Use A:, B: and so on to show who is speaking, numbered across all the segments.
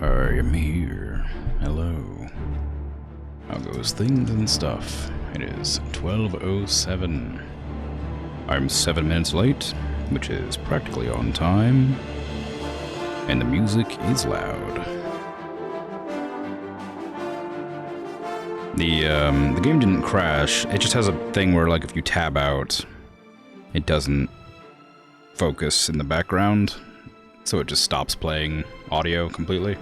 A: I am here. Hello. How goes things and stuff? It is 12:07. I'm 7 minutes late, which is practically on time. And the music is loud. The game didn't crash. It just has a thing where, like, if you tab out, it doesn't focus in the background, so it just stops playing audio completely.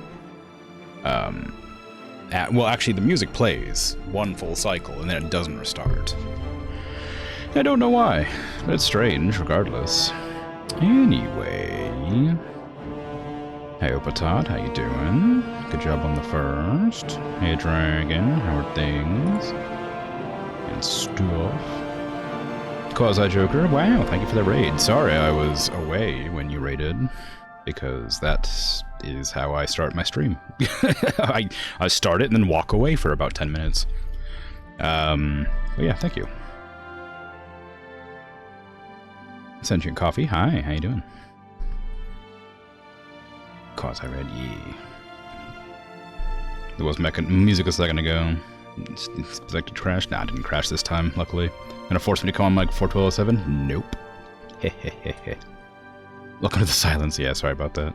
A: Well, actually, the music plays one full cycle, and then it doesn't restart. I don't know why, but it's strange, regardless. Anyway... Hey, Opatot, how you doing? Good job on the first. Hey, Dragon, how are things? And stuff. Quasi-Joker, wow, thank you for the raid. Sorry I was away when you raided, because that is how I start my stream. I start it and then walk away for about 10 minutes. But yeah, thank you. Sentient Coffee, hi, how you doing? Quasi-Red, yeah. There was music a second ago. It's like to crash? Nah, it didn't crash this time, luckily. Gonna force me to come on like 41207? Nope. Hehehehe. Welcome to the silence. Yeah, sorry about that.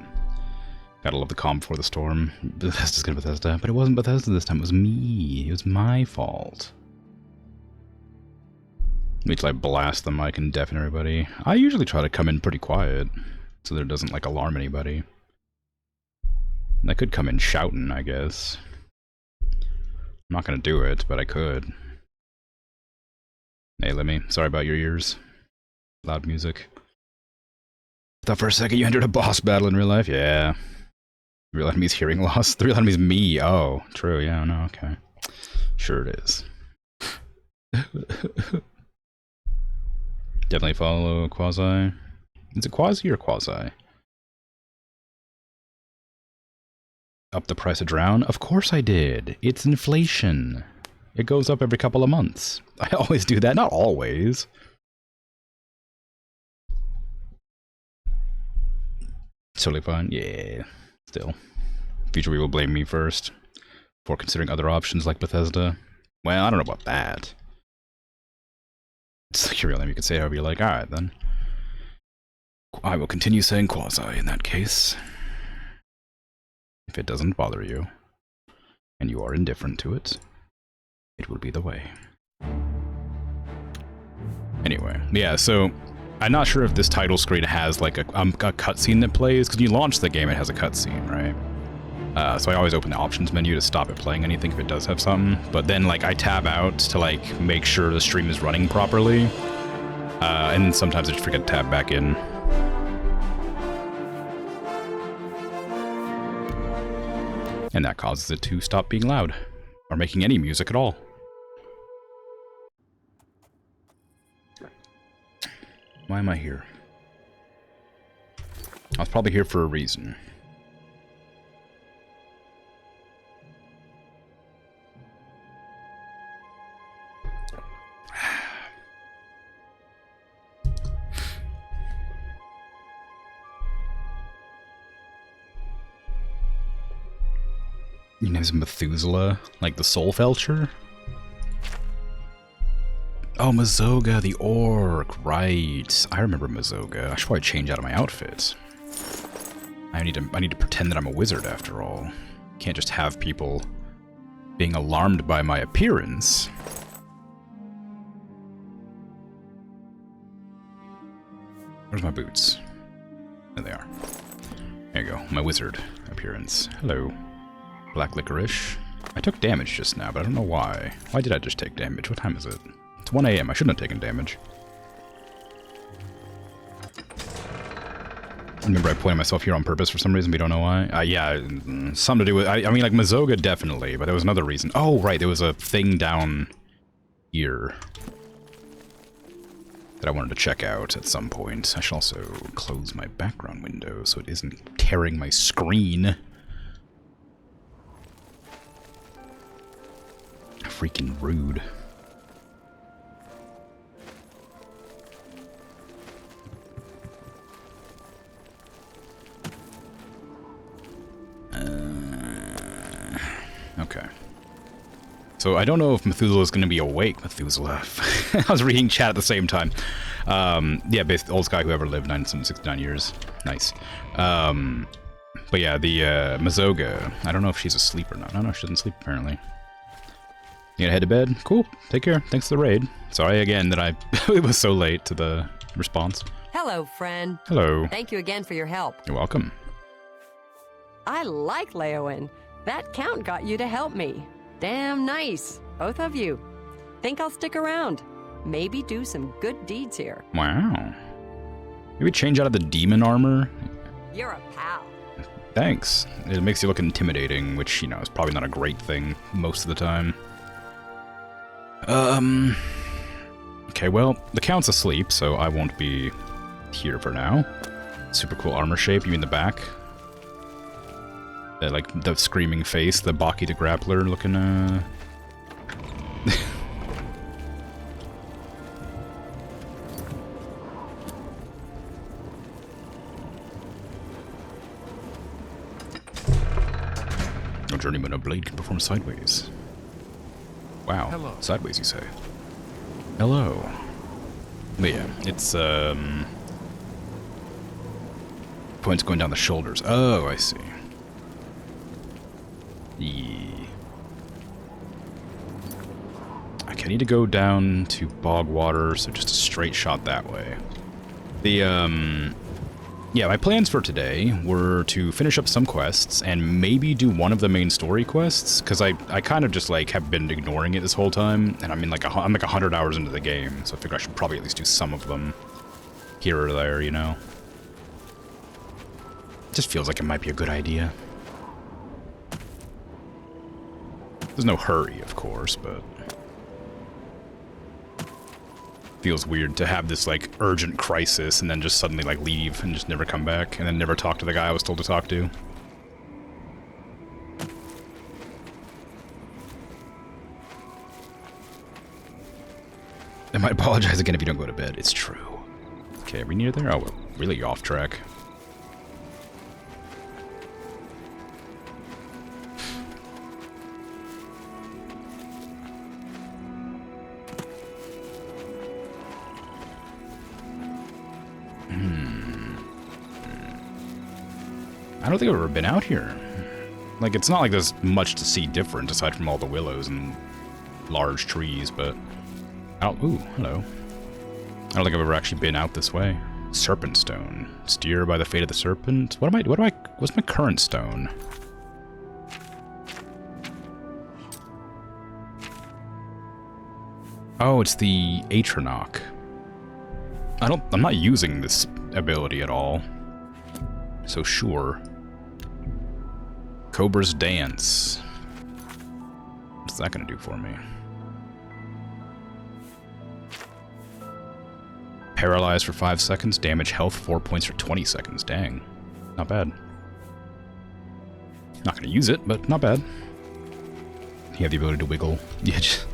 A: Gotta love the calm before the storm. Bethesda's good, Bethesda. But it wasn't Bethesda this time, it was me. It was my fault. Wait till I blast the mic and deafen everybody. I usually try to come in pretty quiet, so that it doesn't, like, alarm anybody. I could come in shouting, I guess. I'm not gonna do it, but I could. Hey, Lemmy, sorry about your ears. Loud music. Thought for a second you entered a boss battle in real life? Yeah. The real enemy's hearing loss? The real enemy's me. Oh, true, yeah, no, okay. Sure it is. Definitely follow Quasi. Is it Quasi or Quasi? Up the price of Drown? Of course I did. It's inflation. It goes up every couple of months. I always do that. Not always. Totally fine. Yeah. Still. Future we will blame me first. Before considering other options like Bethesda. Well, I don't know about that. It's like your real name. You can say however you like. Alright, then. I will continue saying Quasi in that case. If it doesn't bother you, and you are indifferent to it, it will be the way. Anyway, yeah, so I'm not sure if this title screen has like a cutscene that plays, because when you launch the game it has a cutscene, right? So I always open the options menu to stop it playing anything if it does have something, but then like I tab out to like make sure the stream is running properly, and then sometimes I just forget to tab back in. And that causes it to stop being loud, or making any music at all. Why am I here? I was probably here for a reason. Your name's Methuselah? Like the Soul Felcher? Oh, Mazoga, the orc, right. I remember Mazoga. I should probably change out of my outfit. I need to pretend that I'm a wizard after all. Can't just have people being alarmed by my appearance. Where's my boots? There they are. There you go, my wizard appearance. Hello. Black licorice. I took damage just now, but I don't know why. Why did I just take damage? What time is it? It's 1 AM. I shouldn't have taken damage. I remember I pointed myself here on purpose for some reason, we don't know why. Yeah, something to do with... I mean, like, Mazoga definitely, but there was another reason. Oh, right, there was a thing down here that I wanted to check out at some point. I should also close my background window so it isn't tearing my screen. Freaking rude. Okay. So I don't know if Methuselah is going to be awake. Methuselah. I was reading chat at the same time. Yeah, basically, oldest guy who ever lived, 969 years. Nice. But yeah, the Mazoga. I don't know if she's asleep or not. No, she doesn't sleep apparently. You gonna head to bed? Cool. Take care. Thanks for the raid. Sorry again that it was so late to the response.
B: Hello, friend.
A: Hello.
B: Thank you again for your help.
A: You're welcome.
B: I like Leowen. That count got you to help me. Damn nice, both of you. Think I'll stick around. Maybe do some good deeds here.
A: Wow. Maybe change out of the demon armor?
B: You're a pal.
A: Thanks. It makes you look intimidating, which, you know, is probably not a great thing most of the time. Okay, well, the Count's asleep, so I won't be here for now. Super cool armor shape. You mean the back? Like, the screaming face, the Baki the Grappler looking, No journeyman of blade can perform sideways. Wow. Hello. Sideways, you say? Hello. But yeah, it's, points going down the shoulders. Oh, I see. Okay, I need to go down to bog water, so just a straight shot that way. Yeah, my plans for today were to finish up some quests and maybe do one of the main story quests, because I kind of just like have been ignoring it this whole time, and I'm like 100 hours into the game, so I figure I should probably at least do some of them here or there, you know? It just feels like it might be a good idea. There's no hurry, of course, but feels weird to have this, like, urgent crisis and then just suddenly, like, leave and just never come back and then never talk to the guy I was told to talk to. I might apologize again if you don't go to bed. It's true. Okay, are we near there? Oh, we're really off track. I don't think I've ever been out here. Like, it's not like there's much to see different aside from all the willows and large trees, but I don't... Ooh, hello. I don't think I've ever actually been out this way. Serpent stone. Steer by the fate of the serpent. What's my current stone? Oh, it's the Atronach. I'm not using this ability at all. So sure. Cobra's Dance. What's that gonna do for me? Paralyzed for 5 seconds, damage health 4 points for 20 seconds. Dang. Not bad. Not gonna use it, but not bad. You have the ability to wiggle. Yeah, just...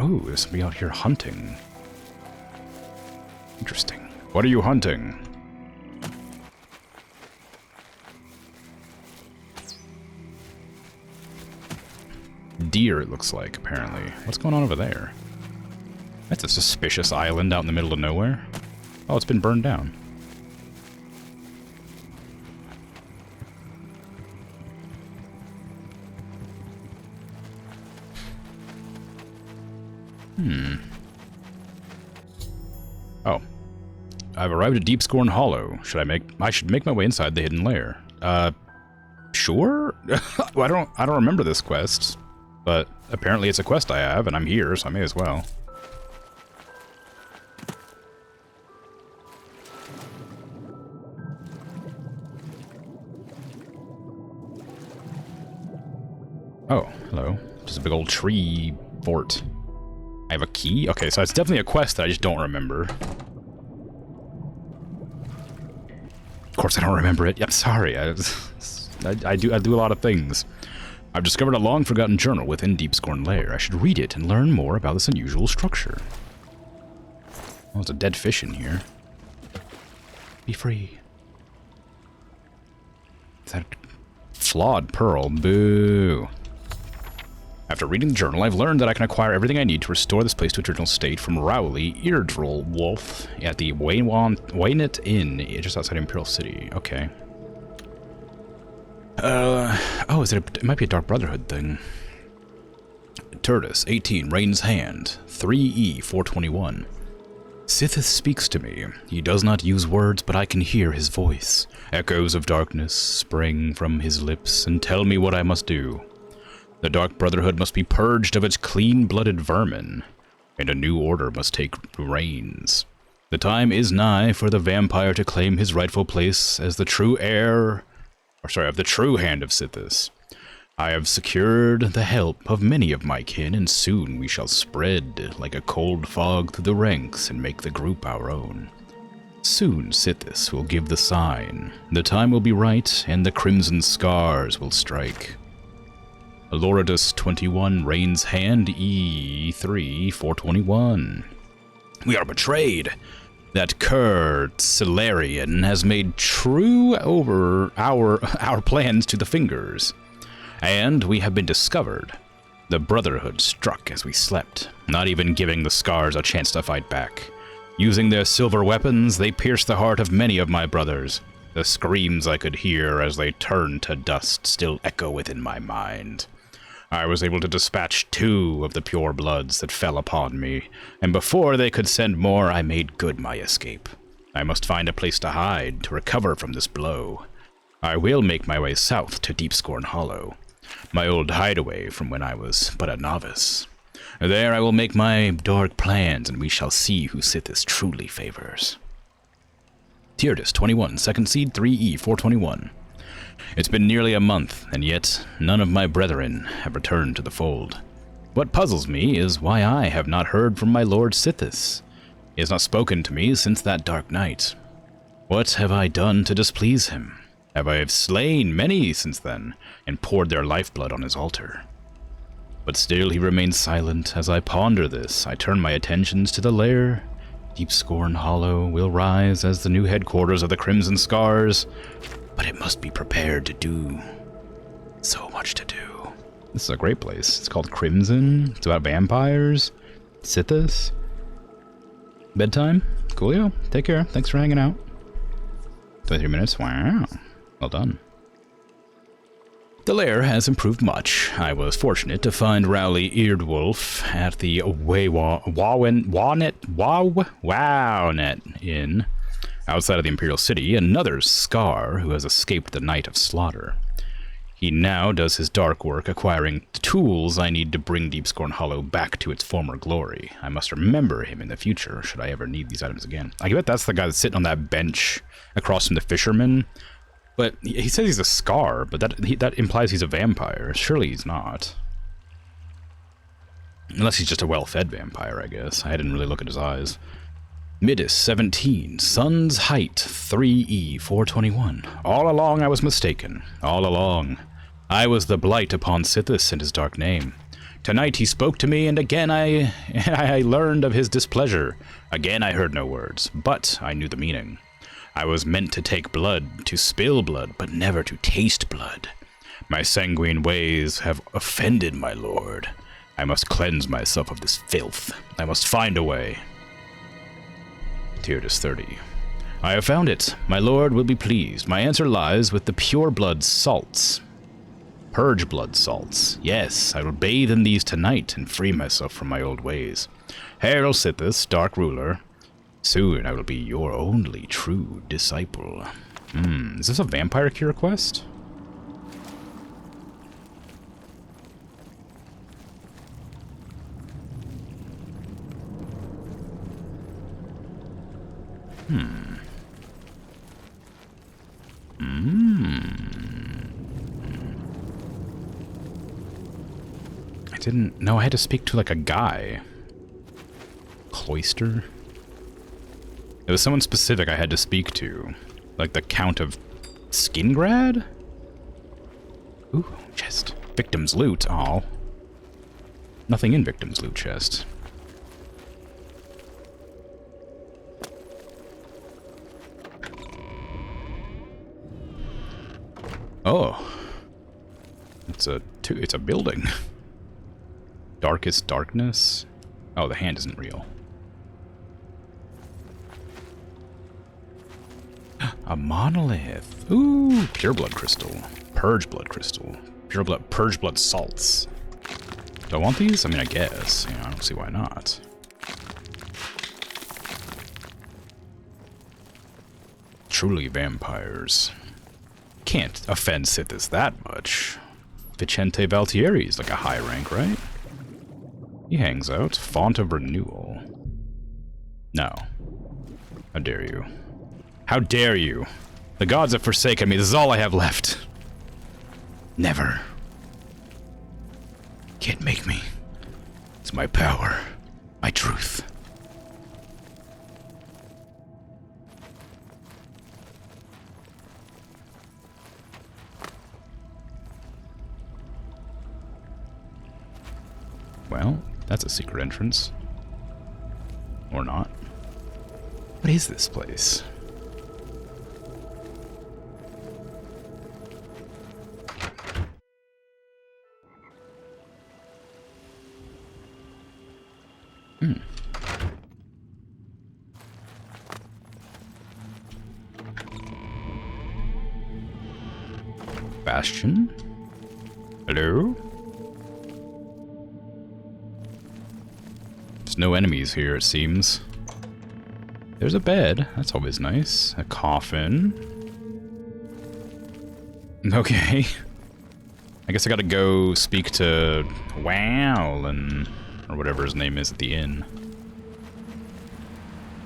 A: Oh, there's somebody out here hunting. Interesting. What are you hunting? Deer, it looks like, apparently. What's going on over there? That's a suspicious island out in the middle of nowhere. Oh, it's been burned down. Oh. I've arrived at Deepscorn Hollow. I should make my way inside the hidden lair. Sure? Well, I don't remember this quest, but apparently it's a quest I have, and I'm here, so I may as well. Oh, hello. Just a big old tree fort. I have a key? Okay, so it's definitely a quest that I just don't remember. Of course I don't remember it. I'm sorry. I do a lot of things. I've discovered a long-forgotten journal within Deepscorn Lair. I should read it and learn more about this unusual structure. Oh, there's a dead fish in here. Be free. Is that... flawed pearl. Boo. After reading the journal, I've learned that I can acquire everything I need to restore this place to its original state from Rowley Eardril Wolf at the Waynet Inn, just outside Imperial City. Okay. Oh, it might be a Dark Brotherhood thing. Turtus, 18, Rain's Hand, 3E, 421. Sithis speaks to me. He does not use words, but I can hear his voice. Echoes of darkness spring from his lips and tell me what I must do. The Dark Brotherhood must be purged of its clean-blooded vermin, and a new order must take reins. The time is nigh for the vampire to claim his rightful place as the true heir, of the true hand of Sithis. I have secured the help of many of my kin, and soon we shall spread like a cold fog through the ranks and make the group our own. Soon Sithis will give the sign. The time will be right, and the crimson scars will strike. Loridus 21, Rain's Hand, E3, 421. We are betrayed. That cur Solarian has made true over our plans to the fingers. And we have been discovered. The Brotherhood struck as we slept, not even giving the scars a chance to fight back. Using their silver weapons, they pierced the heart of many of my brothers. The screams I could hear as they turned to dust still echo within my mind. I was able to dispatch 2 of the pure bloods that fell upon me, and before they could send more, I made good my escape. I must find a place to hide to recover from this blow. I will make my way south to Deepscorn Hollow, my old hideaway from when I was but a novice. There I will make my dark plans, and we shall see who Sithis truly favors. Tyrdes 21, Second Seed, 3E, 421. It's been nearly a month, and yet none of my brethren have returned to the fold. What puzzles me is why I have not heard from my lord Sithis. He has not spoken to me since that dark night. What have I done to displease him? Have I slain many since then, and poured their lifeblood on his altar? But still he remains silent. As I ponder this, I turn my attentions to the lair. Deepscorn Hollow will rise as the new headquarters of the Crimson Scars, but it must be prepared to do so much to do. This is a great place. It's called Crimson. It's about vampires. Sithis. Bedtime. Coolio. Take care. Thanks for hanging out. 23 minutes. Wow. Well done. The lair has improved much. I was fortunate to find Rowley Eardwolf at the Wownet Inn outside of the Imperial City, another Scar who has escaped the night of slaughter. He now does his dark work, acquiring the tools I need to bring Deepscorn Hollow back to its former glory. I must remember him in the future, should I ever need these items again. I bet that's the guy that's sitting on that bench across from the fisherman. But he says he's a Scar, but that implies he's a vampire. Surely he's not. Unless he's just a well-fed vampire, I guess. I didn't really look at his eyes. Midis 17, Sun's Height 3E 421. All along I was mistaken. All along. I was the blight upon Sithis and his dark name. Tonight he spoke to me, and again I learned of his displeasure. Again I heard no words, but I knew the meaning. I was meant to take blood, to spill blood, but never to taste blood. My sanguine ways have offended my lord. I must cleanse myself of this filth. I must find a way. Tyrdes 30. I have found it. My lord will be pleased. My answer lies with the pure blood salts. Purge blood salts. Yes, I will bathe in these tonight and free myself from my old ways. Hail Sithis, dark ruler. Soon I will be your only true disciple. Is this a vampire cure quest? I didn't know I had to speak to like a guy. Cloister? It was someone specific I had to speak to. Like the Count of Skingrad? Ooh, chest. Victim's loot. Aw. Nothing in Victim's loot chest. Oh. It's a building. Darkest darkness. Oh, the hand isn't real. A monolith. Ooh, pure blood crystal. Purge blood crystal. Purge blood salts. Do I want these? I mean, I guess. You know, I don't see why not. Truly vampires. Can't offend Sithis that much. Vicente Valtieri's like a high rank, right? He hangs out. Font of Renewal. No. How dare you? How dare you? The gods have forsaken me. This is all I have left. Never. Can't make me. It's my power. My truth. Well, that's a secret entrance. Or not. What is this place? Bastion? Hello? There's no enemies here, it seems. There's a bed. That's always nice. A coffin. Okay. I guess I gotta go speak to Wowlin, or whatever his name is at the inn.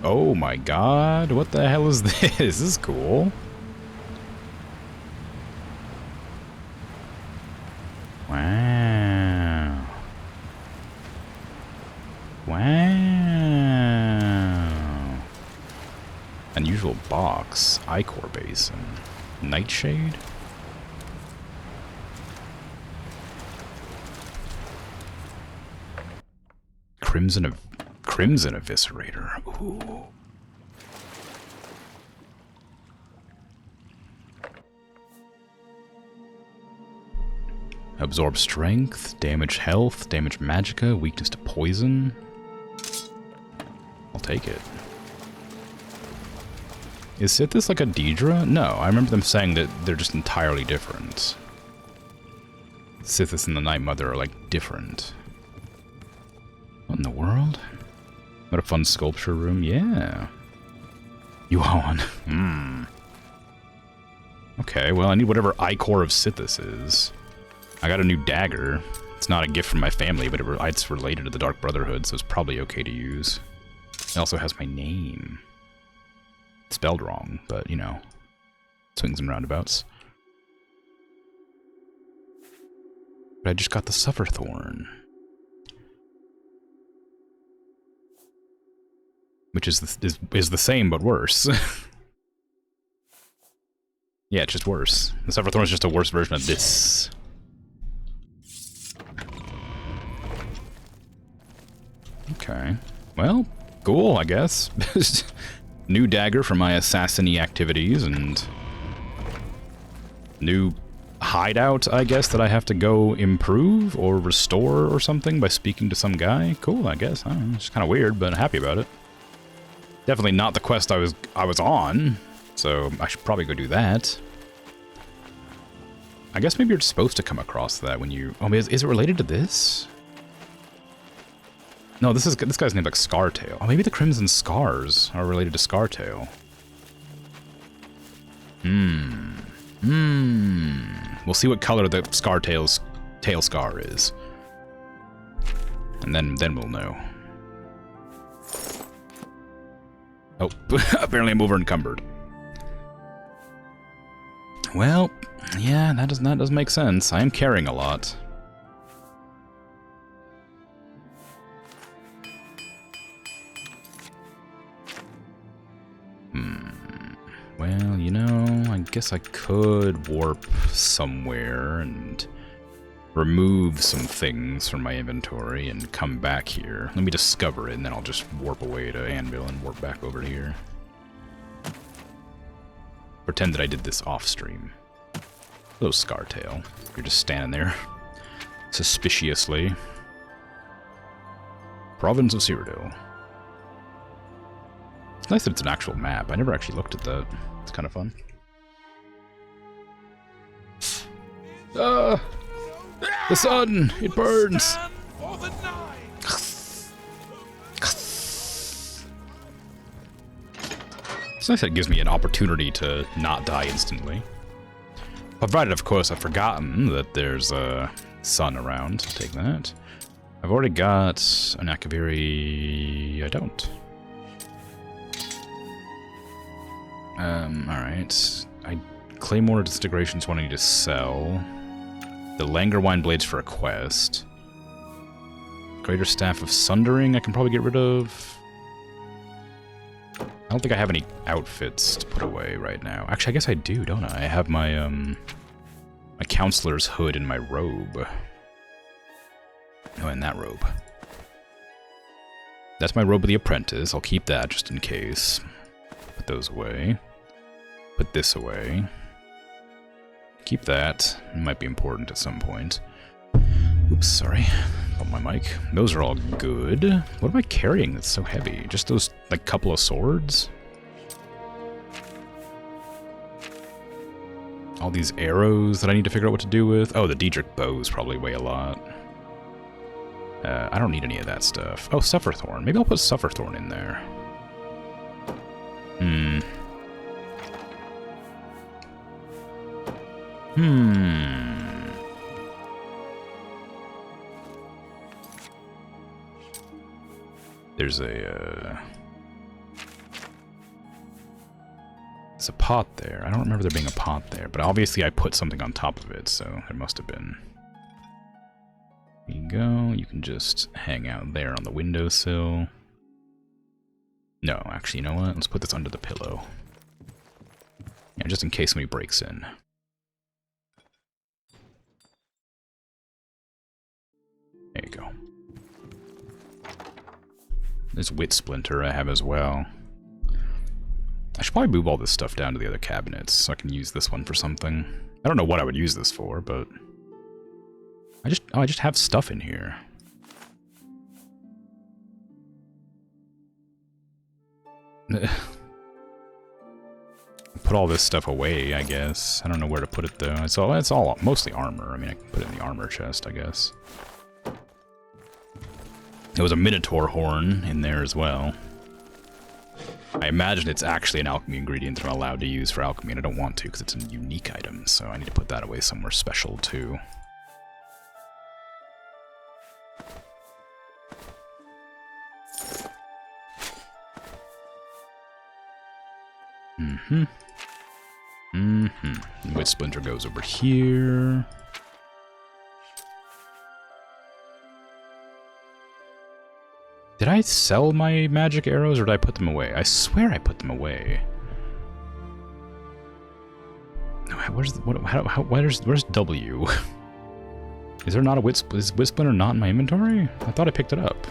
A: Oh my god, what the hell is this? This is cool. Wow. Wow. Unusual box. Ichor basin. Nightshade? Crimson Eviscerator. Ooh. Absorb strength, damage health, damage magicka, weakness to poison. I'll take it. Is Sithis like a Daedra? No, I remember them saying that they're just entirely different. Sithis and the Night Mother are like different. What in the world? What a fun sculpture room, yeah. Yuan. Okay, well I need whatever Ichor of Sithis is. I got a new dagger. It's not a gift from my family, but it's related to the Dark Brotherhood, so it's probably okay to use. It also has my name. Spelled wrong, but, you know, swings and roundabouts. But I just got the Sufferthorn. Which is the same, but worse. Yeah, it's just worse. The Sufferthorn is just a worse version of this. Okay. Well, cool, I guess. New dagger for my assassiny activities, and new hideout, I guess, that I have to go improve or restore or something by speaking to some guy. Cool, I guess. I don't know, it's kind of weird, but happy about it. Definitely not the quest I was on, so I should probably go do that. I guess maybe you're supposed to come across that when you... Oh, is it related to this? No, this guy's named like Scartail. Oh, maybe the Crimson Scars are related to Scartail. We'll see what color the Scartail's tail scar is. And then we'll know. Oh, apparently I'm over encumbered. Well, yeah, that does make sense. I am carrying a lot. Well, you know, I guess I could warp somewhere and remove some things from my inventory and come back here. Let me discover it, and then I'll just warp away to Anvil and warp back over here. Pretend that I did this off-stream. Hello, Scartail. You're just standing there. Suspiciously. Province of Cyrodiil. It's nice that it's an actual map. I never actually looked at that. It's kind of fun. The sun! It burns! It's nice that it gives me an opportunity to not die instantly. Provided, of course, I've forgotten that there's a sun around. Take that. I've already got an Akaviri. I don't. Alright. Claymore Disintegration's one I need to sell. The Langerwine Blades for a quest. Greater Staff of Sundering I can probably get rid of. I don't think I have any outfits to put away right now. Actually, I guess I do, don't I? I have my, my Counselor's Hood and my robe. Oh, and that robe. That's my robe of the Apprentice. I'll keep that just in case. Put those away. Put this away. Keep that. It might be important at some point. Oops, sorry. Bump my mic. Those are all good. What am I carrying that's so heavy? Just those, like, couple of swords? All these arrows that I need to figure out what to do with? Oh, the Diedrich bows probably weigh a lot. I don't need any of that stuff. Oh, Sufferthorn. Maybe I'll put Sufferthorn in there. There's a pot there. I don't remember there being a pot there, but obviously I put something on top of it, so there must have been. There you go. You can just hang out there on the windowsill. No, actually, you know what? Let's put this under the pillow. Yeah, just in case somebody breaks in. There you go. This Wit Splinter I have as well. I should probably move all this stuff down to the other cabinets so I can use this one for something. I don't know what I would use this for, but I just have stuff in here. Put all this stuff away, I guess. I don't know where to put it though. It's all mostly armor. I mean, I can put it in the armor chest, I guess. There was a Minotaur horn in there as well. I imagine it's actually an alchemy ingredient that I'm allowed to use for alchemy, and I don't want to because it's a unique item, so I need to put that away somewhere special too. Wit Splinter goes over here. Did I sell my magic arrows or did I put them away? I swear I put them away. No, where's W? Is there not a is Wit Splinter not in my inventory? I thought I picked it up.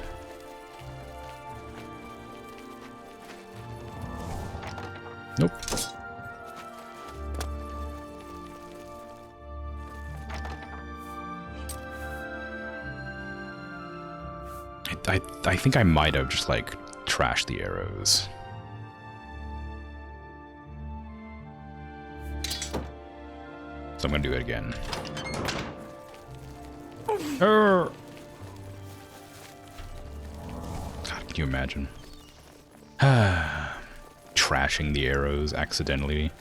A: Nope. I think I might have just, like, trashed the arrows. So I'm gonna do it again. God, can you imagine? Trashing the arrows accidentally.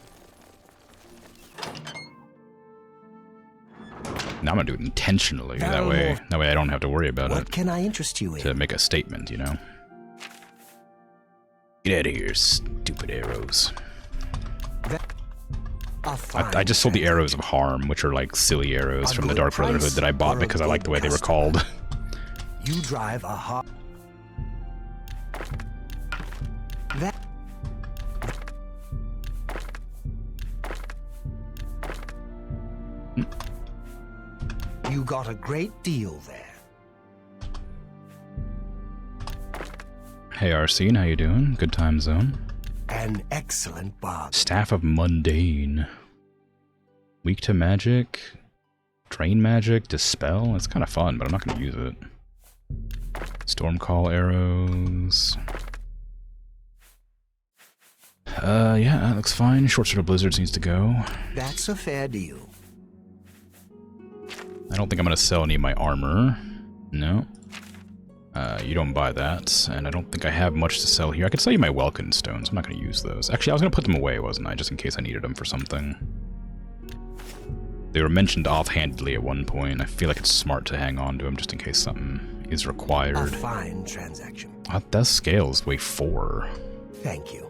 A: Now I'm gonna do it intentionally. That way I don't have to worry about it.
C: What can I interest you in?
A: To make a statement, you know? Get out of here, stupid arrows. I just sold the arrows of harm, which are like silly arrows from the Dark Brotherhood that I bought because I liked the way they were called.
C: You drive a hot. You got a great deal there.
A: Hey Arsene, how you doing? Good time zone.
C: An excellent bargain.
A: Staff of Mundane. Weak to magic. Drain magic. Dispel. It's kind of fun, but I'm not going to use it. Storm call arrows. Yeah, that looks fine. Short Sword of Blizzards needs to go.
C: That's a fair deal.
A: I don't think I'm going to sell any of my armor. No. You don't buy that, and I don't think I have much to sell here. I could sell you my Welkin stones. I'm not going to use those. Actually, I was going to put them away, wasn't I? Just in case I needed them for something. They were mentioned offhandedly at one point. I feel like it's smart to hang on to them just in case something is required.
C: A fine transaction.
A: That scales weigh 4.
C: Thank you.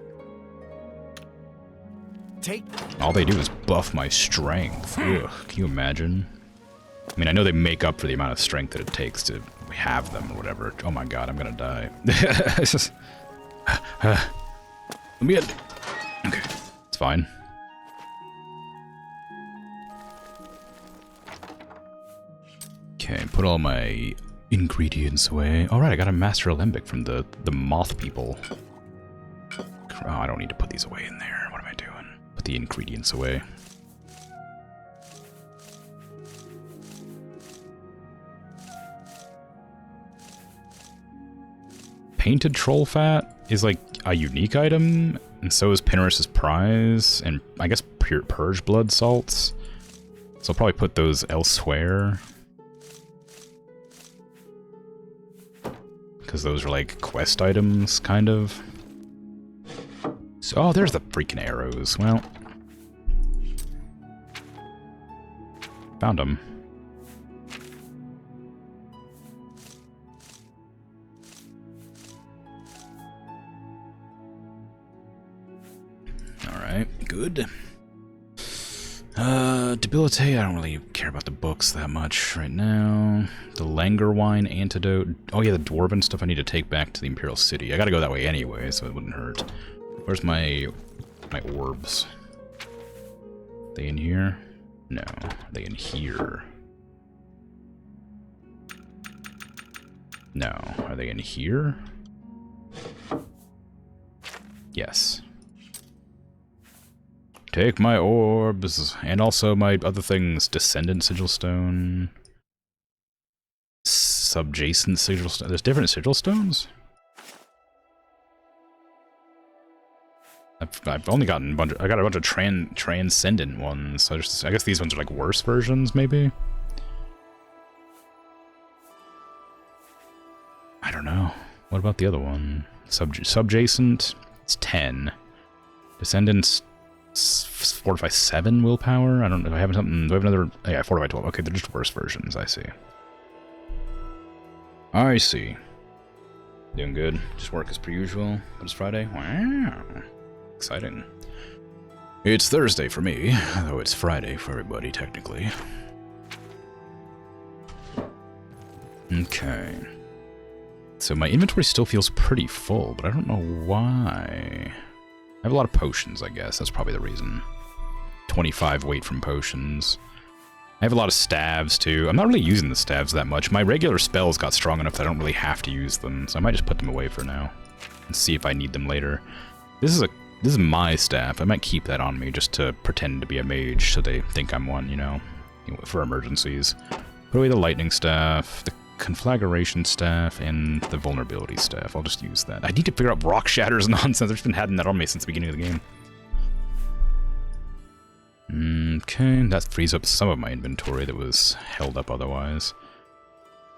C: Take.
A: All they do is buff my strength. Ugh, can you imagine? I mean, I know they make up for the amount of strength that it takes to have them or whatever. Oh my god, I'm gonna die. It's just... let me in. Okay, it's fine. Okay, put all my ingredients away. Alright, I got a Master Alembic from the moth people. Oh, I don't need to put these away in there. What am I doing? Put the ingredients away. Painted troll fat is like a unique item, and so is Pinnerus's prize, and I guess purge blood salts. So I'll probably put those elsewhere. Because those are like quest items, kind of. So, oh, there's the freaking arrows. Well. Found them. Alright, good. Debilitate, I don't really care about the books that much right now. The Langer Wine Antidote. Oh yeah, the Dwarven stuff I need to take back to the Imperial City. I gotta go that way anyway, so it wouldn't hurt. Where's my orbs? Are they in here? No. Are they in here? No. Are they in here? Yes. Take my orbs, and also my other things. Descendant Sigil Stone. Subjacent Sigil Stone. There's different Sigil Stones? I've only gotten a bunch of, I got a bunch of transcendent ones, so I guess these ones are like worse versions, maybe? I don't know. What about the other one? Subjacent? It's 10. Descendants... Fortify 7 willpower? I don't know if I have something. Do I have another? Yeah, Fortify 12. Okay, they're just worse versions. I see. I see. Doing good. Just work as per usual. But it's Friday. Wow. Exciting. It's Thursday for me, though it's Friday for everybody, technically. Okay. So my inventory still feels pretty full, but I don't know why. I have a lot of potions, I guess. That's probably the reason. 25 weight from potions. I have a lot of staves, too. I'm not really using the staves that much. My regular spells got strong enough that I don't really have to use them, so I might just put them away for now. And see if I need them later. This is my staff. I might keep that on me just to pretend to be a mage so they think I'm one, you know, for emergencies. Put away the lightning staff, the conflagration staff, and the vulnerability staff. I'll just use that. I need to figure out rock shatters nonsense. I've just been having that on me since the beginning of the game. Okay, that frees up some of my inventory that was held up otherwise.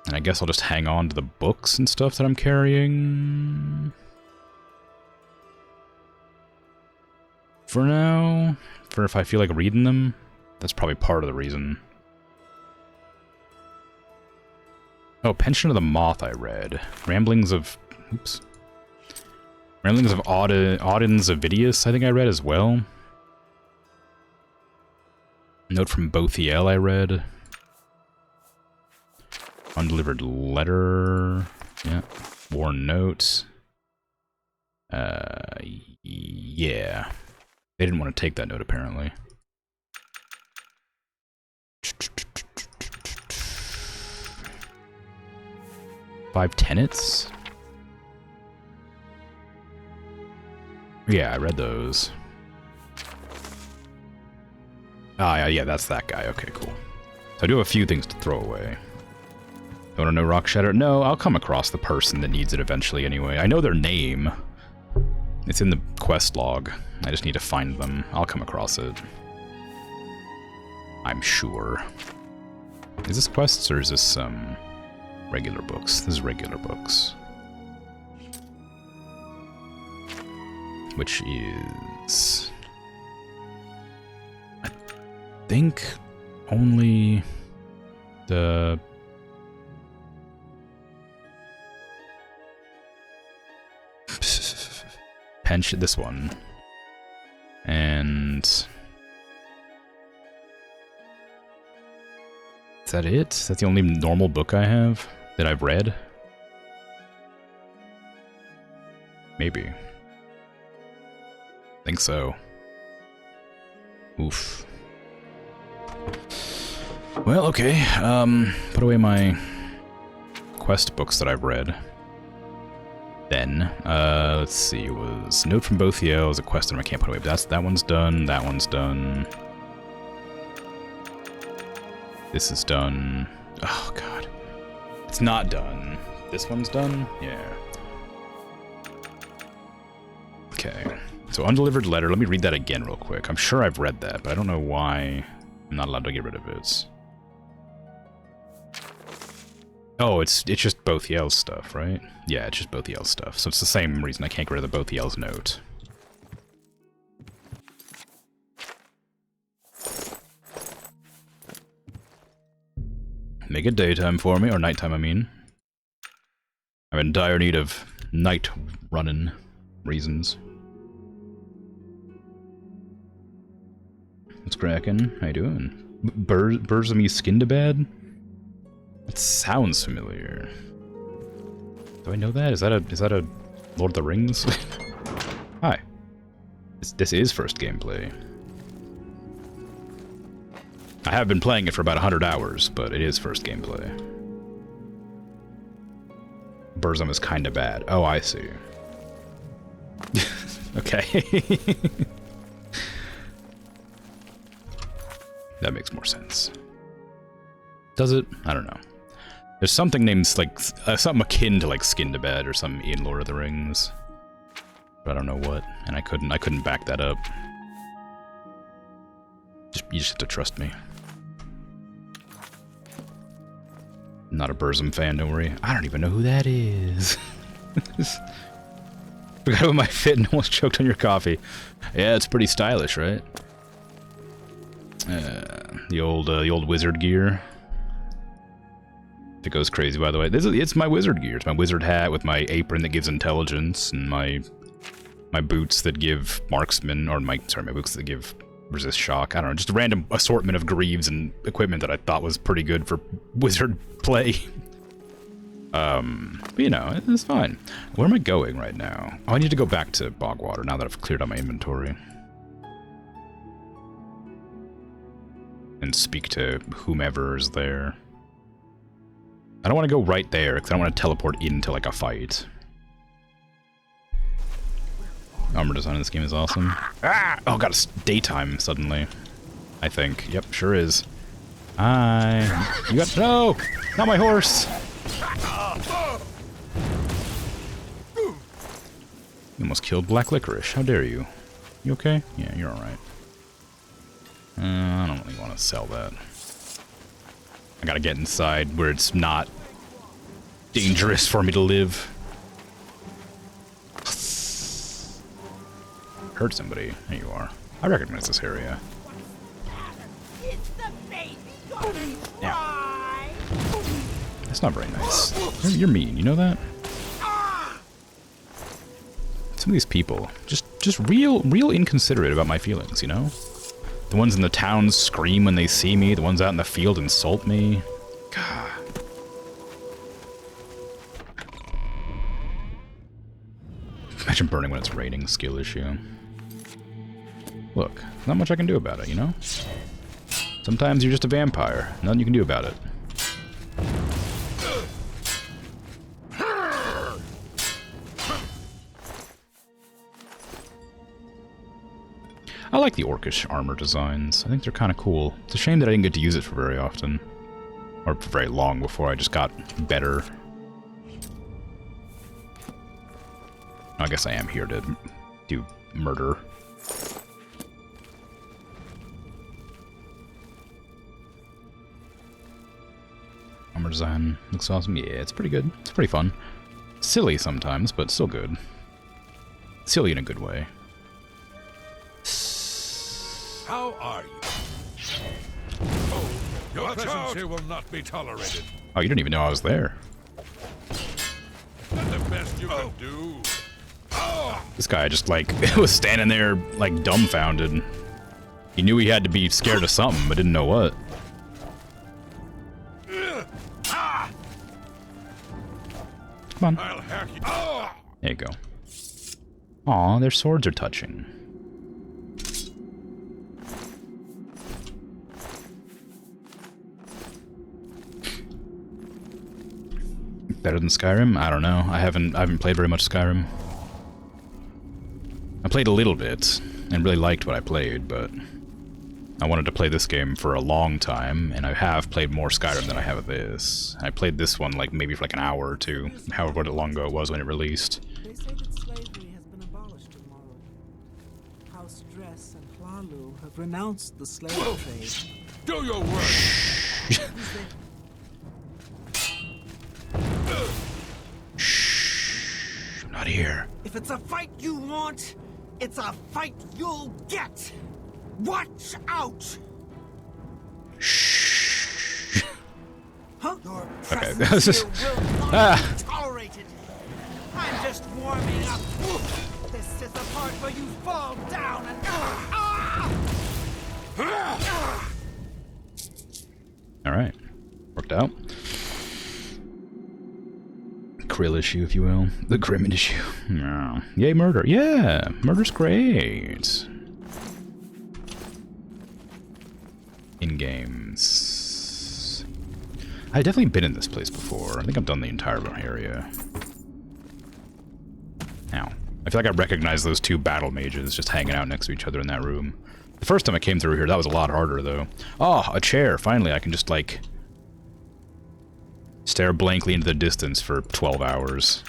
A: And I guess I'll just hang on to the books and stuff that I'm carrying for now, for if I feel like reading them. That's probably part of the reason. Oh, Pension of the Moth I read. Ramblings of... Oops. Ramblings of Auden's Avidius I think I read as well. Note from Bothiel I read. Undelivered Letter. Yeah. Worn Note. Yeah. They didn't want to take that note, apparently. 5 Tenets? Yeah, I read those. Ah, yeah, that's that guy. Okay, cool. So I do have a few things to throw away. Don't want to know Rock Shatter? No, I'll come across the person that needs it eventually anyway. I know their name. It's in the quest log. I just need to find them. I'll come across it. I'm sure. Is this quests or is this regular books? This is regular books. Which is... I think only the... pension, this one. And... is that it? Is that the only normal book I have that I've read? Maybe. I think so. Oof. Well, okay. Put away my quest books that I've read. Then, let's see, it was Note from Bothiel is a quest that I can't put away, but that one's done, that one's done. This is done. Oh, God. It's not done. This one's done? Yeah. Okay. So, undelivered letter. Let me read that again real quick. I'm sure I've read that, but I don't know why I'm not allowed to get rid of it. Oh, it's just Bothiel's stuff, right? Yeah, it's just Bothiel's stuff. So it's the same reason I can't get rid of the Bothiel's note. Make it daytime for me, or nighttime, I mean. I'm in dire need of night running reasons. What's cracking? How you doing? Birds of me skinned bad? That sounds familiar. Do I know that? Is that a Lord of the Rings? Hi. This is first gameplay. I have been playing it for about 100 hours, but it is first gameplay. Burzum is kinda bad. Oh, I see. Okay. That makes more sense. Does it? I don't know. There's something named, like, something akin to, like, Skin to Bed or something in Lord of the Rings. But I don't know what, and I couldn't back that up. You just have to trust me. I'm not a Burzum fan, don't worry. I don't even know who that is. Forgot about my fit and almost choked on your coffee. Yeah, it's pretty stylish, right? The old wizard gear. It goes crazy, by the way. It's my wizard gear. It's my wizard hat with my apron that gives intelligence, and my boots that give marksman, or my boots that give resist shock. I don't know, just a random assortment of greaves and equipment that I thought was pretty good for wizard play. But you know, it's fine. Where am I going right now? Oh, I need to go back to Bogwater now that I've cleared out my inventory. And speak to whomever is there. I don't want to go right there, because I don't want to teleport into, like, a fight. Armor design in this game is awesome. Ah! Oh god, it's daytime suddenly. I think. Yep, sure is. Hi. You got... No! Not my horse! You almost killed Black Licorice. How dare you? You okay? Yeah, you're alright. I don't really want to sell that. I gotta get inside where it's not dangerous for me to live. Hurt somebody. There you are. I recognize this area. Yeah. That's not very nice. You're mean, you know that? Some of these people, just real inconsiderate about my feelings, you know? The ones in the towns scream when they see me, the ones out in the field insult me. God. Imagine burning when it's raining, skill issue. Look, not much I can do about it, you know? Sometimes you're just a vampire. Nothing you can do about it. I like the orcish armor designs. I think they're kind of cool. It's a shame that I didn't get to use it for very often. Or for very long before I just got better. I guess I am here to do murder. Armor design looks awesome. Yeah, it's pretty good. It's pretty fun. Silly sometimes, but still good. Silly in a good way.
D: How are you? Oh, your presence here will not be tolerated.
A: Oh, you didn't even know I was there.
D: That's the best you can do.
A: This guy just, like, was standing there, like, dumbfounded. He knew he had to be scared of something, but didn't know what. Come on.
D: I'll hack you.
A: There you go. Aw, their swords are touching. Better than Skyrim? I don't know. I haven't played very much Skyrim. I played a little bit and really liked what I played, but I wanted to play this game for a long time, and I have played more Skyrim than I have of this. I played this one like maybe for like an hour or two, however long ago it was when it released.
E: They say that slavery has been abolished tomorrow. House Dress and Hlalu have renounced the slave trade.
D: Do your work.
A: Shh, I'm not here.
E: If it's a fight you want, it's a fight you'll get. Watch out!
A: Shh.
E: Huh? Your
A: Okay,
E: presence here will not be tolerated. I'm just warming up. This is the part where you fall down and
A: All right, worked out. Krill issue, if you will. The Grim issue. No. Yay, murder. Yeah, murder's great. In games. I've definitely been in this place before. I think I've done the entire area. Ow. I feel like I recognize those two battle mages just hanging out next to each other in that room. The first time I came through here, that was a lot harder, though. Oh, a chair. Finally, I can just, like, stare blankly into the distance for 12 hours.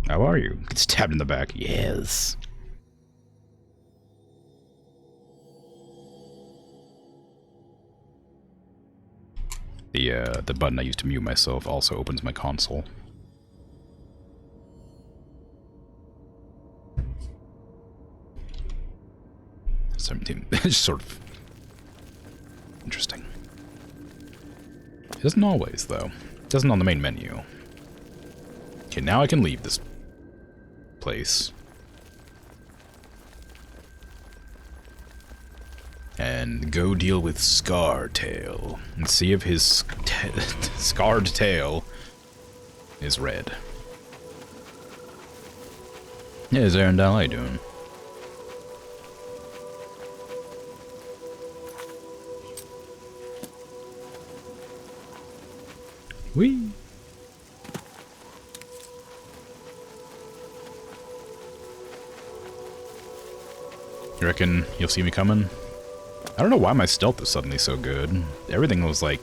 A: How are you? Get stabbed in the back. Yes. The button I used to mute myself also opens my console. 17. It's sort of interesting. It doesn't always, though. It doesn't on the main menu. Okay, now I can leave this place. And go deal with Scartail. And see if his scarred tail is red. Yeah, Zarandal, how you doing? Whee! You reckon you'll see me coming? I don't know why my stealth is suddenly so good. Everything was, like,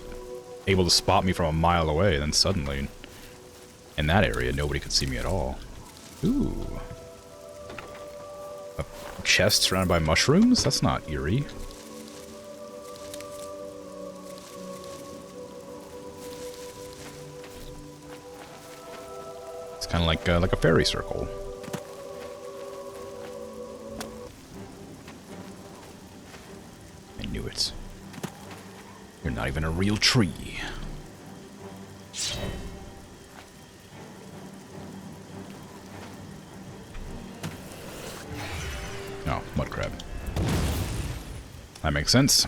A: able to spot me from a mile away, and then suddenly, in that area, nobody could see me at all. Ooh. A chest surrounded by mushrooms? That's not eerie. It's kind of like a fairy circle. I knew it. You're not even a real tree. Oh, mud crab. That makes sense.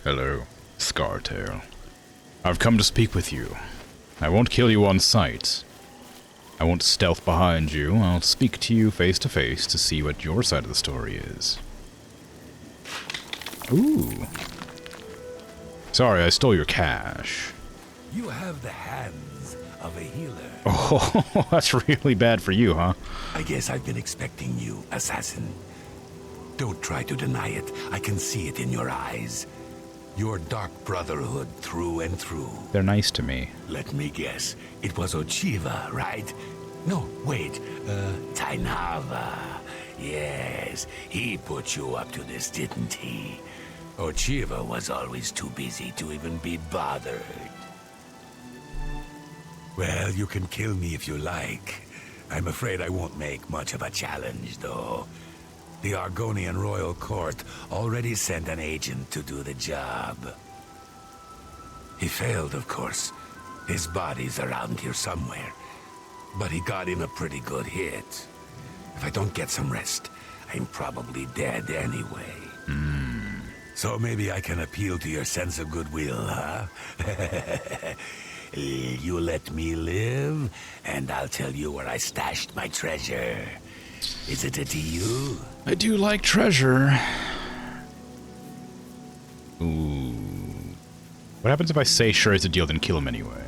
A: Hello, Scartail. I've come to speak with you. I won't kill you on sight. I won't stealth behind you. I'll speak to you face to face to see what your side of the story is. Ooh. Sorry, I stole your cash.
D: You have the hands of a healer.
A: Oh, that's really bad for you, huh?
F: I guess I've been expecting you, assassin. Don't try to deny it. I can see it in your eyes. Your dark brotherhood through and through.
A: They're nice to me.
F: Let me guess. It was Ochiva, right? No, wait. Tainava. Yes, he put you up to this, didn't he? Ochiva was always too busy to even be bothered. Well, you can kill me if you like. I'm afraid I won't make much of a challenge, though. The Argonian Royal Court already sent an agent to do the job. He failed, of course. His body's around here somewhere. But he got in a pretty good hit. If I don't get some rest, I'm probably dead anyway. So maybe I can appeal to your sense of goodwill, huh? You let me live, and I'll tell you where I stashed my treasure. Is it a deal?
A: I do like treasure. Ooh. What happens if I say sure it's a deal, then kill him anyway?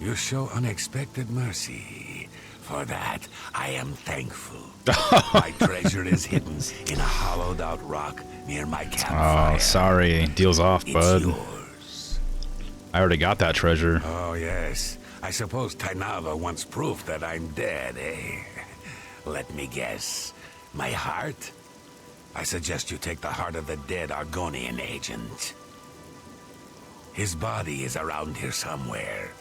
F: You show unexpected mercy. For that, I am thankful. My treasure is hidden in a hollowed-out rock near my campfire.
A: Oh, sorry. Deal's off,
F: It's
A: bud.
F: yours.
A: I already got that treasure.
F: Oh, yes. I suppose Tainava wants proof that I'm dead, eh? Let me guess. My heart? I suggest you take the heart of the dead Argonian agent. His body is around here somewhere.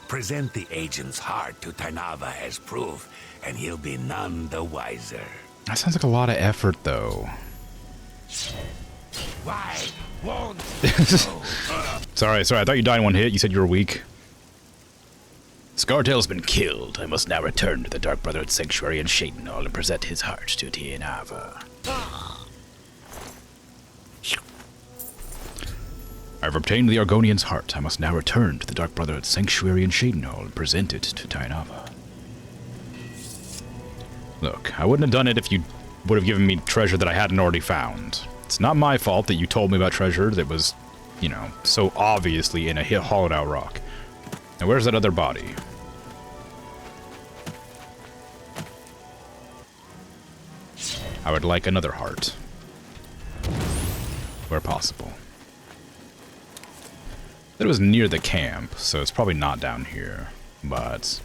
F: Present the agent's heart to Tainava as proof, and he'll be none the wiser.
A: That sounds like a lot of effort, though.
F: Why won't
A: Sorry, I thought you died in one hit. You said you were weak. Scartail's been killed. I must now return to the Dark Brotherhood Sanctuary in Shadenall and present his heart to Tainava. I've obtained the Argonian's heart. I must now return to the Dark Brotherhood Sanctuary in Shadenall and present it to Tainava. Look, I wouldn't have done it if you would have given me treasure that I hadn't already found. It's not my fault that you told me about treasure that was, you know, so obviously in a hollowed out rock. Now where's that other body? I would like another heart. Where possible. It was near the camp, so it's probably not down here. But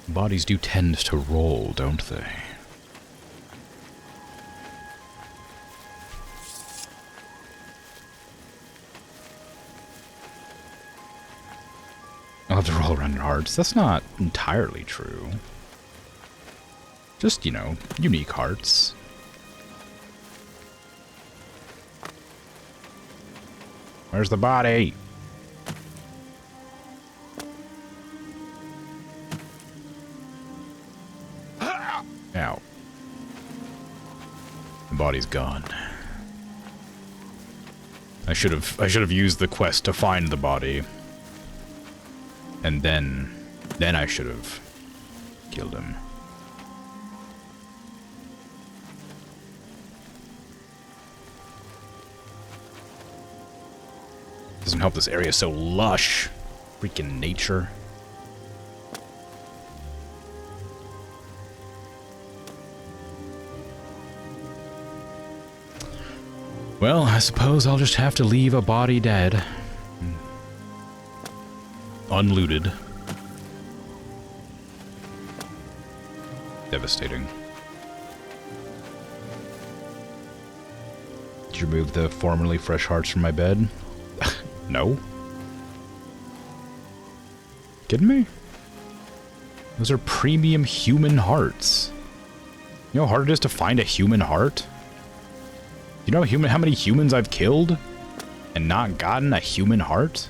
A: bodies do tend to roll, don't they? I'll have to roll around in hearts. That's not entirely true. Just, you know, unique hearts. Where's the body? Ow. The body's gone. I should have used the quest to find the body. And then I should have killed him. Doesn't help this area is so lush. Freaking nature. Well, I suppose I'll just have to leave a body dead. Unlooted. Devastating. Did you remove the formerly fresh hearts from my bed? No. Kidding me? Those are premium human hearts. You know how hard it is to find a human heart? You know how many humans I've killed and not gotten a human heart?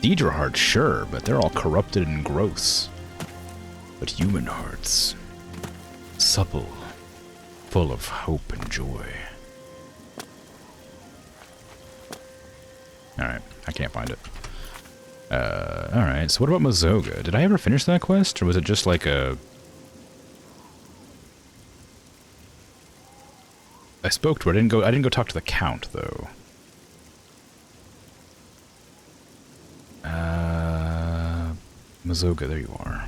A: Deidre hearts, sure, but they're all corrupted and gross. But human hearts, supple, full of hope and joy. Alright, I can't find it. Alright, so what about Mazoga? Did I ever finish that quest, or was it just like a spoke to her. I didn't go talk to the Count, though. Mazoga, there you are.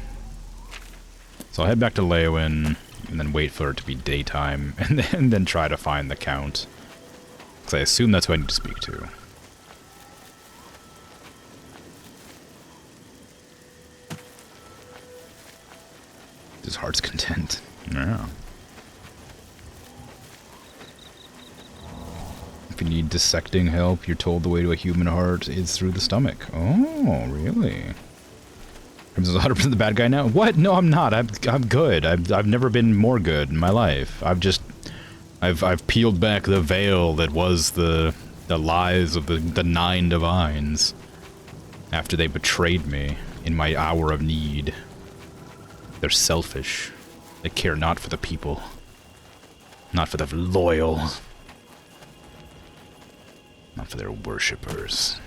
A: So I'll head back to Leowin, and then wait for it to be daytime, and then try to find the Count. Because I assume that's who I need to speak to. His heart's content. Yeah. If you need dissecting help, you're told the way to a human heart is through the stomach. Oh, really? Krimzon's 100% the bad guy now? What? No, I'm not. I'm good. I've never been more good in my life. I've peeled back the veil that was the lies of the 9 divines after they betrayed me in my hour of need. They're selfish. They care not for the people. Not for the loyal. Not for their worshippers.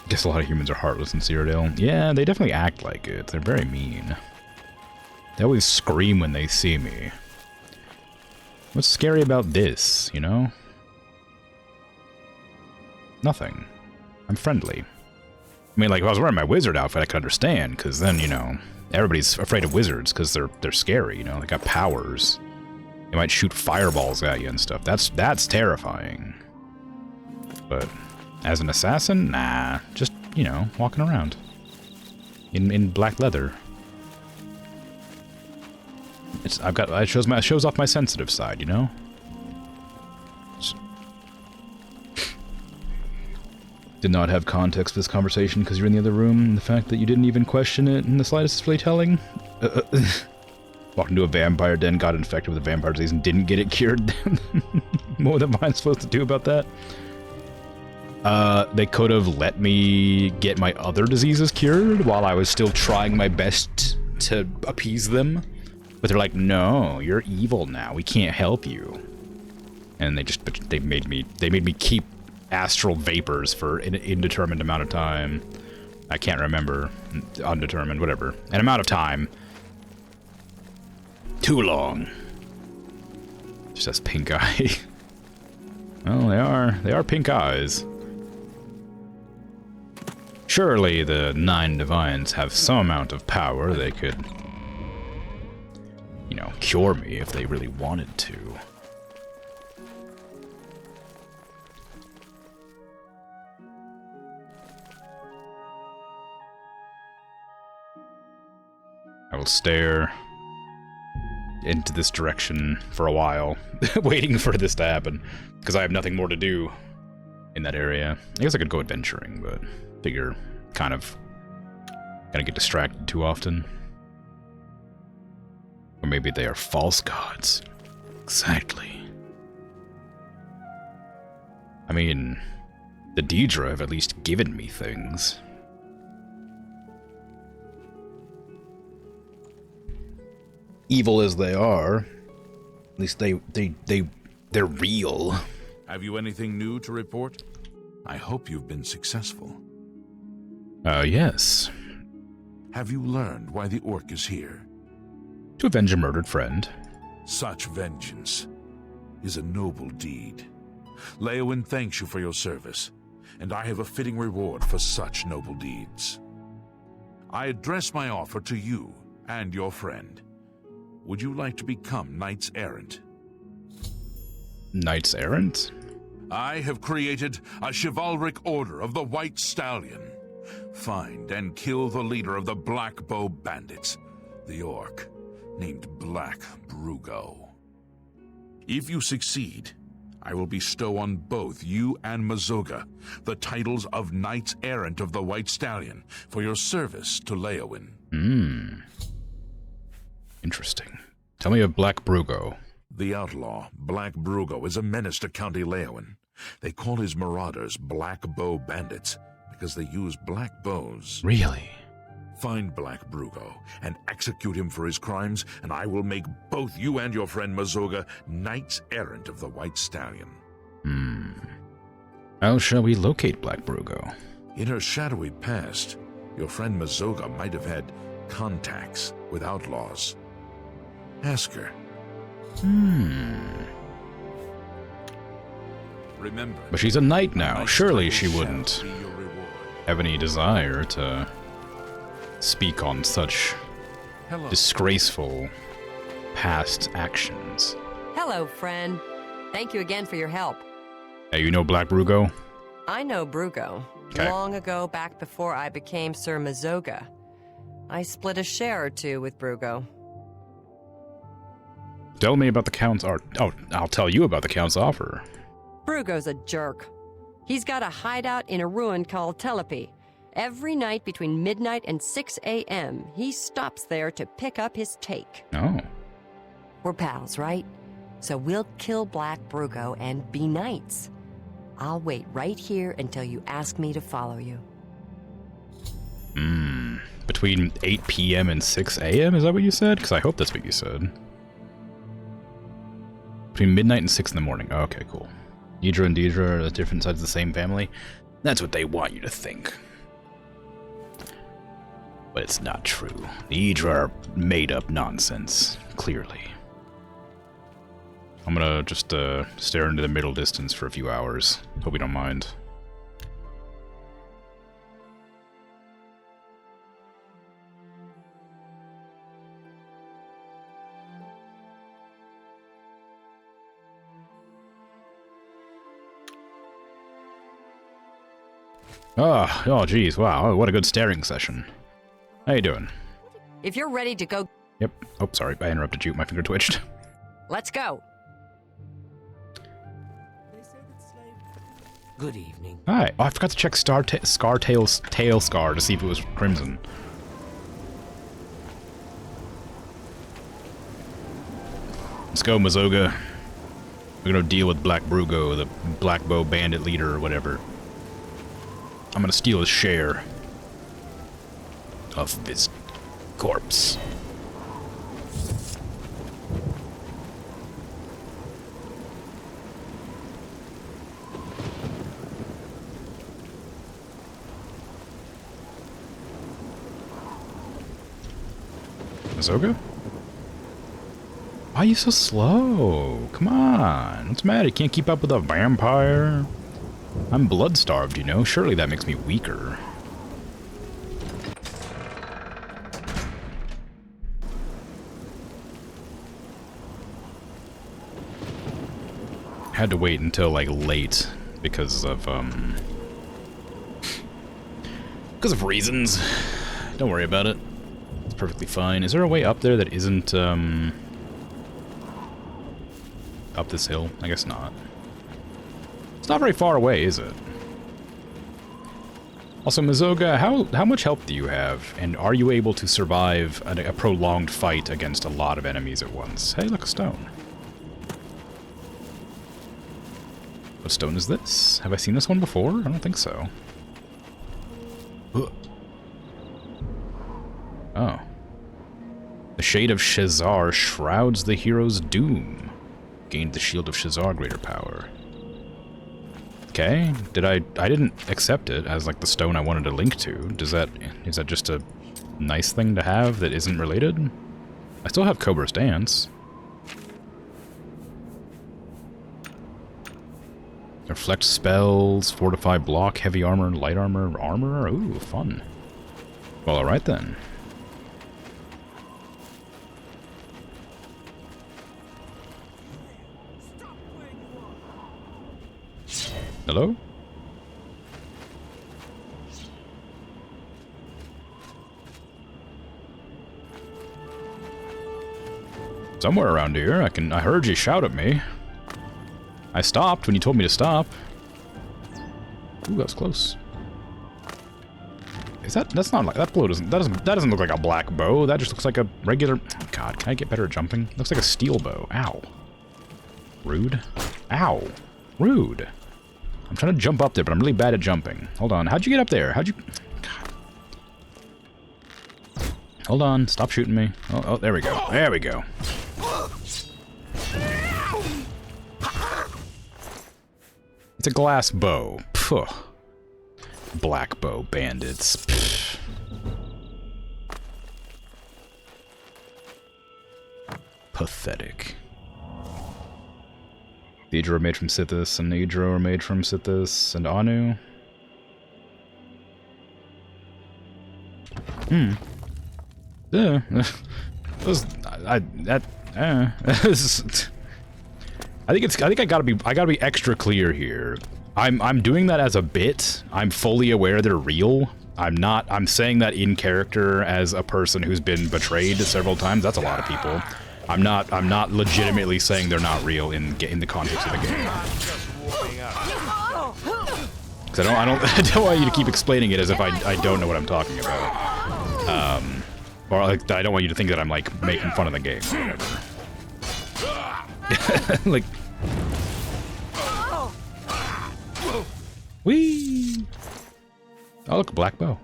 A: I guess a lot of humans are heartless in Cyrodiil. Yeah, they definitely act like it. They're very mean. They always scream when they see me. What's scary about this, you know? Nothing. I'm friendly. I mean, like, if I was wearing my wizard outfit, I could understand, because then, you know, everybody's afraid of wizards, because they're scary, you know? They got powers. They might shoot fireballs at you and stuff. That's terrifying. But as an assassin, nah. Just, you know, walking around. In black leather. It shows off my sensitive side, you know? Did not have context for this conversation because you're in the other room, and the fact that you didn't even question it in the slightest is really telling. Walked into a vampire den, got infected with a vampire disease, and didn't get it cured. What am I supposed to do about that? They could have let me get my other diseases cured while I was still trying my best to appease them. But they're like, no, you're evil now. We can't help you. And they made me keep astral vapors for an indeterminate amount of time. I can't remember. Undetermined, whatever. An amount of time. Too long. Just has pink eye. Well, they are pink eyes. Surely the 9 divines have some amount of power. They could, you know, cure me if they really wanted to. I will stare into this direction for a while, waiting for this to happen, because I have nothing more to do in that area. I guess I could go adventuring, but figure kind of gonna get distracted too often. Or maybe they are false gods. Exactly. I mean, the Daedra have at least given me things. Evil as they are, at least they're real.
D: Have you anything new to report? I hope you've been successful.
A: Yes.
D: Have you learned why the orc is here?
A: To avenge a murdered friend.
D: Such vengeance is a noble deed. Leowin thanks you for your service, and I have a fitting reward for such noble deeds. I address my offer to you and your friend. Would you like to become Knights Errant?
A: Knights Errant?
D: I have created a chivalric order of the White Stallion. Find and kill the leader of the Black Bow Bandits, the orc, named Black Brugo. If you succeed, I will bestow on both you and Mazoga the titles of Knights Errant of the White Stallion for your service to Leowin.
A: Interesting. Tell me of Black Brugo.
D: The outlaw, Black Brugo, is a menace to County Leowin. They call his marauders Black Bow Bandits because they use black bows.
A: Really?
D: Find Black Brugo and execute him for his crimes, and I will make both you and your friend Mazoga Knights Errant of the White Stallion.
A: How shall we locate Black Brugo?
D: In her shadowy past, Your friend Mazoga might have had contacts with outlaws. Ask her. Remember,
A: But she's a knight now.
D: knight's
A: Surely
D: title
A: she
D: shall
A: wouldn't
D: be your reward.
A: have any desire to speak on such
D: Hello.
A: disgraceful past actions.
B: Hello, friend. Thank you again for your help.
A: Hey, you know Black Brugo?
B: I know Brugo.
A: 'Kay.
B: Long ago, back before I became Sir Mazoga. I split a share or two with Brugo.
A: Tell me about the Count's art. Oh, I'll tell you about the Count's offer.
B: Brugo's a jerk. He's got a hideout in a ruin called Telepi. Every night between midnight and 6 a.m., he stops there to pick up his take.
A: Oh.
B: We're pals, right? So we'll kill Black Brugo and be knights. I'll wait right here until you ask me to follow you.
A: Between 8 p.m. and 6 a.m.? Is that what you said? Because I hope that's what you said. Between midnight and 6 in the morning. Oh, okay, cool. Idra and Deidre are different sides of the same family. That's what they want you to think. But it's not true. The Idra are made-up nonsense, clearly. I'm gonna just stare into the middle distance for a few hours. Hope you don't mind. Oh, geez, wow, what a good staring session. How you doing?
B: If you're ready to go,
A: Yep. Oh, sorry, I interrupted you. My finger twitched.
B: let's go.
C: Good evening.
A: Hi. Oh, I forgot to check Scartail's tail scar to see if it was crimson. Let's go, Mazoga. We're gonna deal with Black Brugo, the Black Bow bandit leader or whatever. I'm gonna steal his share of his corpse. Mazoga? Why are you so slow? Come on. What's the matter? You can't keep up with a vampire? I'm blood-starved, you know? Surely that makes me weaker. Had to wait until, like, late because of reasons. Don't worry about it. It's perfectly fine. Is there a way up there that isn't, up this hill? I guess not. It's not very far away, is it? Also, Mazoga, how much health do you have? And are you able to survive a prolonged fight against a lot of enemies at once? Hey, look, a stone. What stone is this? Have I seen this one before? I don't think so. Ugh. Oh. The Shade of Shazar shrouds the hero's doom. Gained the Shield of Shazar greater power. Okay, I didn't accept it as like the stone I wanted to link to. Is that just a nice thing to have that isn't related? I still have Cobra's Dance. Reflect spells, fortify block, heavy armor, light armor, armor. Ooh, fun. Well, alright then. Hello? Somewhere around here. I heard you shout at me. I stopped when you told me to stop. Ooh, that was close. That's not like that bow doesn't look like a black bow. That just looks like a regular. Oh God, can I get better at jumping? Looks like a steel bow. Ow. Rude. Ow. Rude. I'm trying to jump up there, but I'm really bad at jumping. Hold on. How'd you get up there? How'd you... God. Hold on. Stop shooting me. Oh, there we go. There we go. It's a glass bow. Phew. Black bow bandits. Pfft. Pathetic. Deidre were made from Sithis, and Idra were made from Sithis, and Anu. Yeah. I think I gotta be extra clear here. I'm doing that as a bit. I'm fully aware they're real. I'm saying that in character as a person who's been betrayed several times. That's a lot of people. I'm not legitimately saying they're not real in the context of the game. Because I don't want you to keep explaining it as if I don't know what I'm talking about. Or like I don't want you to think that I'm like making fun of the game or whatever. Like whee! Oh look, a black bow.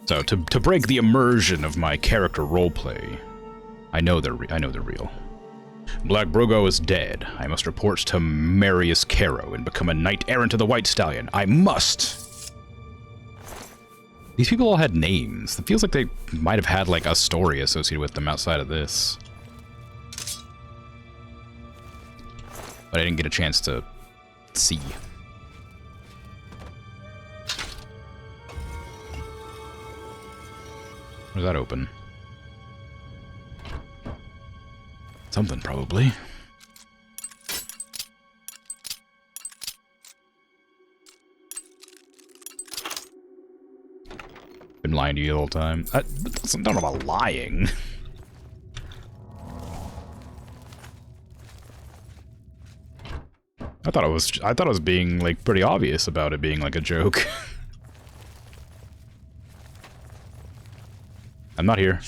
A: So to break the immersion of my character roleplay, I know they're real. Black Brogo is dead. I must report to Marius Caro and become a knight errant of the White Stallion. I must. These people all had names. It feels like they might have had like a story associated with them outside of this. But I didn't get a chance to see. Where's that open? Something, probably. Been lying to you the whole time. That's not about lying. I thought it was being like pretty obvious about it being like a joke. I'm not here.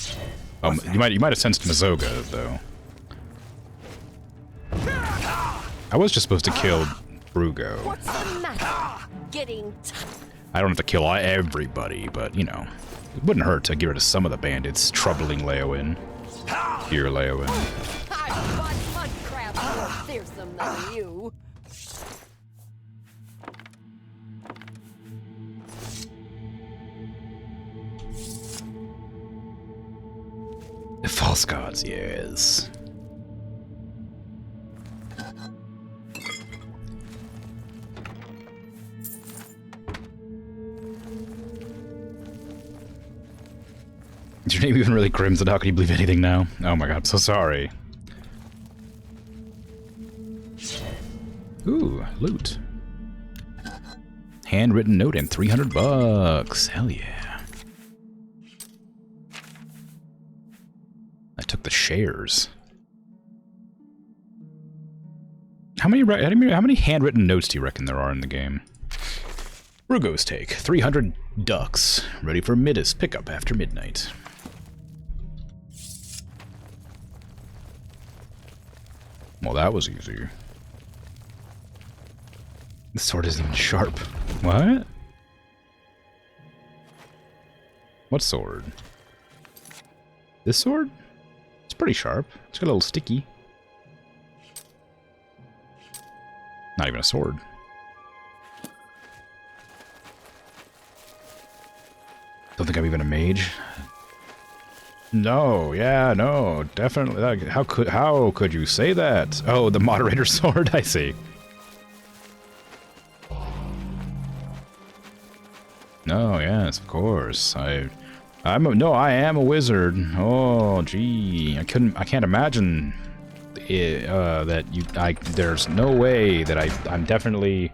A: You might have sensed Mazoga though. I was just supposed to kill Brugo.
B: What's the matter? Getting
A: I don't have to kill everybody, but you know, it wouldn't hurt to get rid of some of the bandits troubling Leowen. Dear Leowen.
B: I've fought mud crabs more fearsome than you.
A: The false gods, yes. Is your name even really Crimson? How can you believe anything now? Oh my god, I'm so sorry. Ooh, loot. Handwritten note and $300. Hell yeah. I took the shares. How many handwritten notes do you reckon there are in the game? Brugo's take. 300 ducks. Ready for Midas pickup after midnight. Well, that was easy. The sword isn't even sharp. What? What sword? This sword? It's pretty sharp. It's got a little sticky. Not even a sword. Don't think I'm even a mage. No, yeah, no, definitely. How could you say that? Oh, the moderator sword. I see. No, yes, of course. I am a wizard. Oh, gee, I can't imagine that there's no way that I'm definitely.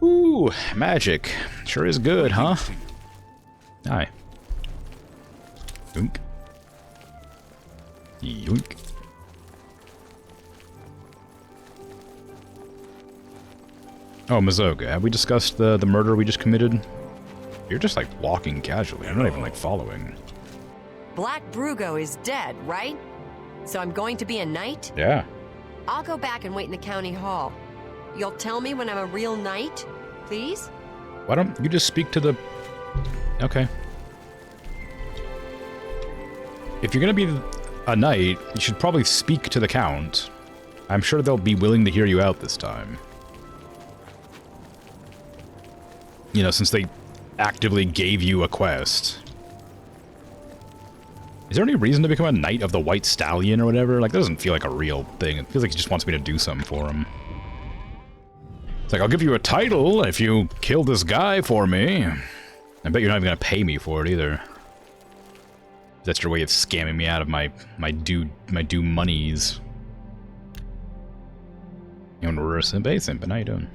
A: Ooh, magic. Sure is good, huh? Hi. Yoink. Yoink. Oh, Mazoga, have we discussed the murder we just committed? You're just like walking casually. I'm not even like following.
B: Black Brugo is dead, right? So I'm going to be a knight?
A: Yeah.
B: I'll go back and wait in the county hall. You'll tell me when I'm a real knight, please?
A: Why don't you just speak to the... Okay. If you're gonna be a knight, you should probably speak to the Count. I'm sure they'll be willing to hear you out this time. You know, since they actively gave you a quest. Is there any reason to become a Knight of the White Stallion or whatever? Like, that doesn't feel like a real thing. It feels like he just wants me to do something for him. It's like, I'll give you a title if you kill this guy for me. I bet you're not even gonna pay me for it either. That's your way of scamming me out of my due monies. You want to reverse and base him, but how you doing?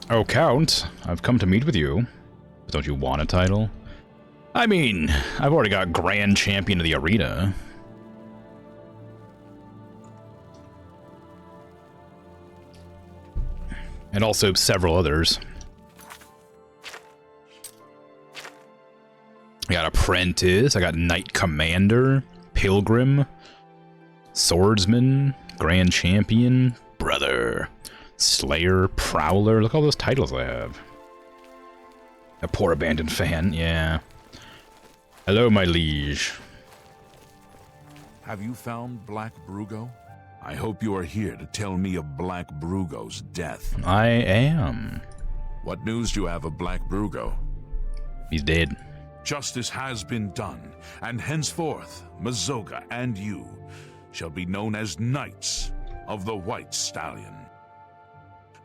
A: Oh, Count, I've come to meet with you. Don't you want a title? I mean, I've already got Grand Champion of the Arena. And also several others. I got Apprentice, I got Knight Commander, Pilgrim, Swordsman, Grand Champion, Brother, Slayer, Prowler. Look at all those titles I have. A poor abandoned fan, yeah. Hello, my liege.
D: Have you found Black Brugo? I hope you are here to tell me of Black Brugo's death.
A: I am.
D: What news do you have of Black Brugo?
A: He's dead.
D: Justice has been done, and henceforth, Mazoga and you shall be known as Knights of the White Stallion.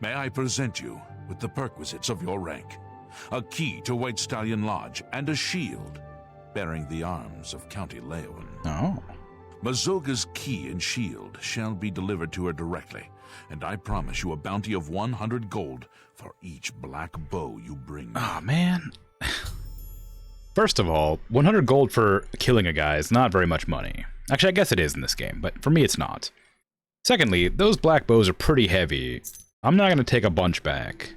D: May I present you with the perquisites of your rank, a key to White Stallion Lodge, and a shield bearing the arms of County Leowen.
A: Oh.
D: Mazoga's key and shield shall be delivered to her directly, and I promise you a bounty of 100 gold for each black bow you bring me.
A: Oh, man. First of all, 100 gold for killing a guy is not very much money. Actually, I guess it is in this game, but for me it's not. Secondly, those black bows are pretty heavy. I'm not going to take a bunch back.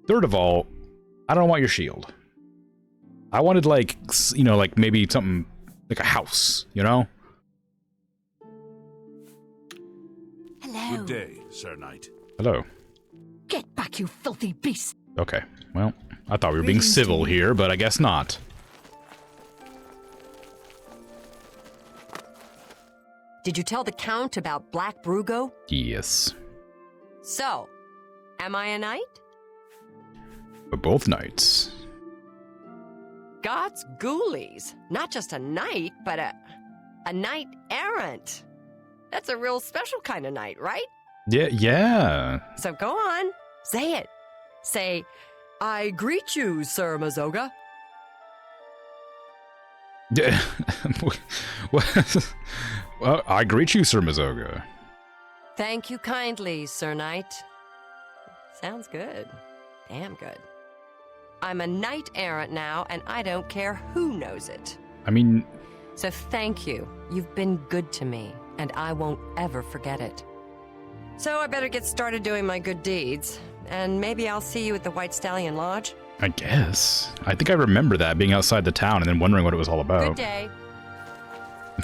A: Third of all, I don't want your shield. I wanted, like, you know, like maybe something like a house, you know?
B: Hello.
D: Good day, Sir Knight.
A: Hello.
B: Get back, you filthy beast.
A: Okay, well, I thought we were being civil here, but I guess not.
B: Did you tell the Count about Black Brugo?
A: Yes.
B: So, am I a knight?
A: We're both knights.
B: God's ghoulies. Not just a knight, but a knight errant. That's a real special kind of knight, right?
A: Yeah.
B: So go on. Say it. Say, I greet you, Sir Mazoga.
A: Well, I greet you, Sir Mazoga.
B: Thank you kindly, Sir Knight. Sounds good. Damn good. I'm a knight errant now, and I don't care who knows it.
A: I mean...
B: So thank you. You've been good to me, and I won't ever forget it. So I better get started doing my good deeds, and maybe I'll see you at the White Stallion Lodge.
A: I guess. I think I remember that, being outside the town and then wondering what it was all about.
B: Good day.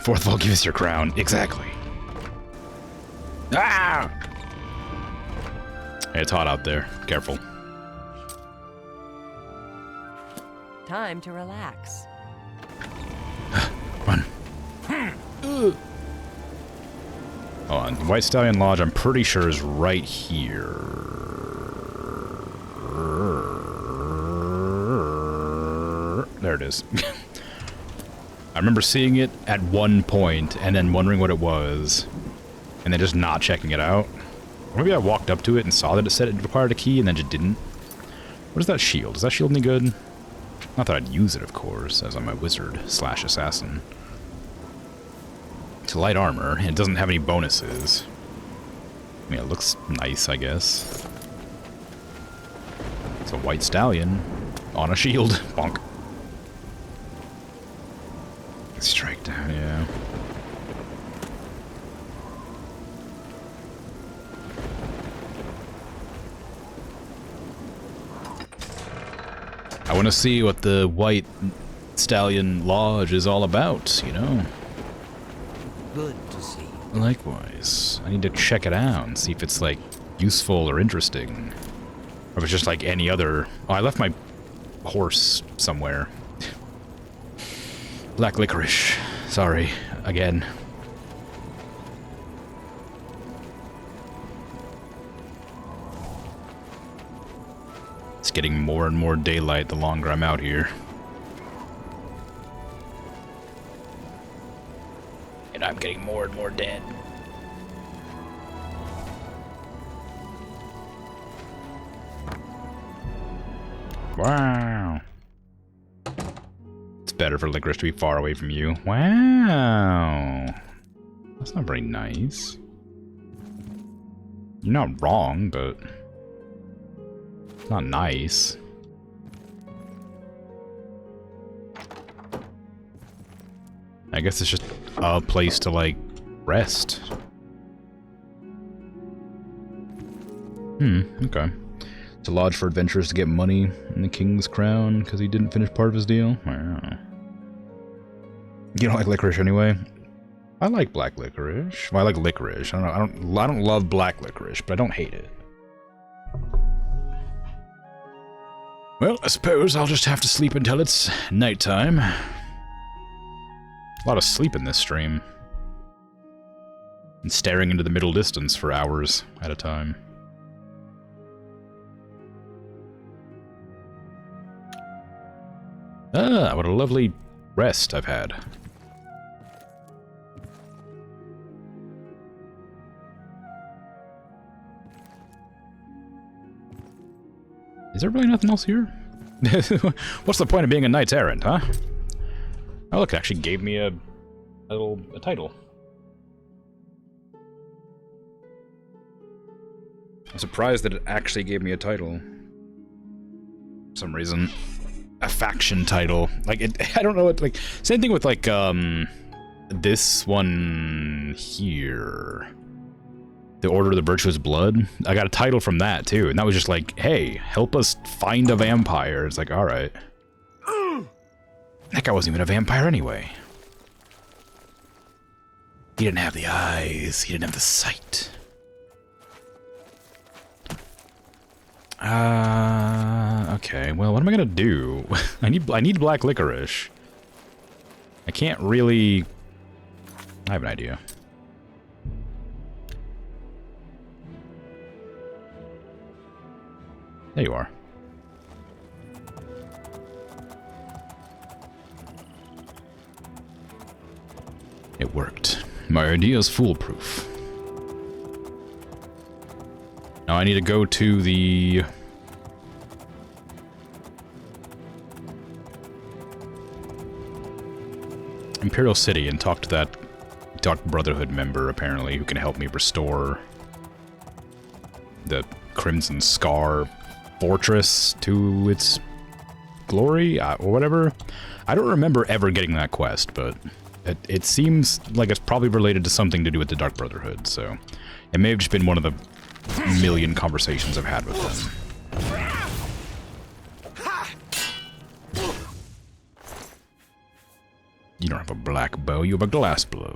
A: Fourth of all, give us your crown. Exactly. Ah! Hey, it's hot out there. Careful.
B: Time to relax.
A: Run. Hold on. White Stallion Lodge, I'm pretty sure, is right here. There it is. I remember seeing it at one point and then wondering what it was, and then just not checking it out. Or maybe I walked up to it and saw that it said it required a key and then just didn't. What is that shield? Is that shield any good? Not that I'd use it, of course, as I'm a wizard/assassin. It's light armor, and it doesn't have any bonuses. I mean, it looks nice, I guess. It's a white stallion on a shield. Bonk. Strike down, yeah. I want to see what the White Stallion Lodge is all about, you know?
C: Good to see you.
A: Likewise. I need to check it out and see if it's, like, useful or interesting. Or if it's just like any other... Oh, I left my horse somewhere. Black licorice. Sorry. Again. getting more and more daylight the longer I'm out here. And I'm getting more and more dead. Wow. It's better for licorice to be far away from you. Wow. That's not very nice. You're not wrong, but it's not nice. I guess it's just a place to, like, rest. Okay. It's a lodge for adventurers to get money and the king's crown because he didn't finish part of his deal. Wow. You don't like licorice anyway? I like black licorice. Well, I like licorice. I don't love black licorice, but I don't hate it. Well, I suppose I'll just have to sleep until it's nighttime. A lot of sleep in this stream. And staring into the middle distance for hours at a time. Ah, what a lovely rest I've had. Is there really nothing else here? What's the point of being a knight's errant, huh? Oh look, it actually gave me a title. I'm surprised that it actually gave me a title. For some reason. A faction title. Like, I don't know what, like, same thing with, like, this one here. The Order of the Virtuous Blood. I got a title from that, too. And that was just like, hey, help us find a vampire. It's like, alright. That guy wasn't even a vampire anyway. He didn't have the eyes. He didn't have the sight. Okay, well, what am I gonna do? I need black licorice. I can't really... I have an idea. There you are. It worked. My idea is foolproof. Now I need to go to the... Imperial City and talk to that Dark Brotherhood member, apparently, who can help me restore the Crimson Scar Fortress to its glory, or whatever. I don't remember ever getting that quest, but it seems like it's probably related to something to do with the Dark Brotherhood, so it may have just been one of the million conversations I've had with them. You don't have a black bow, you have a glass bow.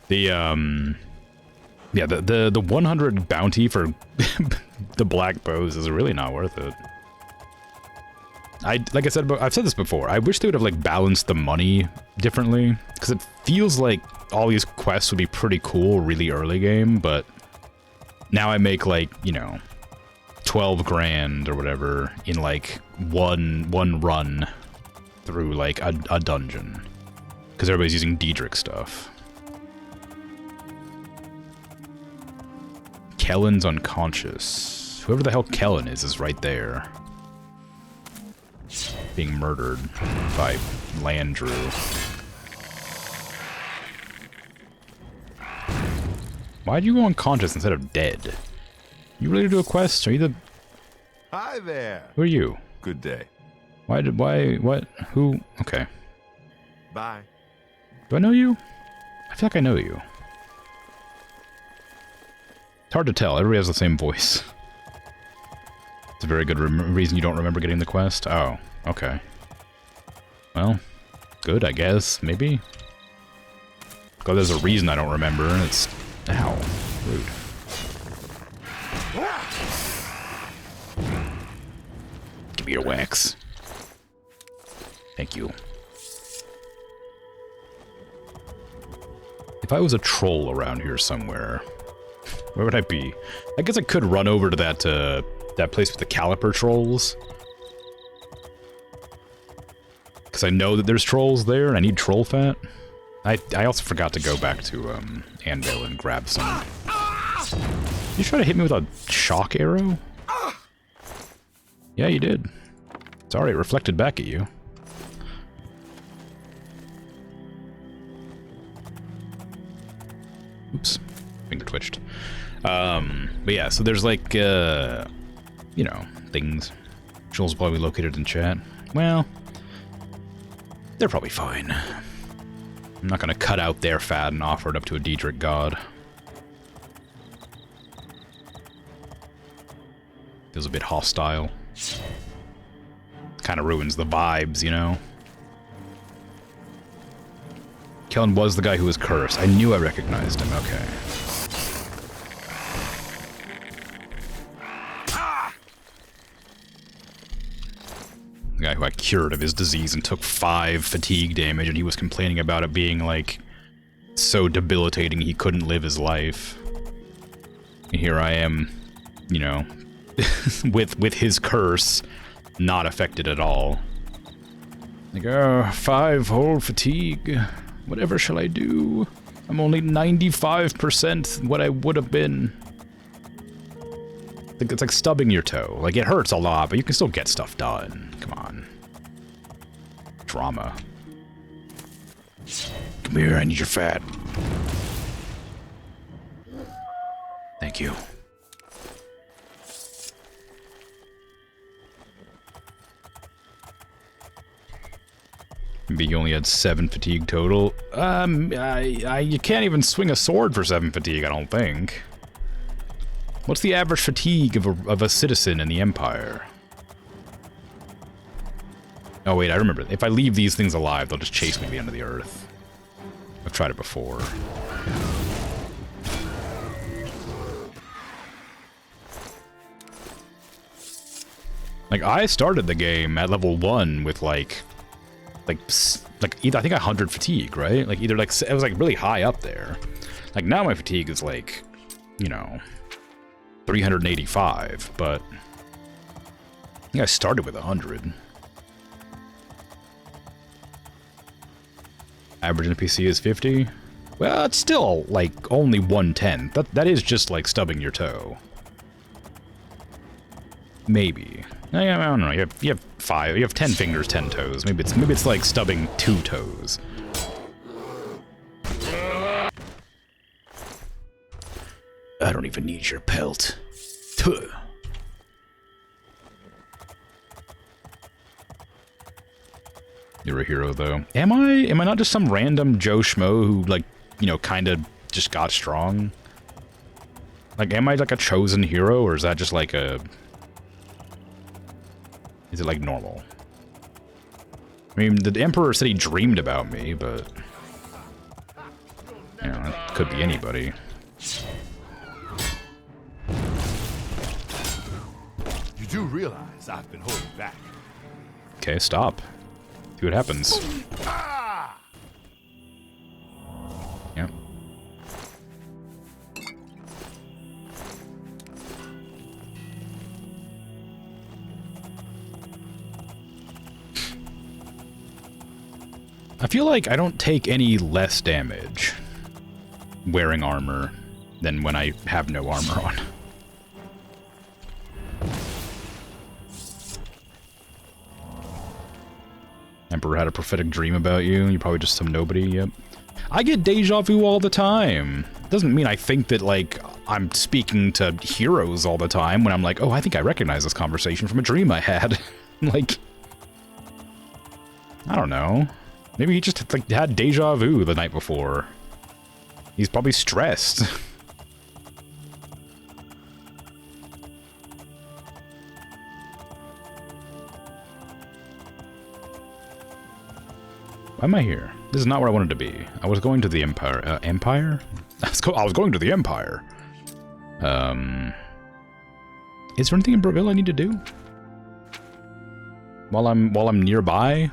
A: The, yeah, the 100 bounty for the black bows is really not worth it. Like I said, I've said this before, I wish they would have, like, balanced the money differently, because it feels like all these quests would be pretty cool really early game, but now I make, like, you know, 12 grand or whatever in, like, one run through, like, a dungeon. Because everybody's using Daedric stuff. Kellen's unconscious. Whoever the hell Kellen is right there. Being murdered by Landrew. Why'd you go unconscious instead of dead? You ready to do a quest? Are you the...
G: Hi there.
A: Who are you?
G: Good day.
A: What? Who? Okay.
G: Bye.
A: Do I know you? I feel like I know you. It's hard to tell. Everybody has the same voice. It's a very good reason you don't remember getting the quest. Oh, okay. Well, good, I guess. Maybe. Because there's a reason I don't remember, and it's... Ow. Rude. Give me your wax. Thank you. If I was a troll around here somewhere, where would I be? I guess I could run over to that that place with the caliper trolls. Because I know that there's trolls there, and I need troll fat. I also forgot to go back to Anvil and grab some. You try to hit me with a shock arrow? Yeah, you did. Sorry, it reflected back at you. Oops, finger twitched. But yeah, so there's like, you know, things. Trolls probably located in chat. Well, they're probably fine. I'm not gonna cut out their fat and offer it up to a Diedrich god. Feels a bit hostile. Kind of ruins the vibes, you know? Kellen was the guy who was cursed. I knew I recognized him, okay. The guy who I cured of his disease and took 5 fatigue damage, and he was complaining about it being, like, so debilitating he couldn't live his life. And here I am, you know, with his curse not affected at all. Like, oh, 5 whole fatigue. Whatever shall I do? I'm only 95% what I would have been. It's like stubbing your toe. Like, it hurts a lot, but you can still get stuff done. Come on. Drama. Come here, I need your fat. Thank you. Maybe you only had 7 fatigue total. You can't even swing a sword for 7 fatigue, I don't think. What's the average fatigue of a citizen in the Empire? Oh wait, I remember. If I leave these things alive, they'll just chase me to the end of the earth. I've tried it before. Like, I started the game at level 1 with like either, I think 100 fatigue, right? Like, either, like, it was, like, really high up there. Like, now my fatigue is, like, you know, 385, but I think I started with 100. Average NPC is 50. Well, it's still, like, only 1/10. That is just, like, stubbing your toe. Maybe. I don't know. You have 5. You have 10 fingers, 10 toes. Maybe it's like stubbing 2 toes. I don't even need your pelt. You're a hero, though. Am I? Am I not just some random Joe Schmo who, like, you know, kind of just got strong? Like, am I like a chosen hero, or is that just like a... Is it like normal? I mean, the Emperor said he dreamed about me, but... You know, it could be anybody.
G: You do realize I've been holding back.
A: Okay, stop. See what happens. Yep. I feel like I don't take any less damage wearing armor than when I have no armor on. Emperor had a prophetic dream about you. You're probably just some nobody, yep. I get deja vu all the time. Doesn't mean I think that, like, I'm speaking to heroes all the time when I'm like, oh, I think I recognize this conversation from a dream I had. Like, I don't know. Maybe he just, like, had deja vu the night before. He's probably stressed. Why am I here? This is not where I wanted to be. I was going to the Empire. Empire? I was going to the Empire. Is there anything in Bravil I need to do? While I'm nearby?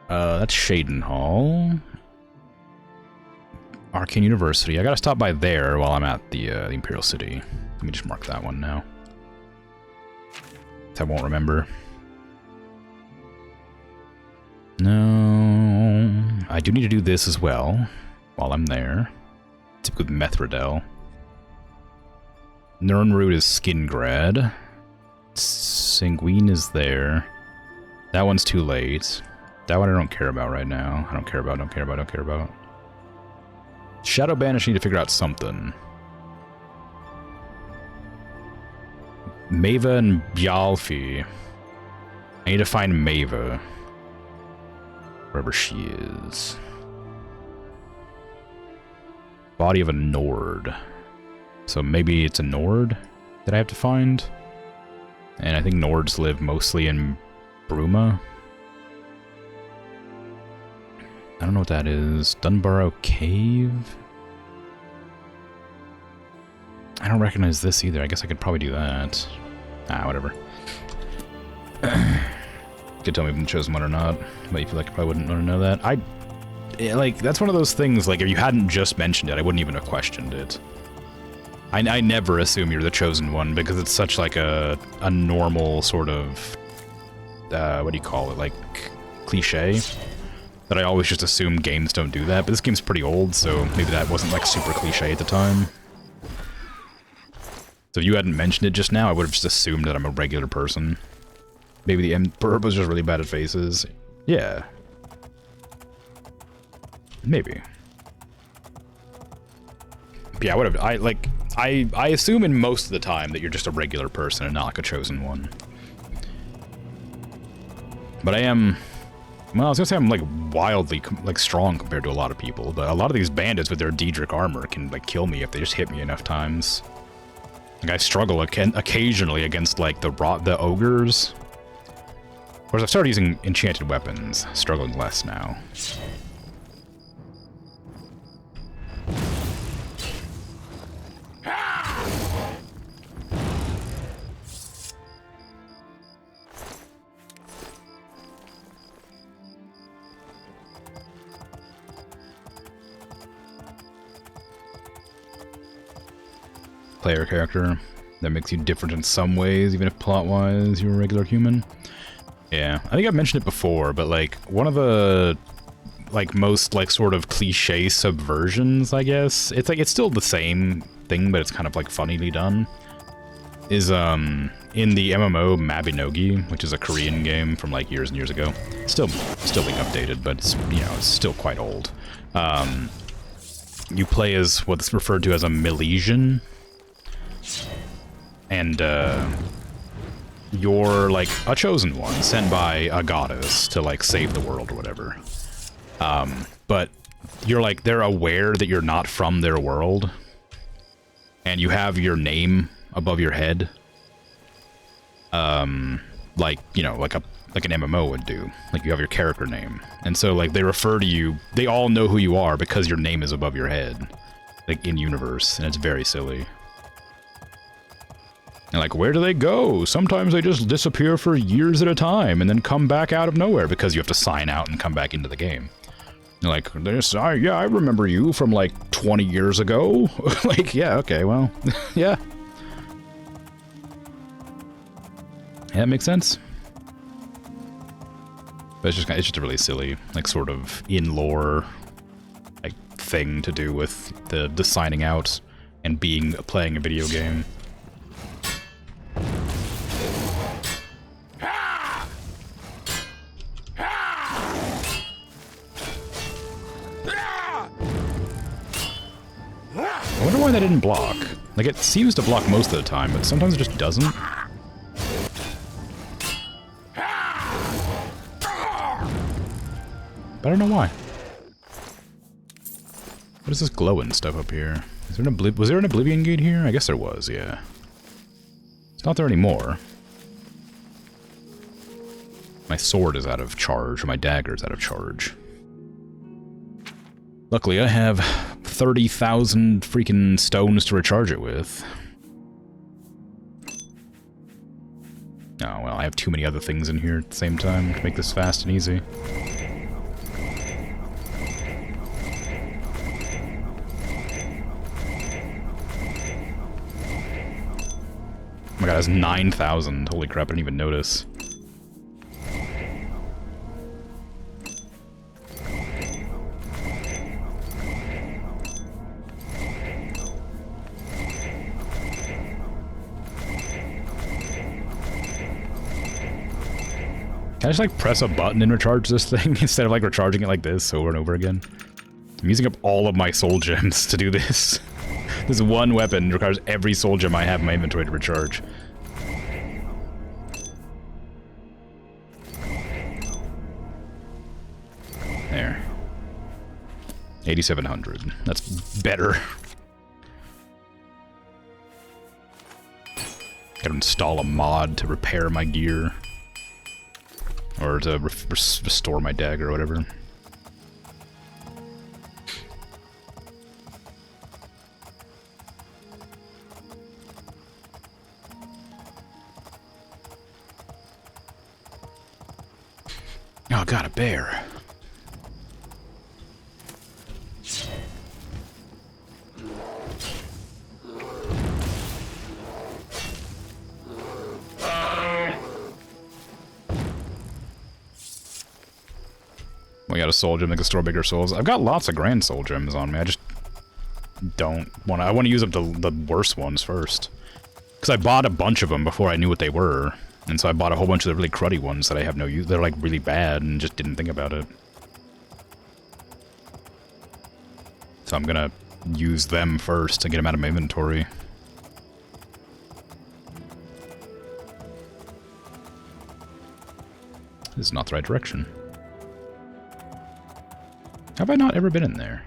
A: That's Shaden Hall. Arcane University. I gotta stop by there while I'm at the Imperial City. Let me just mark that one now. I won't remember. No, I do need to do this as well while I'm there. Typically with Methridel. Nirnroot is Skingrad. Sanguine is there. That one's too late. That one I don't care about right now. I don't care about. Shadow Banish, need to figure out something. Maeva and Bjalfi. I need to find Maeva. Wherever she is. Body of a Nord. So maybe it's a Nord that I have to find. And I think Nords live mostly in Bruma. I don't know what that is. Dunbarrow Cave? I don't recognize this either. I guess I could probably do that. Ah, whatever. You could tell me if I'm chosen one or not, but you feel like I probably wouldn't want to know that. Like, that's one of those things, like, if you hadn't just mentioned it, I wouldn't even have questioned it. I never assume you're the chosen one, because it's such, like, a normal sort of, what do you call it, like, cliche, that I always just assume games don't do that. But this game's pretty old, so maybe that wasn't, like, super cliche at the time. So if you hadn't mentioned it just now, I would have just assumed that I'm a regular person. Maybe the Emperor was just really bad at faces. Yeah. Maybe. But yeah, whatever. I assume in most of the time that you're just a regular person and not like a chosen one. But I am... Well, I was gonna say I'm like wildly like strong compared to a lot of people, but a lot of these bandits with their Daedric armor can like kill me if they just hit me enough times. Like I struggle occasionally against like the ogres. Of course, I've started using enchanted weapons, struggling less now. Player character that makes you different in some ways, even if plot-wise you're a regular human. Yeah, I think I've mentioned it before, but like one of the like most like sort of cliche subversions, I guess. It's like it's still the same thing, but it's kind of like funnily done. Is in the MMO Mabinogi, which is a Korean game from like years and years ago. Still being updated, but it's, you know, it's still quite old. You play as what's referred to as a Milesian. And you're like a chosen one sent by a goddess to like save the world or whatever. But you're like, they're aware that you're not from their world, and you have your name above your head. Like, you know, like an MMO would do. Like you have your character name. And so like they refer to you, they all know who you are because your name is above your head. Like in universe, and it's very silly. And like, where do they go? Sometimes they just disappear for years at a time and then come back out of nowhere because you have to sign out and come back into the game. You're like, yeah, I remember you from like 20 years ago. Like, yeah, okay, well, yeah. Yeah, that makes sense. But it's just a really silly, like, sort of in-lore, like, thing to do with the signing out and playing a video game. I wonder why that didn't block. Like, it seems to block most of the time, but sometimes it just doesn't. But I don't know why. What is this glowing stuff up here? Is there was there an Oblivion gate here? I guess there was, yeah. It's not there anymore. My sword is out of charge, or my dagger is out of charge. Luckily, I have 30,000 freaking stones to recharge it with. Oh, well, I have too many other things in here at the same time to make this fast and easy. My god, that's 9,000. Holy crap, I didn't even notice. Can I just like press a button and recharge this thing instead of like recharging it like this over and over again? I'm using up all of my soul gems to do this. This one weapon requires every soul gem I have in my inventory to recharge. There. 8,700. That's better. Gotta install a mod to repair my gear. Or to restore my dagger or whatever. Oh god, a bear. We got a soul gem that can store bigger souls. I've got lots of grand soul gems on me. I just don't want to. I want to use up the worst ones first. Because I bought a bunch of them before I knew what they were. And so I bought a whole bunch of the really cruddy ones that I have no use. They're like really bad and just didn't think about it. So I'm gonna use them first to get them out of my inventory. This is not the right direction. Have I not ever been in there?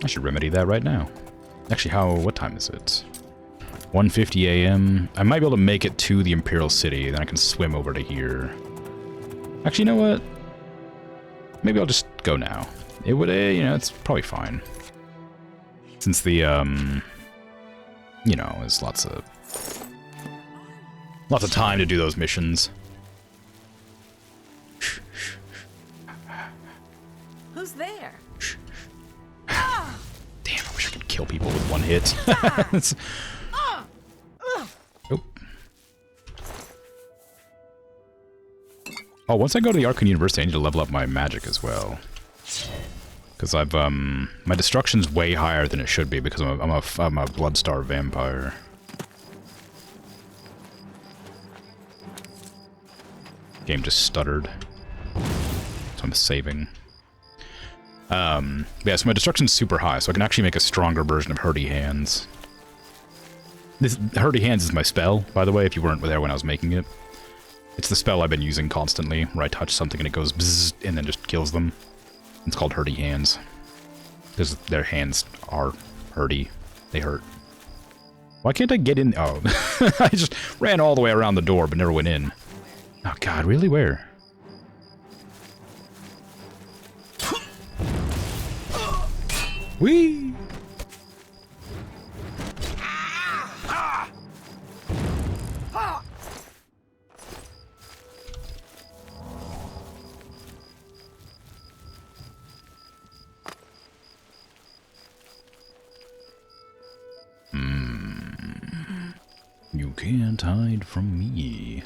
A: I should remedy that right now. Actually, what time is it? 1:50 a.m. I might be able to make it to the Imperial City, then I can swim over to here. Actually, you know what? Maybe I'll just go now. It would, you know, it's probably fine. Since the, you know, there's lots of time to do those missions.
H: Who's there?
A: Damn, I wish I could kill people with one hit. Oh. Oh, once I go to the Arcane University, I need to level up my magic as well. Because I've, my destruction's way higher than it should be because I'm a Bloodstar vampire. Game just stuttered. So I'm saving. Yeah, so my destruction's super high, so I can actually make a stronger version of Hurdy Hands. This Hurdy Hands is my spell, by the way, if you weren't there when I was making it. It's the spell I've been using constantly, where I touch something and it goes bzzz, and then just kills them. It's called Hurdy Hands. Because their hands are hurdy. They hurt. Why can't I get in? Oh, I just ran all the way around the door, but never went in. Oh god, really? Where? Whee! You can't hide from me.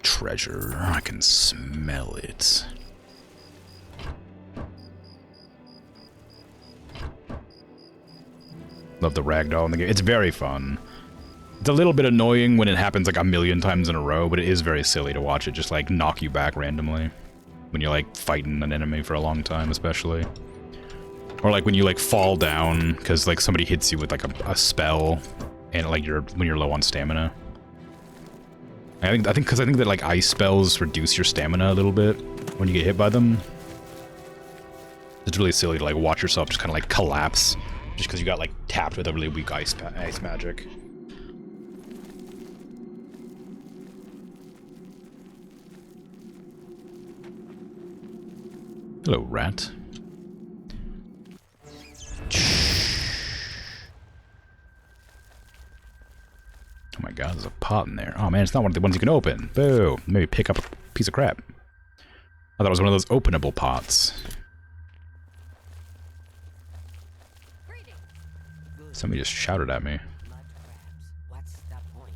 A: Treasure, I can smell it. Love the ragdoll in the game. It's very fun. It's a little bit annoying when it happens like a million times in a row, but it is very silly to watch it just like knock you back randomly. When you're like fighting an enemy for a long time, especially. Or like when you like fall down because like somebody hits you with like a spell and like when you're low on stamina. I think that like ice spells reduce your stamina a little bit when you get hit by them. It's really silly to like watch yourself just kind of like collapse just because you got like tapped with a really weak ice magic. Hello, rat. Oh my god, there's a pot in there. Oh man, it's not one of the ones you can open. Boo. Maybe pick up a piece of crap. I thought it was one of those openable pots.
H: Greetings.
A: Somebody just shouted at me.
C: Mud crabs. What's the point?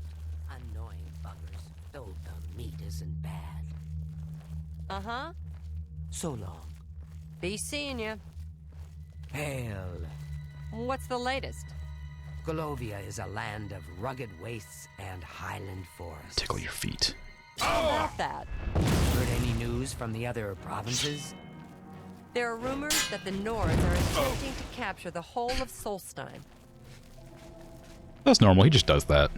C: Annoying buggers. Though the meat isn't bad.
B: Uh-huh.
C: So long.
B: Be seeing you.
C: Hail.
B: What's the latest?
C: Golovia is a land of rugged wastes and highland forests.
A: Tickle your feet.
B: How about that?
C: Heard any news from the other provinces?
B: There are rumors that the Nords are attempting to capture the whole of Solstein.
A: That's normal, he just does that.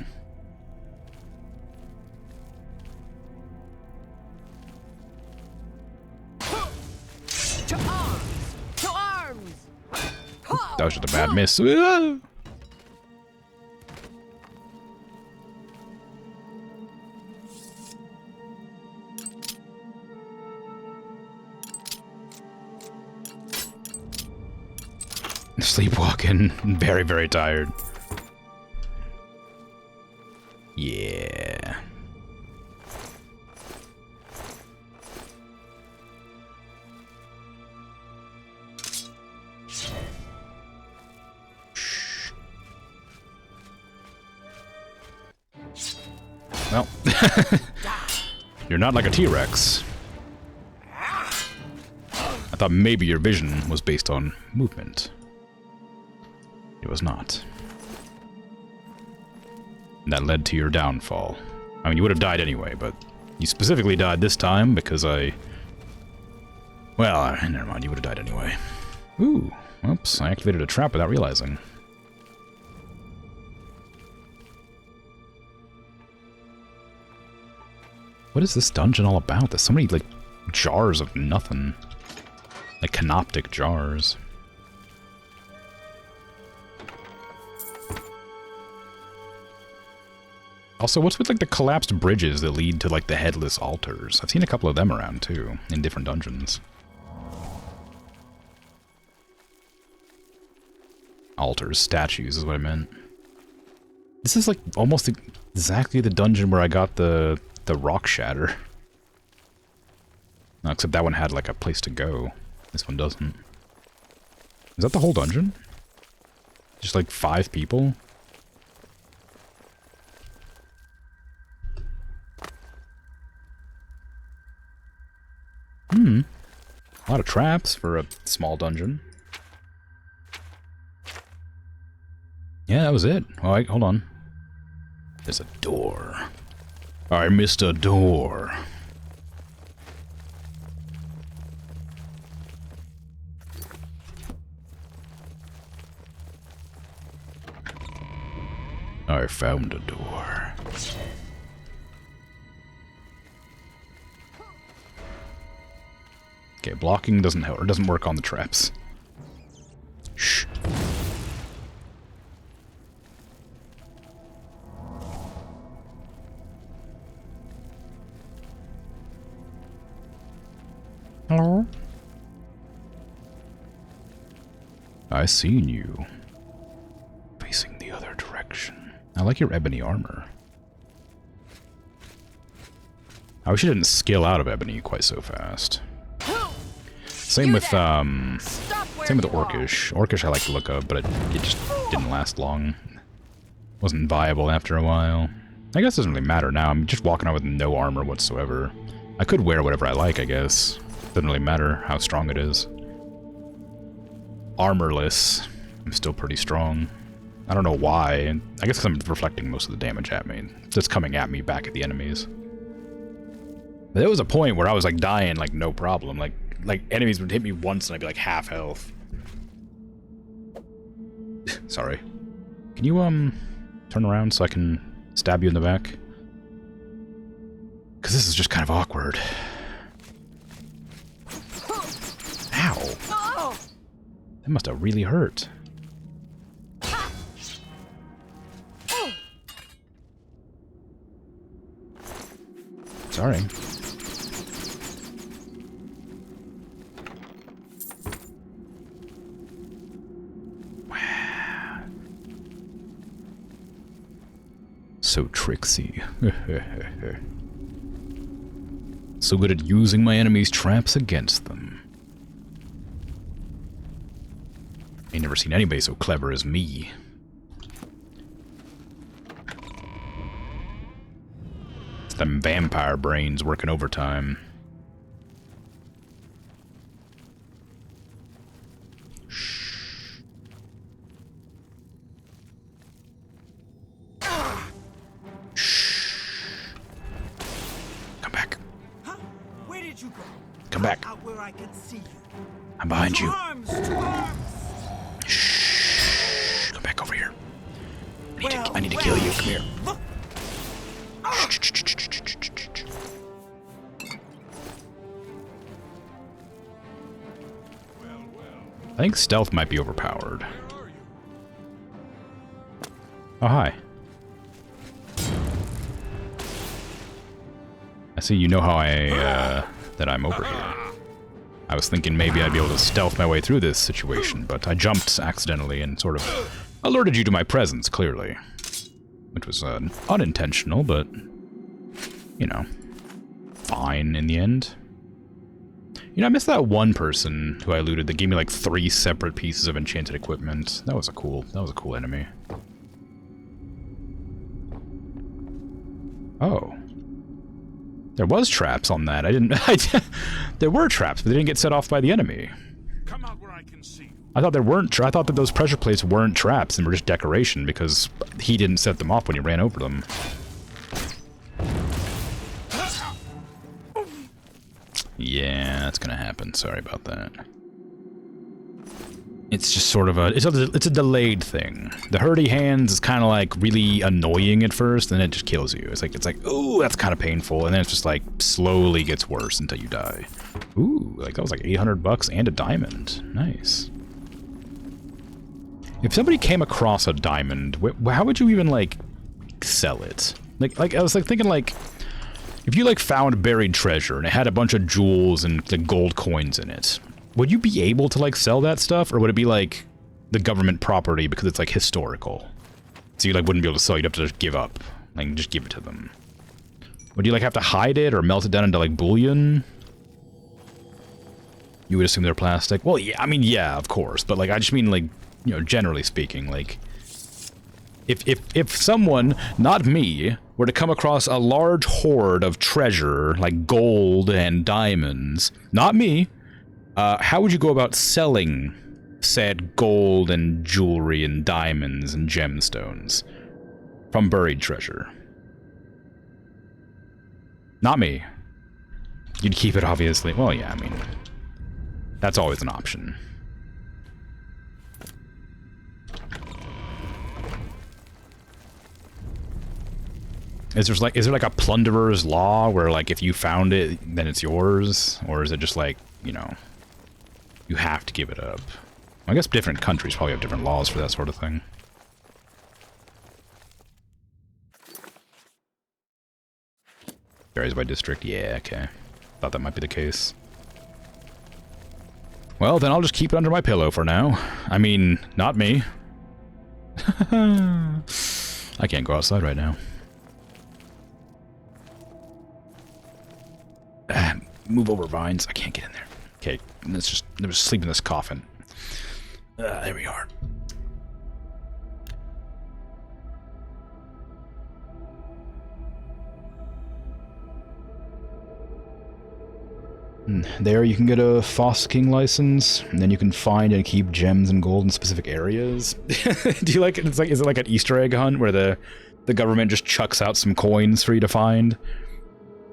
B: To arms! To arms!
A: That was just a bad miss. Ah! Sleepwalking. Very, very tired. Yeah. Well, you're not like a T-Rex. I thought maybe your vision was based on movement. It was not. And that led to your downfall. I mean, you would have died anyway, but you specifically died this time because I... Well, never mind, you would have died anyway. Ooh, oops, I activated a trap without realizing. What is this dungeon all about? There's so many, like, jars of nothing. Like, canoptic jars. Also, what's with, like, the collapsed bridges that lead to, like, the headless altars? I've seen a couple of them around, too, in different dungeons. Altars, statues is what I meant. This is, like, almost exactly the dungeon where I got the rock shatter. No, except that one had, like, a place to go. This one doesn't. Is that the whole dungeon? Just, like, 5 people? A lot of traps for a small dungeon. Yeah, that was it. Alright, hold on. There's a door. I missed a door. I found a door. Okay, blocking doesn't help, or doesn't work on the traps. Shh. Hello? I seen you. Facing the other direction. I like your ebony armor. I wish I didn't skill out of ebony quite so fast. Same with Orcish. Orcish I like the look of, but it just didn't last long. Wasn't viable after a while. I guess it doesn't really matter now. I'm just walking around with no armor whatsoever. I could wear whatever I like, I guess. Doesn't really matter how strong it is. Armorless, I'm still pretty strong. I don't know why. I guess because I'm reflecting most of the damage at me. Just coming at me back at the enemies. But there was a point where I was like dying like no problem. Like enemies would hit me once and I'd be like half health. Sorry. Can you turn around so I can stab you in the back? Because this is just kind of awkward. Ow! That must have really hurt. Sorry. Wow. So tricksy. So good at using my enemies' traps against them. Ain't never seen anybody so clever as me. Them vampire brains working overtime. Shh. Shh. Come back.
E: Huh? Where did you go?
A: Come back.
E: Out where I can see you.
A: I'm behind you.
E: Arms, to arms.
A: Shh. Come back over here. I need to kill you. Come here.
E: Look.
A: I think stealth might be overpowered. Oh, hi. I see you know how that I'm over here. I was thinking maybe I'd be able to stealth my way through this situation, but I jumped accidentally and sort of alerted you to my presence, clearly. Which was unintentional, but, you know, fine in the end. You know, I missed that one person who I looted that gave me like 3 separate pieces of enchanted equipment. That was a cool enemy. Oh. There was traps on that. There were traps, but they didn't get set off by the enemy.
D: Come out where I can see you.
A: I thought there weren't. I thought that those pressure plates weren't traps and were just decoration because he didn't set them off when he ran over them. Yeah, that's gonna happen. Sorry about that. It's just sort of it's a delayed thing. The hurdy hands is kind of like really annoying at first, and it just kills you. It's like, ooh, that's kind of painful, and then it's just like slowly gets worse until you die. Ooh, like that was like $800 and a diamond. Nice. If somebody came across a diamond, how would you even like sell it? Like I was like thinking like, if you like found buried treasure and it had a bunch of jewels and the gold coins in it, would you be able to like sell that stuff, or would it be like the government property because it's like historical? So you like wouldn't be able to sell. You'd have to just give up, like just give it to them. Would you like have to hide it or melt it down into like bullion? You would assume they're plastic. Well, yeah, I mean, yeah, of course, but like I just mean like, you know, generally speaking, like if someone, not me, were to come across a large hoard of treasure like gold and diamonds, not me, how would you go about selling said gold and jewelry and diamonds and gemstones from buried treasure? Not me. You'd keep it, obviously. Well, yeah, I mean, that's always an option. Is there like a plunderer's law where like if you found it, then it's yours? Or is it just like, you know, you have to give it up? I guess different countries probably have different laws for that sort of thing. Varies by district. Yeah, okay. Thought that might be the case. Well, then I'll just keep it under my pillow for now. I mean, not me. I can't go outside right now. Move over, vines. I can't get in there. Okay, let's just sleep in this coffin. There we are. There you can get a Foss King license, and then you can find and keep gems and gold in specific areas. Do you like it? Is it like an Easter egg hunt where the government just chucks out some coins for you to find?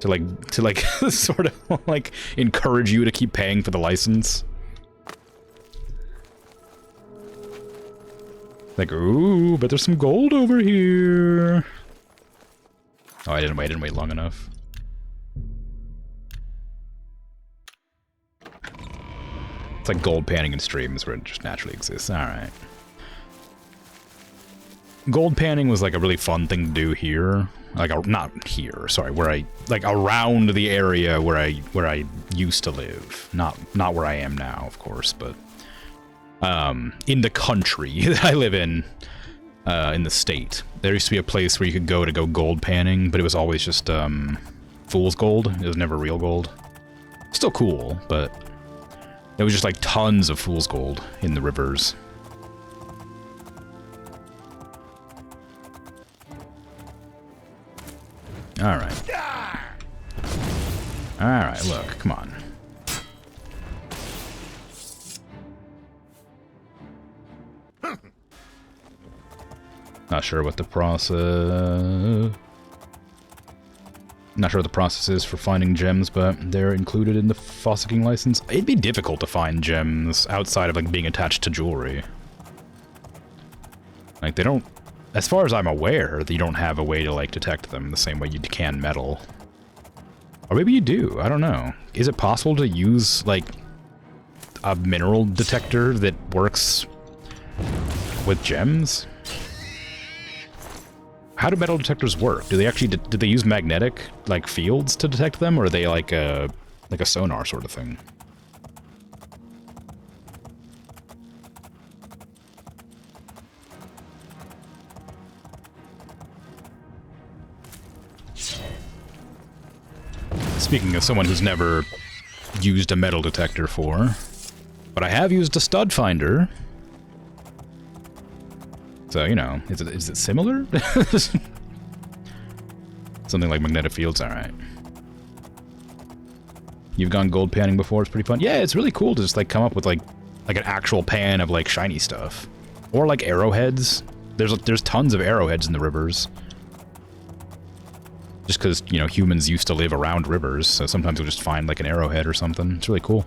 A: To like sort of like encourage you to keep paying for the license. Like, ooh, but there's some gold over here. Oh, I didn't wait long enough. It's like gold panning in streams where it just naturally exists. Alright. Gold panning was like a really fun thing to do here. Like, not here, sorry, where I, like, around the area where I used to live. Not where I am now, of course, but, in the country that I live in the state. There used to be a place where you could go to gold panning, but it was always just, fool's gold. It was never real gold. Still cool, but it was just, like, tons of fool's gold in the rivers. Alright. Alright, look, come on. Not sure what the process... Not sure what the process is for finding gems, but they're included in the fossicking license. It'd be difficult to find gems outside of, like, being attached to jewelry. Like, they don't... As far as I'm aware, you don't have a way to, like, detect them the same way you can metal. Or maybe you do, I don't know. Is it possible to use, like, a mineral detector that works with gems? How do metal detectors work? Do they actually do they use magnetic like fields to detect them, or are they like a sonar sort of thing? Speaking of someone who's never used a metal detector for, but I have used a stud finder. So, you know, is it similar? Something like magnetic fields, alright. You've gone gold panning before, it's pretty fun. Yeah, it's really cool to just like come up with like an actual pan of like shiny stuff. Or like arrowheads. There's tons of arrowheads in the rivers. Just because, you know, humans used to live around rivers, so sometimes you'll just find like an arrowhead or something. It's really cool.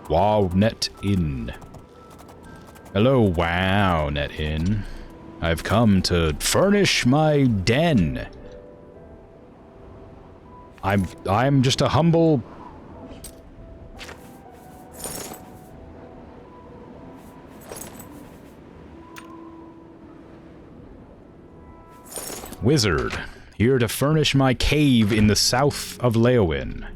A: Wow, net in. Hello, wow, net in. I've come to furnish my den. I'm just a humble wizard, here to furnish my cave in the south of Leowin.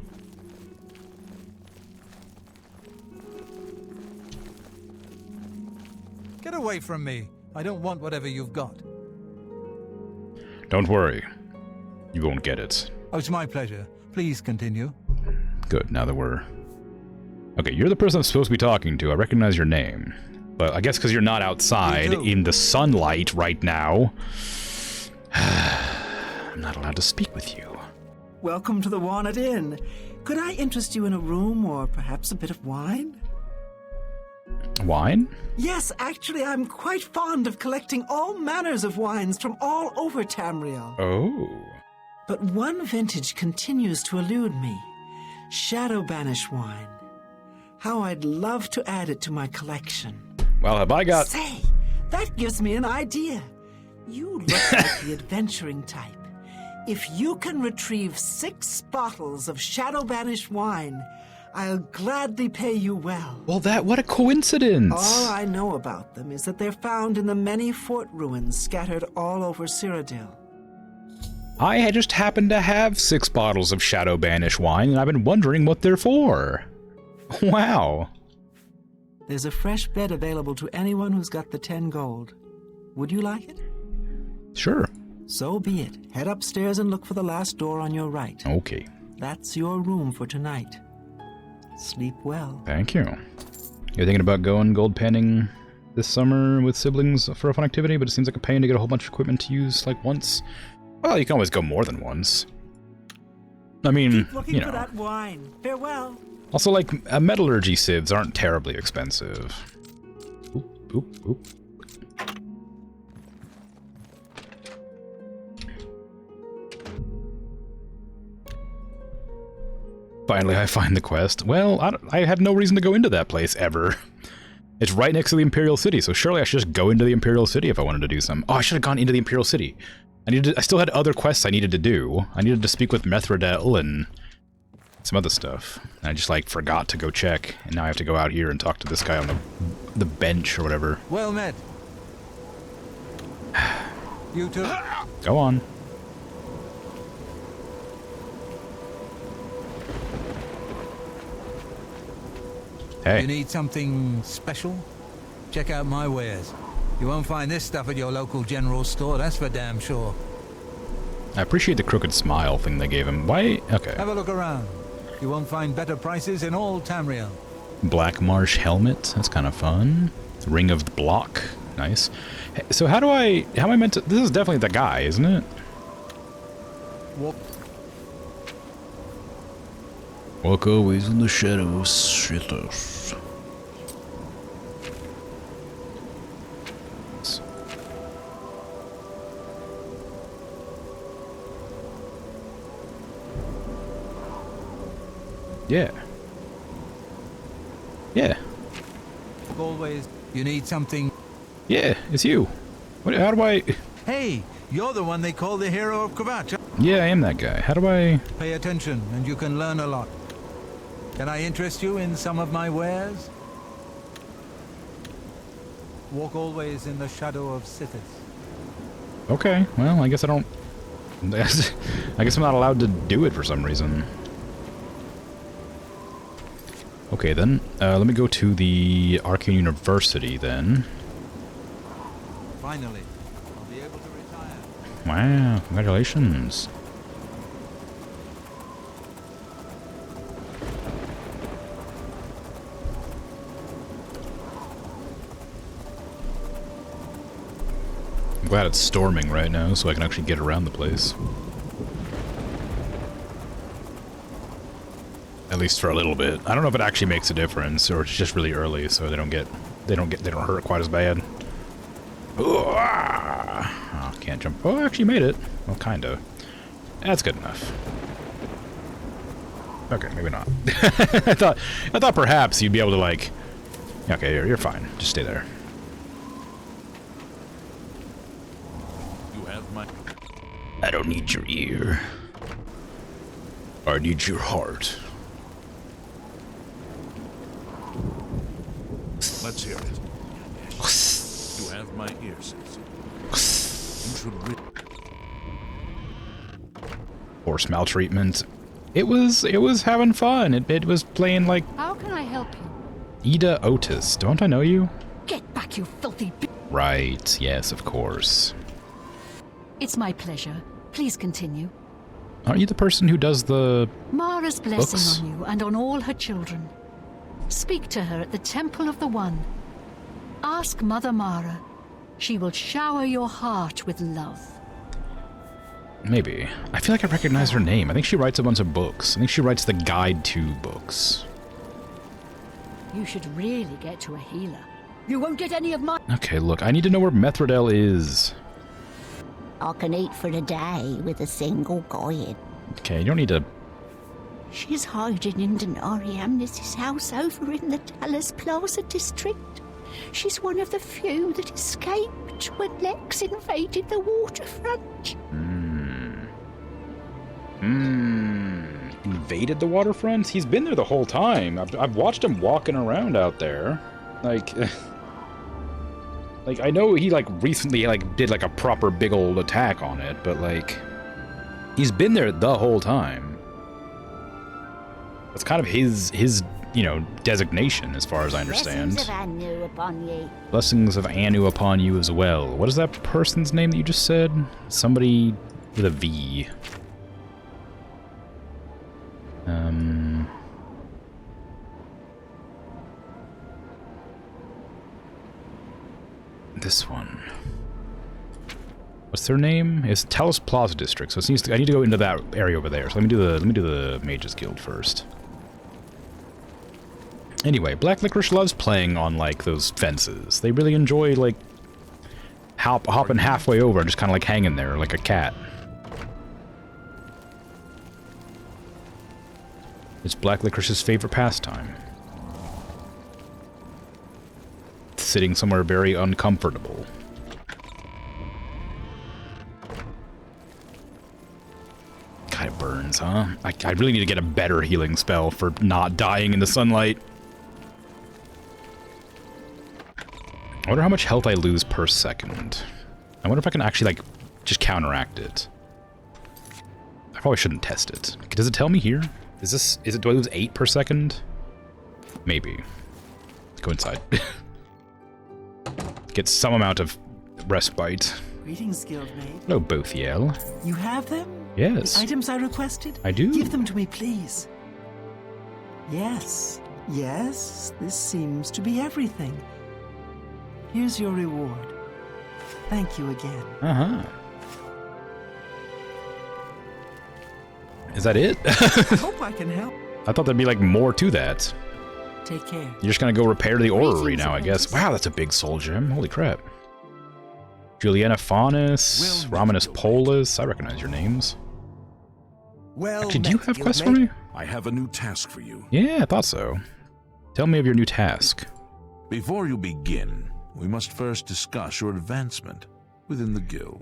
E: Get away from me. I don't want whatever you've got.
A: Don't worry. You won't get it.
E: Oh, it's my pleasure. Please continue.
A: Good, now that we're... Okay, you're the person I'm supposed to be talking to. I recognize your name. But I guess because you're not outside in the sunlight right now, I'm not allowed to speak with you.
I: Welcome to the Walnut Inn. Could I interest you in a room or perhaps a bit of wine?
A: Wine?
I: Yes, actually, I'm quite fond of collecting all manners of wines from all over Tamriel.
A: Oh.
I: But one vintage continues to elude me. Shadow Banish wine. How I'd love to add it to my collection.
A: Well, have I got...
I: Say, that gives me an idea. You look like the adventuring type. If you can retrieve 6 bottles of Shadow Banish wine, I'll gladly pay you well.
A: Well, what a coincidence!
I: All I know about them is that they're found in the many fort ruins scattered all over Cyrodiil.
A: I had just happened to have 6 bottles of Shadow Banish wine, and I've been wondering what they're for. Wow.
I: There's a fresh bed available to anyone who's got the 10 gold. Would you like it?
A: Sure.
I: So be it. Head upstairs and look for the last door on your right.
A: Okay.
I: That's your room for tonight. Sleep well.
A: Thank you. You're thinking about going gold panning this summer with siblings for a fun activity, but it seems like a pain to get a whole bunch of equipment to use, like, once. Well, you can always go more than once. I mean,
I: Keep looking
A: you know.
I: for that wine. Farewell.
A: Also, like, metallurgy sieves aren't terribly expensive. Oop, oop, oop. Finally, I find the quest. Well, I have no reason to go into that place, ever. It's right next to the Imperial City, so surely I should just go into the Imperial City if I wanted to do some. Oh, I should have gone into the Imperial City. I still had other quests I needed to do. I needed to speak with Methredel and some other stuff. And I just, like, forgot to go check, and now I have to go out here and talk to this guy on the bench or whatever.
E: Well met. You too.
A: Go on. Hey.
E: You need something special? Check out my wares. You won't find this stuff at your local general store, that's for damn sure.
A: I appreciate the crooked smile thing they gave him. Why? Okay.
E: Have a look around. You won't find better prices in all Tamriel.
A: Black Marsh helmet. That's kind of fun. Ring of the Block. Nice. Hey, so how am I meant to... This is definitely the guy, isn't it? Walk always in the shadow of shitters. Yeah. Yeah.
E: Always, you need something.
A: Yeah, it's you. How do I...
E: Hey, you're the one they call the hero of Kvatch.
A: Yeah, I am that guy. How do I...
E: Pay attention, and you can learn a lot. Can I interest you in some of my wares? Walk always in the shadow of Sithis.
A: Okay, well, I guess I don't... I guess I'm not allowed to do it for some reason. Okay, then. Let me go to the Arcane University, then.
E: Finally, I'll be able to retire.
A: Wow, congratulations. I'm glad it's storming right now, so I can actually get around the place. At least for a little bit. I don't know if it actually makes a difference, or it's just really early, so they don't hurt quite as bad. Oh, can't jump. Oh, I actually made it. Well, kinda. That's good enough. Okay, maybe not. I thought perhaps you'd be able to like. Okay, you're fine. Just stay there.
D: You have my...
A: I don't need your ear. I need your heart.
D: Let's hear it. You have my ears. You should read.
A: Horse maltreatment. It was having fun. It was playing like...
H: How can I help you?
A: Ida Otis. Don't I know you?
H: Get back, you filthy b...
A: Right. Yes, of course.
H: It's my pleasure. Please continue.
A: Aren't you the person who does the...
H: Mara's blessing
A: books?
H: on you and on all her children. Speak to her at the Temple of the One. Ask Mother Mara. She will shower your heart with love.
A: Maybe. I feel like I recognize her name. I think she writes a bunch of books. I think she writes the Guide to books.
H: You should really get to a healer. You won't get any of my...
A: Okay, look. I need to know where Methridel is.
J: I can eat for a day with a single coin.
A: Okay, you don't need to...
J: She's hiding in Denari Amnes's house over in the Dallas Plaza district. She's one of the few that escaped when Lex invaded the waterfront.
A: Invaded the waterfront? He's been there the whole time. I've watched him walking around out there. Like... Like, I know he, like, recently, like, did, like, a proper big old attack on it, but, like... He's been there the whole time. That's kind of his, you know, designation, as far as I understand.
J: Blessings of Anu upon you.
A: Blessings of Anu upon you as well. What is that person's name that you just said? Somebody with a V. This one. What's their name? It's Talos Plaza District, so it needs to, I need to go into that area over there. So let me do the Mages Guild first. Anyway, Black Licorice loves playing on like those fences. They really enjoy like hopping halfway over and just kind of like hanging there like a cat. It's Black Licorice's favorite pastime. Sitting somewhere very uncomfortable. God, it burns, huh? I really need to get a better healing spell for not dying in the sunlight. I wonder how much health I lose per second. I wonder if I can actually, like, just counteract it. I probably shouldn't test it. Does it tell me here? Do I lose 8 per second? Maybe. Let's go inside. Get some amount of respite.
I: Greetings, Guildmate.
A: Hello, Bothiel.
I: You have them?
A: Yes.
I: The items I requested?
A: I do.
I: Give them to me, please. Yes. Yes, this seems to be everything. Here's your reward. Thank you again.
A: Uh-huh. Is that it?
I: I hope I can help.
A: I thought there'd be like more to that.
I: Take care.
A: You're just gonna go repair the orrery
H: Greetings,
A: now, I guess.
H: apprentice.
A: Wow, that's a big soul gem. Holy crap. Juliana Faunus, Romanus Polus. I recognize your names.
G: Well,
A: Actually, do you have quests for me?
D: I have a new task for you.
A: Yeah, I thought so. Tell me of your new task.
D: Before you begin, we must first discuss your advancement within the guild.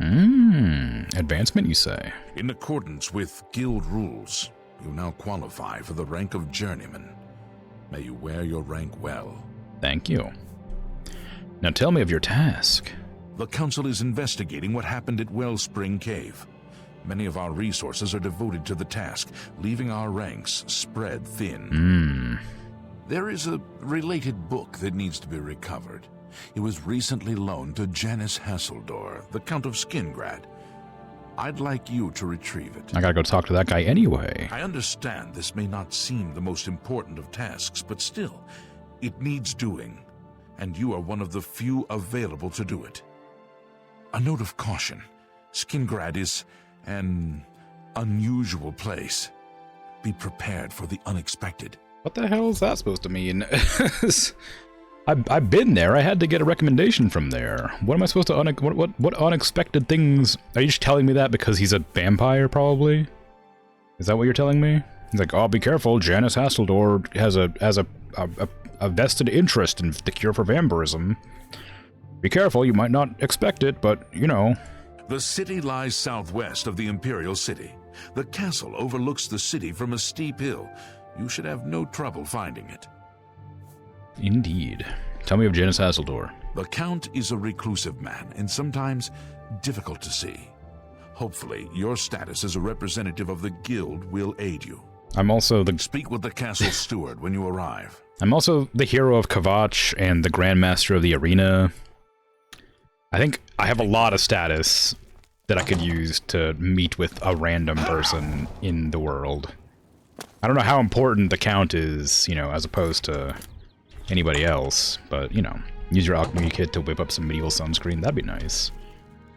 A: Advancement, you say?
D: In accordance with guild rules, you now qualify for the rank of journeyman. May you wear your rank well.
A: Thank you. Now tell me of your task.
D: The council is investigating what happened at Wellspring Cave. Many of our resources are devoted to the task, leaving our ranks spread thin. There is a related book that needs to be recovered. It was recently loaned to Janice Hasseldor, the Count of Skingrad. I'd like you to retrieve it.
A: I gotta go talk to that guy anyway.
D: I understand this may not seem the most important of tasks, but still, it needs doing, and you are one of the few available to do it. A note of caution. Skingrad is an unusual place. Be prepared for the unexpected.
A: What the hell is that supposed to mean? I've been there. I had to get a recommendation from there. What am I supposed to what unexpected things? Are you just telling me that because he's a vampire, probably? Is that what you're telling me? He's like, oh, be careful. Janice Hasseldor has a vested interest in the cure for vampirism. Be careful. You might not expect it, but you know.
D: The city lies southwest of the Imperial City. The castle overlooks the city from a steep hill. You should have no trouble finding it.
A: Indeed. Tell me of Janice Hasseldor.
D: The Count is a reclusive man and sometimes difficult to see. Hopefully, your status as a representative of the guild will aid you.
A: I'm also the...
D: Speak with the castle steward when you arrive.
A: I'm also the hero of Kavach and the Grandmaster of the Arena. I think I have a lot of status that I could use to meet with a random person in the world. I don't know how important the Count is, you know, as opposed to anybody else, but, you know, use your alchemy kit to whip up some medieval sunscreen. That'd be nice.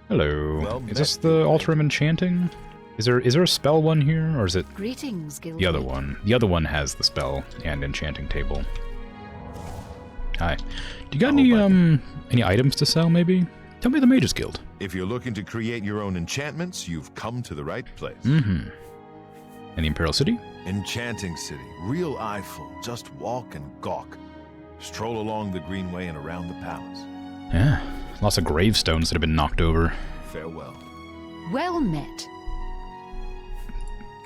A: Hello.
G: Well,
A: is this the altar of enchanting? Is there a spell one here, or is it
H: Greetings, Guild.
A: the other one? The other one has the spell and enchanting table. Hi. Do you got any items to sell, maybe? Tell me the Mages Guild.
G: If you're looking to create your own enchantments, you've come to the right place.
A: And the Imperial City?
G: Enchanting City, real eyeful. Just walk and gawk. Stroll along the greenway and around the palace.
A: Yeah. Lots of gravestones that have been knocked over.
G: Farewell.
H: Well met.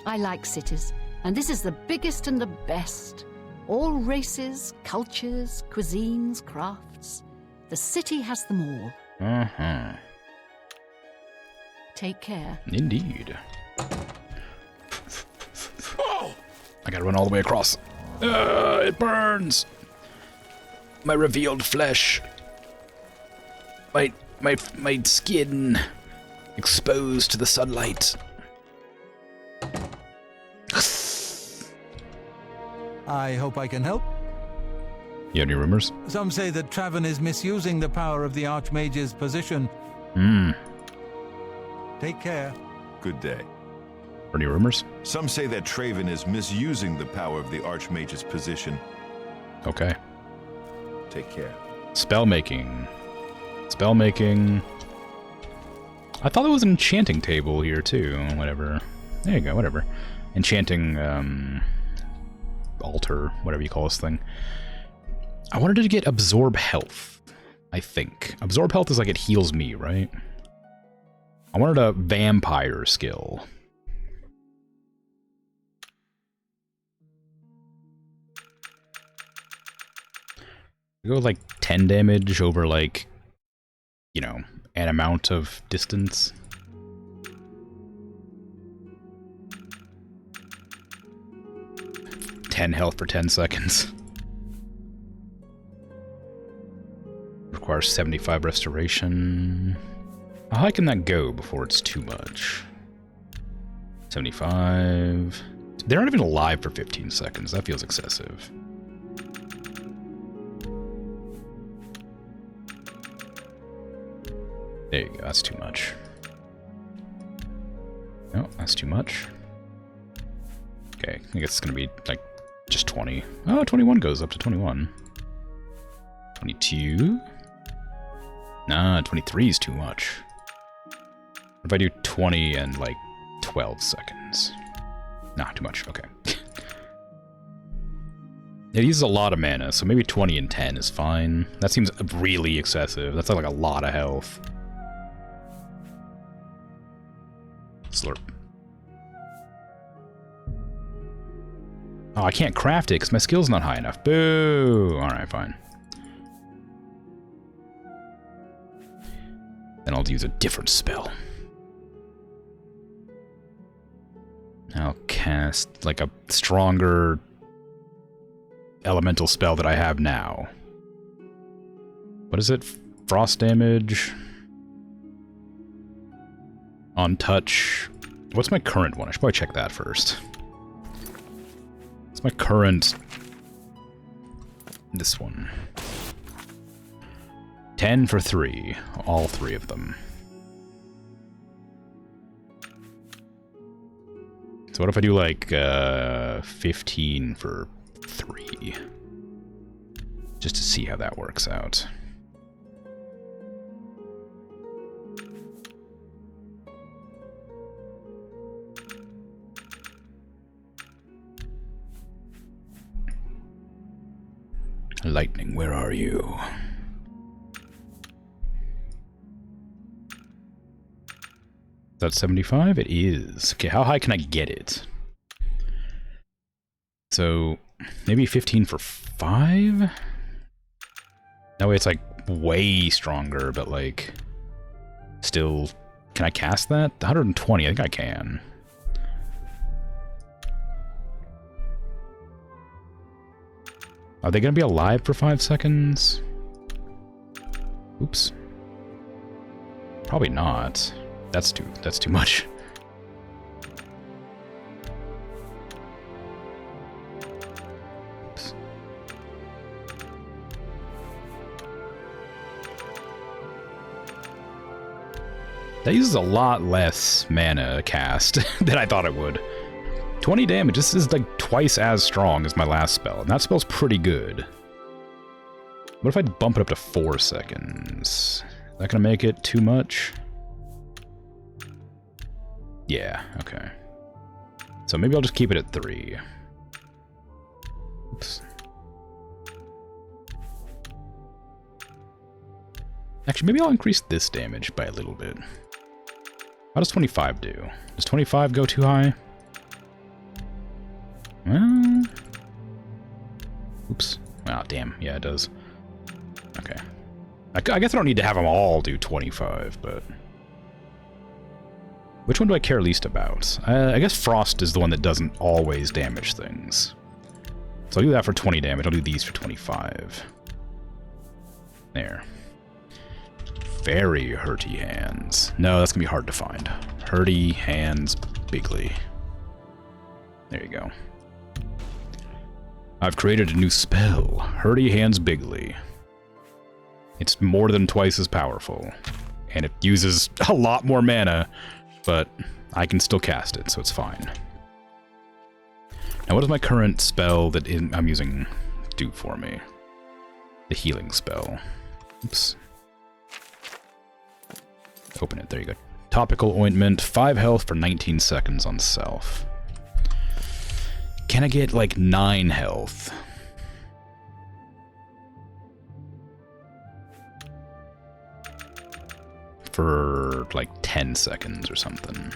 H: I like cities, and this is the biggest and the best. All races, cultures, cuisines, crafts. The city has them all.
A: Uh-huh.
H: Take care.
A: Indeed. I gotta run all the way across. It burns! My revealed flesh. My skin exposed to the sunlight.
E: I hope I can help.
A: You have any rumors?
E: Some say that Traven is misusing the power of the Archmage's position. Take care.
G: Good day.
A: Any rumors?
G: Some say that Traven is misusing the power of the Archmage's position.
A: Okay.
G: Take care.
A: Spellmaking. Spellmaking. I thought there was an enchanting table here too. Whatever. There you go, whatever. Enchanting, altar, whatever you call this thing. I wanted to get Absorb Health, I think. Absorb Health is like it heals me, right? I wanted a vampire skill. Go like 10 damage over like, you know, an amount of distance. $10 health for 10 seconds. Requires 75 restoration. How high can that go before it's too much? 75. They're not even alive for 15 seconds. That feels excessive. There you go, that's too much. No, that's too much. Okay, I guess it's gonna be like just 20. Oh, 21 goes up to 21. 22? Nah, 23 is too much. What if I do 20 and like 12 seconds? Nah, too much, okay. It uses a lot of mana, so maybe 20 and 10 is fine. That seems really excessive. That's like a lot of health. Slurp. Oh, I can't craft it because my skill's not high enough. Boo! Alright, fine. Then I'll use a different spell. I'll cast like a stronger elemental spell that I have now. What is it? Frost damage? On touch. What's my current one? I should probably check that first. What's my current... This one. 10 for 3. All 3 of them. So what if I do like 15 for 3? Just to see how that works out. Lightning, where are you? Is that 75? It is. Okay, how high can I get it? So, maybe 15 for 5? That way it's like way stronger, but like, still, can I cast that? 120, I think I can. Are they gonna be alive for 5 seconds? Oops. Probably not. That's too much. Oops. That uses a lot less mana cast than I thought it would. 20 damage, this is like twice as strong as my last spell, and that spell's pretty good. What if I bump it up to 4 seconds? Is that gonna make it too much? Yeah, okay. So maybe I'll just keep it at 3. Oops. Actually, maybe I'll increase this damage by a little bit. How does 25 do? Does 25 go too high? Well... Oops. Ah, damn. Yeah, it does. Okay. I guess I don't need to have them all do 25, but... Which one do I care least about? I guess Frost is the one that doesn't always damage things. So I'll do that for 20 damage. I'll do these for 25. There. Very hurty hands. No, that's gonna be hard to find. Hurty hands bigly. There you go. I've created a new spell. Hurty hands bigly. It's more than twice as powerful. And it uses a lot more mana, but I can still cast it, so it's fine. Now what does my current spell that I'm using do for me? The healing spell. Oops. Open it, there you go. Topical ointment, 5 health for 19 seconds on self. Can I get like 9 health? For like 10 seconds or something.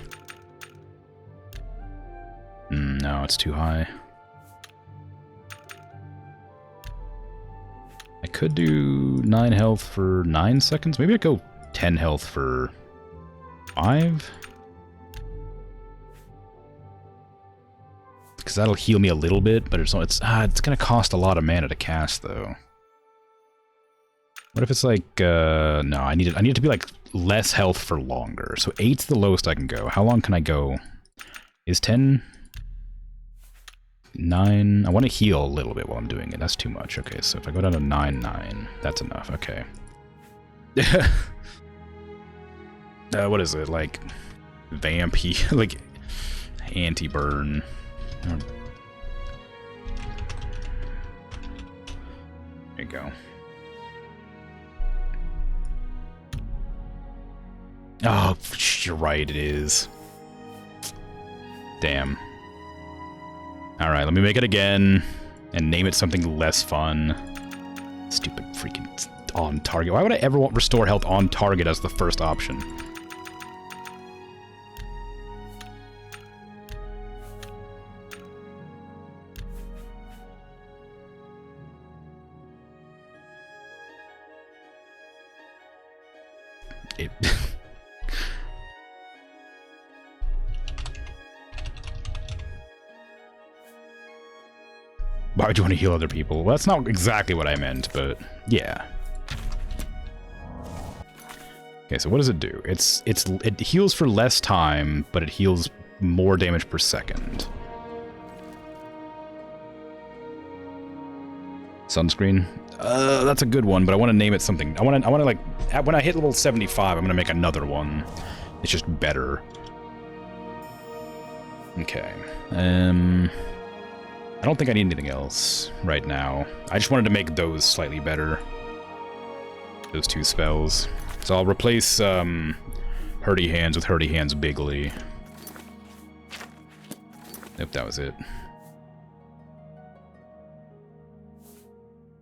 A: No, it's too high. I could do 9 health for 9 seconds. Maybe I go 10 health for 5? Because that'll heal me a little bit, but it's gonna cost a lot of mana to cast though. What if it's like no, I need it to be like less health for longer. So 8's the lowest I can go. How long can I go? Is 10 9? I want to heal a little bit while I'm doing it. That's too much. Okay, so if I go down to 9, that's enough. Okay. what is it, like, vampy, like, anti-burn. There you go. Oh, you're right, it is. Damn. Alright, let me make it again, and name it something less fun. Stupid freaking on target. Why would I ever want restore health on target as the first option? It... Why would you want to heal other people? Well, that's not exactly what I meant, but yeah. Okay, so what does it do? It heals for less time, but it heals more damage per second. Sunscreen? That's a good one, but I want to name it something. I want to like, when I hit level 75, I'm going to make another one. It's just better. Okay. I don't think I need anything else right now. I just wanted to make those slightly better. Those two spells. So I'll replace Hurdy Hands with Hurdy Hands Bigly. Yep, that was it.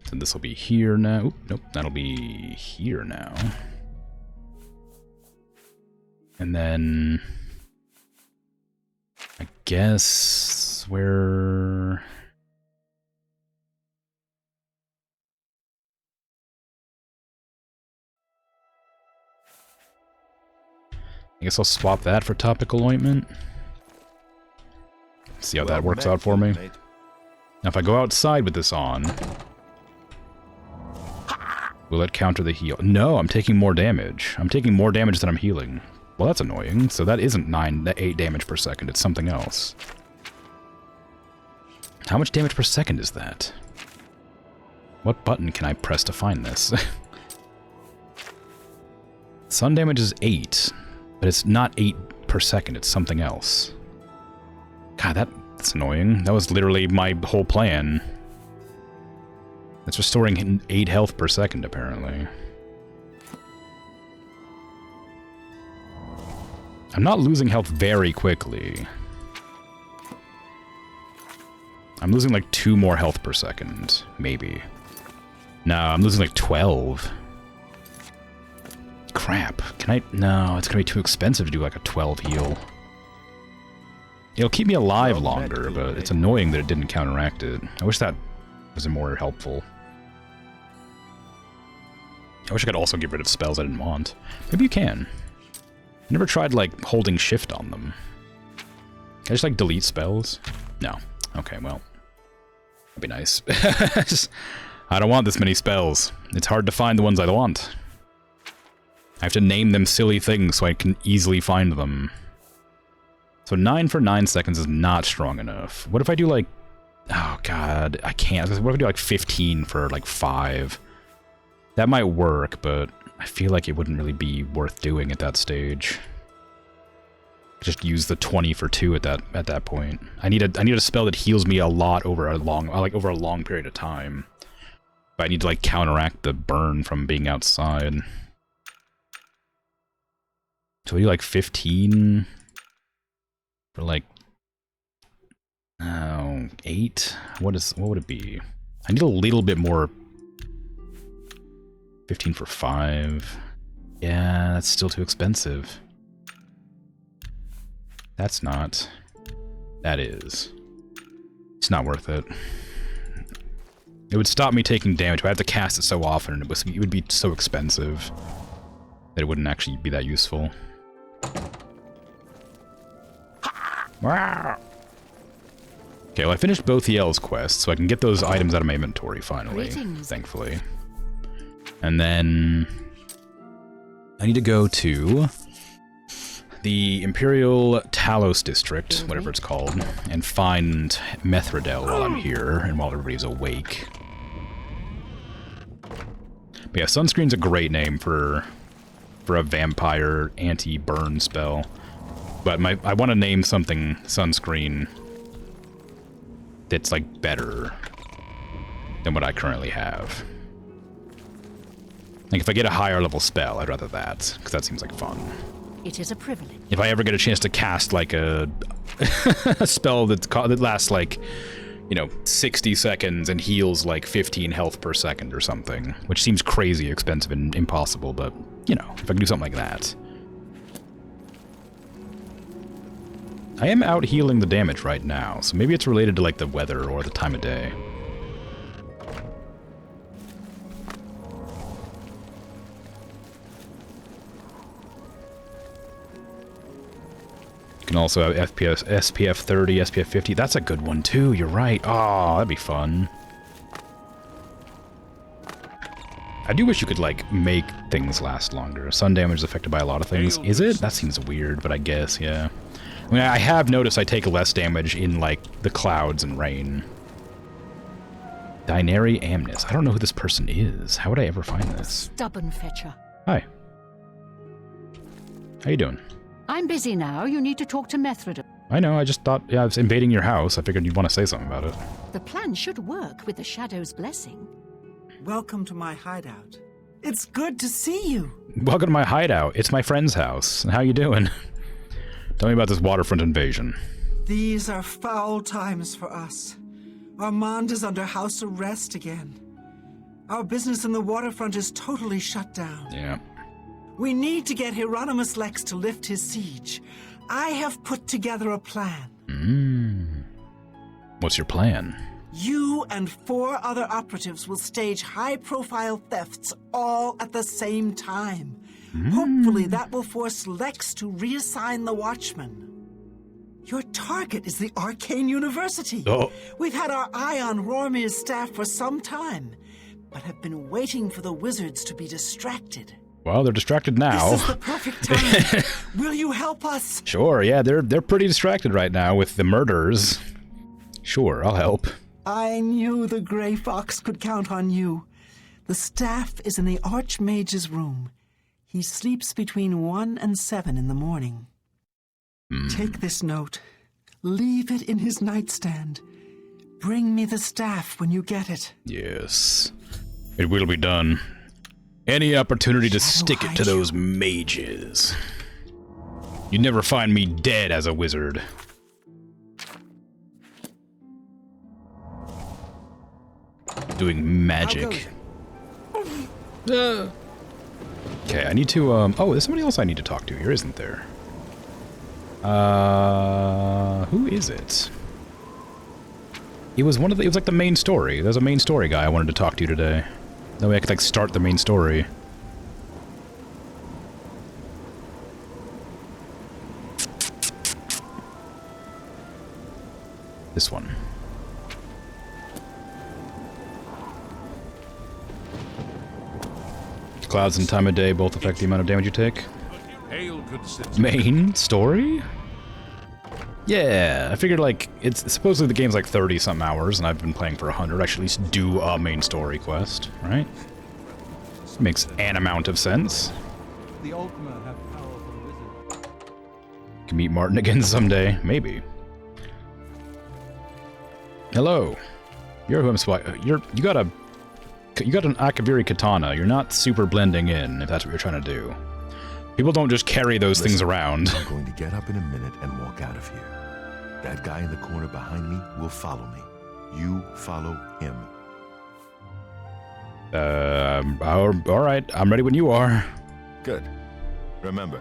A: So this will be here now. Oop, nope, that'll be here now. And then... I guess... where... I guess I'll swap that for topical ointment. See how that works out for me. Now if I go outside with this on... will it counter the heal? No, I'm taking more damage. I'm taking more damage than I'm healing. Well, that's annoying. So that isn't 8 damage per second. It's something else. How much damage per second is that? What button can I press to find this? Sun damage is 8, but it's not 8 per second. It's something else. God, that's annoying. That was literally my whole plan. It's restoring 8 health per second, apparently. I'm not losing health very quickly. I'm losing like 2 more health per second, maybe. No, I'm losing like 12. Crap. Can I... No, it's gonna be too expensive to do like a 12 heal. It'll keep me alive longer, but it's annoying that it didn't counteract it. I wish that was more helpful. I wish I could also get rid of spells I didn't want. Maybe you can. I never tried, like, holding shift on them. Can I just, like, delete spells? No. Okay, well. That'd be nice. I don't want this many spells. It's hard to find the ones I want. I have to name them silly things so I can easily find them. So 9 for 9 seconds is not strong enough. What if I do, like... Oh, God. I can't. What if I do, like, 15 for, like, 5? That might work, but I feel like it wouldn't really be worth doing at that stage. Just use the 20 for 2 at that point. I need a spell that heals me a lot over a long period of time. But I need to like counteract the burn from being outside. So we do like 15 for like 8. What would it be? I need a little bit more. 15 for 5. Yeah, that's still too expensive. That's not. That is. It's not worth it. It would stop me taking damage, but I have to cast it so often, and it would be so expensive that it wouldn't actually be that useful. Okay, well I finished both Yell's quests, so I can get those items out of my inventory finally, thankfully. And then I need to go to the Imperial Talos District, whatever it's called, and find Methradel while I'm here and while everybody's awake. But yeah, Sunscreen's a great name for for a vampire anti-burn spell. But I want to name something sunscreen that's, like, better than what I currently have. Like, if I get a higher level spell, I'd rather that, because that seems like fun.
H: It is a privilege.
A: If I ever get a chance to cast, like, a, a spell that lasts, like, you know, 60 seconds and heals, like, 15 health per second or something, which seems crazy expensive and impossible, but, you know, if I can do something like that. I am out healing the damage right now, so maybe it's related to, like, the weather or the time of day. You can also have SPF 30, SPF 50. That's a good one, too. You're right. Oh, that'd be fun. I do wish you could, like, make things last longer. Sun damage is affected by a lot of things. Is it? That seems weird, but I guess, yeah. I mean, I have noticed I take less damage in, like, the clouds and rain. Daenerys Amnis. I don't know who this person is. How would I ever find this?
H: Stubborn fetcher.
A: Hi. How you doing?
H: I'm busy now. You need to talk to Methridon.
A: I know, I just thought, yeah, I was invading your house. I figured you'd want to say something about it.
H: The plan should work with the Shadow's blessing.
I: Welcome to my hideout. It's good to see you.
A: Welcome to my hideout. It's my friend's house. How you doing? Tell me about this waterfront invasion.
I: These are foul times for us. Armand is under house arrest again. Our business in the waterfront is totally shut down.
A: Yeah.
I: We need to get Hieronymus Lex to lift his siege. I have put together a plan.
A: What's your plan?
I: You and 4 other operatives will stage high-profile thefts all at the same time. Hopefully that will force Lex to reassign the Watchman. Your target is the Arcane University.
A: Oh.
I: We've had our eye on Rormir's staff for some time, but have been waiting for the wizards to be distracted.
A: Well, they're distracted now.
I: This is the perfect time. Will you help us?
A: Sure, yeah, they're pretty distracted right now with the murders. Sure, I'll help.
I: I knew the Grey Fox could count on you. The staff is in the Archmage's room. He sleeps between 1 and 7 in the morning. Take this note. Leave it in his nightstand. Bring me the staff when you get it.
A: Yes. It will be done. Any opportunity to stick it to those mages. You'd never find me dead as a wizard. Doing magic. Okay, I need to, oh, there's somebody else I need to talk to here, isn't there? Who is it? It was one of the, it was like the main story. There's a main story guy I wanted to talk to today. That way I could, like, start the main story. This one. Clouds and time of day both affect the amount of damage you take. Main story? Yeah, I figured, like, it's supposedly the game's like 30-something hours, and I've been playing for 100. I should at least do a main story quest, right? Makes an amount of sense.
E: The Ultima have power for a wizard.
A: Can meet Martin again someday, maybe. Hello. You're who I'm you got an Akaviri katana. You're not super blending in, if that's what you're trying to do. People don't just carry those things around.
G: I'm going to get up in a minute and walk out of here. That guy in the corner behind me will follow me. You follow him.
A: All right. I'm ready when you are.
G: Good. Remember,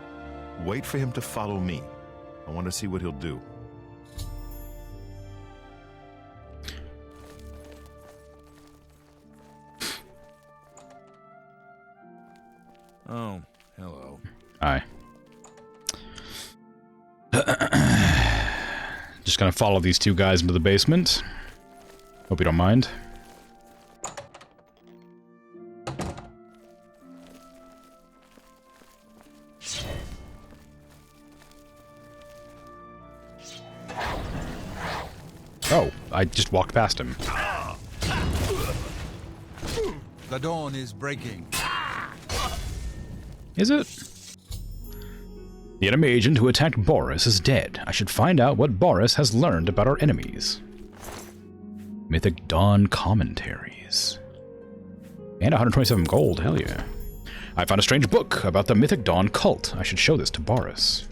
G: wait for him to follow me. I want to see what he'll do.
D: Oh, hello.
A: Hi. Just gonna follow these two guys into the basement. Hope you don't mind. Oh, I just walked past him.
E: The dawn is breaking.
A: Is it? The enemy agent who attacked Boris is dead. I should find out what Boris has learned about our enemies. Mythic Dawn commentaries. And 127 gold, hell yeah. I found a strange book about the Mythic Dawn cult. I should show this to Boris.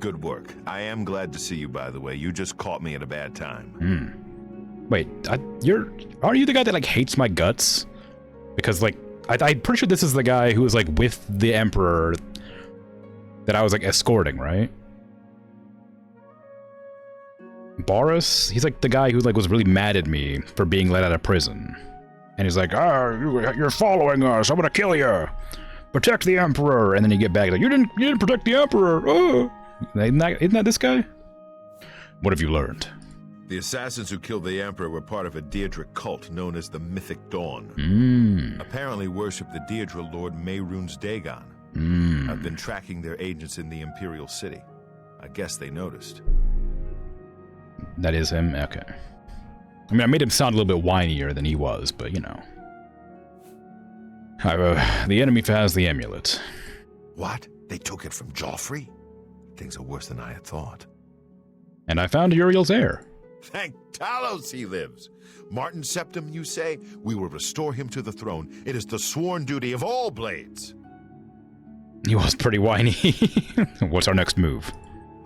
G: Good work. I am glad to see you, by the way. You just caught me at a bad time.
A: Wait, are you the guy that, like, hates my guts? Because, like, I'm pretty sure this is the guy who was, like, with the Emperor that I was, like, escorting, right? Boris? He's, like, the guy who, like, was really mad at me for being let out of prison. And he's like, you're following us, I'm gonna kill you! Protect the Emperor! And then you get back, like, you didn't protect the Emperor! Oh! Isn't that this guy? What have you learned?
G: The assassins who killed the Emperor were part of a Daedric cult known as the Mythic Dawn. Apparently worship the Daedra Lord Mehrunes Dagon. I've been tracking their agents in the Imperial City. I guess they noticed.
A: That is him? Okay. I mean, I made him sound a little bit whinier than he was, but you know. The enemy has the amulet.
G: What? They took it from Joffrey? Things are worse than I had thought.
A: And I found Uriel's heir.
G: Thank Talos he lives. Martin Septim, you say? We will restore him to the throne. It is the sworn duty of all blades.
A: He was pretty whiny. What's our next move?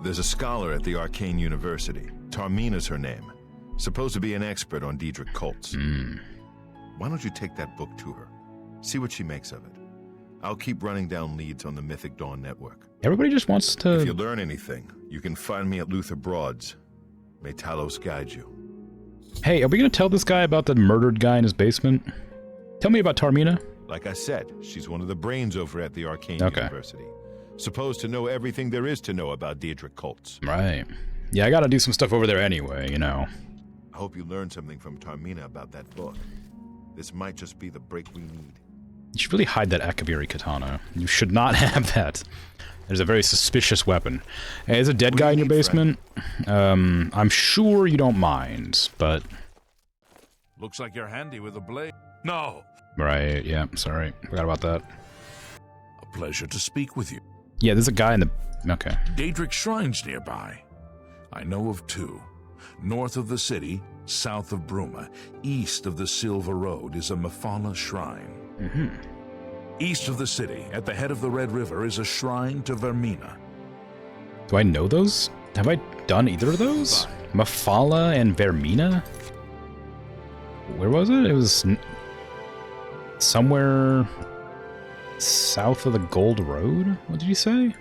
G: There's a scholar at the Arcane University. Tarmina's her name. Supposed to be an expert on Daedric cults. Why don't you take that book to her? See what she makes of it. I'll keep running down leads on the Mythic Dawn network.
A: Everybody just wants to...
G: If you learn anything, you can find me at Luther Broad's. May Talos guide you.
A: Hey, are we going to tell this guy about the murdered guy in his basement? Tell me about Tarmina.
G: Like I said, she's one of the brains over at the Arcane University. Supposed to know everything there is to know about Daedric cults.
A: Right. Yeah, I gotta do some stuff over there anyway, you know.
G: I hope you learned something from Tarmina about that book. This might just be the break we need.
A: You should really hide that Akaviri katana. You should not have that. There's a very suspicious weapon. Hey, there's a dead guy in your basement. I'm sure you don't mind, but...
D: Looks like you're handy with a blade. No!
A: Right, yeah, sorry. Forgot about that.
D: A pleasure to speak with you.
A: Yeah, there's a guy in the... Okay.
D: Daedric shrines nearby. I know of two. North of the city, south of Bruma, east of the Silver Road is a Mephala shrine. East of the city, at the head of the Red River, is a shrine to Vermina.
A: Do I know those? Have I done either of those? Mephala and Vermina? Where was it? It was somewhere south of the Gold Road? What did you say?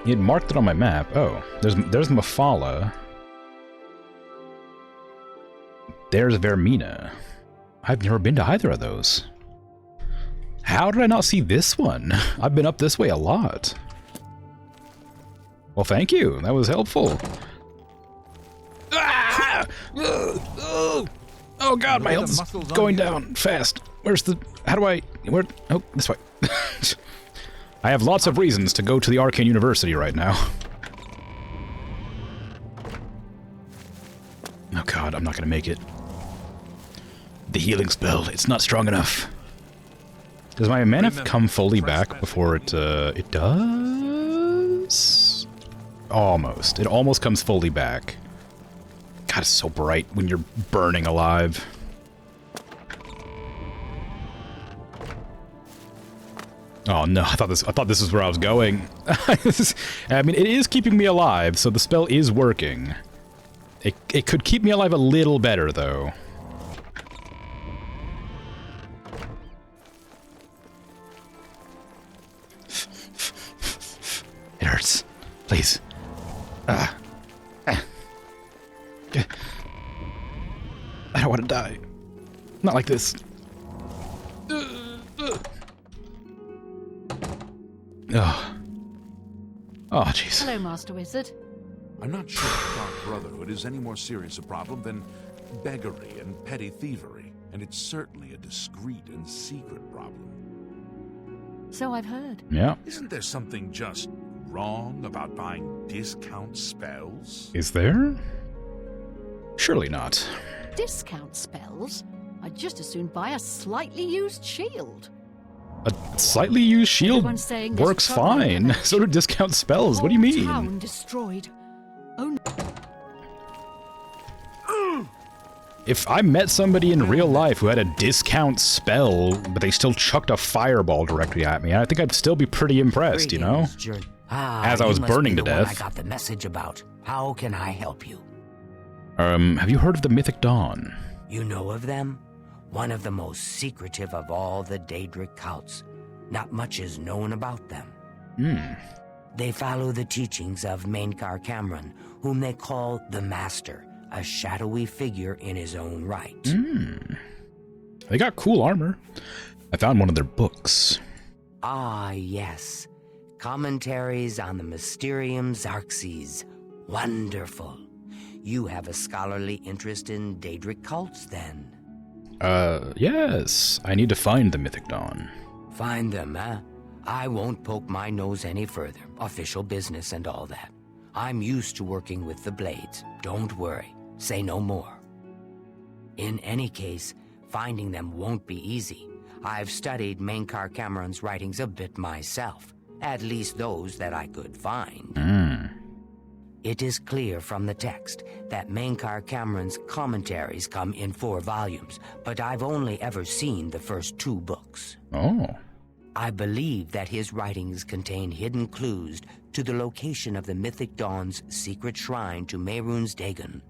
A: He had marked it on my map. Oh, there's Mephala. There's Vermina. I've never been to either of those. How did I not see this one? I've been up this way a lot. Well, thank you. That was helpful. Ah! Oh god, my health is going down fast. Where's the... How do I... Where... Oh, this way. I have lots of reasons to go to the Arcane University right now. Oh god, I'm not gonna make it. The healing spell, it's not strong enough. Does my mana come fully back before it does? Almost. It almost comes fully back. God, it's so bright when you're burning alive. Oh no, I thought this was where I was going. I mean, it is keeping me alive, so the spell is working. It could keep me alive a little better, though. It hurts. Please. I don't want to die. Not like this. Oh, jeez.
H: Hello, Master Wizard.
D: I'm not sure the Dark Brotherhood is any more serious a problem than beggary and petty thievery, and it's certainly a discreet and secret problem.
H: So I've heard.
A: Yeah.
D: Isn't there something just wrong about buying discount spells?
A: Is there? Surely not.
H: Discount spells? I'd just as soon buy a slightly used shield.
A: A slightly used shield
H: Everyone's saying there's
A: works
H: trouble in
A: fine.
H: the
A: So do discount spells. What do you
H: Whole
A: mean?
H: Town destroyed. Oh,
A: If I met somebody in real life who had a discount spell, but they still chucked a fireball directly at me, I think I'd still be pretty impressed, you know? As I was burning to death.
C: I got the message about. How can I help you?
A: Have you heard of the Mythic Dawn?
C: You know of them? One of the most secretive of all the Daedric cults. Not much is known about them. They follow the teachings of Mainkar Cameron, whom they call the Master, a shadowy figure in his own right.
A: They got cool armor. I found one of their books.
C: Ah, yes. Commentaries on the Mysterium Xarxes. Wonderful. You have a scholarly interest in Daedric cults, then?
A: Yes. I need to find the Mythic Dawn.
C: Find them, huh? I won't poke my nose any further. Official business and all that. I'm used to working with the Blades. Don't worry. Say no more. In any case, finding them won't be easy. I've studied Mainkar Cameron's writings a bit myself. At least those that I could find. It is clear from the text that Mainkar Cameron's commentaries come in 4 volumes, but I've only ever seen the first 2 books.
A: Oh.
C: I believe that his writings contain hidden clues to the location of the Mythic Dawn's secret shrine to Mehrunes Dagon.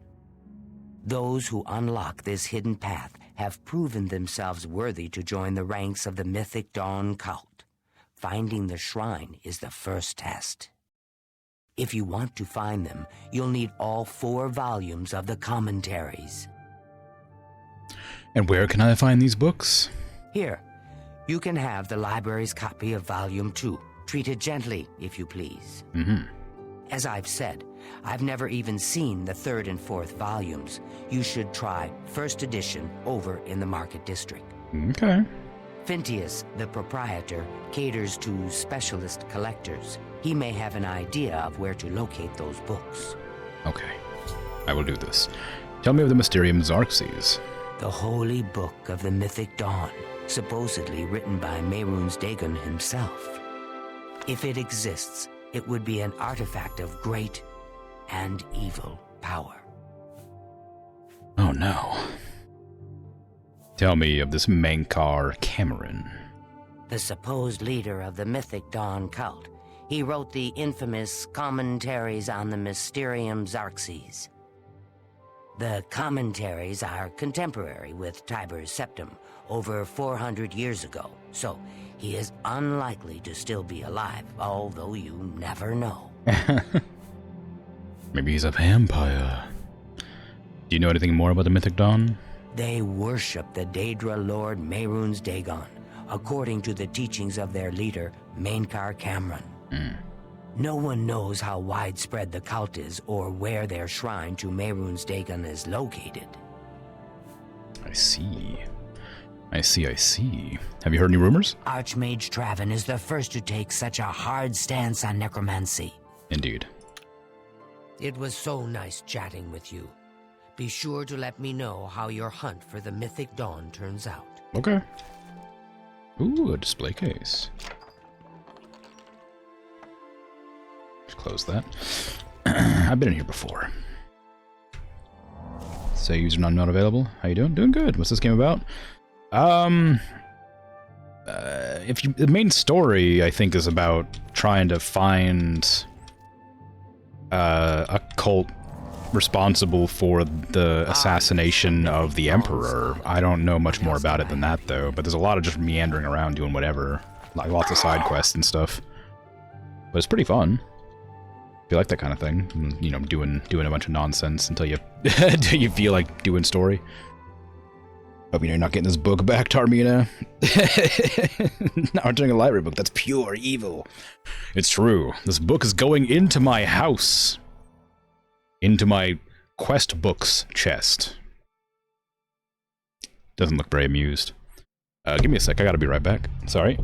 C: Those who unlock this hidden path have proven themselves worthy to join the ranks of the Mythic Dawn cult. Finding the shrine is the first test. If you want to find them, you'll need all 4 volumes of the commentaries.
A: And where can I find these books?
C: Here, you can have the library's copy of Volume 2. Treat it gently, if you please. As I've said, I've never even seen the 3rd and 4th volumes. You should try first edition over in the Market District.
A: Okay.
C: Phintius, the proprietor, caters to specialist collectors. He may have an idea of where to locate those books.
A: Okay. I will do this. Tell me of the Mysterium Xarxes.
C: The holy book of the Mythic Dawn, supposedly written by Mehrunes Dagon himself. If it exists, it would be an artifact of great and evil power.
A: Oh no. Tell me of this Mainkar Cameron.
C: The supposed leader of the Mythic Dawn cult. He wrote the infamous Commentaries on the Mysterium Xarxes. The commentaries are contemporary with Tiber's Septim, over 400 years ago, so he is unlikely to still be alive, although you never know.
A: Maybe he's a vampire. Do you know anything more about the Mythic Dawn?
C: They worship the Daedra Lord Mehrunes Dagon, according to the teachings of their leader, Mainkar Cameron. No one knows how widespread the cult is or where their shrine to Mehrunes Dagon is located.
A: I see. I see. Have you heard any rumors?
C: Archmage Traven is the first to take such a hard stance on necromancy.
A: Indeed.
C: It was so nice chatting with you. Be sure to let me know how your hunt for the Mythic Dawn turns out.
A: Okay. Ooh, a display case. Just close that. I've been in here before. Say user not available. How you doing? Doing good. What's this game about? The main story, I think, is about trying to find a cult responsible for the assassination of the Emperor. I don't know much more about it than that, though, but there's a lot of just meandering around doing whatever. Like lots of side quests and stuff. But it's pretty fun. If you like that kind of thing, you know, doing a bunch of nonsense until you until you feel like doing story. Hope you're not getting this book back, Tarmina. Not returning a library book. That's pure evil. It's true. This book is going into my house. Into my quest books chest. Doesn't look very amused. Give me a sec. I gotta be right back. Sorry.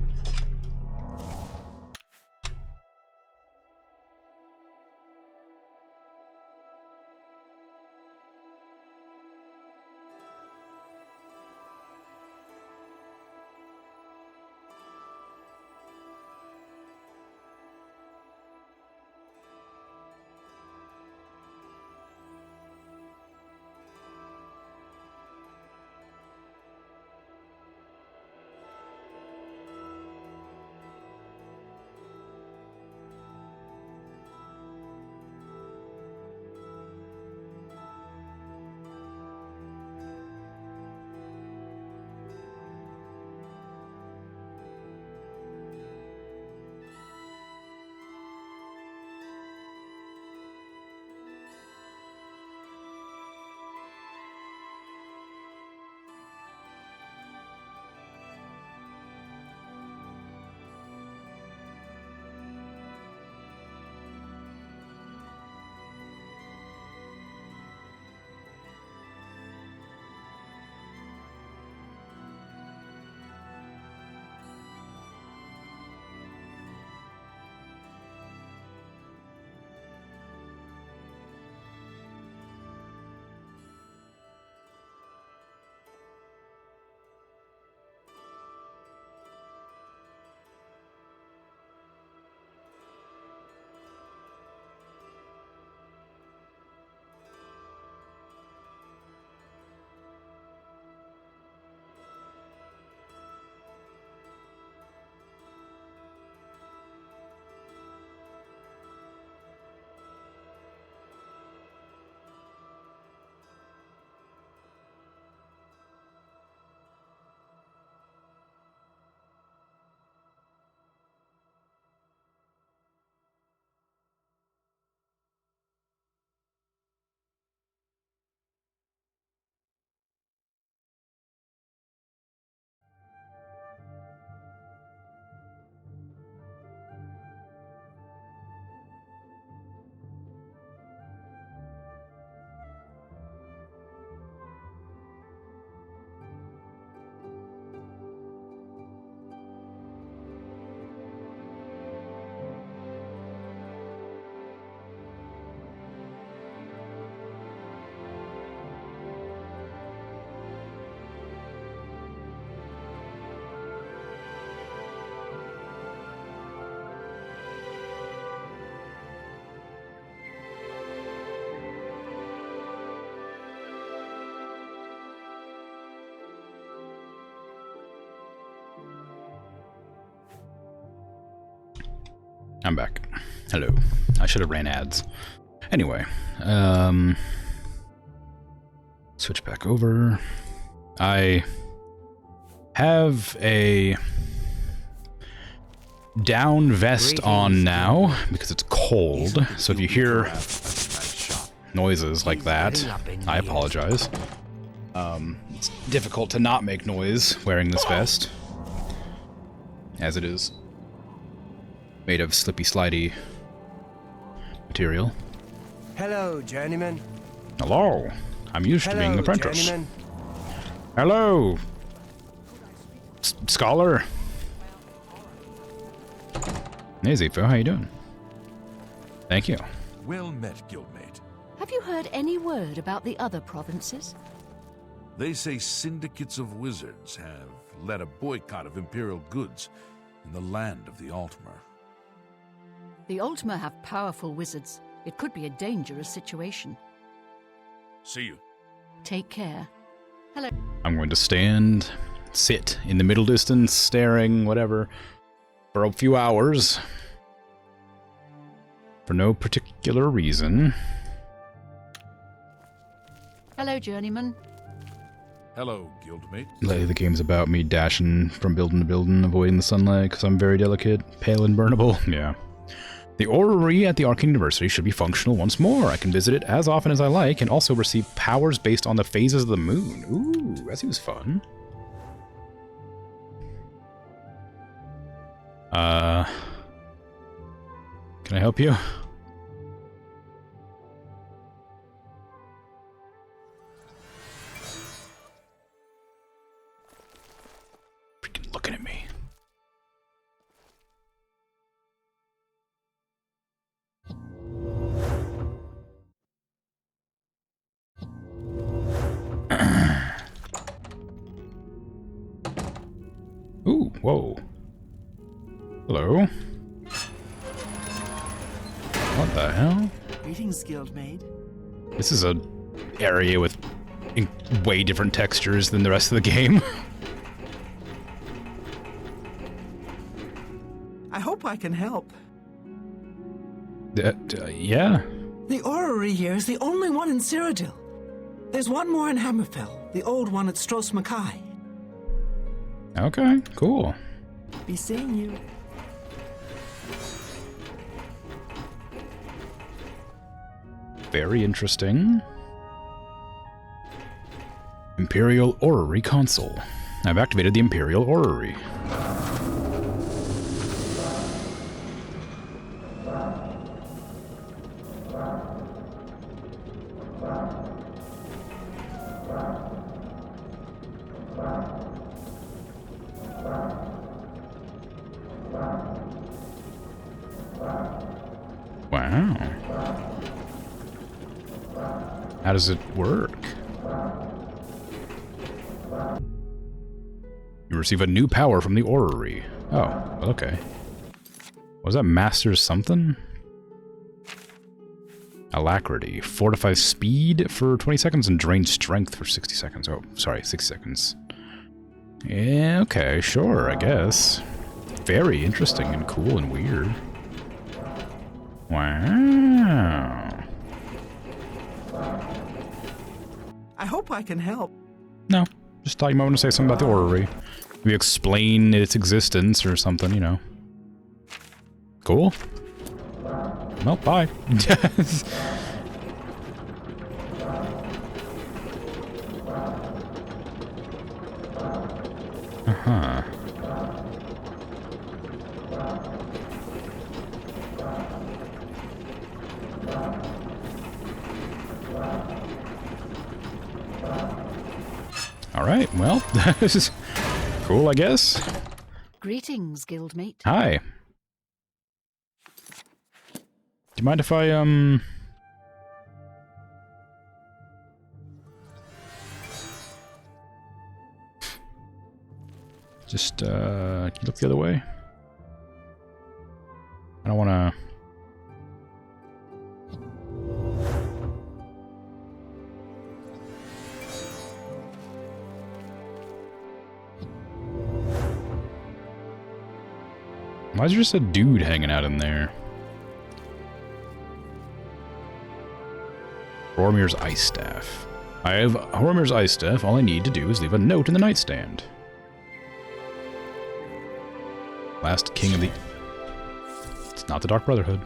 A: I'm back. Hello. I should have ran ads. Anyway, switch back over. I have a down vest on now because it's cold. So if you hear noises like that, I apologize. It's difficult to not make noise wearing this vest, as it is made of slippy slidey material.
K: Hello, journeyman.
A: Hello. I'm used to being an apprentice.
K: Journeyman.
A: Hello, scholar. Hey, Zepho, how you doing? Thank you.
D: Well met, guildmate.
H: Have you heard any word about the other provinces?
D: They say syndicates of wizards have led a boycott of imperial goods in the land of the Altmer.
H: The Altmer have powerful wizards. It could be a dangerous situation.
D: See you.
H: Take care. Hello.
A: I'm going to sit in the middle distance, staring, whatever, for a few hours. For no particular reason.
H: Hello, journeyman.
D: Hello, guildmate.
A: Lately, the game's about me dashing from building to building, avoiding the sunlight, because I'm very delicate, pale and burnable. Yeah. The orrery at the Arcane University should be functional once more. I can visit it as often as I like, and also receive powers based on the phases of the moon. Ooh, that seems fun. Can I help you? Freaking looking at me. Ooh, whoa. Hello. What the hell?
I: Greetings, guildmate.
A: This is a area with way different textures than the rest of the game.
I: I hope I can help.
A: Yeah.
I: The orrery here is the only one in Cyrodiil. There's one more in Hammerfell, the old one at Stros Mackay.
A: Okay, cool.
I: Be seeing you.
A: Very interesting. Imperial Orrery Console. I've activated the Imperial Orrery. Wow. How does it work? You receive a new power from the orrery. Oh, okay. Was that Master's something? Alacrity. Fortifies speed for 20 seconds and drains strength for 60 seconds. Oh, sorry, 60 seconds. Yeah, okay, sure, I guess. Very interesting and cool and weird. Wow.
I: I hope I can help.
A: No, just thought you might want to say something about the orrery. Maybe explain its existence or something, you know. Cool. Well, bye. Uh-huh. Alright, well, this is cool, I guess.
H: Greetings, guildmate.
A: Hi. Do you mind if I, just, can you look the other way? I don't want to... Why is there just a dude hanging out in there? Horomir's Ice Staff. I have Horomir's Ice Staff. All I need to do is leave a note in the nightstand. Last king of the... It's not the Dark Brotherhood.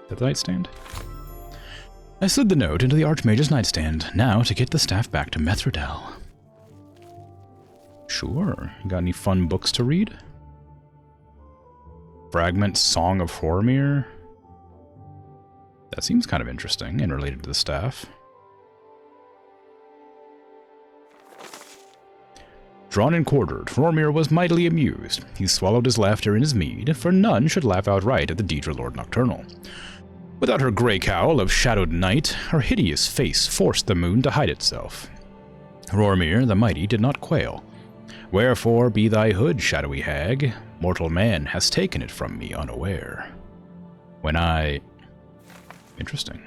A: Is that the nightstand? I slid the note into the Archmage's nightstand. Now to get the staff back to Methridel. Sure. You got any fun books to read? Fragment Song of Horomir? That seems kind of interesting and related to the staff. Drawn and quartered, Horomir was mightily amused. He swallowed his laughter in his mead, for none should laugh outright at the Daedra Lord Nocturnal. Without her grey cowl of shadowed night, her hideous face forced the moon to hide itself. Horomir the mighty did not quail. Wherefore be thy hood, shadowy hag? Mortal man has taken it from me unaware. When I... Interesting.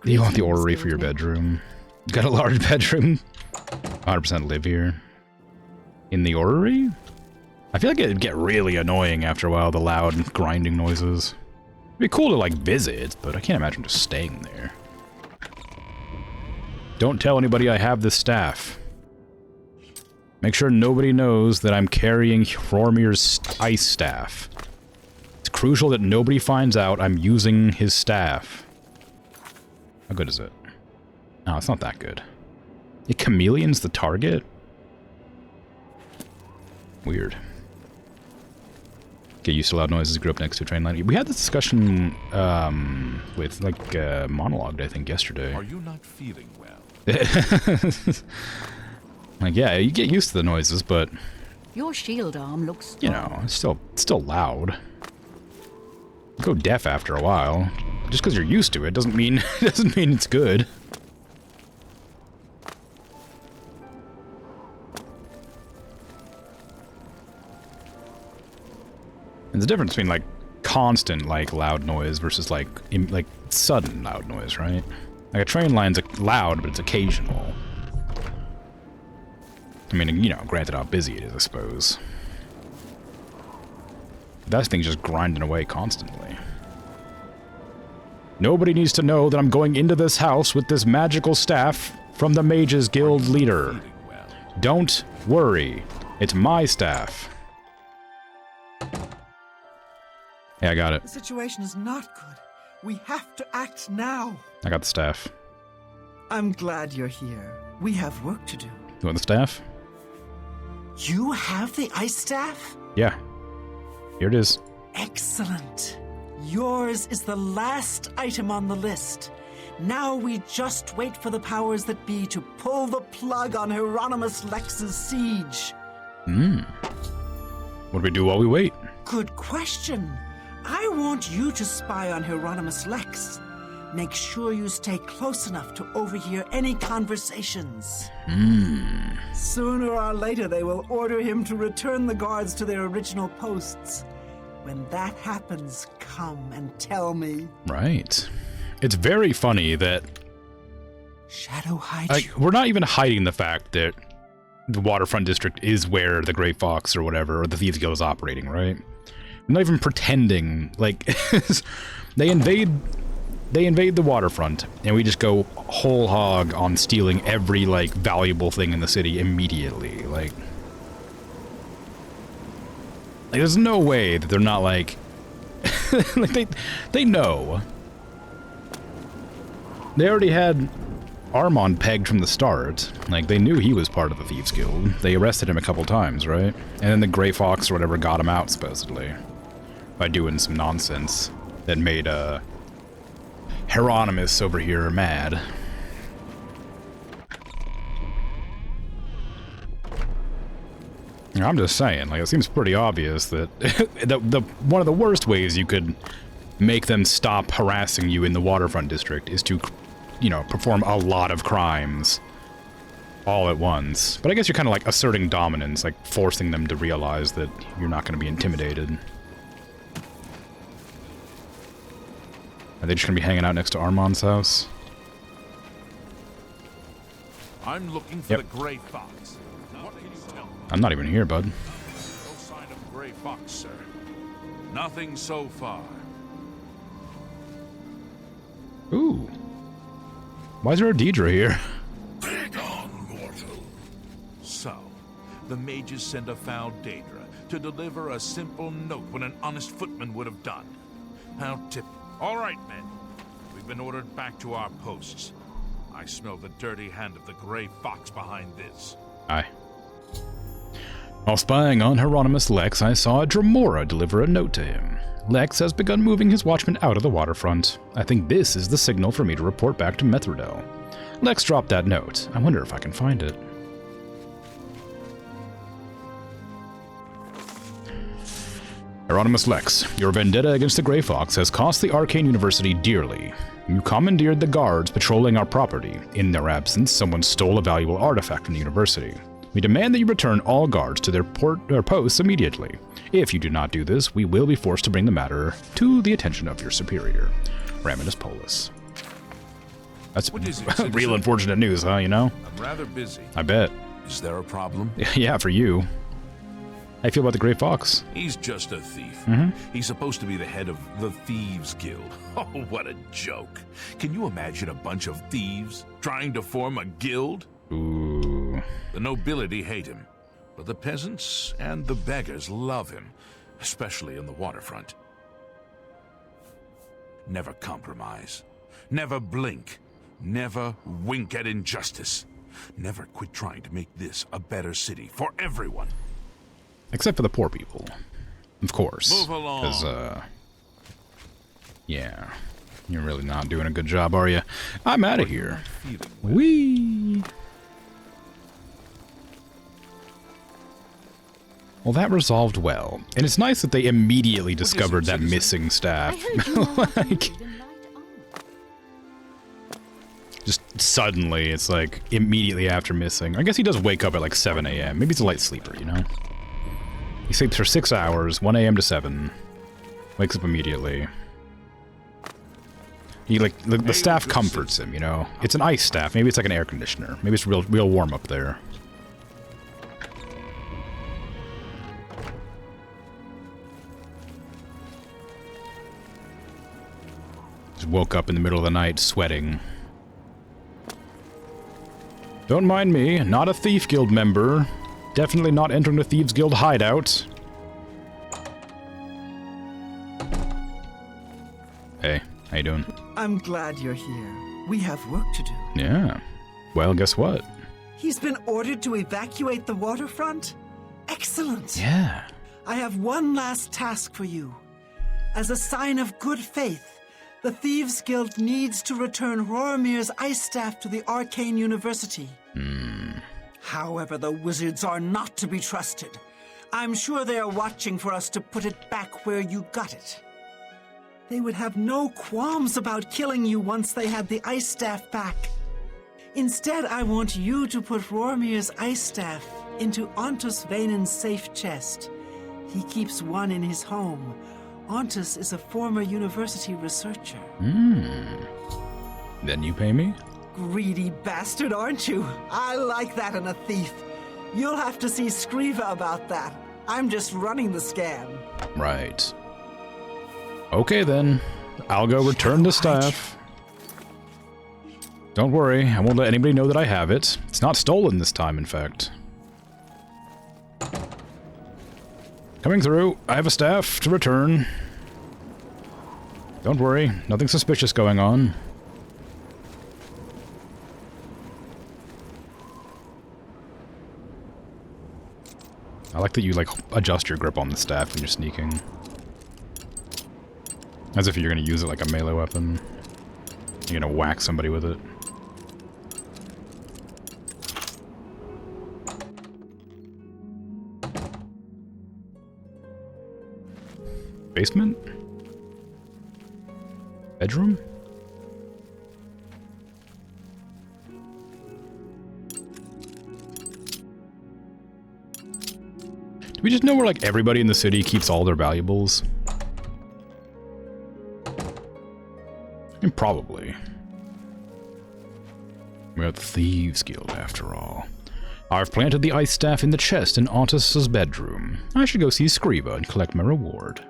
A: You want the orrery for your bedroom? You got a large bedroom? 100% live here. In the orrery? I feel like it'd get really annoying after a while, the loud grinding noises. It'd be cool to, like, visit, but I can't imagine just staying there. Don't tell anybody I have this staff. Make sure nobody knows that I'm carrying Horomir's ice staff. It's crucial that nobody finds out I'm using his staff. How good is it? No, it's not that good. It chameleons the target? Weird. Get used to loud noises, grew up next to a train line. We had this discussion with, like, monologued, I think, yesterday. Are you not feeling well? Like, yeah, you get used to the noises, but...
H: Your shield arm looks...
A: You know, it's still loud. You go deaf after a while. Just because you're used to it doesn't mean it's good. There's a difference between, like, constant, like, loud noise versus, like, sudden loud noise, right? Like, a train line's loud, but it's occasional. I mean, you know, granted how busy it is, I suppose. That thing's just grinding away constantly. Nobody needs to know that I'm going into this house with this magical staff from the Mages Guild leader. Don't worry. It's my staff. Yeah, I got it.
I: The situation is not good. We have to act now.
A: I got the staff.
I: I'm glad you're here. We have work to do.
A: You want the staff?
I: You have the ice staff?
A: Yeah. Here it is.
I: Excellent. Yours is the last item on the list. Now we just wait for the powers that be to pull the plug on Hieronymus Lex's siege.
A: What do we do while we wait?
I: Good question. I want you to spy on Hieronymus Lex. Make sure you stay close enough to overhear any conversations. Sooner or later, they will order him to return the guards to their original posts. When that happens, come and tell me.
A: Right. It's very funny that...
I: Shadow hides you.
A: We're not even hiding the fact that the Waterfront District is where the Grey Fox or whatever, or the Thieves Guild is operating, right? I'm not even pretending. Like, they invade the waterfront, and we just go whole hog on stealing every, like, valuable thing in the city immediately. Like, there's no way that they're not, like... like, they know. They already had Armand pegged from the start. Like, they knew he was part of the Thieves Guild. They arrested him a couple times, right? And then the Grey Fox or whatever got him out, supposedly. By doing some nonsense that made, Hieronymus over here mad. I'm just saying, like, it seems pretty obvious that one of the worst ways you could make them stop harassing you in the Waterfront District is to, you know, perform a lot of crimes all at once. But I guess you're kind of like asserting dominance, like forcing them to realize that you're not going to be intimidated. Are they just gonna be hanging out next to Armand's house?
D: I'm looking for the Grey Fox. What can you tell me?
A: I'm not even here, bud.
D: No sign of Grey Fox, sir. Nothing so far.
A: Ooh. Why is there a Deidre here?
D: Begone, mortal. So, the mages send a foul Daedra to deliver a simple note when an honest footman would have done. How tip. All right, men. We've been ordered back to our posts. I smell the dirty hand of the Grey Fox behind this.
A: Aye. While spying on Hieronymus Lex, I saw a Dremora deliver a note to him. Lex has begun moving his watchmen out of the waterfront. I think this is the signal for me to report back to Mithridel. Lex dropped that note. I wonder if I can find it. Hieronymus Lex, your vendetta against the Grey Fox has cost the Arcane University dearly. You commandeered the guards patrolling our property. In their absence, someone stole a valuable artifact from the university. We demand that you return all guards to their posts immediately. If you do not do this, we will be forced to bring the matter to the attention of your superior, Raminus Polus. That's real unfortunate news, huh, you know?
D: I'm rather busy.
A: I bet.
D: Is there a problem?
A: Yeah, for you. How you feel about the Grey Fox?
D: He's just a thief.
A: Mm-hmm.
D: He's supposed to be the head of the Thieves Guild. Oh, what a joke. Can you imagine a bunch of thieves trying to form a guild?
A: Ooh.
D: The nobility hate him, but the peasants and the beggars love him, especially in the waterfront. Never compromise. Never blink. Never wink at injustice. Never quit trying to make this a better city for everyone.
A: Except for the poor people. Of course.
D: Move along.
A: Because, yeah. You're really not doing a good job, are you? I'm out of here. Whee! Well, that resolved well. And it's nice that they immediately discovered that missing staff. Like, just suddenly, it's like, immediately after missing. I guess he does wake up at like 7 a.m. Maybe he's a light sleeper, you know? He sleeps for 6 hours, 1 a.m. to 7. Wakes up immediately. He, like, the staff comforts him, you know? It's an ice staff. Maybe it's like an air conditioner. Maybe it's real warm up there. Just woke up in the middle of the night, sweating. Don't mind me, not a Thief Guild member. Definitely not entering the Thieves Guild hideout. Hey, how you doing?
I: I'm glad you're here. We have work to do.
A: Yeah. Well, guess what?
I: He's been ordered to evacuate the waterfront? Excellent.
A: Yeah.
I: I have one last task for you. As a sign of good faith, the Thieves Guild needs to return Roromir's ice staff to the Arcane University. However, the wizards are not to be trusted. I'm sure they are watching for us to put it back where you got it. They would have no qualms about killing you once they had the ice staff back. Instead, I want you to put Roromir's ice staff into Ontus Vaynon's safe chest. He keeps one in his home. Ontus is a former university researcher.
A: Then you pay me?
I: Greedy bastard, aren't you? I like that in a thief. You'll have to see Skriva about that. I'm just running the scan.
A: Right. Okay then. I'll go return the staff. Don't worry, I won't let anybody know that I have it. It's not stolen this time, in fact. Coming through. I have a staff to return. Don't worry, nothing suspicious going on. I like that you, like, adjust your grip on the staff when you're sneaking. As if you're gonna use it like a melee weapon. You're gonna whack somebody with it. Basement? Bedroom? Do we just know where, like, everybody in the city keeps all their valuables? And probably. We're at the Thieves Guild, after all. I've planted the ice staff in the chest in Artus's bedroom. I should go see Scriba and collect my reward.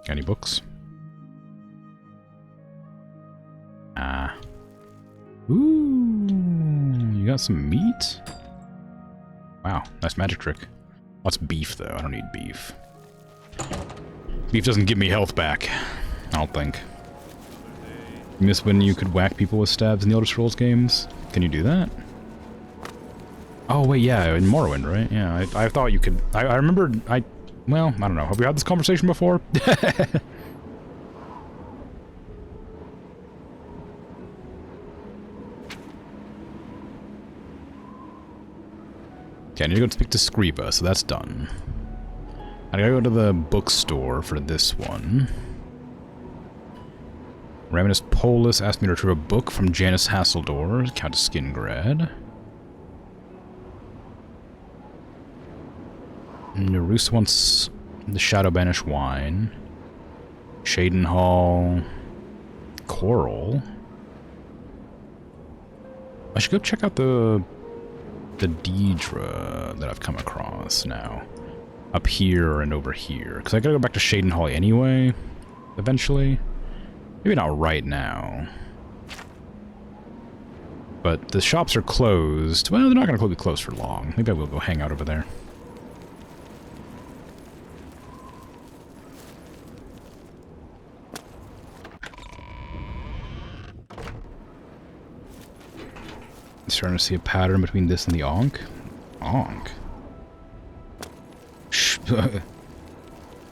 A: Any books? Ah. Ooh, you got some meat? Wow, nice magic trick. What's beef, though? I don't need beef. Beef doesn't give me health back, I don't think. You miss when you could whack people with stabs in the Elder Scrolls games? Can you do that? Oh, wait, yeah, in Morrowind, right? Yeah, I thought you could... I remembered... Well, I don't know. Have we had this conversation before? Okay, I need to go speak to Scriba, so that's done. I gotta go to the bookstore for this one. Raminus Polus asked me to retrieve a book from Janice Hasseldor, Countess Skingrad. Nerus wants the Shadow Banish wine. Shadenhall. Coral. I should go check out the Deidre that I've come across now. Up here and over here. Because I gotta go back to Shadenhall anyway. Eventually. Maybe not right now. But the shops are closed. Well, they're not gonna be closed for long. Maybe I will go hang out over there. Starting to see a pattern between this and the Ankh. Ankh? The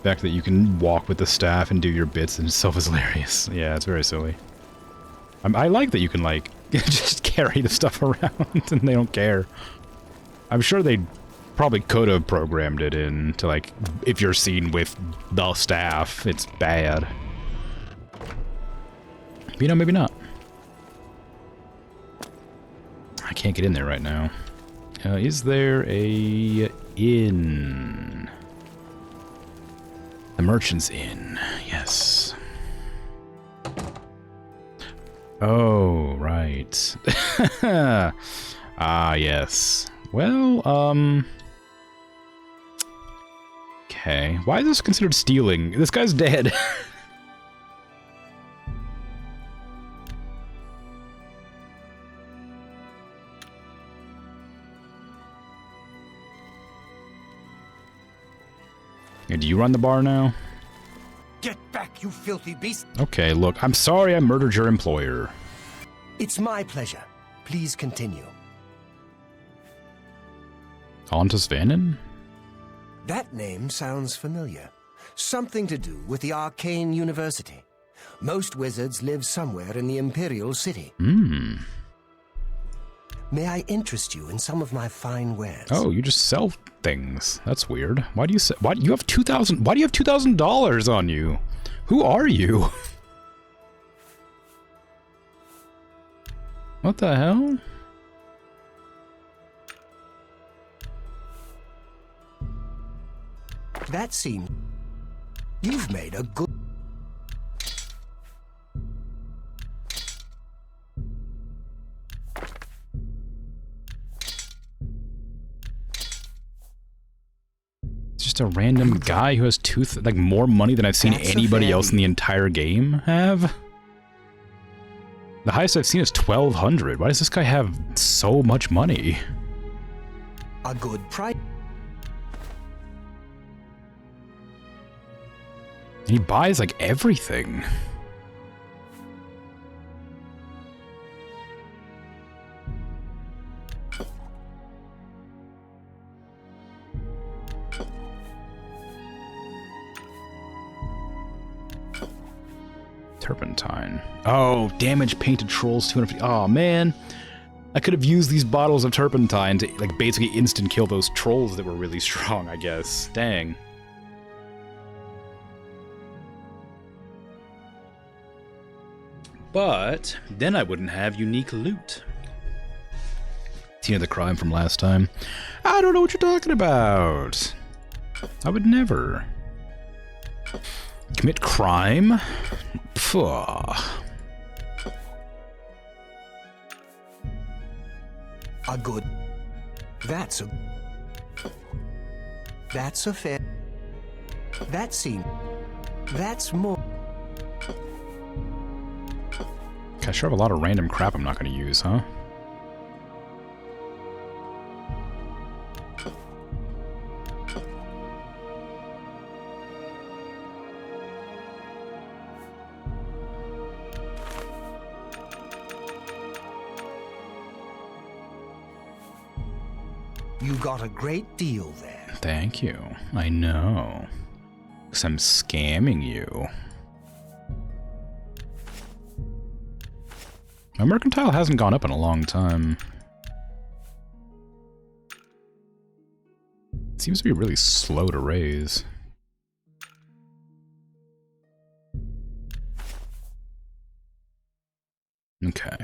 A: fact that you can walk with the staff and do your bits in itself is hilarious. Yeah, it's very silly. I like that you can, like, just carry the stuff around and they don't care. I'm sure they probably could have programmed it in to, like, if you're seen with the staff, it's bad. But, you know, maybe not. I can't get in there right now. Is there a inn? The Merchant's Inn, yes. Oh, right. Ah, yes. Well, okay. Why is this considered stealing? This guy's dead. Do you run the bar now?
K: Get back, you filthy beast!
A: Okay, look, I'm sorry I murdered your employer.
K: It's my pleasure. Please continue.
A: Ontus Vannon?
K: That name sounds familiar. Something to do with the Arcane University. Most wizards live somewhere in the Imperial City.
A: Hmm.
K: May I interest you in some of my fine wares?
A: Oh, you just sell things. That's weird. Why do you say? Why do you have $2,000? Why do you have $2,000 on you? Who are you? What the hell?
K: That seems... You've made a good...
A: Just a random guy who has like more money than I've seen anybody else in the entire game have. The highest I've seen is 1,200. Why does this guy have so much money?
K: A good price.
A: He buys like everything. Turpentine. Oh, damage painted trolls 250. Oh man, I could have used these bottles of turpentine to like basically instant kill those trolls that were really strong, I guess. Dang. But then I wouldn't have unique loot. You know the crime from last time? I don't know what you're talking about. I would never. Commit crime? Phew.
K: A good... That's a fair... That seems... That's more...
A: I sure have a lot of random crap I'm not going to use, huh?
K: You got a great deal there.
A: Thank you. I know. 'Cause I'm scamming you. My mercantile hasn't gone up in a long time. It seems to be really slow to raise. Okay.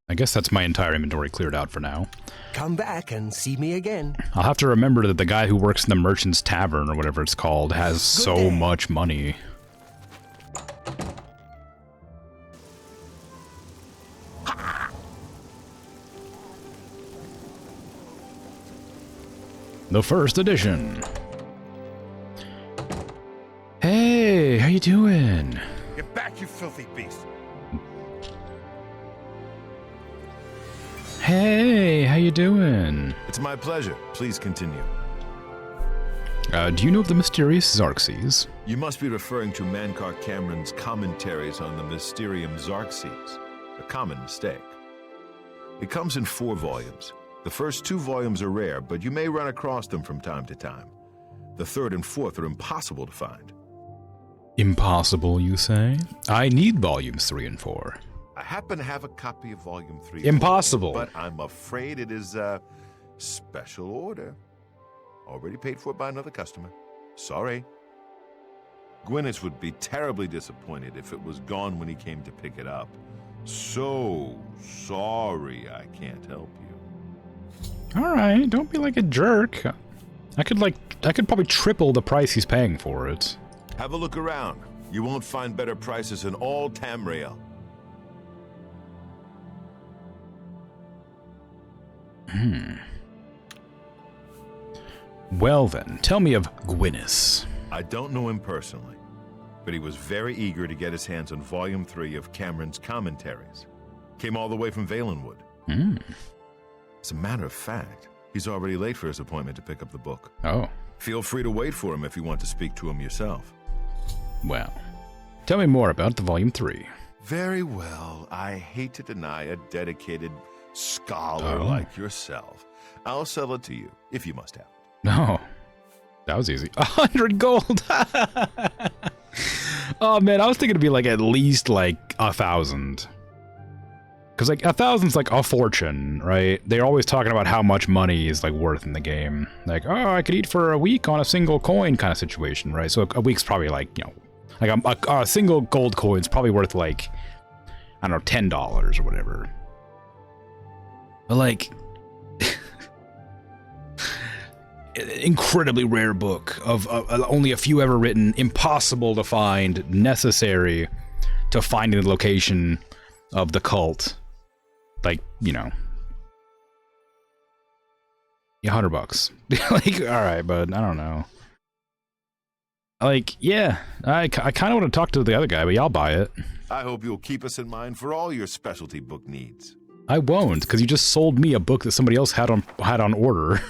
A: I guess that's my entire inventory cleared out for now.
K: Come back and see me again.
A: I'll have to remember that the guy who works in the Merchant's Tavern, or whatever it's called, has so much money. The first edition. Hey, how you doing?
L: Get back, you filthy beast!
A: Hey, how you doing?
G: It's my pleasure. Please continue.
A: Do you know of the mysterious Xerxes?
G: You must be referring to Mankar Cameron's commentaries on the Mysterium Xerxes. A common mistake. It comes in 4 volumes. The first 2 volumes are rare, but you may run across them from time to time. The 3rd and 4th are impossible to find.
A: Impossible, you say? I need volumes 3 and 4.
G: I happen to have a copy of volume 3.
A: Impossible.
G: But I'm afraid it is a special order. Already paid for by another customer. Sorry. Gwyneth would be terribly disappointed if it was gone when he came to pick it up. So sorry I can't help you.
A: Alright, don't be like a jerk. I could probably triple the price he's paying for it.
G: Have a look around. You won't find better prices in all Tamriel.
A: Well then, tell me of Gwyneth.
G: I don't know him personally, but he was very eager to get his hands on Volume 3 of Cameron's commentaries. Came all the way from Valenwood. As a matter of fact, he's already late for his appointment to pick up the book.
A: Oh.
G: Feel free to wait for him if you want to speak to him yourself.
A: Well, tell me more about the Volume 3.
G: Very well. I hate to deny a dedicated scholar like yourself. I'll sell it to you, if you must have it.
A: No. That was easy. 100 gold! Oh man, I was thinking it'd be like at least like 1,000. Because like 1,000's like a fortune, right? They're always talking about how much money is like worth in the game. Like, oh, I could eat for a week on a single coin kind of situation, right? So a week's probably like, you know, like a single gold coin's probably worth like, I don't know, $10 or whatever. But like, incredibly rare book of only a few ever written, impossible to find, necessary to finding the location of the cult. Like, you know, yeah, $100. Like, all right, but I don't know. Like, yeah, I kind of want to talk to the other guy, but yeah, I'll buy it.
G: I hope you'll keep us in mind for all your specialty book needs.
A: I won't, because you just sold me a book that somebody else had on order.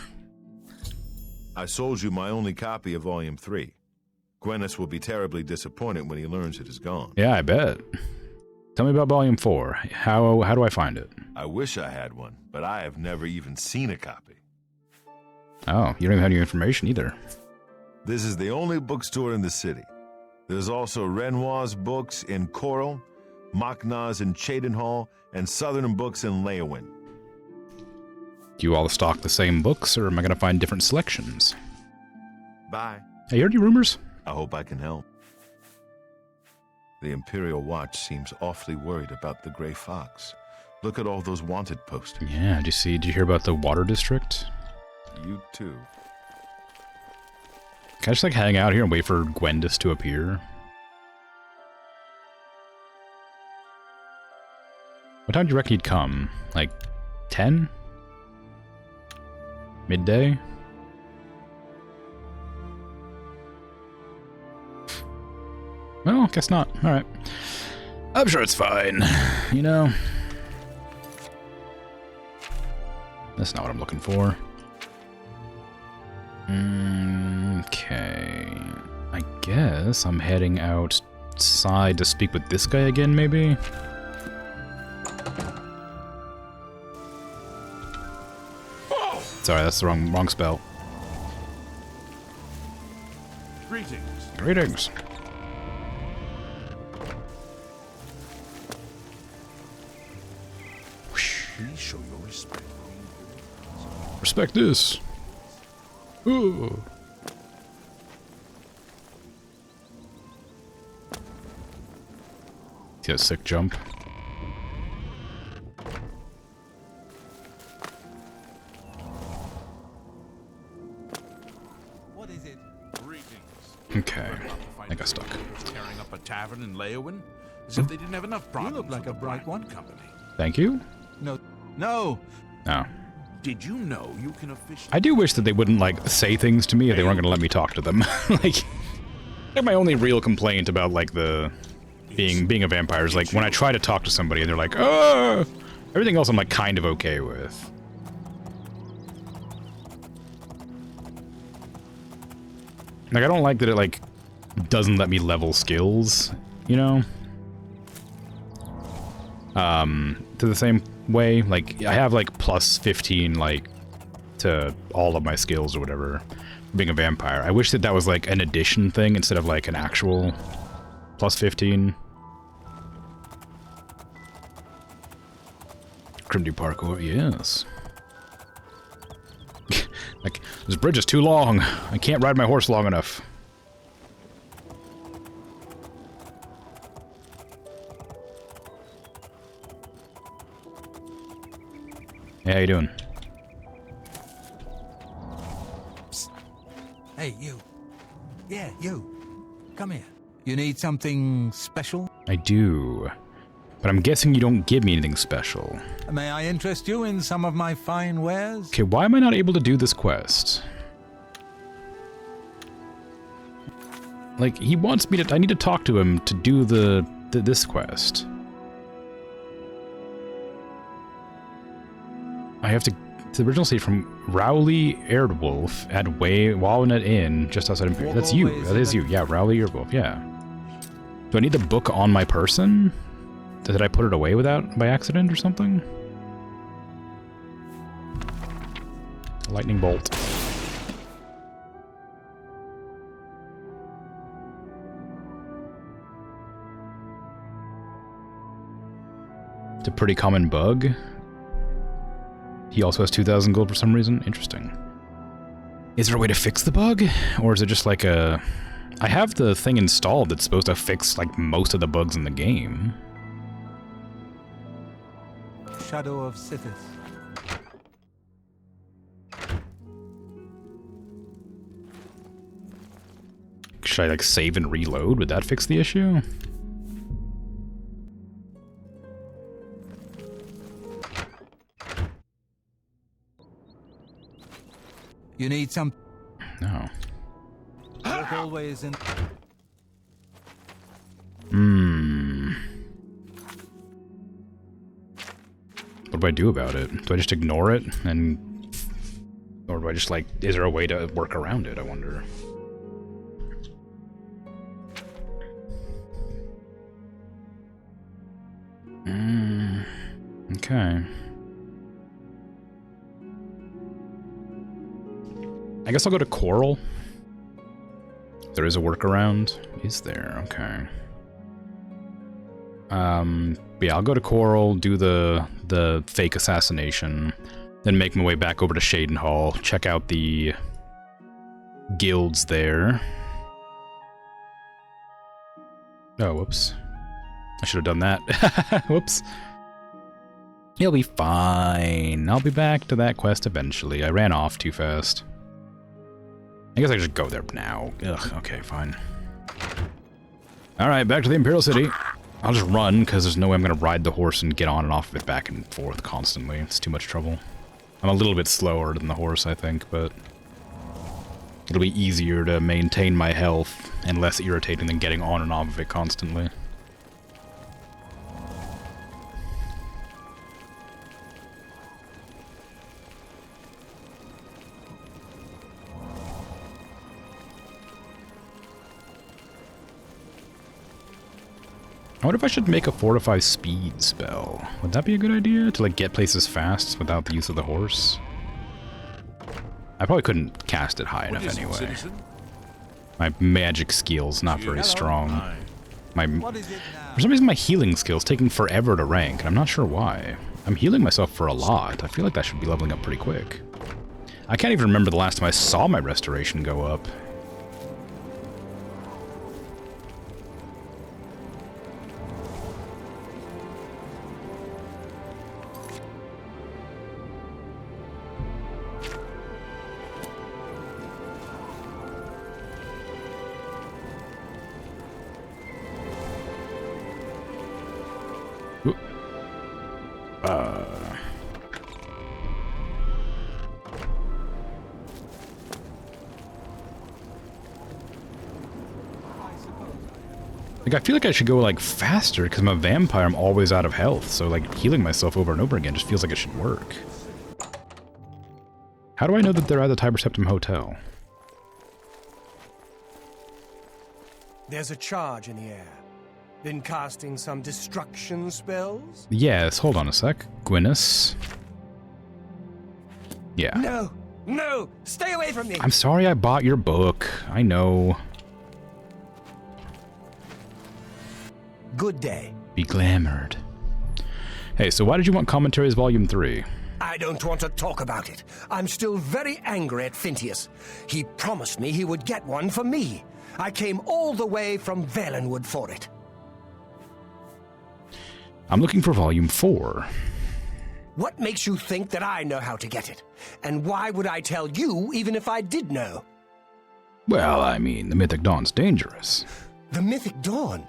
G: I sold you my only copy of Volume 3. Gwyneth will be terribly disappointed when he learns it is gone.
A: Yeah, I bet. Tell me about Volume 4. How do I find it?
G: I wish I had one, but I have never even seen a copy.
A: Oh, you don't even have any information either.
G: This is the only bookstore in the city. There's also Renoir's books in Coral, Machna's in Cheydinhall, and Southern Books in Leyawiin.
A: Do you all stock the same books, or am I going to find different selections?
G: Bye.
A: Hey, you heard any rumors?
G: I hope I can help. The Imperial Watch seems awfully worried about the Grey Fox. Look at all those wanted posters.
A: Yeah, did you hear about the water district?
G: You too.
A: Can I just like hang out here and wait for Gwendis to appear? What time do you reckon he'd come? Like 10? Midday? Well, guess not. Alright. I'm sure it's fine. You know? That's not what I'm looking for. Okay. I guess I'm heading outside to speak with this guy again, maybe? Sorry, that's the wrong spell.
D: Greetings.
A: Greetings.
D: Please show your respect.
A: Respect this. Ooh. See a sick jump.
E: What is it?
D: Greetings.
A: Okay, I got stuck.
D: Tearing up a tavern in Leowin, as if they didn't have enough problems.
E: You look like
D: with
E: a
D: the
E: bright one.
D: Company.
A: Thank you.
E: No. No.
A: Oh.
D: Did you know you can officially...
A: I do wish that they wouldn't, like, say things to me if they weren't going to let me talk to them. Like, they're my only real complaint about, like, the... Being a vampire is, like, when I try to talk to somebody and they're like, oh! Everything else I'm, like, kind of okay with. Like, I don't like that it, like, doesn't let me level skills, you know? To the same way, like, I have, like, plus 15, like, to all of my skills or whatever, being a vampire. I wish that that was, like, an addition thing instead of, like, an actual plus 15. Crimdy parkour, yes. Like, this bridge is too long. I can't ride my horse long enough. Hey, how you doing?
E: Psst. Hey, you. Yeah, you. Come here. You need something special?
A: I do. But I'm guessing you don't give me anything special.
E: May I interest you in some of my fine wares?
A: Okay, why am I not able to do this quest? Like, he wants me to... I need to talk to him to do this quest. I have to... The original state from Rowley Erdwolf at Walnut Inn, just outside Imperial. That's you. That is you. Yeah, Rowley Erdwolf. Yeah. Do I need the book on my person? Did I put it away by accident or something? Lightning bolt. It's a pretty common bug. He also has 2,000 gold for some reason. Interesting. Is there a way to fix the bug? Or is it just like a... I have the thing installed that's supposed to fix, like, most of the bugs in the game.
E: Shadow of Sithis.
A: Should I, like, save and reload? Would that fix the issue?
E: You need some...
A: No.
E: Look always in...
A: What do I do about it? Do I just ignore it and... Or do I just, like... Is there a way to work around it, I wonder? Okay. I guess I'll go to Coral. There is a workaround. Is there? Okay. But yeah, I'll go to Coral, do the fake assassination, then make my way back over to Shadenhall, check out the guilds there. Oh, whoops. I should have done that. Whoops. You'll be fine. I'll be back to that quest eventually. I ran off too fast. I guess I should go there now. Ugh, okay, fine. Alright, back to the Imperial City. I'll just run, because there's no way I'm going to ride the horse and get on and off of it back and forth constantly. It's too much trouble. I'm a little bit slower than the horse, I think, but it'll be easier to maintain my health and less irritating than getting on and off of it constantly. I wonder if I should make a 4 to 5 speed spell. Would that be a good idea? To, like, get places fast without the use of the horse? I probably couldn't cast it high enough anyway. My magic skill's not very strong. For some reason my healing skill's taking forever to rank, and I'm not sure why. I'm healing myself for a lot. I feel like that should be leveling up pretty quick. I can't even remember the last time I saw my restoration go up. Like, I feel like I should go, like, faster, because I'm a vampire, I'm always out of health, so, like, healing myself over and over again just feels like it should work. How do I know that they're at the Tiber Septim Hotel?
K: There's a charge in the air. Been casting some destruction spells?
A: Yes, hold on a sec. Gwyneth. Yeah.
K: No! No! Stay away from me!
A: I'm sorry I bought your book. I know.
K: Good day.
A: Be glamored. Hey, so why did you want Commentaries Volume 3?
K: I don't want to talk about it. I'm still very angry at Phintius. He promised me he would get one for me. I came all the way from Valenwood for it.
A: I'm looking for Volume 4.
K: What makes you think that I know how to get it? And why would I tell you even if I did know?
A: Well, I mean, the Mythic Dawn's dangerous.
K: The Mythic Dawn?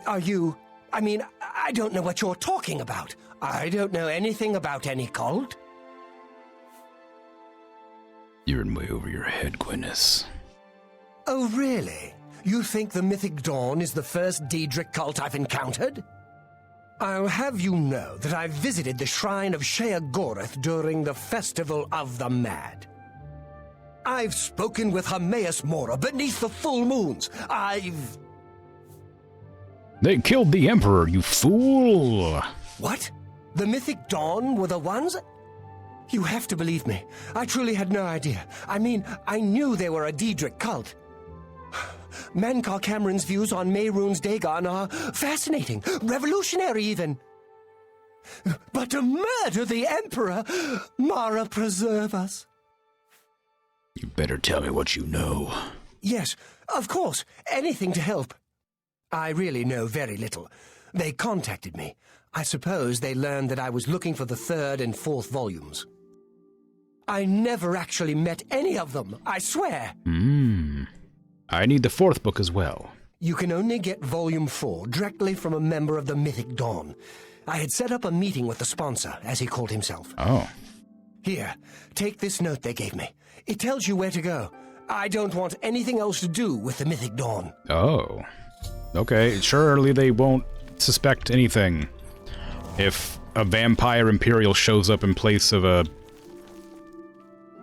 K: Are you... I mean, I don't know what you're talking about. I don't know anything about any cult.
A: You're in way over your head, Gwyneth.
K: Oh, really? You think the Mythic Dawn is the first Daedric cult I've encountered? I'll have you know that I visited the shrine of Sheogorath during the Festival of the Mad. I've spoken with Hermaeus Mora beneath the full moons.
A: They killed the Emperor, you fool!
K: What? The Mythic Dawn were the ones? You have to believe me. I truly had no idea. I mean, I knew they were a Daedric cult. Mankar Cameron's views on Mehrunes Dagon are fascinating, revolutionary even. But to murder the Emperor, Mara preserve us.
A: You better tell me what you know.
K: Yes, of course, anything to help. I really know very little. They contacted me. I suppose they learned that I was looking for the 3rd and 4th volumes. I never actually met any of them, I swear.
A: I need the 4th book as well.
K: You can only get Volume 4 directly from a member of the Mythic Dawn. I had set up a meeting with the sponsor, as he called himself.
A: Oh.
K: Here, take this note they gave me. It tells you where to go. I don't want anything else to do with the Mythic Dawn.
A: Oh. Okay, surely they won't suspect anything. If a vampire Imperial shows up in place of a...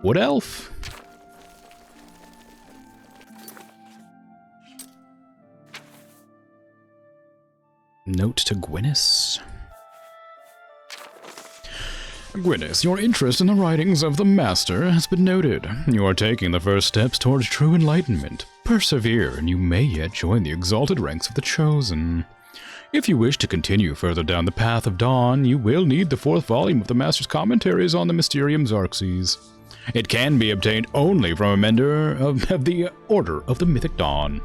A: Wood Elf? Note to Gwyneth. Gwyneth, your interest in the writings of the Master has been noted. You are taking the first steps towards true enlightenment. Persevere, and you may yet join the exalted ranks of the Chosen. If you wish to continue further down the path of dawn, you will need the 4th volume of the Master's commentaries on the Mysterium Xarxes. It can be obtained only from a member of the Order of the Mythic Dawn.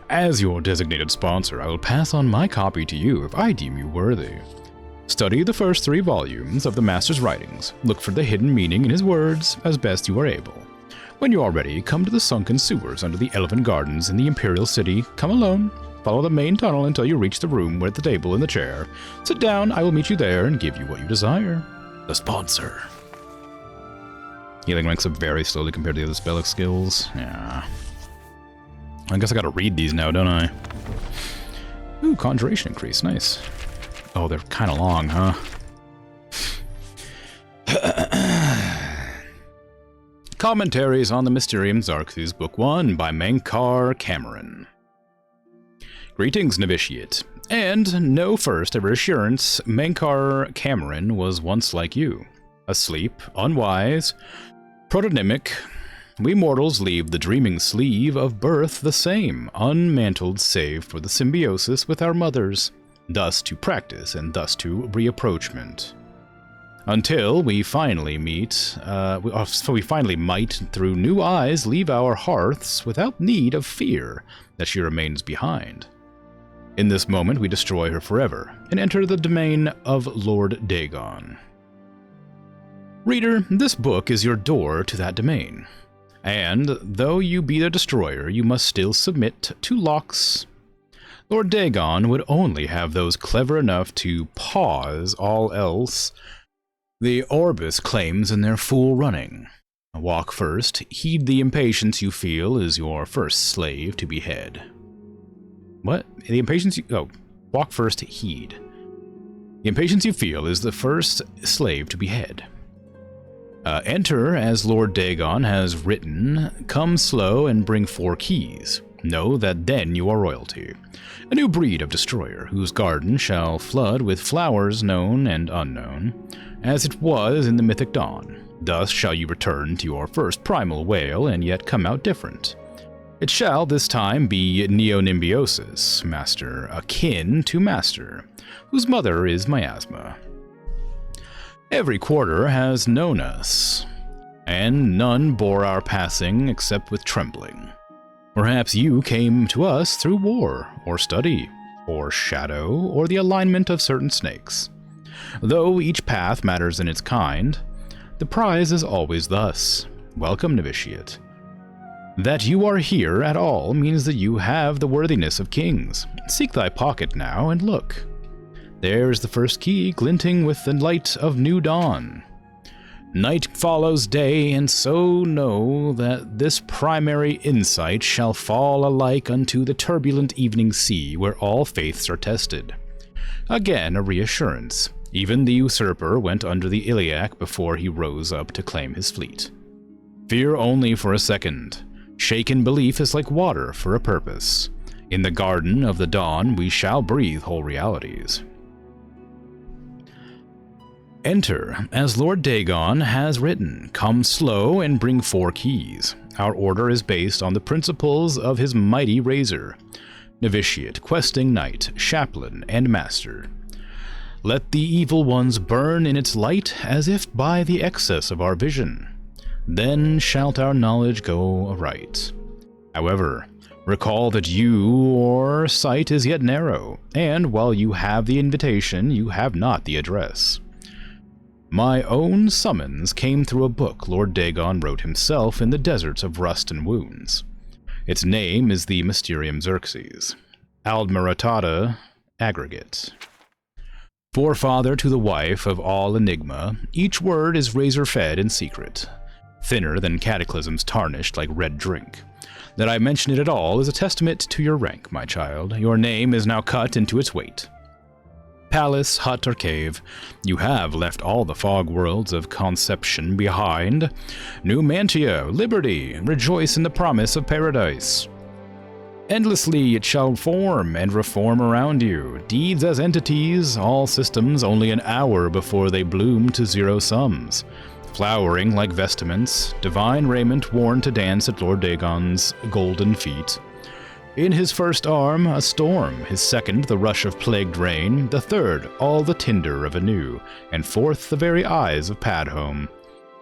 A: As your designated sponsor, I will pass on my copy to you if I deem you worthy. Study the first 3 volumes of the Master's writings. Look for the hidden meaning in his words as best you are able. When you are ready, come to the sunken sewers under the Elven Gardens in the Imperial City. Come alone. Follow the main tunnel until you reach the room with the table and the chair. Sit down, I will meet you there and give you what you desire. The sponsor. Healing ranks up very slowly compared to the other spell skills. Yeah. I guess I gotta read these now, don't I? Ooh, conjuration increase. Nice. Oh, they're kind of long, huh? Commentaries on the Mysterium Xarxes, Book 1 by Mankar Cameron. Greetings, Novitiate. And know first of assurance, Mankar Cameron was once like you. Asleep, unwise, protonymic. We mortals leave the dreaming sleeve of birth the same, unmantled save for the symbiosis with our mothers, thus to practice and thus to reapproachment. Until we finally meet, we finally might, through new eyes, leave our hearths without need of fear that she remains behind. In this moment, we destroy her forever and enter the domain of Lord Dagon. Reader, this book is your door to that domain. And, though you be the destroyer, you must still submit to locks. Lord Dagon would only have those clever enough to pause all else the Orbis claims in their fool running. Walk first, heed the impatience you feel is your first slave to behead. What? The impatience you... Oh, walk first, heed. The impatience you feel is the first slave to behead. Enter as Lord Dagon has written, come slow and bring 4 keys. Know that then you are royalty. A new breed of destroyer, whose garden shall flood with flowers known and unknown, as it was in the mythic dawn. Thus shall you return to your first primal whale and yet come out different. It shall this time be Neonimbiosis, master akin to master, whose mother is miasma. Every quarter has known us, and none bore our passing except with trembling. Perhaps you came to us through war, or study, or shadow, or the alignment of certain snakes. Though each path matters in its kind, the prize is always thus. Welcome, Novitiate. That you are here at all means that you have the worthiness of kings. Seek thy pocket now and look. There's the first key glinting with the light of new dawn. Night follows day, and so know that this primary insight shall fall alike unto the turbulent evening sea where all faiths are tested. Again a reassurance. Even the usurper went under the iliac before he rose up to claim his fleet. Fear only for a second. Shaken belief is like water for a purpose. In the garden of the dawn we shall breathe whole realities. Enter, as Lord Dagon has written, come slow and bring 4 keys. Our order is based on the principles of his mighty razor. Novitiate, questing knight, chaplain, and master. Let the evil ones burn in its light as if by the excess of our vision. Then shalt our knowledge go aright. However, recall that your sight is yet narrow, and while you have the invitation, you have not the address. My own summons came through a book Lord Dagon wrote himself in the deserts of rust and wounds. Its name is the Mysterium Xarxes. Aldmaratata Aggregate. Forefather to the wife of all enigma, each word is razor-fed in secret, thinner than cataclysms tarnished like red drink. That I mention it at all is a testament to your rank, my child. Your name is now cut into its weight. Palace, hut, or cave, you have left all the fog worlds of conception behind. New Mantia, liberty, rejoice in the promise of paradise. Endlessly it shall form and reform around you, deeds as entities, all systems only an hour before they bloom to 0 sums. Flowering like vestments, divine raiment worn to dance at Lord Dagon's golden feet. In his first arm, a storm, his second, the rush of plagued rain, the third, all the tinder of anew, and fourth, the very eyes of Padhome.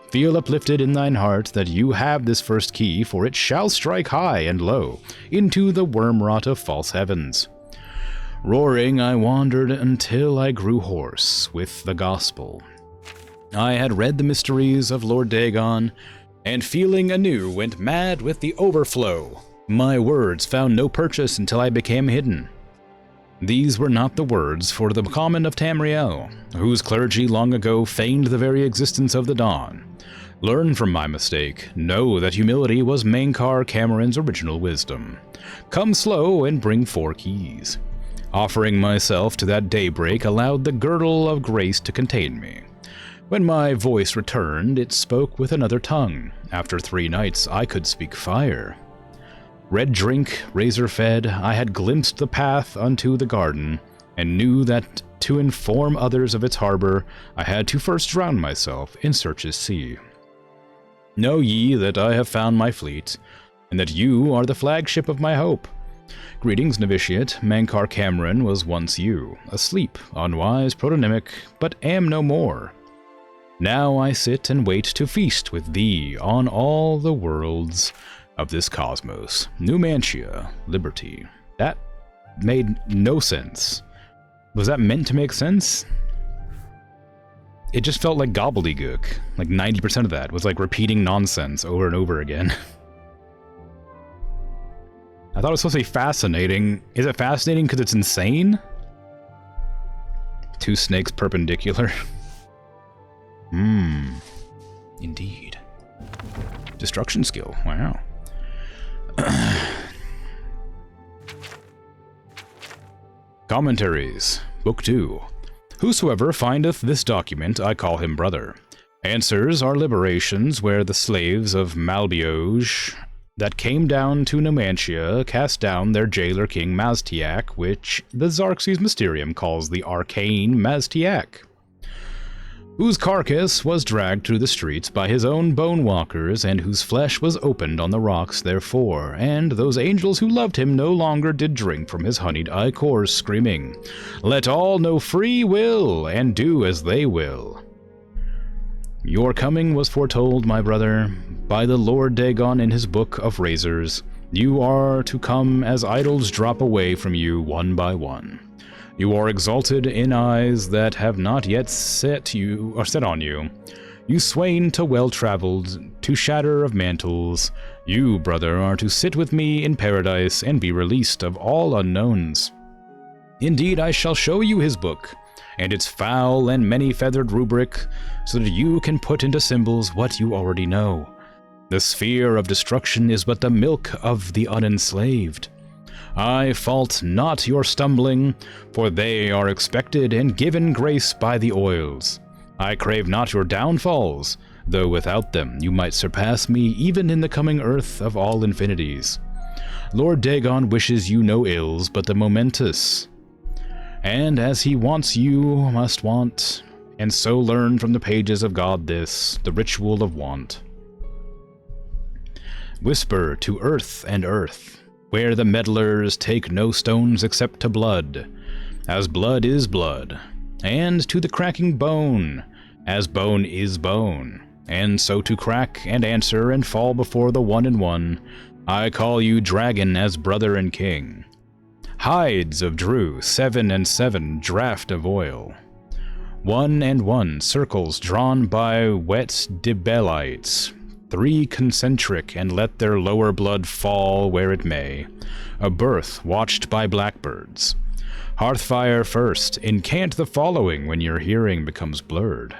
A: Feel uplifted in thine heart that you have this first key, for it shall strike high and low, into the worm-rot of false heavens. Roaring, I wandered until I grew hoarse with the gospel. I had read the mysteries of Lord Dagon, and feeling anew went mad with the overflow. My words found no purchase until I became hidden. These were not the words for the common of Tamriel, whose clergy long ago feigned the very existence of the dawn. Learn from my mistake. Know that humility was Mankar Cameron's original wisdom. Come slow and bring 4 keys. Offering myself to that daybreak allowed the girdle of grace to contain me. When my voice returned, it spoke with another tongue. After 3 nights, I could speak fire. Red drink, razor-fed, I had glimpsed the path unto the garden, and knew that to inform others of its harbor, I had to first drown myself in Search's sea. Know ye that I have found my fleet, and that you are the flagship of my hope. Greetings, novitiate. Mankar Cameron was once you, asleep, unwise, protonymic, but am no more. Now I sit and wait to feast with thee on all the worlds of this cosmos. Numantia, liberty. That made no sense. Was that meant to make sense? It just felt like gobbledygook. Like 90% of that was like repeating nonsense over and over again. I thought it was supposed to be fascinating. Is it fascinating because it's insane? 2 snakes perpendicular. Indeed. Destruction skill. Wow. Commentaries. Book 2. Whosoever findeth this document, I call him brother. Answers are liberations where the slaves of Malbioge that came down to Numantia cast down their jailer king Maztiak, which the Xarxes Mysterium calls the arcane Maztiak, whose carcass was dragged through the streets by his own bone walkers, and whose flesh was opened on the rocks therefore, and those angels who loved him no longer did drink from his honeyed ichors, screaming, "Let all know free will, and do as they will." Your coming was foretold, my brother, by the Lord Dagon in his book of razors. You are to come as idols drop away from you one by one. You are exalted in eyes that have not yet set on you. You swain to well-traveled, to shatter of mantles. You, brother, are to sit with me in paradise and be released of all unknowns. Indeed, I shall show you his book, and its foul and many-feathered rubric, so that you can put into symbols what you already know. The sphere of destruction is but the milk of the unenslaved. I fault not your stumbling, for they are expected and given grace by the oils. I crave not your downfalls, though without them you might surpass me even in the coming earth of all infinities. Lord Dagon wishes you no ills but the momentous. And as he wants, you must want, and so learn from the pages of God this, the ritual of want. Whisper to earth and earth, where the meddlers take no stones except to blood, as blood is blood, and to the cracking bone, as bone is bone, and so to crack and answer and fall before the one in one, I call you dragon as brother and king. Hides of Drew, 7 and 7, draught of oil. 1 and 1, circles drawn by wet dibellites. 3 concentric, and let their lower blood fall where it may. A birth watched by blackbirds. Hearthfire first, incant the following when your hearing becomes blurred.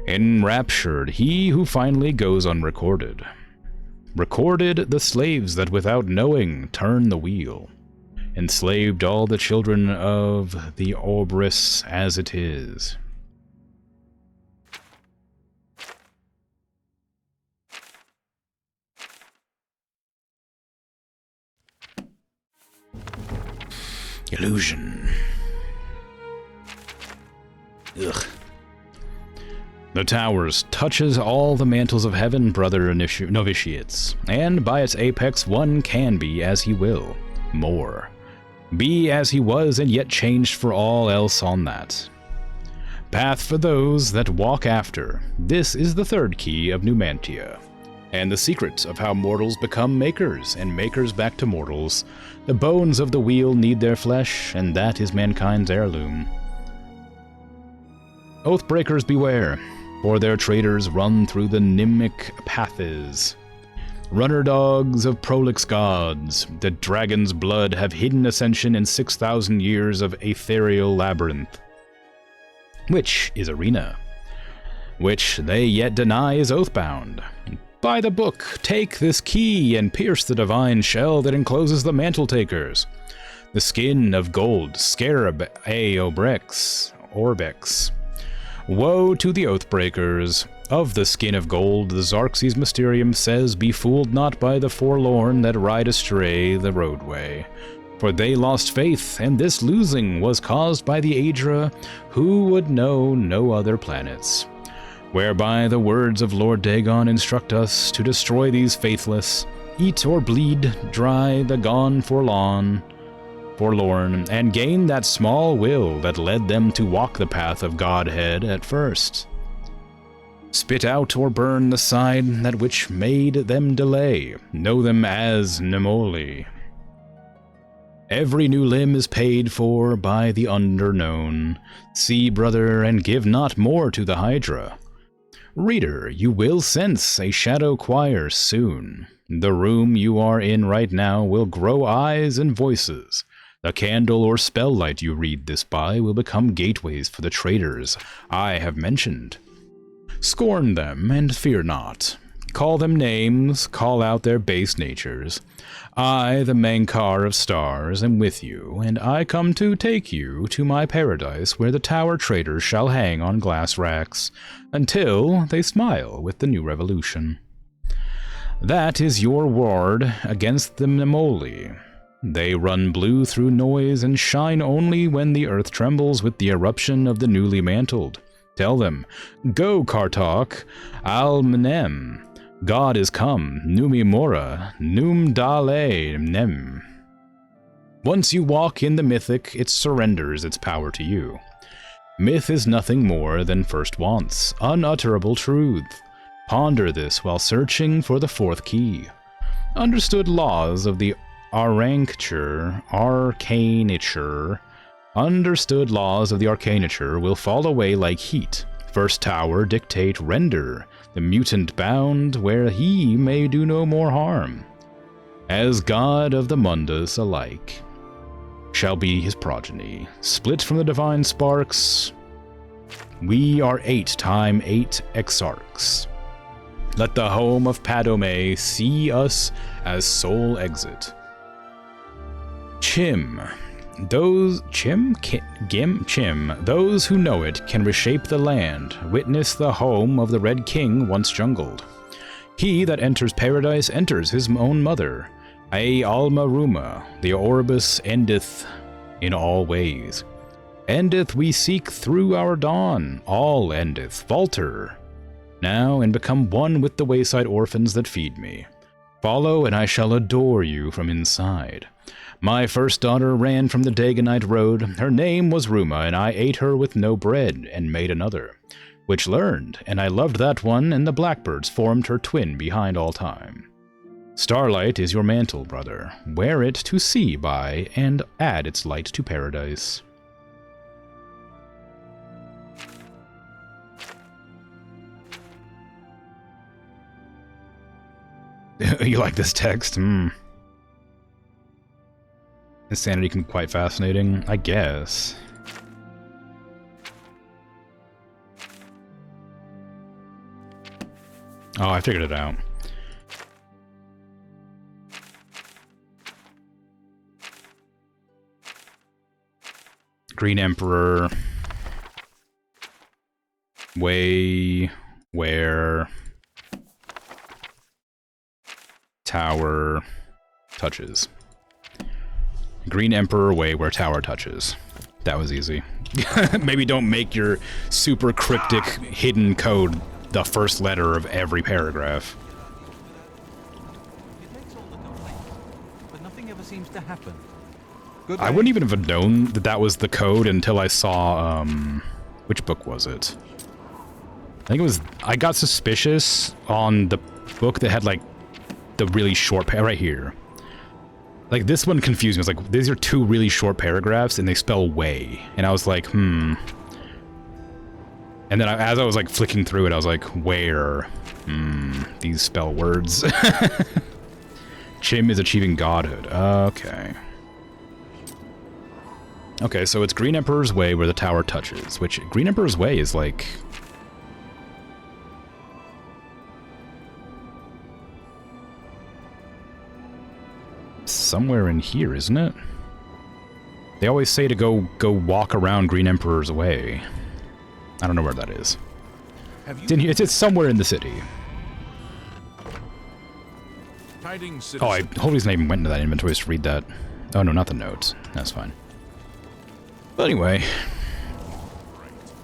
A: Enraptured, he who finally goes unrecorded. Recorded the slaves that without knowing turn the wheel. Enslaved all the children of the Orbrus as it is. Illusion. Ugh. The towers touches all the mantles of heaven, brother novitiates, and by its apex one can be as he will, more. Be as he was and yet changed for all else on that. Path for those that walk after. This is the 3rd key of Numantia. and the secret of how mortals become makers, and makers back to mortals. The bones of the wheel need their flesh, and that is mankind's heirloom. Oathbreakers beware, for their traitors run through the Nimic paths. Runner dogs of prolix gods, the dragon's blood have hidden ascension in 6,000 years of ethereal labyrinth. Which is arena, which they yet deny is oathbound. By the book, take this key and pierce the divine shell that encloses the mantle takers. The skin of gold, scarab orbex. Woe to the oathbreakers. Of the skin of gold, the Xarxes Mysterium says, be fooled not by the forlorn that ride astray the roadway. For they lost faith, and this losing was caused by the Aedra, who would know no other planets. Whereby the words of Lord Dagon instruct us to destroy these faithless, eat or bleed dry the gone forlorn, and gain that small will that led them to walk the path of Godhead at first. Spit out or burn the side that which made them delay, know them as Nemoli. Every new limb is paid for by the underknown. See, brother, and give not more to the Hydra. Reader, you will sense a shadow choir soon. The room you are in right now will grow eyes and voices. The candle or spell light you read this by will become gateways for the traitors I have mentioned. Scorn them and fear not. Call them names, call out their base natures. I, the Mankar of stars, am with you, and I come to take you to my paradise where the tower traitors shall hang on glass racks, until they smile with the new revolution. That is your ward against the Nemoli. They run blue through noise and shine only when the earth trembles with the eruption of the newly mantled. Tell them, go Kartok, al-Menem. God is come, Numi Mora, Num Dale Nem. Once you walk in the mythic, it surrenders its power to you. Myth is nothing more than first wants, unutterable truth. Ponder this while searching for the fourth key. Understood laws of the arcanature will fall away like heat. First tower dictate render, the mutant bound where he may do no more harm. As god of the mundus alike, shall be his progeny, split from the divine sparks. We are 8 times 8 exarchs. Let the home of Padome see us as sole exit. Those who know it can reshape the land, witness the home of the Red King once jungled. He that enters paradise enters his own mother. Alma Ruma, the Orbis endeth in all ways. Endeth we seek through our dawn, all endeth, falter now and become one with the wayside orphans that feed me. Follow and I shall adore you from inside. My first daughter ran from the Dagonite road. Her name was Ruma, and I ate her with no bread, and made another, which learned, and I loved that one, and the blackbirds formed her twin behind all time. Starlight is your mantle, brother. Wear it to see by, and add its light to paradise. You like this text? Insanity can be quite fascinating, I guess. Oh, I figured it out. Green Emperor. Where tower touches. Green Emperor way where tower touches. That was easy. Maybe don't make your super cryptic hidden code the first letter of every paragraph.
M: It takes all the complaints, but nothing ever seems to happen.
A: I wouldn't even have known that that was the code until I saw, which book was it? I think it was, I got suspicious on the book that had, like, the really short right here. Like, this one confused me. It's like, these are two really short paragraphs, and they spell way. And I was like, And then as I was, like, flicking through it, I was like, where? These spell words. Chim is achieving godhood. Okay. Okay, so it's Green Emperor's Way where the tower touches, which Green Emperor's Way is, like... somewhere in here, isn't it? They always say to go walk around Green Emperor's Way. I don't know where that is. It's in here. It's somewhere in the city. Oh, I hope he's not even went into that inventory to read that. Oh no, not the notes. That's fine. But anyway,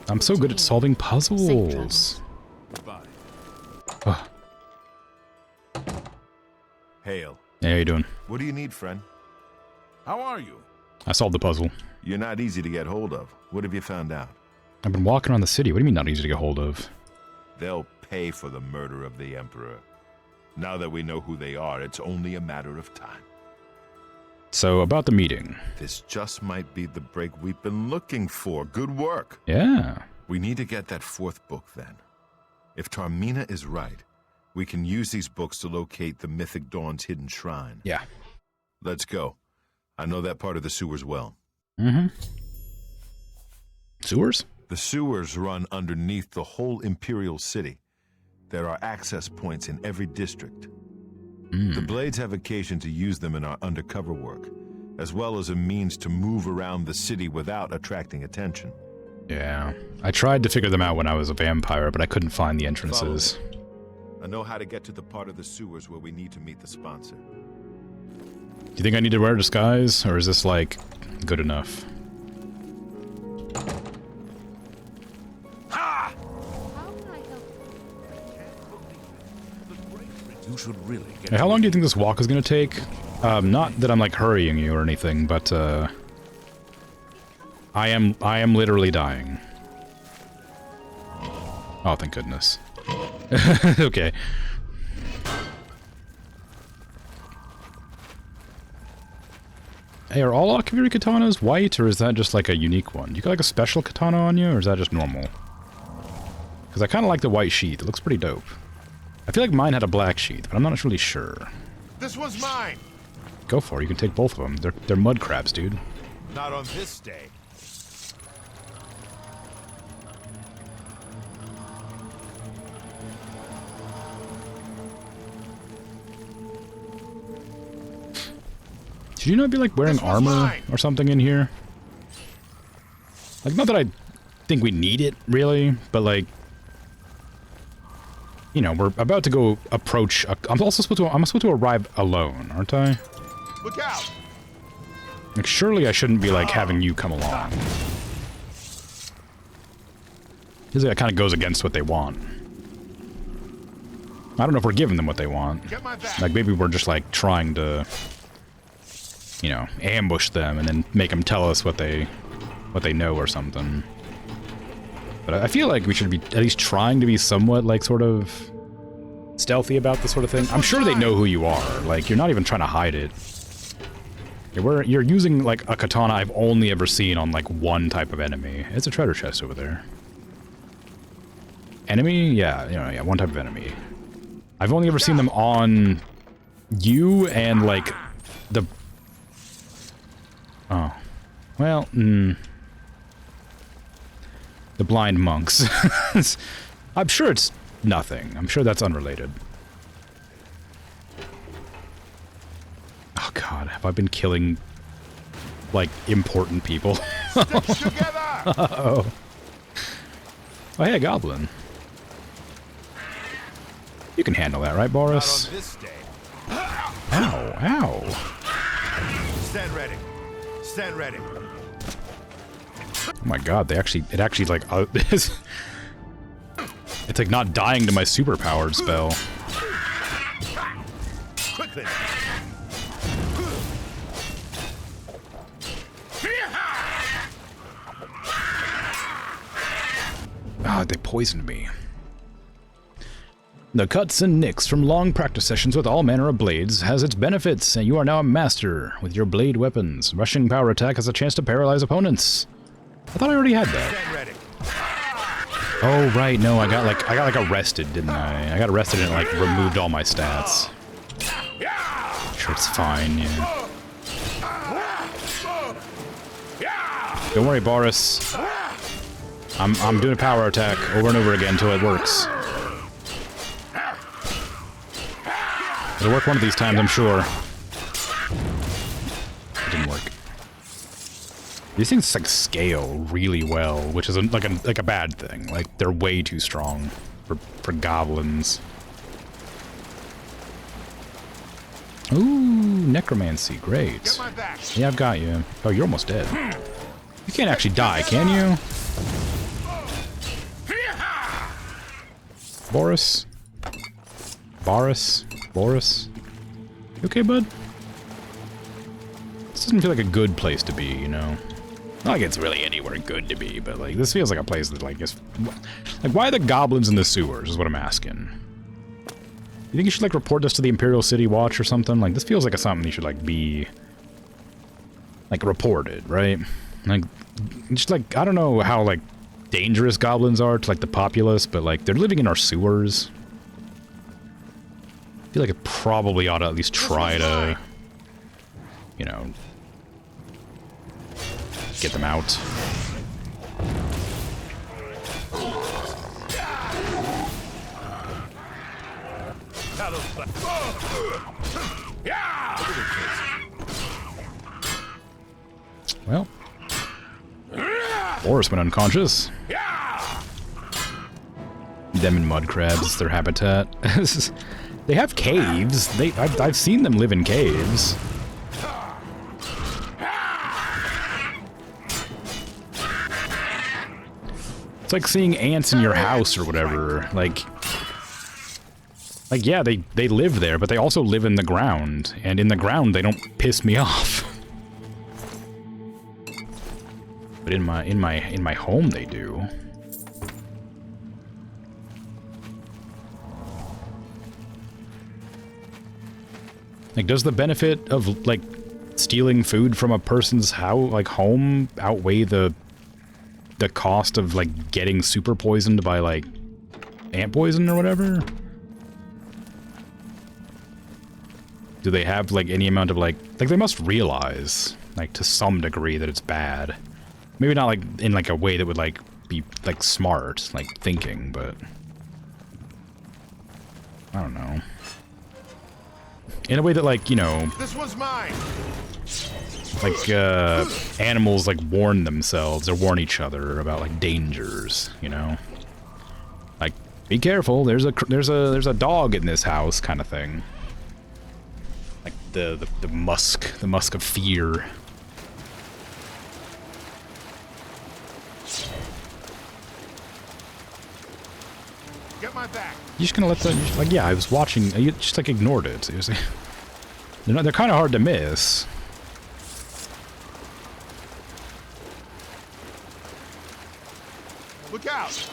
A: I'm so good at solving puzzles. Oh.
G: Hail.
A: Hey, how you doing?
G: What do you need, friend?
D: How are you?
A: I solved the puzzle.
G: You're not easy to get hold of. What have you found out?
A: I've been walking around the city. What do you mean not easy to get hold of?
G: They'll pay for the murder of the Emperor. Now that we know who they are, it's only a matter of time.
A: So, about the meeting.
G: This just might be the break we've been looking for. Good work.
A: Yeah.
G: We need to get that fourth book, then. If Tarmina is right, we can use these books to locate the Mythic Dawn's hidden shrine.
A: Yeah.
G: Let's go. I know that part of the sewers well.
A: Mm-hmm. Sewers?
G: The sewers run underneath the whole Imperial City. There are access points in every district. The Blades have occasion to use them in our undercover work, as well as a means to move around the city without attracting attention.
A: Yeah. I tried to figure them out when I was a vampire, but I couldn't find the entrances.
G: I know how to get to the part of the sewers where we need to meet the sponsor.
A: Do you think I need to wear a disguise, or is this, like, good enough?
D: You should really get...
A: Hey, how long do you think this walk is going to take? Not that I'm, like, hurrying you or anything, but, I am literally dying. Oh, thank goodness. Okay. Hey, are all Akaviri katanas white, or is that just, like, a unique one? You got, like, a special katana on you, or is that just normal? Because I kind of like the white sheath. It looks pretty dope. I feel like mine had a black sheath, but I'm not really sure.
G: This one's mine!
A: Go for it. You can take both of them. They're mud crabs, dude.
G: Not on this day.
A: Should you not be, like, wearing armor or something in here? Like, not that I think we need it, really, but, like... You know, we're about to go approach... I'm supposed to arrive alone, aren't I?
G: Look out!
A: Like, surely I shouldn't be, like, having you come along. Feels like that kind of goes against what they want. I don't know if we're giving them what they want. Like, maybe we're just, like, trying to... You know, ambush them and then make them tell us what they know or something. But I feel like we should be at least trying to be somewhat, like, sort of stealthy about this sort of thing. I'm sure they know who you are. Like, you're not even trying to hide it. You're using, like, a katana I've only ever seen on, like, one type of enemy. It's a treasure chest over there. Enemy? Yeah, you know, yeah, one type of enemy. I've only ever seen them on you and, like, the... Oh. Well, the blind monks. I'm sure it's nothing. I'm sure that's unrelated. Oh god, have I been killing, like, important people? Uh-oh. Oh, hey, a goblin. You can handle that, right, Boris? Ow, ow.
G: Stand ready. Stand ready.
A: Oh my god, it actually, like, it's like not dying to my superpowered spell.
G: Quickly.
A: Ah, they poisoned me. The cuts and nicks from long practice sessions with all manner of blades has its benefits, and you are now a master with your blade weapons. Rushing power attack has a chance to paralyze opponents. I thought I already had that. Oh right, no, I got like arrested, didn't I? I got arrested and it like removed all my stats. Sure, it's fine, yeah. Don't worry, Boris. I'm doing a power attack over and over again until it works. It'll work one of these times, I'm sure. It didn't work. These things like scale really well, which is like a bad thing. Like they're way too strong for goblins. Ooh, necromancy, great. Yeah, I've got you. Oh, you're almost dead. You can't actually die, can you? Boris? Boris? Boris? You okay, bud? This doesn't feel like a good place to be, you know? Not like it's really anywhere good to be, but like this feels like a place that like is... Like, why are the goblins in the sewers is what I'm asking. You think you should like report this to the Imperial City Watch or something? Like, this feels like something you should like be... like reported, right? Like, just like, I don't know how like dangerous goblins are to like the populace, but like they're living in our sewers. I feel like it probably ought to at least try to, you know, get them out. Well, Boris went unconscious. Them and mud crabs, their habitat. They have caves. I've seen them live in caves. It's like seeing ants in your house or whatever. Like yeah, they live there, but they also live in the ground, and in the ground they don't piss me off. But in my home they do. Like, does the benefit of like stealing food from a person's house, like home, outweigh the cost of like getting super poisoned by like ant poison or whatever? Do they have like any amount of like they must realize like to some degree that it's bad. Maybe not like in like a way that would like be like smart, like thinking, but I don't know. In a way that like, you know,
L: This one's mine.
A: like animals like warn themselves or warn each other about like dangers, you know? Like, be careful, there's a dog in this house kind of thing. Like the musk of fear.
L: Get my back.
A: You just gonna let them, like, yeah, I was watching, you just like ignored it. Seriously. They're kind of hard to miss.
L: Look out.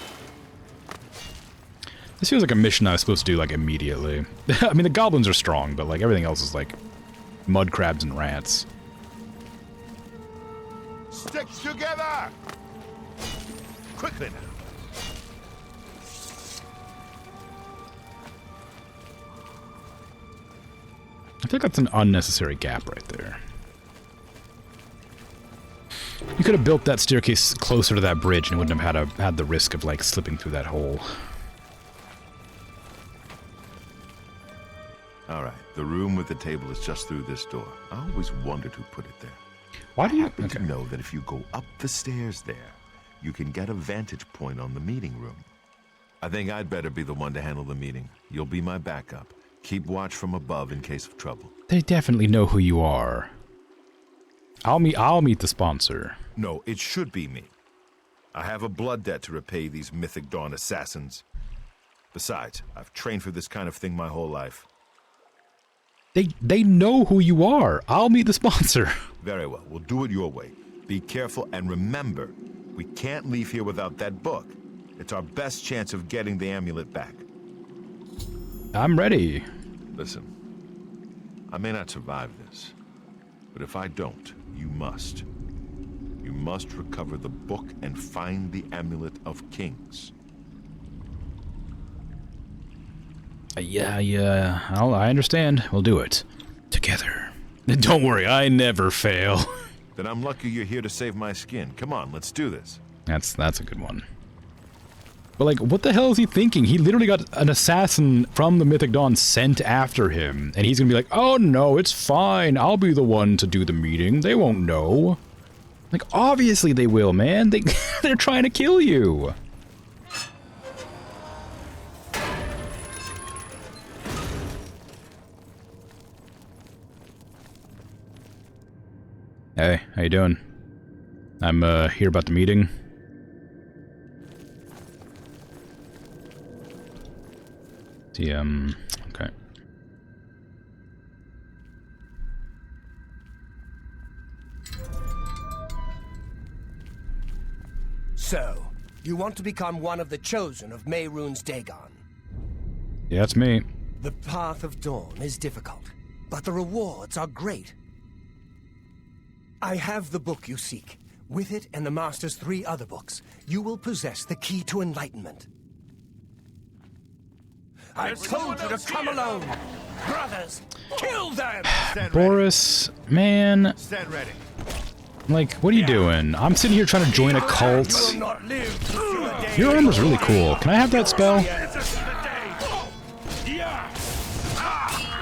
A: This feels like a mission I was supposed to do like immediately. I mean, the goblins are strong, but like everything else is like mud crabs and rats.
L: Stick together. Quickly now.
A: I think that's an unnecessary gap right there. You could have built that staircase closer to that bridge and wouldn't have had the risk of like slipping through that hole.
G: All right, the room with the table is just through this door. I always wondered who put it there.
A: Why do you
G: happen to know that if you go up the stairs there, you can get a vantage point on the meeting room? I think I'd better be the one to handle the meeting. You'll be my backup. Keep watch from above in case of trouble.
A: They definitely know who you are. I'll meet the sponsor.
G: No, it should be me. I have a blood debt to repay these Mythic Dawn assassins. Besides, I've trained for this kind of thing my whole life.
A: They know who you are. I'll meet the sponsor.
G: Very well, we'll do it your way. Be careful and remember, we can't leave here without that book. It's our best chance of getting the amulet back.
A: I'm ready.
G: Listen, I may not survive this, but if I don't, you must. You must recover the book and find the Amulet of Kings.
A: Yeah, I understand. We'll do it. Together. Don't worry, I never fail.
G: Then I'm lucky you're here to save my skin. Come on, let's do this.
A: That's a good one. But like, what the hell is he thinking? He literally got an assassin from the Mythic Dawn sent after him, and he's gonna be like, oh no, it's fine. I'll be the one to do the meeting. They won't know. Like, obviously they will, man. They're trying to kill you. Hey, how you doing? I'm here about the meeting. Okay.
K: So, you want to become one of the chosen of Mehrunes Dagon?
A: Yeah, that's me.
K: The path of dawn is difficult, but the rewards are great. I have the book you seek. With it and the Master's 3 other books, you will possess the key to enlightenment. I told you to come alone! Brothers, kill them!
A: Boris, man.
L: Stand ready.
A: Like, what are you doing? I'm sitting here trying to join a cult. Your armor's really cool. Can I have that spell?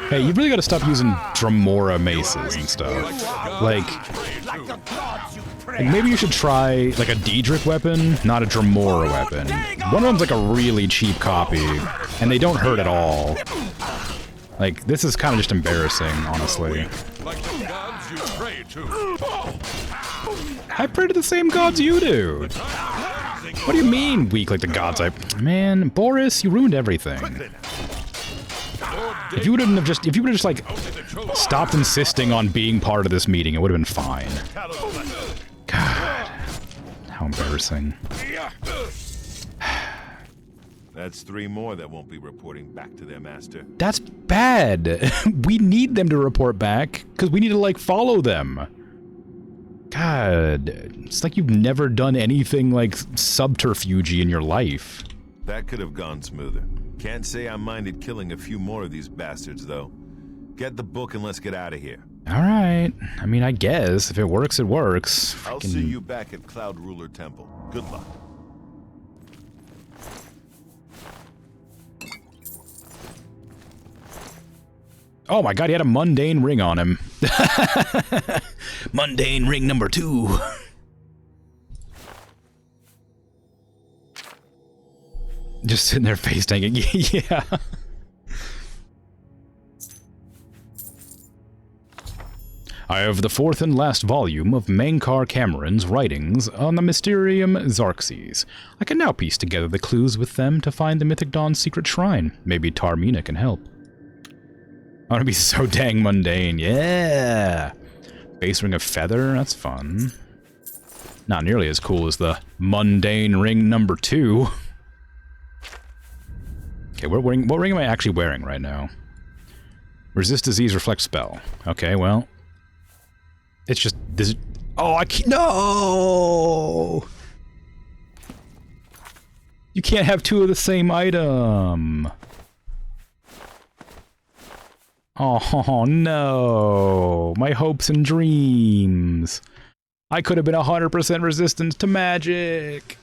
A: Hey, you really gotta stop using Dremora maces and stuff. Like, maybe you should try, like, a Daedric weapon, not a Dremora weapon. One of them's, like, a really cheap copy, and they don't hurt at all. Like, this is kind of just embarrassing, honestly. I pray to the same gods you do! What do you mean, weak like the gods I... Man, Boris, you ruined everything. If you would have just, like, stopped insisting on being part of this meeting, it would have been fine. God. How embarrassing.
G: That's 3 more that won't be reporting back to their master.
A: That's bad. We need them to report back, because we need to, like, follow them. God. It's like you've never done anything, like, subterfuge in your life.
G: That could have gone smoother. Can't say I minded killing a few more of these bastards, though. Get the book and let's get out of here.
A: Alright. I mean, I guess. If it works, it works.
G: I'll see you back at Cloud Ruler Temple. Good luck.
A: Oh my god, he had a mundane ring on him. Mundane ring number 2. Just sitting there face tanking. Yeah. I have the 4th and last volume of Mankar Cameron's writings on the Mysterium Xarxes. I can now piece together the clues with them to find the Mythic Dawn's secret shrine. Maybe Tarmina can help. I want to be so dang mundane. Yeah! Base ring of feather? That's fun. Not nearly as cool as the mundane ring number 2. Okay, what ring am I actually wearing right now? Resist disease, reflect spell. Okay, well... It's just... this. Oh, I can't... No! You can't have 2 of the same item. Oh, no. My hopes and dreams. I could have been 100% resistance to magic.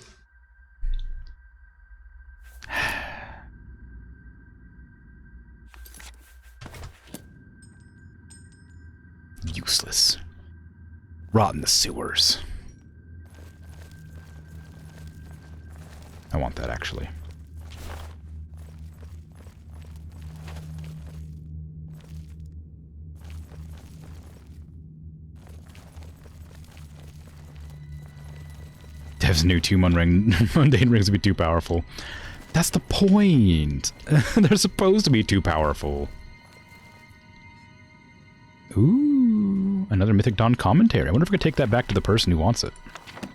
A: Useless. Rot in the sewers. I want that, actually. Dev's new 2 mundane rings would be too powerful. That's the point. They're supposed to be too powerful. Ooh, another Mythic Dawn commentary. I wonder if I could take that back to the person who wants it. I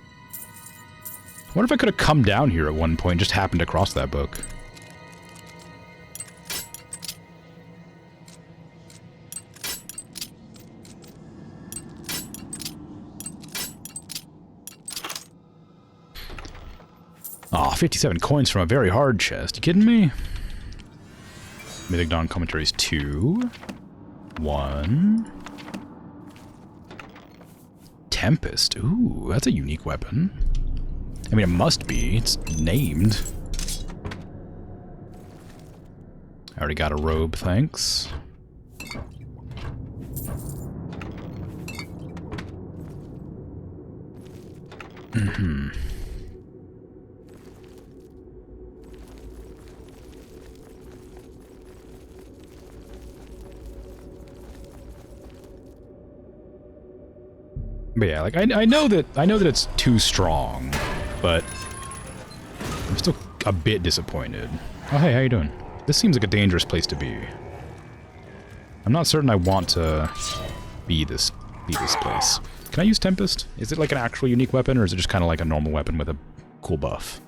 A: wonder if I could have come down here at one point and just happened across that book. Aw, 57 coins from a very hard chest. You kidding me? Mythic Dawn Commentaries 2. 1. Tempest. Ooh, that's a unique weapon. I mean, it must be. It's named. I already got a robe, thanks. Mm-hmm. But yeah, like I know that it's too strong, but I'm still a bit disappointed. Oh hey, how you doing? This seems like a dangerous place to be. I'm not certain I want to be this place. Can I use Tempest? Is it like an actual unique weapon, or is it just kind of like a normal weapon with a cool buff?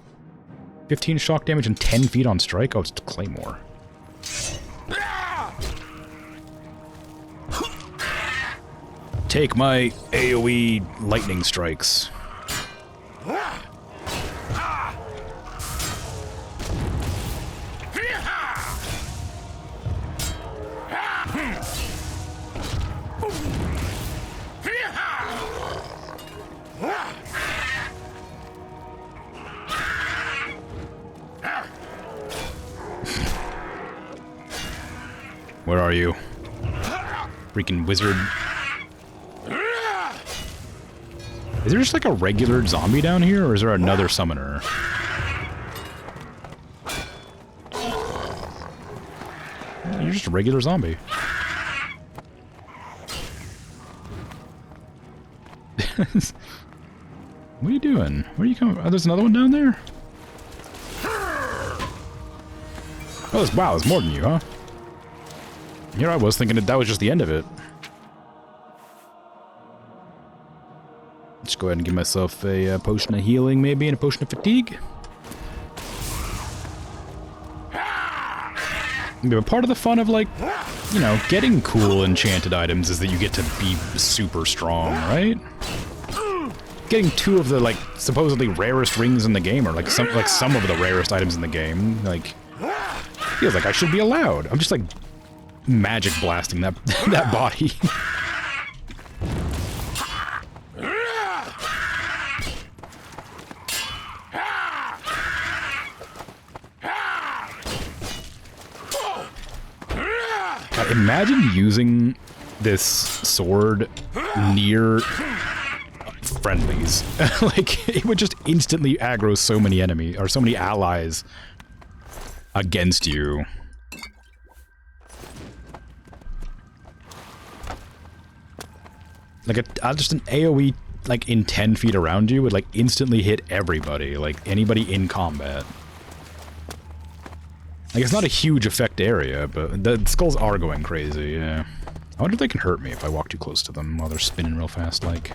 A: 15 shock damage and 10 feet on strike? Oh, it's Claymore. Take my AoE lightning strikes. Where are you? Freaking wizard. Is there just like a regular zombie down here, or is there another summoner? You're just a regular zombie. What are you doing? Where are you coming? Oh, there's another one down there? Oh, wow, there's more than you, huh? Here I was thinking that was just the end of it. Let's go ahead and give myself a potion of healing, maybe, and a potion of fatigue. But part of the fun of, like, you know, getting cool enchanted items is that you get to be super strong, right? Getting 2 of the, like, supposedly rarest rings in the game, or like some of the rarest items in the game, like, feels like I should be allowed. I'm just like magic blasting that that body. God, imagine using this sword near friendlies. Like, it would just instantly aggro so many enemies, or so many allies against you. Like, just an AoE, like, in 10 feet around you would, like, instantly hit everybody, like, anybody in combat. Like, it's not a huge effect area, but the skulls are going crazy, yeah. I wonder if they can hurt me if I walk too close to them while they're spinning real fast, like.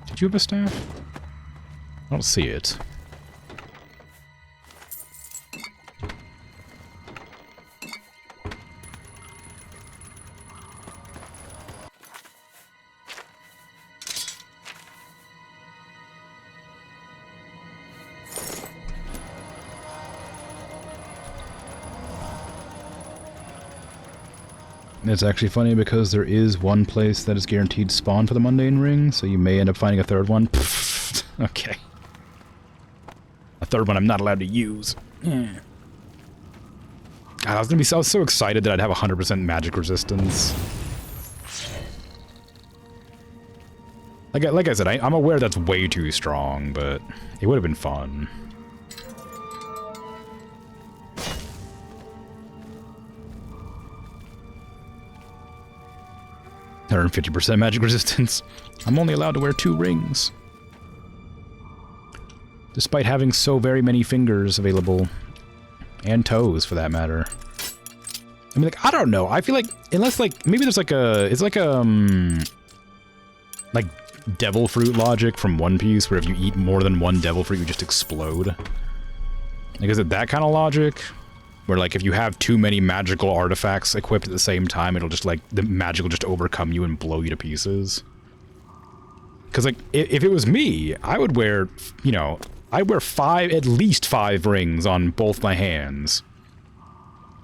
A: Did you have a staff? I don't see it. It's actually funny because there is one place that is guaranteed spawn for the mundane ring, so you may end up finding a third one. Okay. A third one I'm not allowed to use. God, I was so excited that I'd have 100% magic resistance. Like I said, I'm aware that's way too strong, but it would have been fun. 150% magic resistance. I'm only allowed to wear 2 rings. Despite having so very many fingers available. And toes, for that matter. I mean, like, I don't know. I feel like, unless, like, maybe there's like a, it's like a, like, devil fruit logic from One Piece, where if you eat more than 1 devil fruit, you just explode. Like, is it that kind of logic? Where, like, if you have too many magical artifacts equipped at the same time, it'll just, like, the magic will just overcome you and blow you to pieces. Because, like, if it was me, I would wear, you know, I'd wear at least 5 rings on both my hands.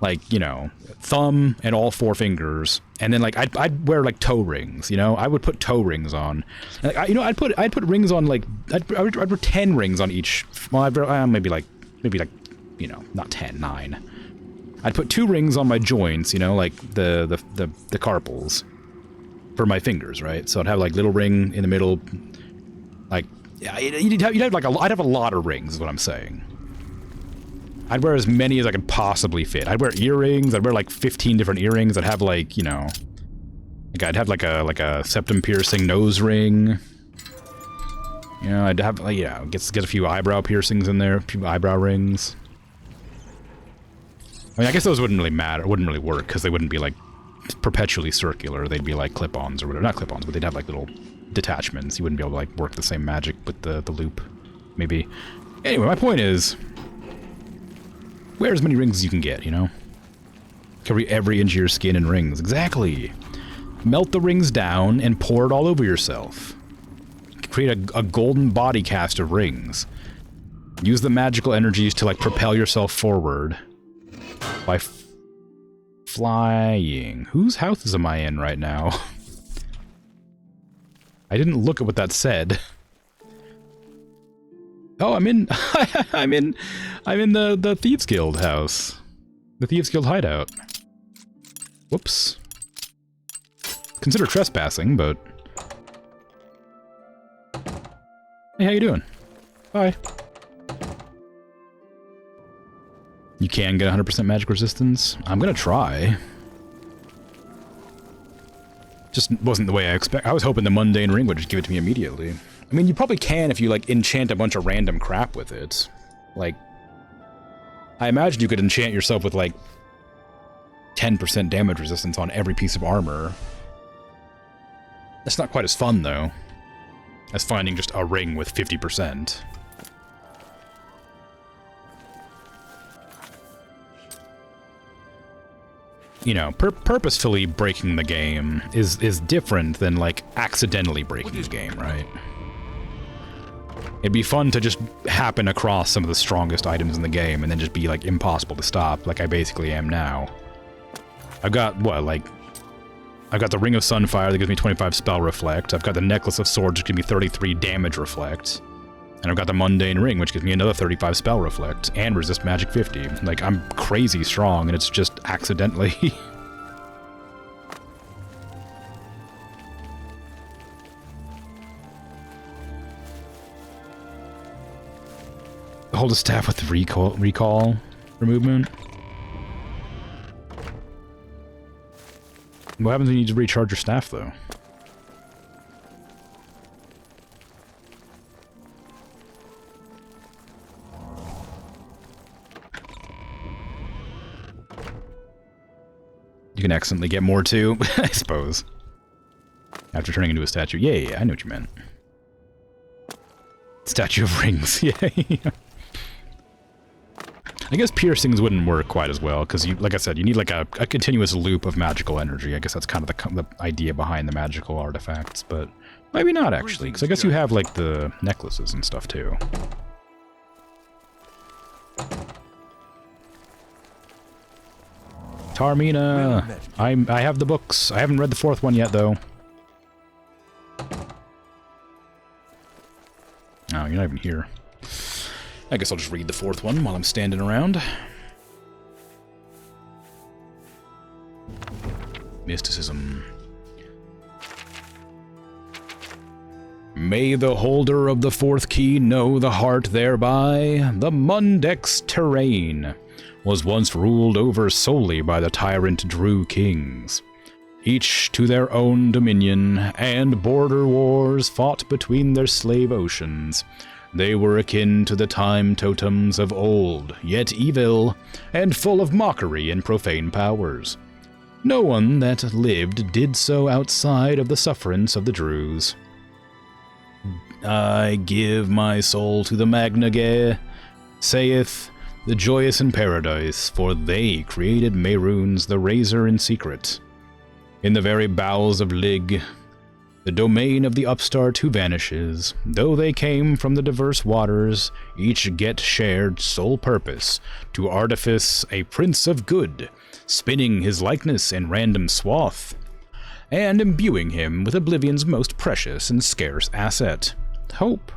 A: Like, you know, thumb and all 4 fingers. And then, like, I'd wear, like, toe rings, you know? I would put toe rings on. Like, I'd put rings on, like, I'd wear 10 rings on each. Well, maybe like, you know, not 10, 9. I'd put 2 rings on my joints, you know, like the carpals. For my fingers, right? So I'd have, like, little ring in the middle. Like, yeah, you'd have like I'd have a lot of rings, is what I'm saying. I'd wear as many as I could possibly fit. I'd wear earrings. I'd wear like 15 different earrings. I'd have, like, you know, like I'd have like a septum piercing nose ring. You know, I'd have, like, yeah, get a few eyebrow piercings in there, a few eyebrow rings. I mean, I guess those wouldn't really matter. Wouldn't really work because they wouldn't be like perpetually circular. They'd be like clip-ons or whatever. Not clip-ons, but they'd have like little detachments. You wouldn't be able to like work the same magic with the loop, maybe. Anyway, my point is, wear as many rings as you can get, you know? Cover every inch of your skin in rings. Exactly. Melt the rings down and pour it all over yourself. Create a golden body cast of rings. Use the magical energies to, like, propel yourself forward by flying. Whose house am I in right now? I didn't look at what that said. Oh, I'm in the Thieves Guild house. The Thieves Guild hideout. Whoops. Consider trespassing, but... Hey, how you doing? Bye. You can get 100% magic resistance. I'm gonna try. Just wasn't the way I expect. I was hoping the mundane ring would just give it to me immediately. I mean, you probably can if you, like, enchant a bunch of random crap with it. Like, I imagine you could enchant yourself with, like, 10% damage resistance on every piece of armor. That's not quite as fun, though, as finding just a ring with 50%. You know, purposefully breaking the game is different than, like, accidentally breaking the game, right? It'd be fun to just happen across some of the strongest items in the game and then just be, like, impossible to stop, like I basically am now. I've got, what, like... I've got the Ring of Sunfire that gives me 25 spell reflect. I've got the Necklace of Swords which gives me 33 damage reflect. And I've got the Mundane Ring which gives me another 35 spell reflect and resist magic 50. Like, I'm crazy strong and it's just accidentally... Hold a staff with the recall for movement. What happens when you need to recharge your staff, though? You can accidentally get more, too, I suppose. After turning into a statue. Yeah, I know what you meant. Statue of Rings, yeah. I guess piercings wouldn't work quite as well, because, you, like I said, you need like a continuous loop of magical energy. I guess that's kind of the idea behind the magical artifacts, but maybe not, actually, because I guess you have, like, the necklaces and stuff, too. Tarmina! I have the books. I haven't read the 4th one yet, though. Oh, you're not even here. I guess I'll just read the 4th one while I'm standing around. Mysticism. May the holder of the 4th key know the heart thereby. The Mundex terrain was once ruled over solely by the tyrant Drew kings. Each to their own dominion, and border wars fought between their slave oceans. They were akin to the time totems of old, yet evil, and full of mockery and profane powers. No one that lived did so outside of the sufferance of the Druze. I give my soul to the Magnage, saith the joyous in paradise, for they created Mehrunes the Razor in secret. In the very bowels of Lig, the domain of the upstart who vanishes. Though they came from the diverse waters, each get shared sole purpose, to artifice a prince of good, spinning his likeness in random swath, and imbuing him with Oblivion's most precious and scarce asset, hope.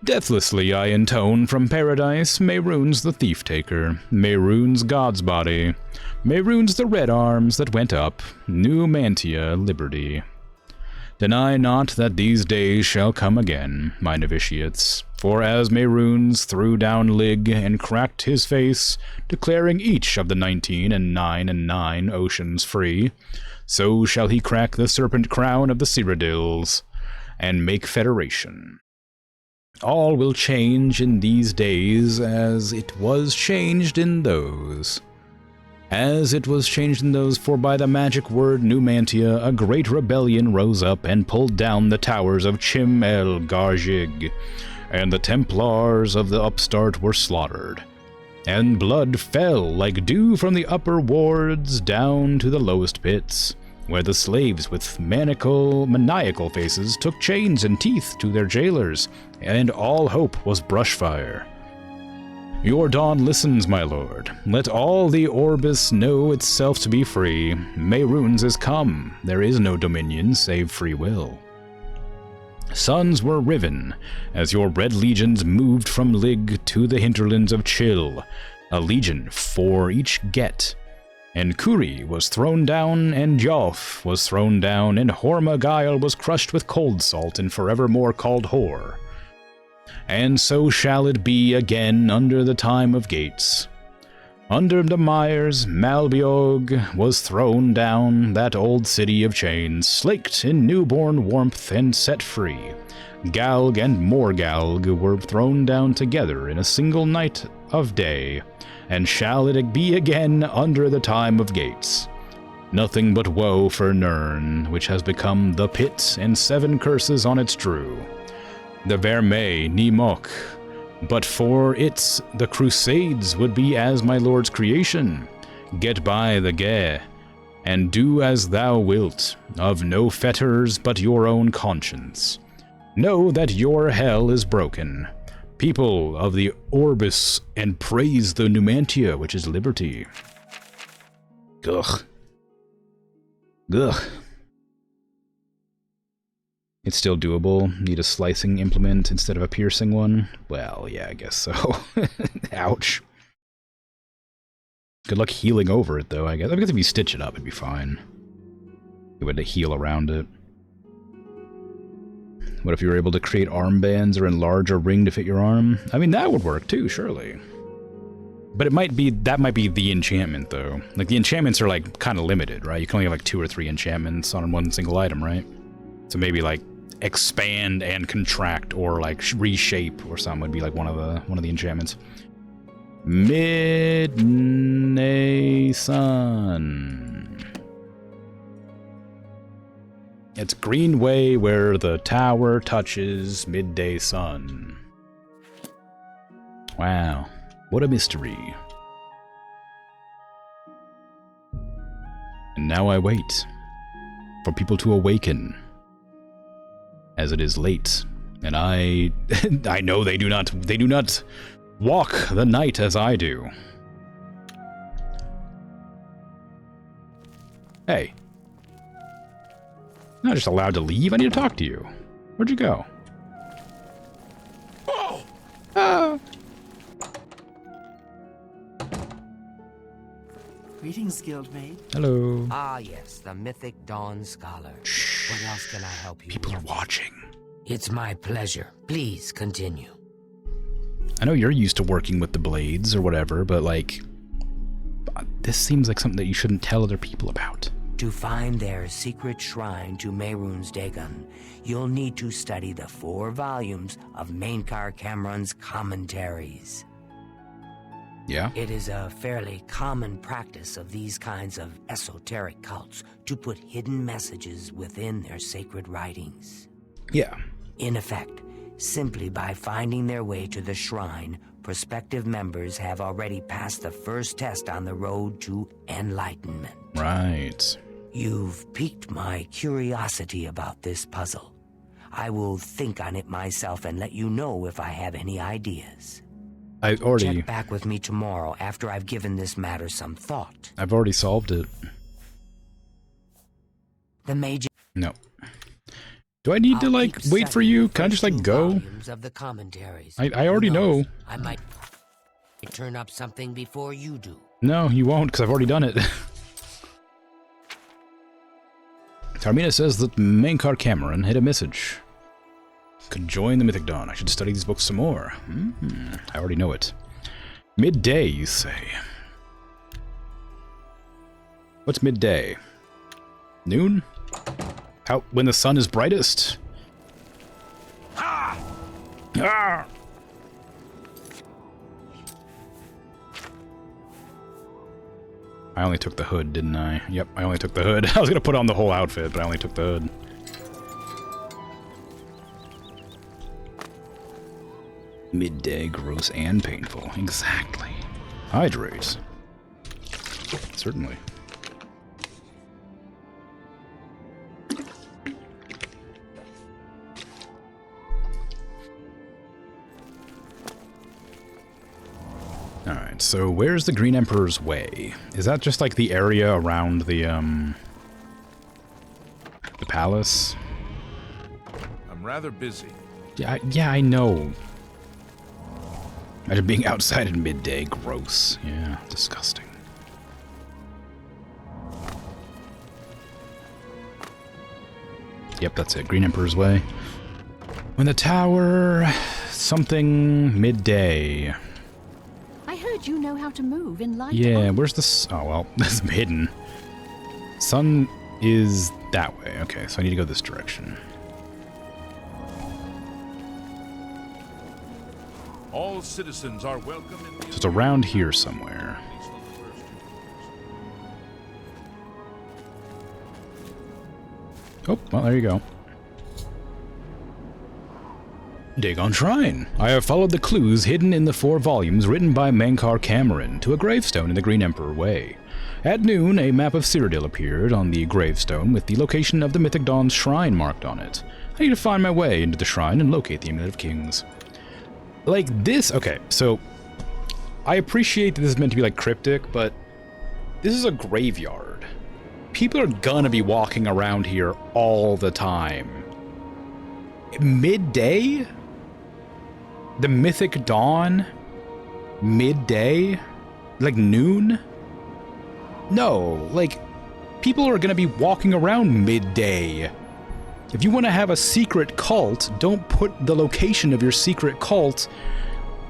A: Deathlessly I intone from paradise Mehrunes the thief-taker, Mehrunes God's body, Mehrunes the red arms that went up, New Mantia liberty. Deny not that these days shall come again, my novitiates, for as Mehrunes threw down Lig and cracked his face, declaring each of the 19 and 9 and 9 oceans free, so shall he crack the serpent crown of the Cyrodiils, and make federation. All will change in these days as it was changed in those. As it was changed in those, for by the magic word Numantia, a great rebellion rose up and pulled down the towers of Chim el Garjig, and the Templars of the upstart were slaughtered. And blood fell like dew from the upper wards down to the lowest pits, where the slaves with maniacal faces took chains and teeth to their jailers, and all hope was brushfire. Your dawn listens, my lord. Let all the Orbis know itself to be free. Mehrunes is come. There is no dominion save free will. Suns were riven as your red legions moved from Lig to the hinterlands of Chill, a legion for each get. And Kuri was thrown down, and Jolf was thrown down, and Hormagail was crushed with cold salt and forevermore called whore. And so shall it be again under the time of gates. Under the mires, Malbiog was thrown down, that old city of chains, slaked in newborn warmth and set free. Galg and Morgalg were thrown down together in a single night of day, and shall it be again under the time of gates. Nothing but woe for Nirn, which has become the pit, and 7 curses on its drew. The Vermeil, Nimok, but for its the Crusades would be as my lord's creation. Get by the Ge, and do as thou wilt, of no fetters but your own conscience. Know that your hell is broken, people of the Orbis, and praise the Numantia, which is liberty. Ugh. Ugh. It's still doable. Need a slicing implement instead of a piercing one? Well, yeah, I guess so. Ouch. Good luck healing over it, though, I guess. I guess if you stitch it up, it'd be fine. You had to heal around it. What if you were able to create armbands or enlarge a ring to fit your arm? I mean, that would work, too, surely. But that might be the enchantment, though. Like, the enchantments are, like, kind of limited, right? You can only have, like, 2 or 3 enchantments on one single item, right? So maybe, like, expand and contract, or like reshape or something would be like one of the enchantments. Midday Sun. It's Greenway where the tower touches midday sun. Wow, what a mystery. And now I wait for people to awaken, as it is late, and I know they do not walk the night as I do. Hey. I'm not just allowed to leave, I need to talk to you. Where'd you go?
L: Oh!
A: Ah.
I: Greetings, Guildmate.
A: Hello.
C: Ah, yes, the mythic Dawn Scholar.
A: Shh.
C: What else can I help you
A: People
C: with?
A: are watching.
C: It's my pleasure. Please continue.
A: I know you're used to working with the blades or whatever, but like, this seems like something that you shouldn't tell other people about.
C: To find their secret shrine to Mehrunes Dagon, you'll need to study the 4 volumes of Mainkar Cameron's commentaries.
A: Yeah?
C: It is a fairly common practice of these kinds of esoteric cults to put hidden messages within their sacred writings.
A: Yeah.
C: In effect, simply by finding their way to the shrine, prospective members have already passed the first test on the road to enlightenment.
A: Right.
C: You've piqued my curiosity about this puzzle. I will think on it myself and let you know if I have any ideas. Check back with me tomorrow after I've given this matter some thought.
A: I've already solved it.
C: The major...
A: No. Do I need to, like, wait for you? Can I just, like, go?
C: Of the commentaries.
A: I already know.
C: I might turn up something before you do.
A: No, you won't, because I've already done it. Carmina says that Mankar Cameron hit a message. Could join the Mythic Dawn. I should study these books some more. I already know it. Midday, you say? What's midday? Noon? Out when the sun is brightest? Ah! Ah! I only took the hood, didn't I? Yep, I only took the hood. I was gonna put on the whole outfit, but I only took the hood. Midday, gross and painful. Exactly. Hydrate. Certainly. Alright, so where's the Green Emperor's Way? Is that just like the area around the palace?
D: I'm rather busy.
A: Yeah, I know. Imagine being outside at midday. Gross. Yeah, disgusting. Yep, that's it. Green Emperor's Way. When the tower... something midday.
H: I heard you know how to move in light.
A: Yeah, where's the... oh, well, that's hidden. Sun is that way. Okay, so I need to go this direction.
D: All citizens are welcome in the...
A: So it's around here somewhere. Oh, well, there you go. Dagon Shrine. I have followed the clues hidden in the 4 volumes written by Mankar Cameron to a gravestone in the Green Emperor Way. At noon, a map of Cyrodiil appeared on the gravestone with the location of the Mythic Dawn's shrine marked on it. I need to find my way into the shrine and locate the Amulet of Kings. Like this, okay, so I appreciate that this is meant to be like cryptic, but this is a graveyard. People are gonna be walking around here all the time. Midday? The Mythic Dawn? Midday? Like noon? No, like, people are gonna be walking around midday. If you want to have a secret cult, don't put the location of your secret cult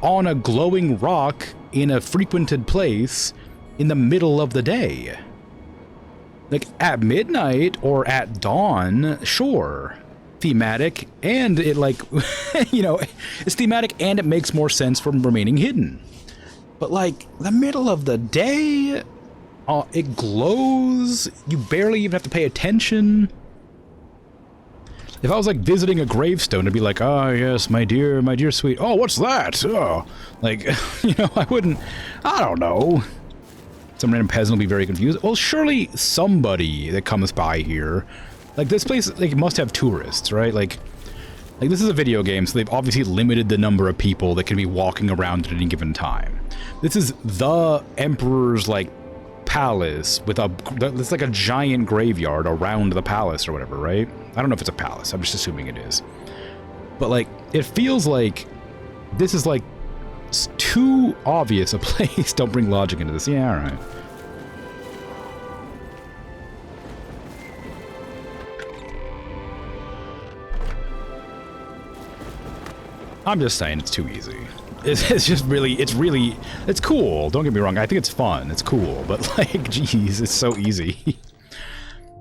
A: on a glowing rock in a frequented place in the middle of the day. Like, at midnight or at dawn, sure. Thematic, and it, like, you know, it's thematic and it makes more sense from remaining hidden. But, like, the middle of the day, it glows, you barely even have to pay attention. If I was, like, visiting a gravestone, it'd be like, oh, yes, my dear sweet, oh, what's that? Oh, like, you know, I don't know. Some random peasant will be very confused. Well, surely somebody that comes by here, like, this place, like, must have tourists, right? Like, this is a video game, so they've obviously limited the number of people that can be walking around at any given time. This is the Emperor's, like, palace with it's like a giant graveyard around the palace or whatever, right? I don't know if it's a palace. I'm just assuming it is. But, like, it feels like this is, like, too obvious a place. Don't bring logic into this. Yeah, all right. I'm just saying it's too easy. It's just really, it's cool. Don't get me wrong. I think it's fun. It's cool. But, like, geez, it's so easy.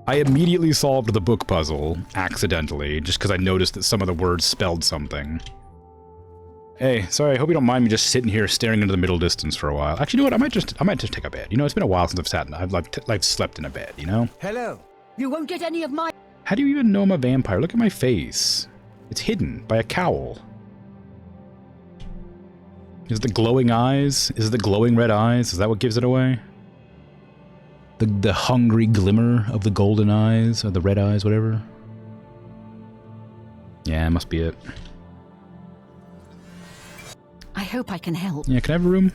A: I immediately solved the book puzzle accidentally just because I noticed that some of the words spelled something. Hey, sorry, I hope you don't mind me just sitting here staring into the middle distance for a while. Actually, you know what? I might just take a bed. You know, it's been a while since I've slept in a bed, you know?
H: Hello. You won't get any of my...
A: How do you even know I'm a vampire? Look at my face. It's hidden by a cowl. Is it the glowing eyes? Is it the glowing red eyes? Is that what gives it away? The hungry glimmer of the golden eyes, or the red eyes, whatever. Yeah, must be it.
H: I hope I can help.
A: Yeah, can I have a room?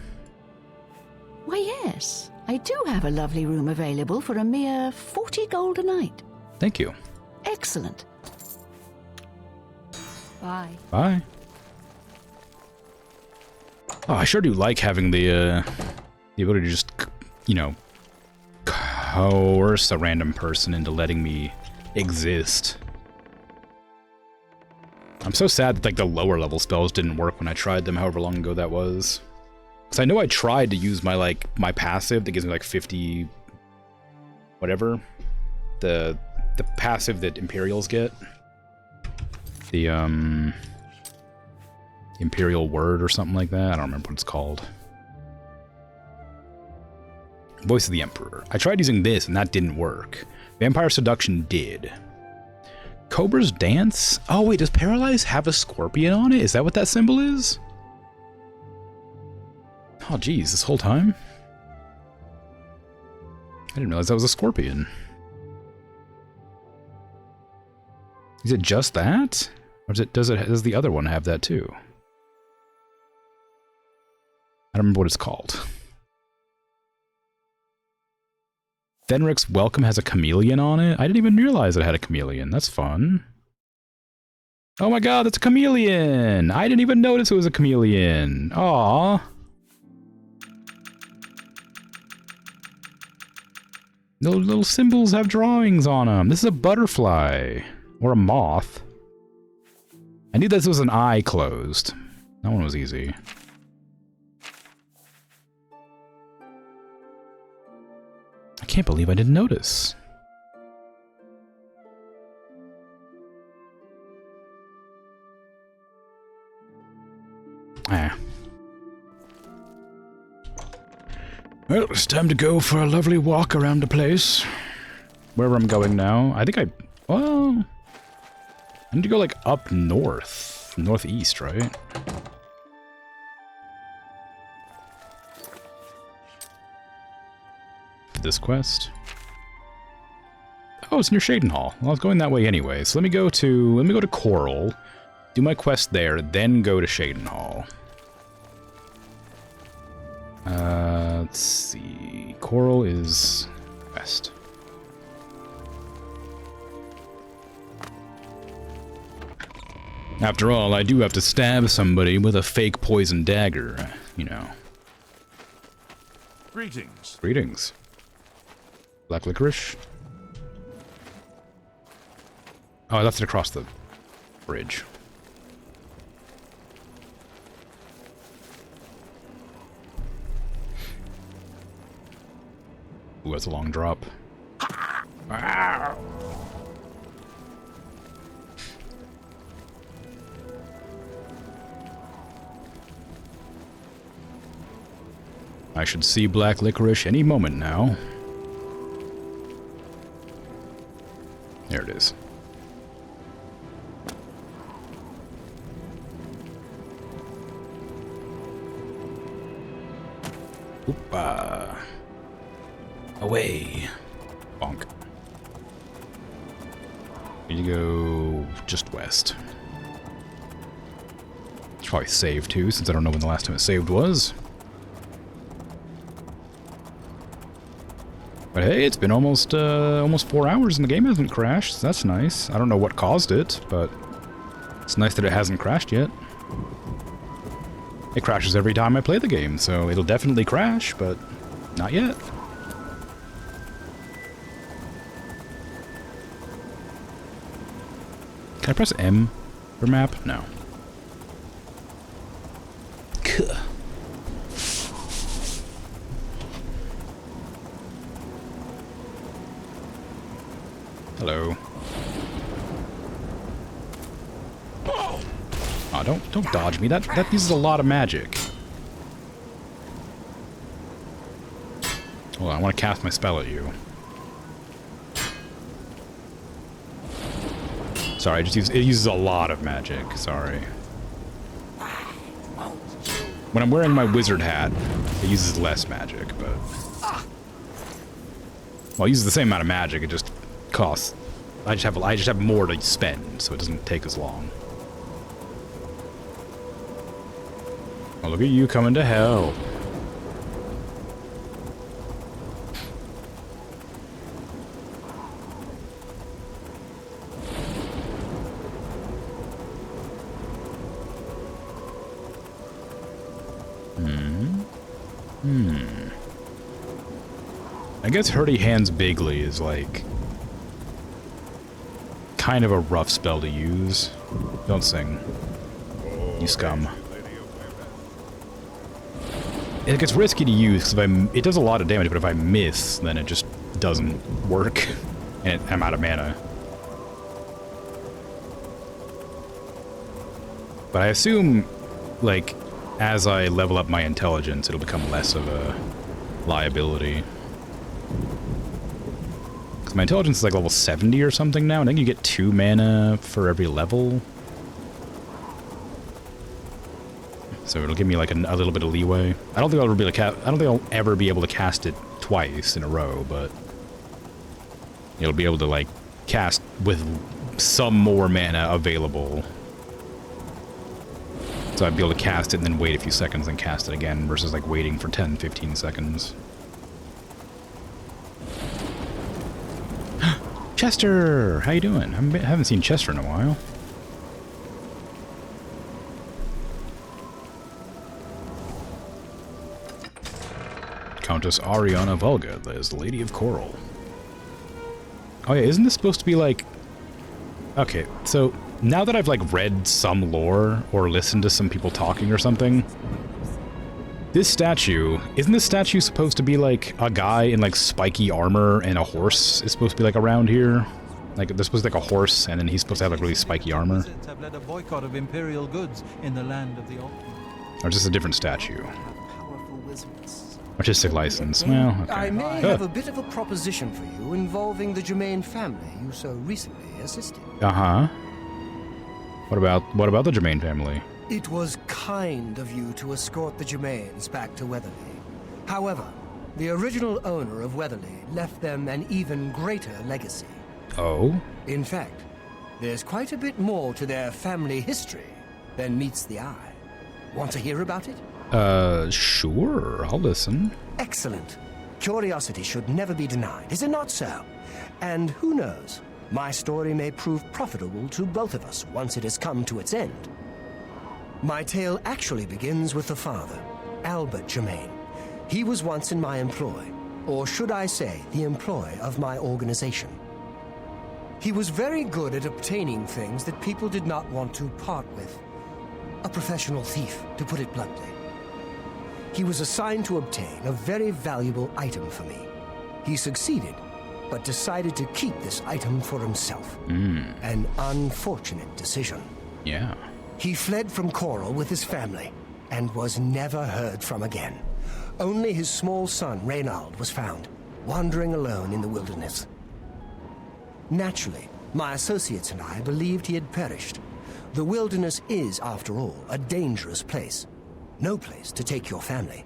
H: Why, yes. I do have a lovely room available for a mere 40 gold a night.
A: Thank you.
H: Excellent. Bye.
A: Bye. Oh, I sure do like having the ability to just, you know, coerce a random person into letting me exist. I'm so sad that, like, the lower level spells didn't work when I tried them, however long ago that was. Because I know I tried to use my, like, my passive that gives me, like, 50... whatever. The passive that Imperials get. The, Imperial Word or something like that. I don't remember what it's called. Voice of the Emperor. I tried using this and that didn't work. Vampire Seduction did. Cobra's Dance? Oh wait, does Paralyze have a scorpion on it? Is that what that symbol is? Oh geez, this whole time? I didn't realize that was a scorpion. Is it just that? Or does the other one have that too? I don't remember what it's called. Fenric's Welcome has a chameleon on it? I didn't even realize it had a chameleon. That's fun. Oh my god, that's a chameleon! I didn't even notice it was a chameleon. Aww. Those little symbols have drawings on them. This is a butterfly. Or a moth. I knew this was an eye closed. That one was easy. I can't believe I didn't notice. Ah. Well, it's time to go for a lovely walk around the place. Wherever I'm going now. I think well... I need to go, like, up north. Northeast, right? For this quest. Oh, it's near Shadenhall. Well, I was going that way anyway, so let me go to Coral, do my quest there, then go to Shadenhall. Let's see. Coral is west. After all, I do have to stab somebody with a fake poison dagger, you know.
D: Greetings.
A: Greetings. Black licorice? Oh, I left it across the bridge. Ooh, that's a long drop. Ah! I should see black licorice any moment now. There it is. Oopah. Away. Bonk. Need to go just west. Should probably save too, since I don't know when the last time it saved was. But hey, it's been almost 4 hours and the game hasn't crashed, so that's nice. I don't know what caused it, but it's nice that it hasn't crashed yet. It crashes every time I play the game, so it'll definitely crash, but not yet. Can I press M for map? No. Kuh. Hello. Oh, don't dodge me. That uses a lot of magic. Hold on, I want to cast my spell at you. Sorry, it uses a lot of magic. Sorry. When I'm wearing my wizard hat, it uses less magic, but... Well, it uses the same amount of magic, it just costs... I just have more to spend, so it doesn't take as long. Well, look at you coming to hell. I guess Hurdy Hands Bigly is like kind of a rough spell to use. Don't sing, you scum. It gets risky to use because it does a lot of damage, but if I miss, then it just doesn't work, and I'm out of mana. But I assume, like, as I level up my intelligence, it'll become less of a liability. Because my intelligence is like level 70 or something now, and I think you get 2 mana for every level. So it'll give me like a little bit of leeway. I don't think I'll ever be able to cast it twice in a row, but it'll be able to like cast with some more mana available. So I'd be able to cast it and then wait a few seconds and cast it again versus like waiting for 10-15 seconds. Chester! How you doing? I haven't seen Chester in a while. Countess Ariana Volga, the Lady of Coral. Oh yeah, isn't this supposed to be like... Okay, so now that I've like read some lore or listened to some people talking or something, this statue, isn't this statue supposed to be like a guy in like spiky armor and a horse is supposed to be like around here? Like there's supposed to be like a horse and then he's supposed to have like really spiky armor?
M: Have led a boycott of imperial goods in the land of the
A: Or just a different statue? Artistic license. Well, okay.
K: I may have a bit of a proposition for you involving the Germain family you so recently assisted.
A: Uh-huh. What about the Germain family?
K: It was kind of you to escort the Germains back to Weatherly. However, the original owner of Weatherly left them an even greater legacy.
A: Oh?
K: In fact, there's quite a bit more to their family history than meets the eye. Want to hear about it?
A: Sure. I'll listen.
K: Excellent. Curiosity should never be denied, is it not so? And who knows, my story may prove profitable to both of us once it has come to its end. My tale actually begins with the father, Albert Germain. He was once in my employ, or should I say, the employ of my organization. He was very good at obtaining things that people did not want to part with. A professional thief, to put it bluntly. He was assigned to obtain a very valuable item for me. He succeeded, but decided to keep this item for himself. An unfortunate decision.
A: Yeah.
K: He fled from Coral with his family, and was never heard from again. Only his small son, Reynald, was found, wandering alone in the wilderness. Naturally, my associates and I believed he had perished. The wilderness is, after all, a dangerous place. No place to take your family.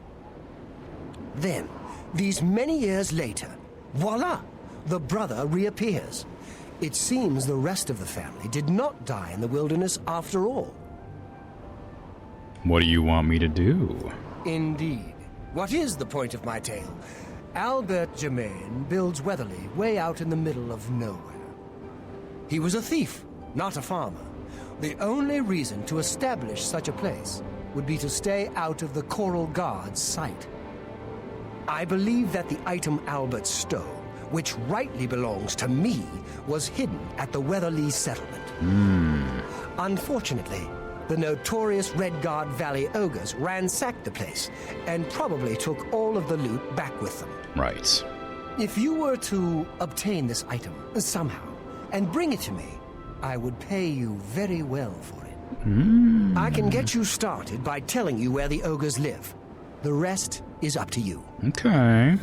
K: Then, these many years later, voila! The brother reappears. It seems the rest of the family did not die in the wilderness after all.
A: What do you want me to do?
K: Indeed. What is the point of my tale? Albert Germain builds Weatherly way out in the middle of nowhere. He was a thief, not a farmer. The only reason to establish such a place would be to stay out of the Coral Guard's sight. I believe that the item Albert stole, which rightly belongs to me, was hidden at the Weatherly settlement. Unfortunately, the notorious Red Guard Valley ogres ransacked the place and probably took all of the loot back with them.
A: Right.
K: If you were to obtain this item somehow and bring it to me, I would pay you very well for it. I can get you started by telling you where the ogres live. The rest is up to you.
A: Okay.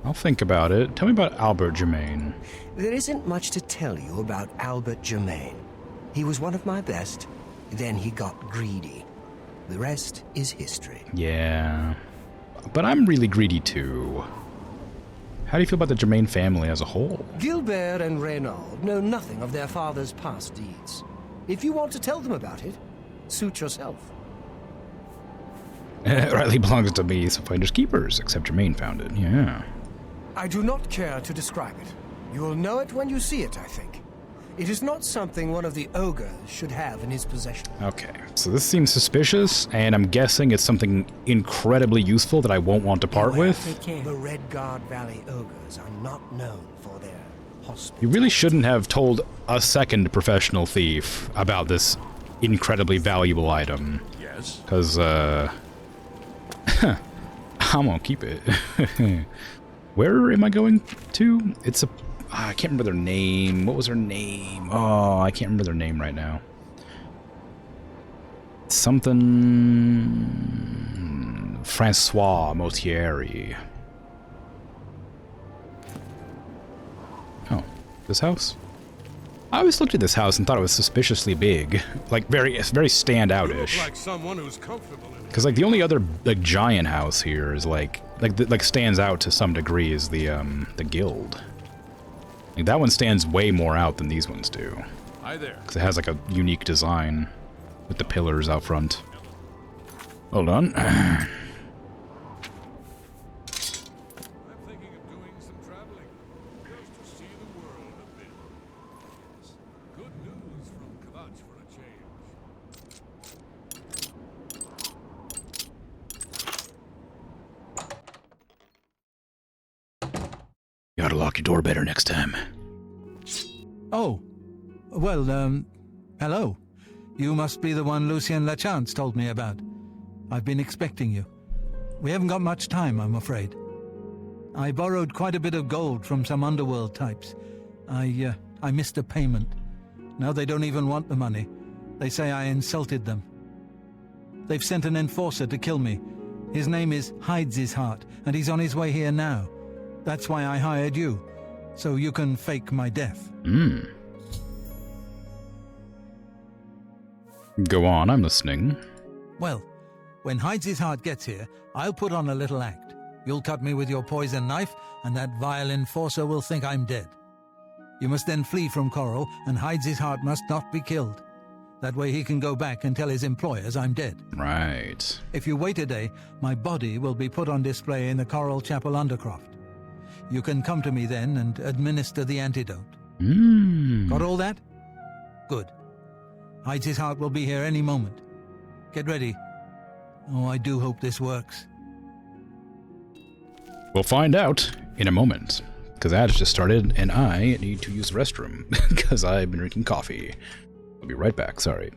A: I'll think about it. Tell me about Albert Germain.
K: There isn't much to tell you about Albert Germain. He was one of my best, then he got greedy. The rest is history.
A: Yeah. But I'm really greedy too. How do you feel about the Germain family as a whole?
K: Gilbert and Reynald know nothing of their father's past deeds. If you want to tell them about it, suit yourself.
A: Riley belongs to me, so finders keepers, except Germain found it, yeah.
K: I do not care to describe it. You will know it when you see it, I think. It is not something one of the ogres should have in his possession.
A: Okay, so this seems suspicious, and I'm guessing it's something incredibly useful that I won't want to part with.
K: The Red Guard Valley ogres are not known for their hospitality.
A: You really shouldn't have told a second professional thief about this incredibly valuable item.
D: Yes?
A: Because, I'm gonna keep it. Where am I going to? It's a... I can't remember their name. What was their name? Oh, I can't remember their name right now. Something... Francois Motieri. Oh, this house? I always looked at this house and thought it was suspiciously big. Like, very standout-ish.
L: Like someone who's comfortable in it.
A: Because, like, the only other, like, giant house here is, like stands out to some degree is the guild. Like, that one stands way more out than these ones do.
D: Hi there.
A: Because it has, like, a unique design with the pillars out front. Hold on.
L: I'm thinking of doing some traveling. Just to see the world a bit. Good news from Kvatch for a
A: You gotta lock your door better next time.
M: Oh. Well, hello. You must be the one Lucien Lachance told me about. I've been expecting you. We haven't got much time, I'm afraid. I borrowed quite a bit of gold from some underworld types. I missed a payment. Now they don't even want the money. They say I insulted them. They've sent an enforcer to kill me. His name is Hides His Heart, and he's on his way here now. That's why I hired you, so you can fake my death.
A: Go on, I'm listening.
M: Well, when Hides His Heart gets here, I'll put on a little act. You'll cut me with your poison knife, and that vile enforcer will think I'm dead. You must then flee from Coral, and Hides His Heart must not be killed. That way he can go back and tell his employers I'm dead.
A: Right.
M: If you wait a day, my body will be put on display in the Coral Chapel Undercroft. You can come to me then and administer the antidote. Got all that? Good. Hides His Heart will be here any moment. Get ready. Oh, I do hope this works.
A: We'll find out in a moment. Because ads just started, and I need to use the restroom. Because I've been drinking coffee. I'll be right back, sorry.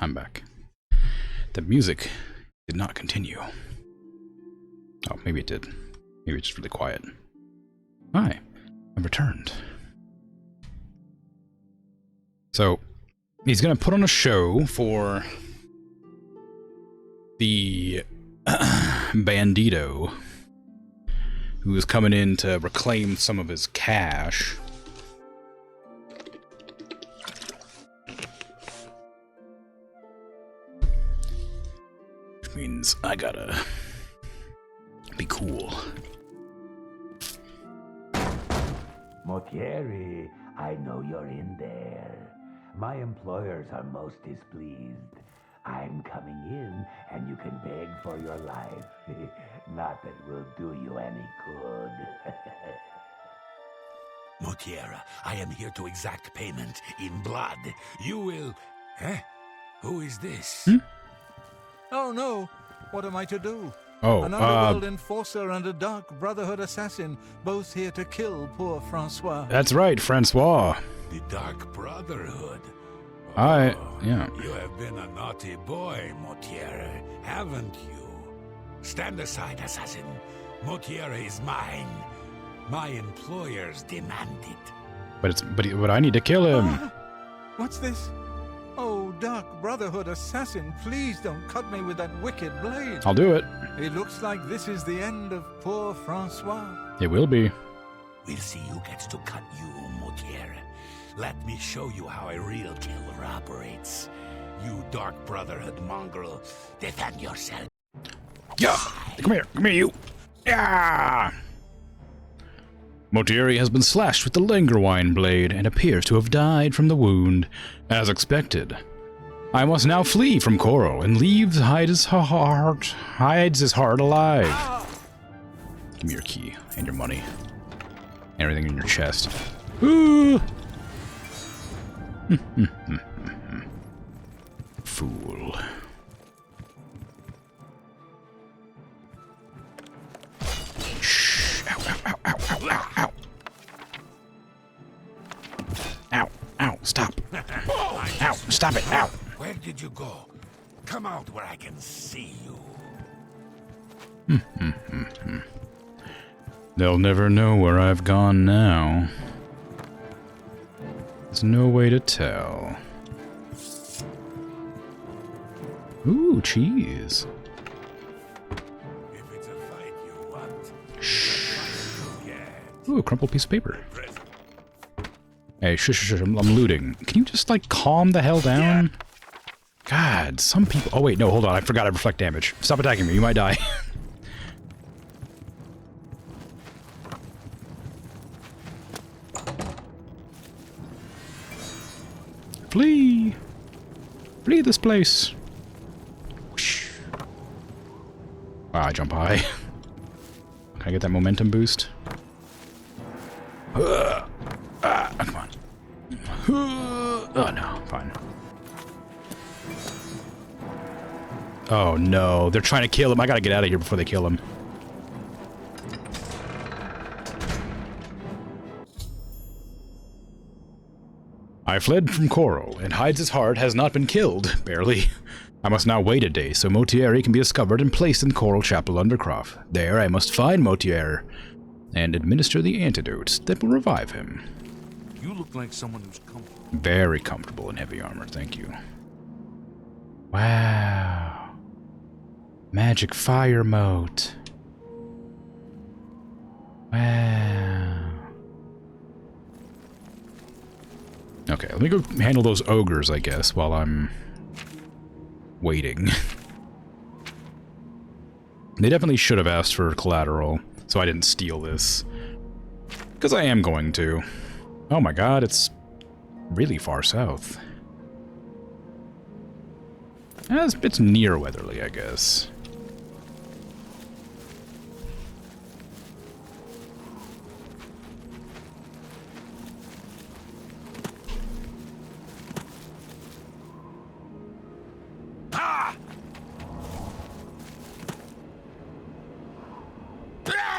A: I'm back. The music did not continue. Oh, maybe it did. Maybe it's just really quiet. Hi, I've returned. So, he's gonna put on a show for the bandito who is coming in to reclaim some of his cash. Which means I gotta be cool.
F: Mortieri, I know you're in there. My employers are most displeased. I'm coming in, and you can beg for your life. Not that it will do you any good. Motiera, I am here to exact payment in blood. You will... Huh? Who is this?
M: Oh no! What am I to do?
A: Oh,
M: an underworld enforcer and a dark brotherhood assassin, both here to kill poor Francois.
A: That's right, Francois.
F: The Dark Brotherhood.
A: Yeah.
F: You have been a naughty boy, Motiera, haven't you? Stand aside, assassin. Motiera is mine. My employers demand it.
A: But I need to kill him.
M: What's this? Oh, Dark Brotherhood assassin, please don't cut me with that wicked blade.
A: I'll do it.
M: It looks like this is the end of poor Francois.
A: It will be.
F: We'll see who gets to cut you, Motiera. Let me show you how a real killer operates. You Dark Brotherhood mongrel, defend yourself.
A: Yeah! Come here, you! Yeah! Motieri has been slashed with the Langerwine blade and appears to have died from the wound, as expected. I must now flee from Coral and hides his heart alive. Give me your key and your money. And everything in your chest. Ooh! Fool. Shh. Ow. Ow, stop. Ow, stop it, ow.
F: Where did you go? Come out where I can see you.
A: They'll never know where I've gone now. There's no way to tell. Ooh, cheese.
F: If it's a fight you want,
A: Shh.
F: you get.
A: Ooh, a crumpled piece of paper. Hey, shush, I'm looting. Can you just, like, calm the hell down? God, some people... Oh, wait, no, hold on. I forgot I reflect damage. Stop attacking me. You might die. Flee! Flee this place. Whoosh. Ah, I jump high. Can I get that momentum boost? Come on. Oh, no. Fine. Oh, no. They're trying to kill him. I gotta get out of here before they kill him. I fled from Coral, and hides his heart has not been killed, barely. I must now wait a day so Motieri can be discovered and placed in Coral Chapel Undercroft. There I must find Motieri and administer the antidote that will revive him.
D: You look like someone who's comfortable.
A: Very comfortable in heavy armor, thank you. Wow. Magic fire moat. Wow. Okay, let me go handle those ogres, I guess, while I'm waiting. They definitely should have asked for collateral, so I didn't steal this. Because I am going to. Oh my god, it's really far south. It's near Weatherly, I guess.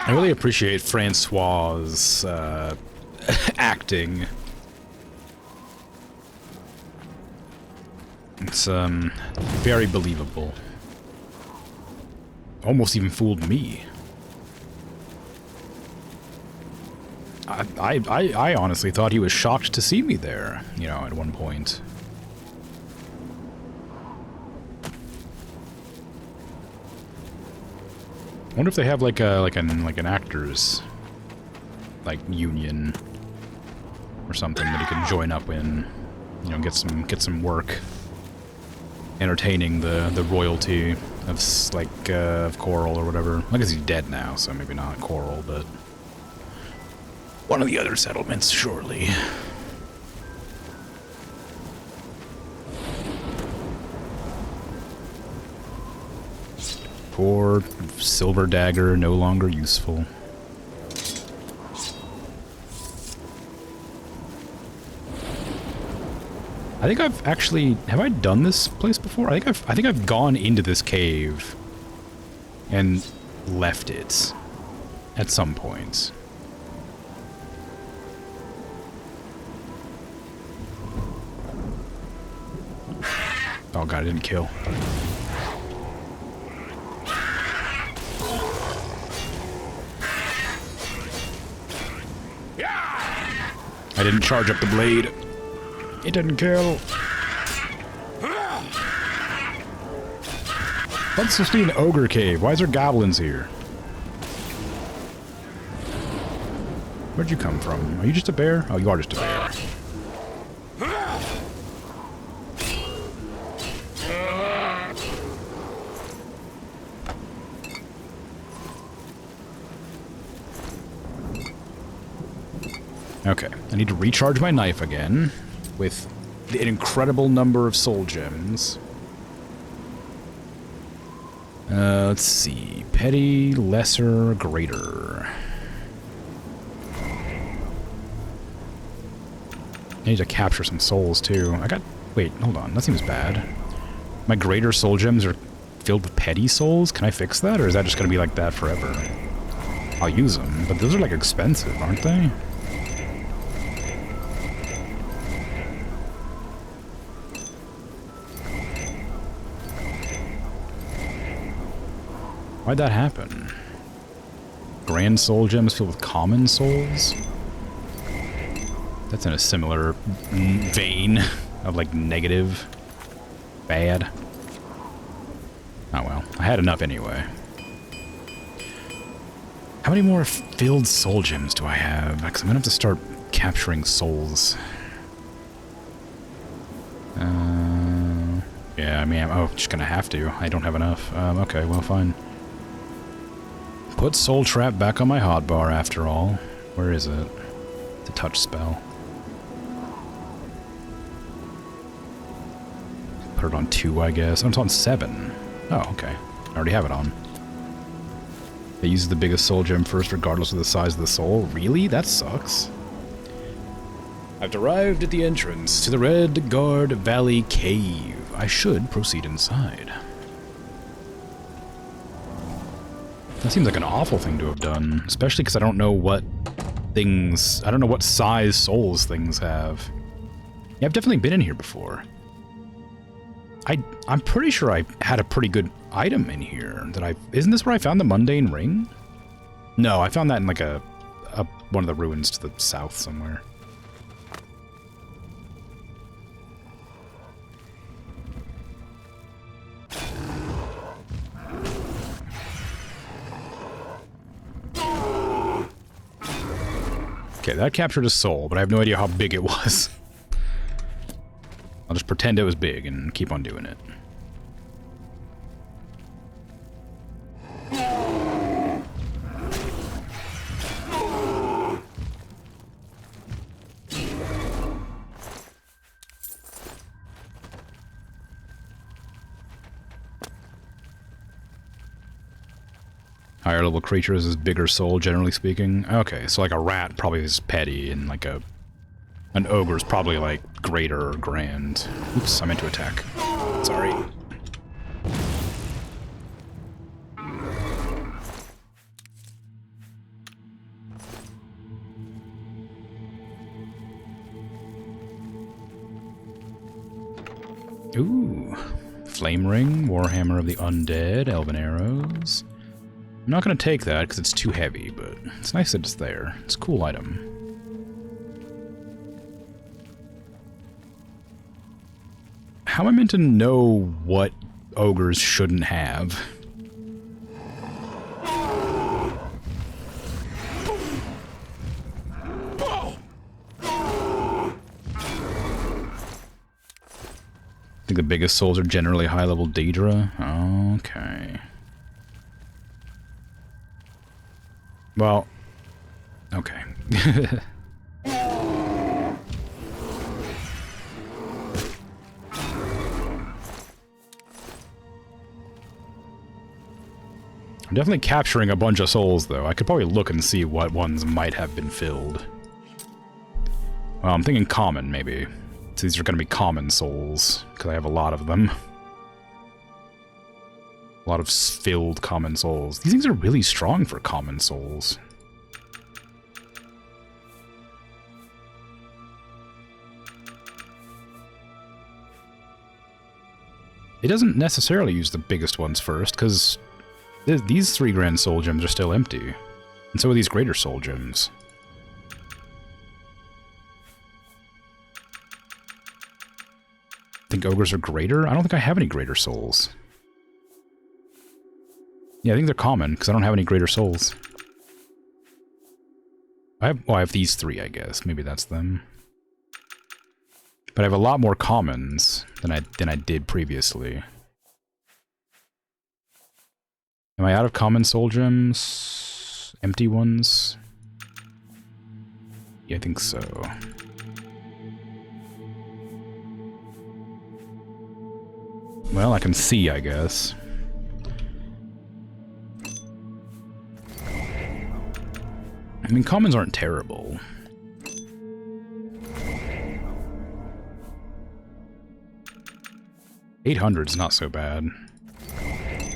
A: I really appreciate Francois's acting. That's very believable. Almost even fooled me. I honestly thought he was shocked to see me there, you know, at one point. I wonder if they have like an actors like union or something that he can join up in, you know, get some work entertaining the royalty of of Coral or whatever. I guess he's dead now, so maybe not Coral, but one of the other settlements, surely. Poor silver dagger, no longer useful. I think I've actually... Have I done this place before? I think I've gone into this cave and left it at some point. Oh god, I didn't kill. I didn't charge up the blade. It didn't kill. What's supposed to be an ogre cave? Why is there goblins here? Where'd you come from? Are you just a bear? Oh, you are just a bear. Okay, I need to recharge my knife again with an incredible number of soul gems. Let's see. Petty, lesser, greater. I need to capture some souls too. Wait, hold on. That seems bad. My greater soul gems are filled with petty souls? Can I fix that, or is that just gonna be like that forever? I'll use them, but those are like expensive, aren't they? Why'd that happen? Grand soul gems filled with common souls? That's in a similar vein of like negative, bad. Oh well, I had enough anyway. How many more filled soul gems do I have? Because I'm gonna have to start capturing souls. Yeah, I mean, I'm just gonna have to. I don't have enough. Okay, well, fine. Put Soul Trap back on my hotbar after all. Where is it? It's a touch spell. Put it on 2, I guess. Oh, it's on 7. Oh, okay. I already have it on. It uses the biggest soul gem first regardless of the size of the soul. Really? That sucks. I've arrived at the entrance to the Red Guard Valley Cave. I should proceed inside. That seems like an awful thing to have done, especially because I don't know what things... I don't know what size souls things have. Yeah, I've definitely been in here before. I'm pretty sure I had a pretty good item in here that I... Isn't this where I found the mundane ring? No, I found that in like one of the ruins to the south somewhere. Okay, that captured a soul, but I have no idea how big it was. I'll just pretend it was big and keep on doing it. Higher level creatures is bigger soul, generally speaking. Okay, so like a rat probably is petty, and like an ogre is probably like greater or grand. Oops, I meant to attack. Sorry. Ooh. Flame Ring, Warhammer of the Undead, Elven Arrows. I'm not going to take that because it's too heavy, but it's nice that it's there. It's a cool item. How am I meant to know what ogres shouldn't have? I think the biggest souls are generally high-level Daedra. Okay. Well, okay. I'm definitely capturing a bunch of souls, though. I could probably look and see what ones might have been filled. Well, I'm thinking common, maybe. So these are going to be common souls, because I have a lot of them. A lot of filled common souls. These things are really strong for common souls. It doesn't necessarily use the biggest ones first, because these 3 grand soul gems are still empty. And so are these greater soul gems. Think ogres are greater? I don't think I have any greater souls. Yeah, I think they're common, because I don't have any greater souls. I have these 3, I guess. Maybe that's them. But I have a lot more commons than I did previously. Am I out of common soul gems? Empty ones? Yeah, I think so. Well, I can see, I guess. I mean, commons aren't terrible. $800's not so bad.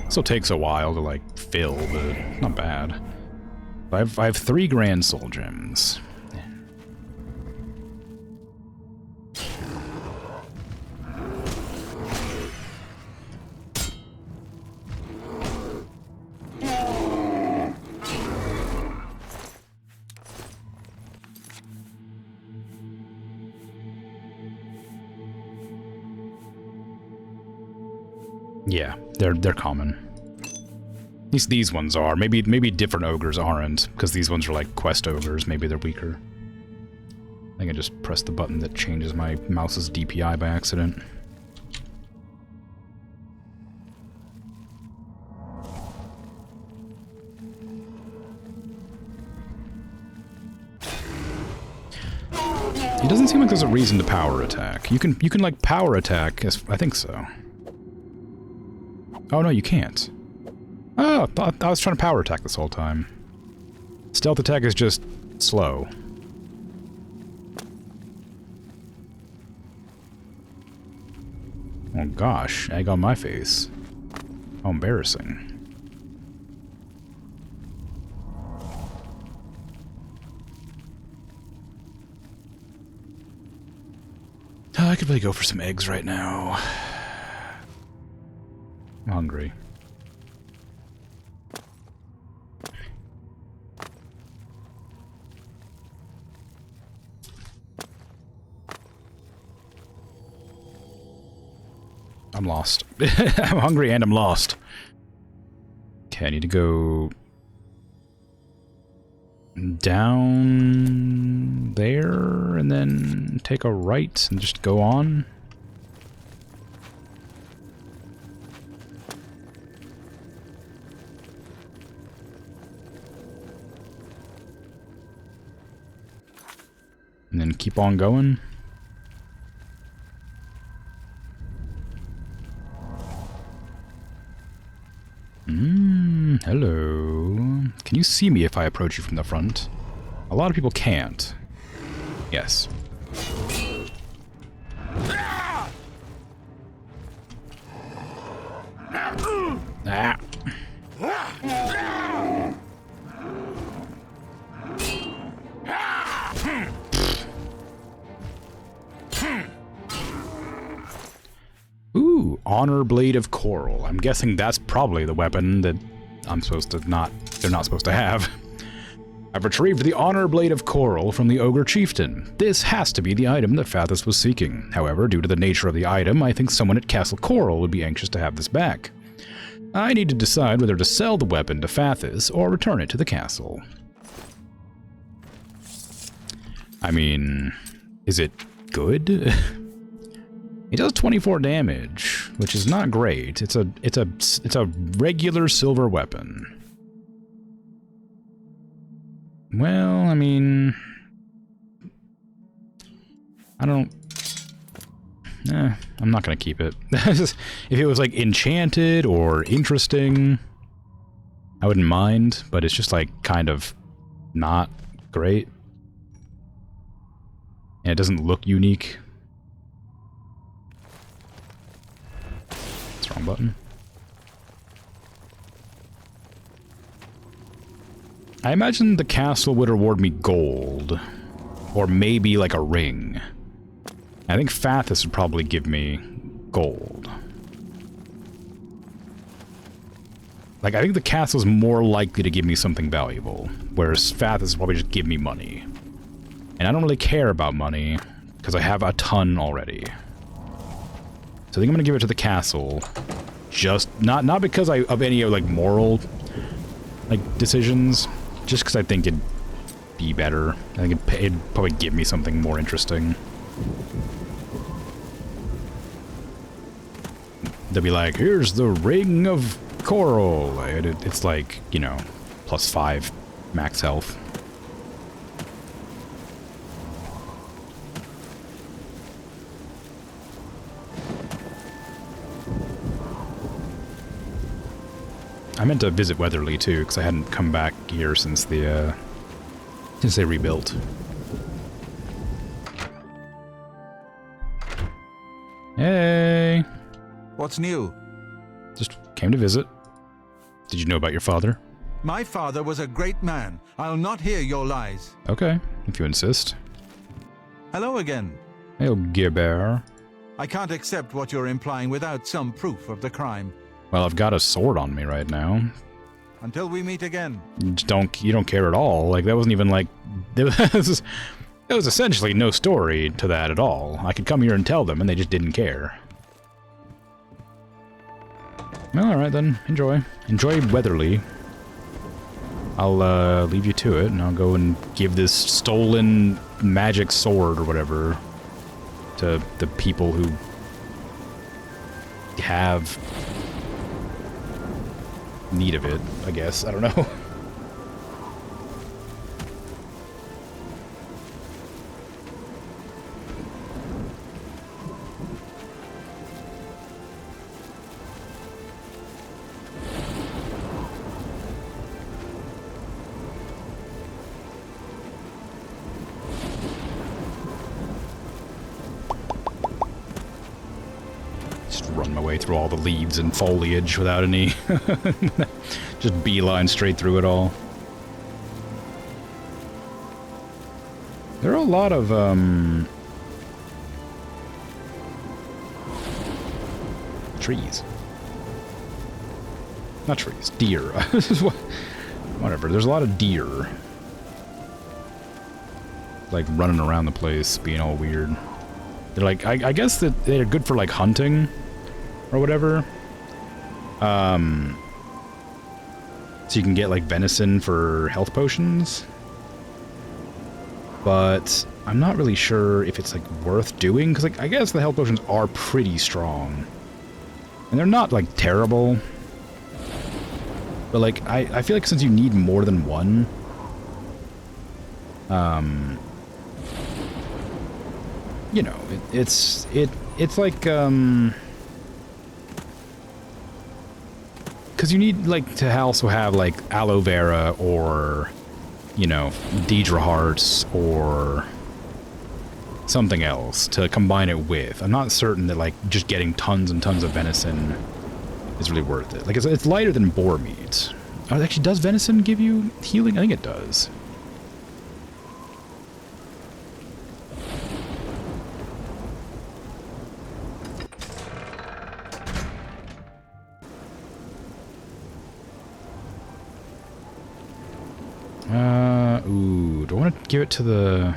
A: Still takes a while to, like, fill, but not bad. I have 3 grand soul gems. Yeah, they're common. At least these ones are. Maybe different ogres aren't, because these ones are like quest ogres. Maybe they're weaker. I think I just pressed the button that changes my mouse's DPI by accident. It doesn't seem like there's a reason to power attack. You can like power attack. I think so. Oh no, you can't. Oh, I was trying to power attack this whole time. Stealth attack is just slow. Oh gosh, egg on my face. How embarrassing. Oh, I could really go for some eggs right now. I'm hungry. I'm lost. I'm hungry and I'm lost. Okay, I need to go down there and then take a right and just go on. And then keep on going. Hello. Can you see me if I approach you from the front? A lot of people can't. Yes. Ah. Honor Blade of Coral. I'm guessing that's probably the weapon that they're not supposed to have. I've retrieved the Honor Blade of Coral from the Ogre Chieftain. This has to be the item that Fathus was seeking. However, due to the nature of the item, I think someone at Castle Coral would be anxious to have this back. I need to decide whether to sell the weapon to Fathus or return it to the castle. I mean, is it good? It does 24 damage, which is not great. It's a regular silver weapon. Well, I mean, I'm not gonna keep it. If it was like enchanted or interesting, I wouldn't mind, but it's just like kind of not great. And it doesn't look unique. That's the wrong button. I imagine the castle would reward me gold, or maybe like a ring. I think Fathus would probably give me gold. Like, I think the castle's more likely to give me something valuable, whereas Fathus would probably just give me money. And I don't really care about money, because I have a ton already. So I think I'm gonna give it to the castle, just, not because of any, like, moral, like, decisions, just because I think it'd be better. I think it'd probably give me something more interesting. They'll be like, here's the Ring of Coral. And it's like, you know, +5 max health. I meant to visit Weatherly too, because I hadn't come back here since they rebuilt. Hey!
M: What's new?
A: Just came to visit. Did you know about your father?
M: My father was a great man. I'll not hear your lies.
A: Okay, if you insist.
M: Hello again.
A: Hey, Gibber.
M: I can't accept what you're implying without some proof of the crime.
A: Well, I've got a sword on me right now.
M: Until we meet again.
A: You don't care at all. Like, that wasn't even like... There was essentially no story to that at all. I could come here and tell them, and they just didn't care. Well, alright then. Enjoy. Enjoy Weatherly. I'll leave you to it, and I'll go and give this stolen magic sword or whatever to the people who have need of it, I guess. I don't know. Run my way through all the leaves and foliage without any... just beeline straight through it all. There are a lot of, trees. Not trees, deer. Whatever, there's a lot of deer. Like, running around the place, being all weird. They're like, I guess that they're good for, like, hunting or whatever. So you can get, like, venison for health potions. But I'm not really sure if it's, like, worth doing, because, like, I guess the health potions are pretty strong. And they're not, like, terrible. But, like, I feel like since you need more than one, you know, it's like, because you need, like, to also have, like, aloe vera or, you know, Deidre hearts or something else to combine it with. I'm not certain that, like, just getting tons and tons of venison is really worth it. Like, it's lighter than boar meat. Oh, actually, does venison give you healing? I think it does. Ooh, do I want to give it to the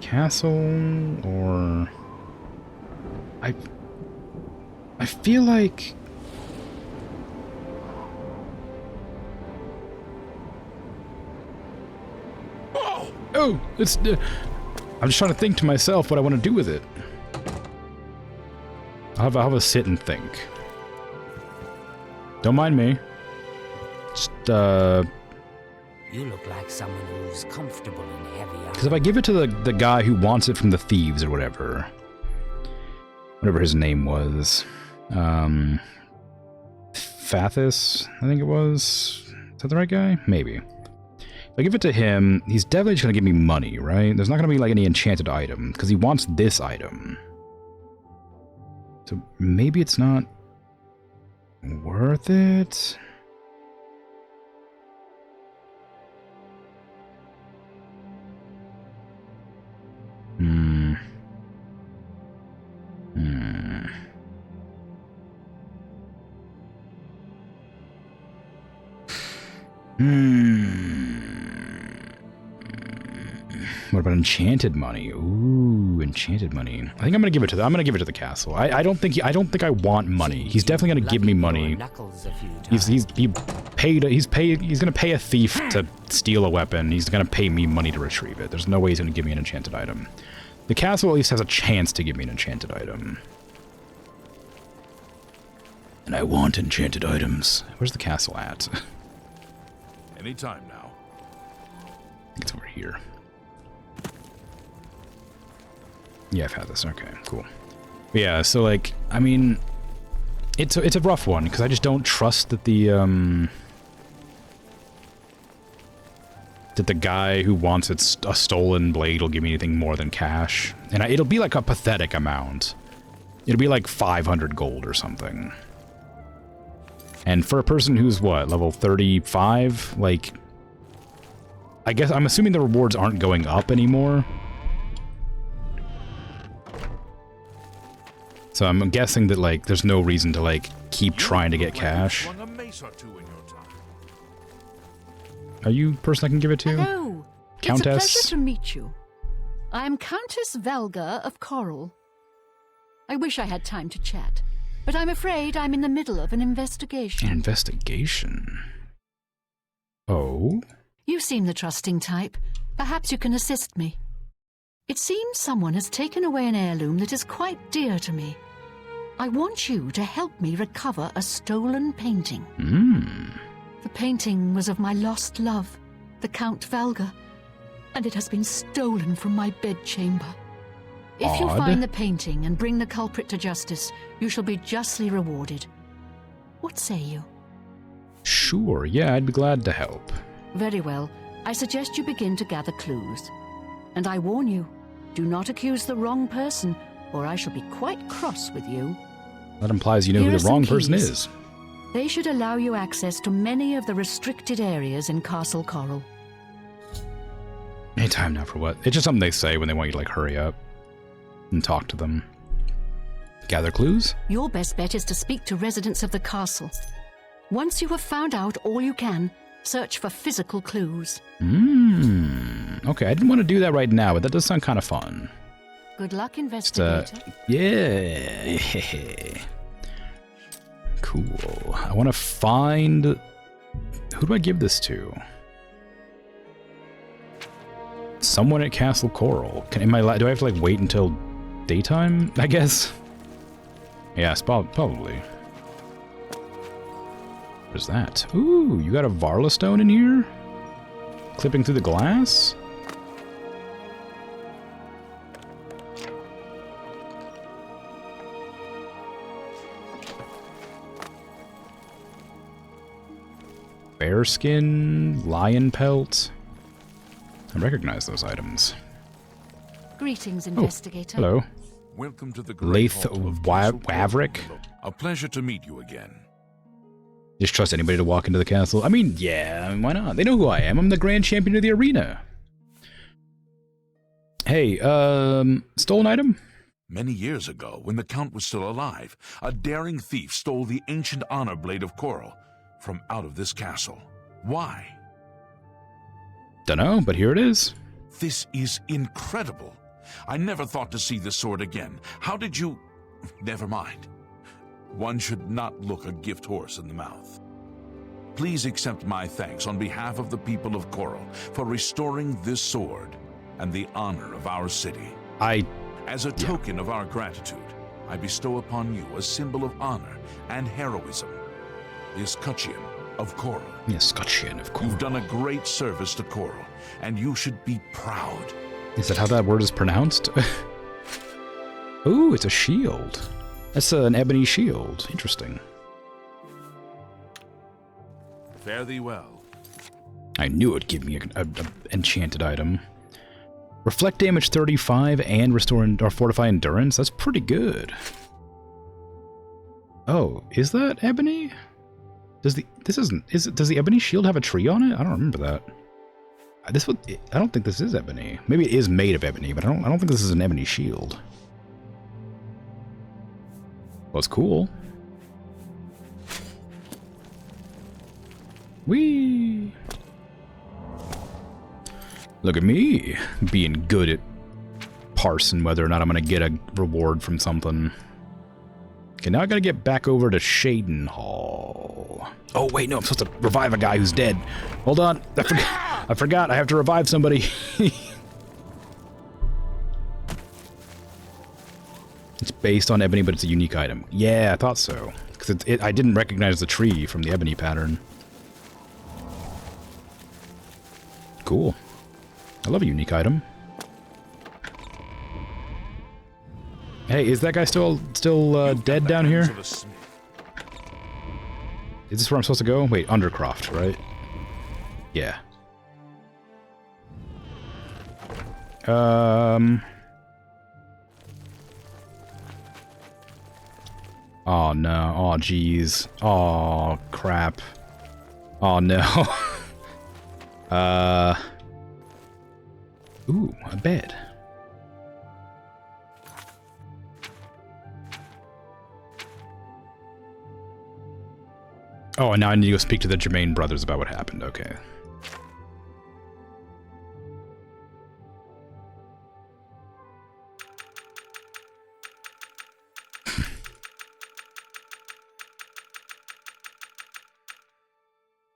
A: castle, or... I feel like... Oh, it's... I'm just trying to think to myself what I want to do with it. I'll have a sit and think. Don't mind me. Just,
C: You look like someone who's comfortable in heavy armor.
A: Because if I give it to the guy who wants it from the thieves or whatever his name was, Fathis, I think it was. Is that the right guy? Maybe. If I give it to him, he's definitely just going to give me money, right? There's not going to be like any enchanted item, because he wants this item. So maybe it's not worth it. What about enchanted money? Ooh, enchanted money. I think I'm gonna give it to I'm gonna give it to the castle. I don't think I want money. He's definitely gonna give me money. He's gonna pay a thief to steal a weapon. He's gonna pay me money to retrieve it. There's no way he's gonna give me an enchanted item. The castle at least has a chance to give me an enchanted item. And I want enchanted items. Where's the castle at?
D: Anytime now.
A: I think it's over here. Yeah, I've had this. Okay, cool. But yeah, so like, I mean, it's a rough one because I just don't trust that the guy who wants a stolen blade will give me anything more than cash, and it'll be like a pathetic amount. It'll be like 500 gold or something. And for a person who's what, level 35, like, I guess I'm assuming the rewards aren't going up anymore. So I'm guessing that, like, there's no reason to, like, keep trying to get cash. Are you the person I can give it to?
H: Hello.
A: Countess?
H: It's a pleasure to meet you. I am Countess Velga of Coral. I wish I had time to chat, but I'm afraid I'm in the middle of an investigation.
A: An investigation? Oh?
H: You seem the trusting type. Perhaps you can assist me. It seems someone has taken away an heirloom that is quite dear to me. I want you to help me recover a stolen painting. The painting was of my lost love, the Count Velga, and it has been stolen from my bedchamber. If you find the painting and bring the culprit to justice, you shall be justly rewarded. What say you?
A: Sure, yeah, I'd be glad to help.
H: Very well. I suggest you begin to gather clues. And I warn you, do not accuse the wrong person, or I shall be quite cross with you.
A: That implies you know who the wrong person is.
H: They should allow you access to many of the restricted areas in Castle Coral.
A: Any time now for what? It's just something they say when they want you to, like, hurry up and talk to them. Gather clues?
H: Your best bet is to speak to residents of the castle. Once you have found out all you can, search for physical clues.
A: Okay, I didn't want to do that right now, but that does sound kind of fun.
H: Good luck, investigator.
A: Yeah. Cool. I want to find... Who do I give this to? Someone at Castle Coral. Do I have to, like, wait until daytime, I guess? Yes, probably. What is that? Ooh, you got a Varla stone in here? Clipping through the glass? Bearskin, lion pelt. I recognize those items.
H: Greetings, investigator.
A: Hello.
D: Welcome to the Great
A: Laith
D: Hall of Castle
A: Waverick.
D: Coral. A pleasure to meet you again.
A: Just trust anybody to walk into the castle? I mean, yeah, why not? They know who I am. I'm the grand champion of the arena. Hey, stolen item?
D: Many years ago, when the Count was still alive, a daring thief stole the ancient honor blade of coral from out of this castle. Why?
A: Dunno, but here it is.
D: This is incredible. I never thought to see this sword again. How did you... Never mind. One should not look a gift horse in the mouth. Please accept my thanks on behalf of the people of Coral for restoring this sword and the honor of our city. As a token of our gratitude, I bestow upon you a symbol of honor and heroism, the escutcheon of Coral.
A: The escutcheon of Coral.
D: You've done a great service to Coral, and you should be proud.
A: Is that how that word is pronounced? Ooh, it's a shield. That's an ebony shield. Interesting.
D: Fare thee well.
A: I knew it'd give me an enchanted item. Reflect damage 35 and restore or fortify endurance. That's pretty good. Oh, is that ebony? Does the ebony shield have a tree on it? I don't remember that. I don't think this is ebony. Maybe it is made of ebony, but I don't think this is an ebony shield. Well, it's cool. Whee! Look at me, being good at parsing whether or not I'm gonna get a reward from something. Okay, now I gotta get back over to Shaden Hall. Oh wait, no, I'm supposed to revive a guy who's dead. Hold on, I forgot, I have to revive somebody. It's based on ebony, but it's a unique item. Yeah, I thought so. Because I didn't recognize the tree from the ebony pattern. Cool. I love a unique item. Hey, is that guy still dead down here? Is this where I'm supposed to go? Wait, Undercroft, right? Yeah. Oh no. Oh jeez. Oh crap. Oh no. Ooh, a bed. Oh, and now I need to go speak to the Germain brothers about what happened. Okay.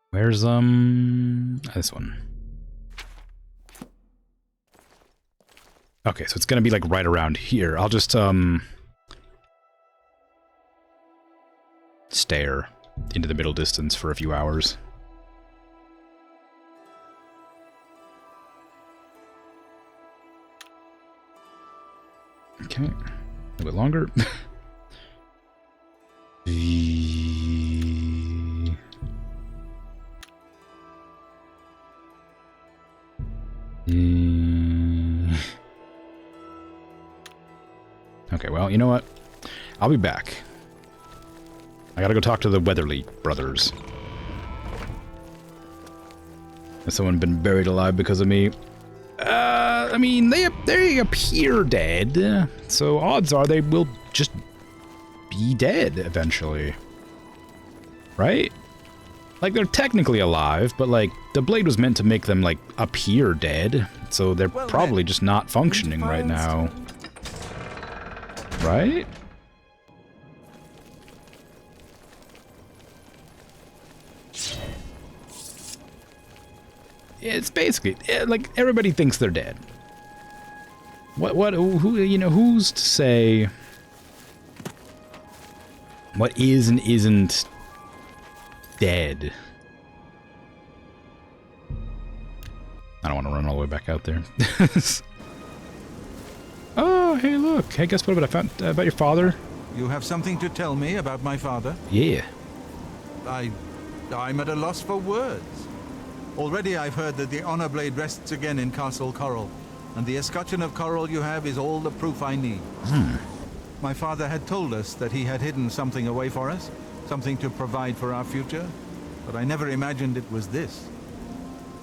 A: Where's, this one. Okay, so it's gonna be, like, right around here. I'll just, stare into the middle distance for a few hours. Okay. A little bit longer. Okay, well, you know what? I'll be back. I gotta go talk to the Weatherly brothers. Has someone been buried alive because of me? I mean, they appear dead, so odds are they will just be dead eventually. Right? Like, they're technically alive, but, like, the blade was meant to make them, like, appear dead, so they're probably just not functioning right now. Right? It's basically, like, everybody thinks they're dead. Who, you know, who's to say what is and isn't dead? I don't want to run all the way back out there. Oh, hey, look. Hey, guess what I found about your father?
M: You have something to tell me about my father?
A: Yeah.
M: I'm at a loss for words. Already I've heard that the Honor Blade rests again in Castle Coral, and the escutcheon of Coral you have is all the proof I need. My father had told us that he had hidden something away for us, something to provide for our future, but I never imagined it was this.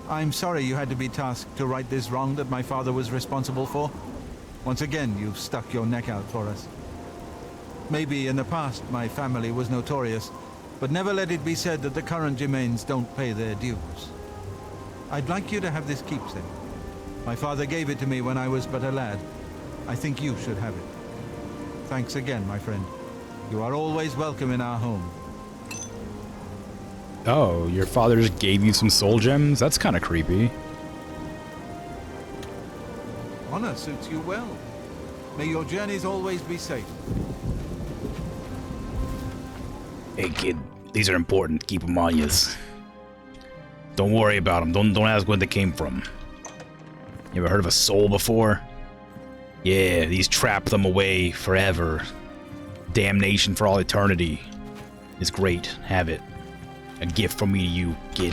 M: I'm sorry you had to be tasked to right this wrong that my father was responsible for. Once again, you've stuck your neck out for us. Maybe in the past my family was notorious, but never let it be said that the current Germains don't pay their dues. I'd like you to have this keepsake. My father gave it to me when I was but a lad. I think you should have it. Thanks again, my friend. You are always welcome in our home.
A: Oh, your father just gave you some soul gems? That's kind of creepy.
M: Honor suits you well. May your journeys always be safe.
A: Hey kid, these are important. Keep them on you. Don't worry about them. Don't ask where they came from. You ever heard of a soul before? Yeah, these trap them away forever. Damnation for all eternity. It's great. Have it. A gift from me to you, kid.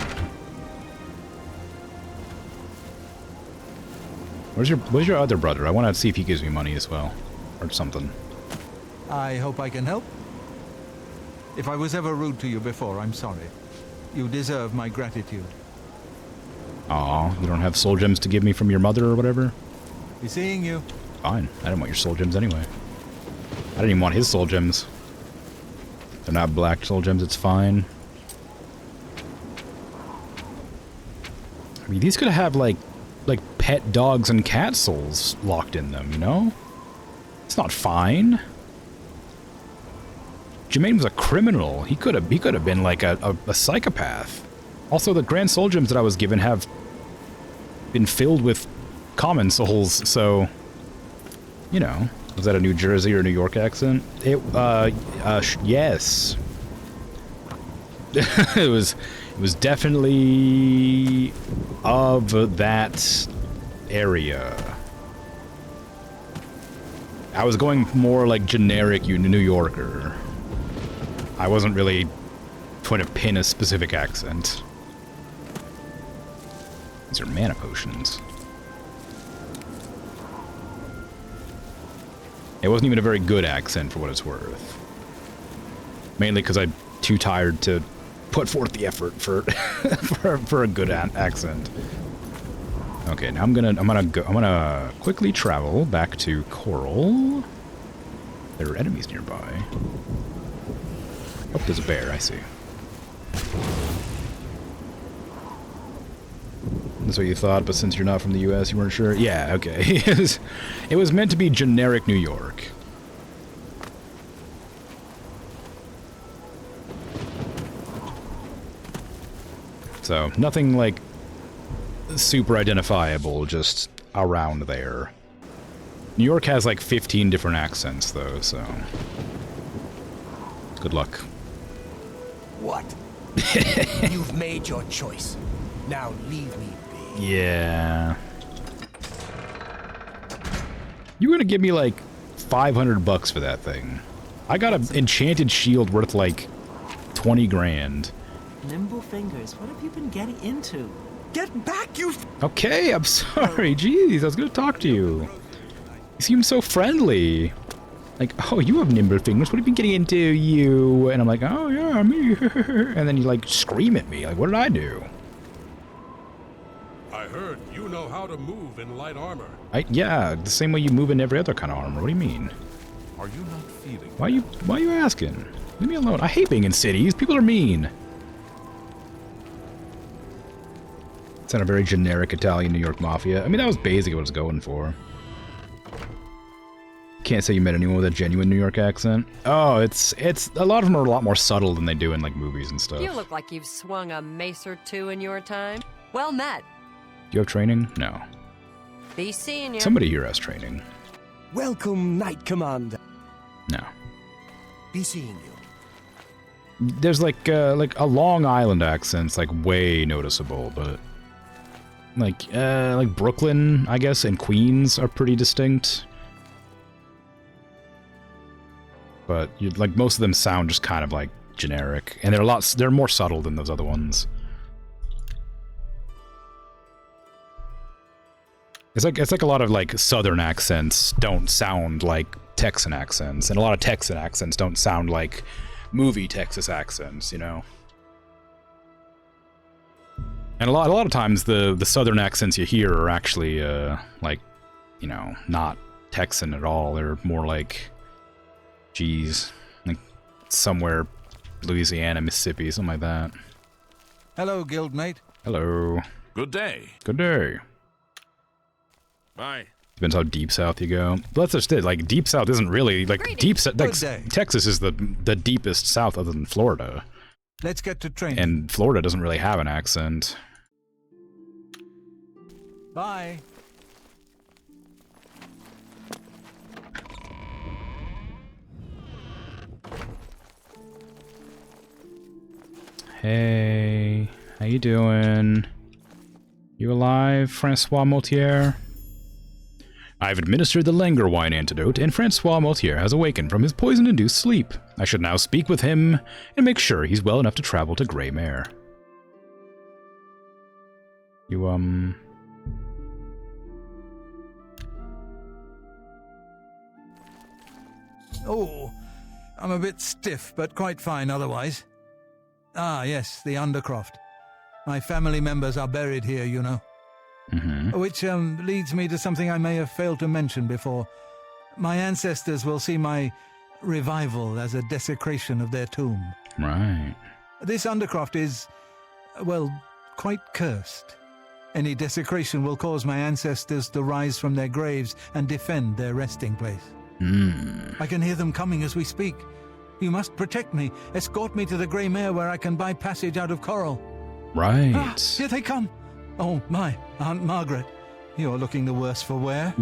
A: Where's your other brother? I want to see if he gives me money as well. Or something.
M: I hope I can help. If I was ever rude to you before, I'm sorry. You deserve my gratitude.
A: Aw, you don't have soul gems to give me from your mother or whatever?
M: Be seeing you.
A: Fine. I didn't want your soul gems anyway. I didn't even want his soul gems. They're not black soul gems, it's fine. I mean, these could have, like pet dogs and cat souls locked in them, you know? It's not fine. Jermaine was a criminal. He could have been like a psychopath. Also, the grand soul gems that I was given have been filled with common souls, so, you know. Was that a New Jersey or New York accent? Yes. It was definitely of that area. I was going more like generic New Yorker. I wasn't really trying to pin a specific accent. These are mana potions. It wasn't even a very good accent for what it's worth. Mainly because I'm too tired to put forth the effort for for a good accent. Okay, now I'm gonna quickly travel back to Coral. There are enemies nearby. Oh, there's a bear, I see. That's what you thought, but since you're not from the US, you weren't sure? Yeah, okay. It was meant to be generic New York. So, nothing like super identifiable, just around there. New York has like 15 different accents, though, so... Good luck.
K: What? You've made your choice. Now leave me be.
A: Yeah. You gonna give me like 500 bucks for that thing? I got an enchanted shield worth like 20 grand.
I: Nimble fingers, what have you been getting into? Get back, you...
A: Okay, I'm sorry. Jeez, I was gonna talk to you. You seem so friendly. Like, oh, you have nimble fingers. What have you been getting into, you? And I'm like, oh, yeah, me. And then you, like, scream at me. Like, what did I do?
L: I heard you know how to move in light armor.
A: Yeah, the same way you move in every other kind of armor. What do you mean?
L: Are you not feeling...
A: Why are you asking? Leave me alone. I hate being in cities. People are mean. It's not a very generic Italian New York mafia. I mean, that was basically what I was going for. Can't say you met anyone with a genuine New York accent. Oh, it's a lot of them are a lot more subtle than they do in like movies and stuff.
B: You look like you've swung a mace or two in your time. Well met.
A: Do you have training? No.
B: Be seeing you.
A: Somebody here has training.
K: Welcome, Knight Commander.
A: No.
K: Be seeing you.
A: There's like a Long Island accent's like way noticeable, but like Brooklyn, I guess, and Queens are pretty distinct. But like most of them sound just kind of like generic, and they're more subtle than those other ones. It's like a lot of like Southern accents don't sound like Texan accents, and a lot of Texan accents don't sound like movie Texas accents, you know. And a lot of times the Southern accents you hear are actually like, you know, not Texan at all. They're more like, geez, like somewhere Louisiana, Mississippi, something like that.
M: Hello, guildmate.
A: Hello.
D: Good day.
A: Good day.
G: Bye.
A: Depends how deep south you go. But that's just it. Like, deep south isn't really like deep. Like, Texas is the deepest south other than Florida.
M: Let's get to training.
A: And Florida doesn't really have an accent.
M: Bye.
A: Hey, how you doing? You alive, Francois Motier? I've administered the languor wine antidote, and Francois Motier has awakened from his poison-induced sleep. I should now speak with him and make sure he's well enough to travel to Grey Mare. You,
M: Oh, I'm a bit stiff, but quite fine otherwise. Ah, yes, the Undercroft. My family members are buried here, you know. Which leads me to something I may have failed to mention before. My ancestors will see my revival as a desecration of their tomb.
A: Right.
M: This Undercroft is, well, quite cursed. Any desecration will cause my ancestors to rise from their graves and defend their resting place. I can hear them coming as we speak. You must protect me. Escort me to the Grey Mare where I can buy passage out of Coral.
A: Right.
M: Ah, here they come. Oh, my, Aunt Margaret. You're looking the worse for wear.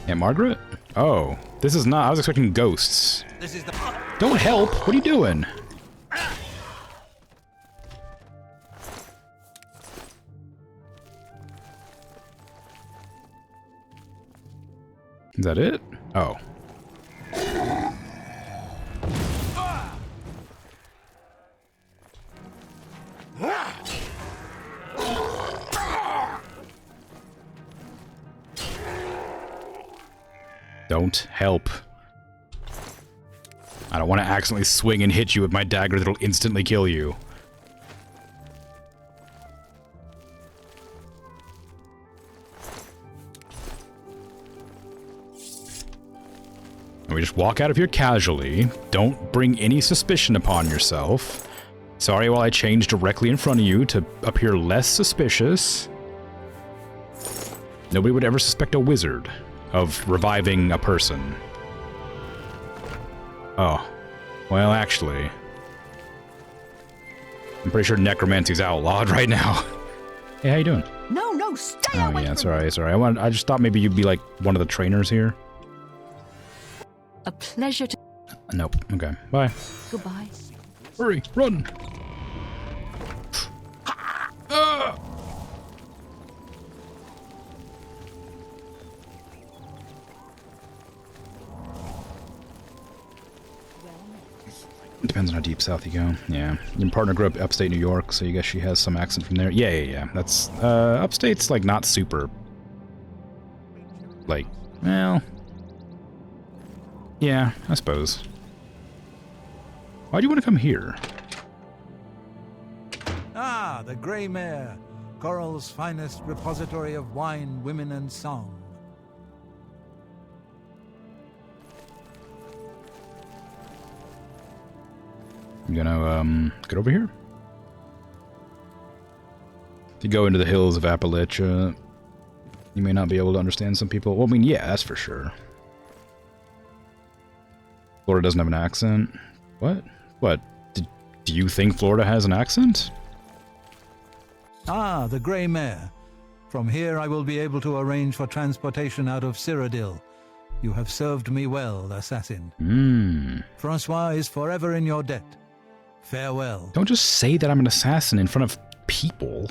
A: Aunt Margaret? Oh, this is not... I was expecting ghosts.
M: This is the...
A: Don't help! What are you doing? Is that it? Oh. Don't help. I don't want to accidentally swing and hit you with my dagger that'll instantly kill you. And we just walk out of here casually. Don't bring any suspicion upon yourself. Sorry while I change directly in front of you to appear less suspicious. Nobody would ever suspect a wizard of reviving a person. Oh. Well, actually, I'm pretty sure necromancy's outlawed right now. Hey, how you doing?
J: No, stay
A: Oh,
J: away
A: yeah,
J: from
A: it's alright, it's alright. I just thought maybe you'd be like one of the trainers here.
H: A pleasure to...
A: Nope. Okay. Bye.
H: Goodbye.
A: Hurry, run! It depends on how deep south you go. Yeah. Your partner grew up upstate New York, so you guess she has some accent from there. Yeah. That's, upstate's, like, not super... Like, well... Yeah, I suppose. Why do you want to come here?
M: Ah, the Grey Mare, Coral's finest repository of wine, women, and song.
A: You gonna, get over here? If you go into the hills of Appalachia, you may not be able to understand some people. Well, I mean, yeah, that's for sure. Florida doesn't have an accent? What? What? Do you think Florida has an accent?
M: Ah, the Grey Mare. From here I will be able to arrange for transportation out of Cyrodiil. You have served me well, assassin. Francois is forever in your debt. Farewell.
A: Don't just say that I'm an assassin in front of people.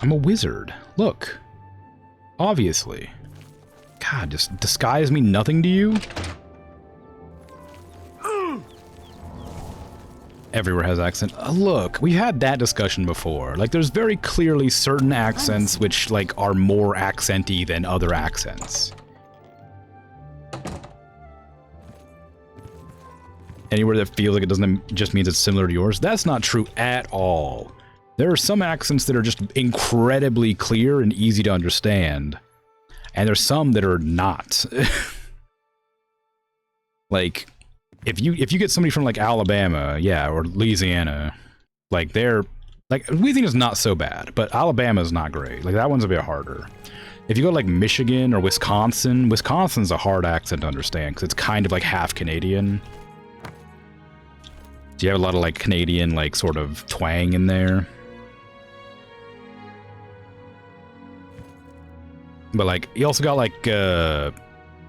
A: I'm a wizard. Look. Obviously. God, just disguise mean nothing to you? Everywhere has accent. Look, we've had that discussion before. Like, there's very clearly certain accents which, like, are more accenty than other accents. Anywhere that feels like it doesn't just means it's similar to yours. That's not true at all. There are some accents that are just incredibly clear and easy to understand. And there's some that are not. Like, if you get somebody from like Alabama, yeah, or Louisiana, like they're Like, Louisiana's not so bad, but Alabama's not great. Like, that one's a bit harder. If you go to, like, Michigan or Wisconsin, Wisconsin's a hard accent to understand because it's kind of, like, half Canadian. So you have a lot of, like, Canadian, like, sort of twang in there. But, like, you also got, like, I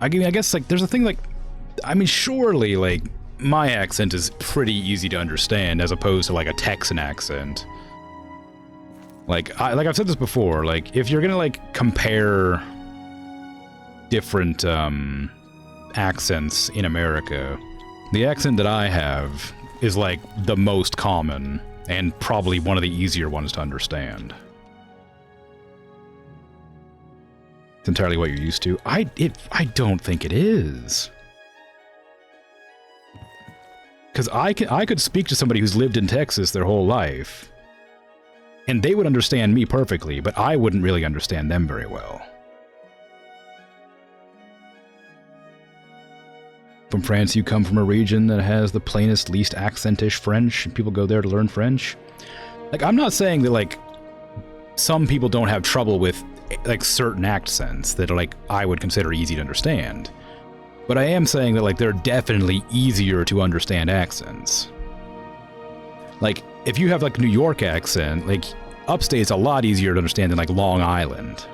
A: mean, I guess, like, there's a thing, like, I mean, surely, like, my accent is pretty easy to understand as opposed to, like, a Texan accent. Like I've said this before, like, if you're gonna, like, compare different, accents in America, the accent that I have is, like, the most common and probably one of the easier ones to understand. It's entirely what you're used to. I don't think it is. Because I could speak to somebody who's lived in Texas their whole life, and they would understand me perfectly, but I wouldn't really understand them very well. From France, you come from a region that has the plainest, least accentish French, and people go there to learn French. Like, I'm not saying that, like, some people don't have trouble with, like, certain accents that are, like, I would consider easy to understand. But I am saying that, like, they're definitely easier to understand accents. Like, if you have, like, New York accent, like, upstate's a lot easier to understand than, like, Long Island.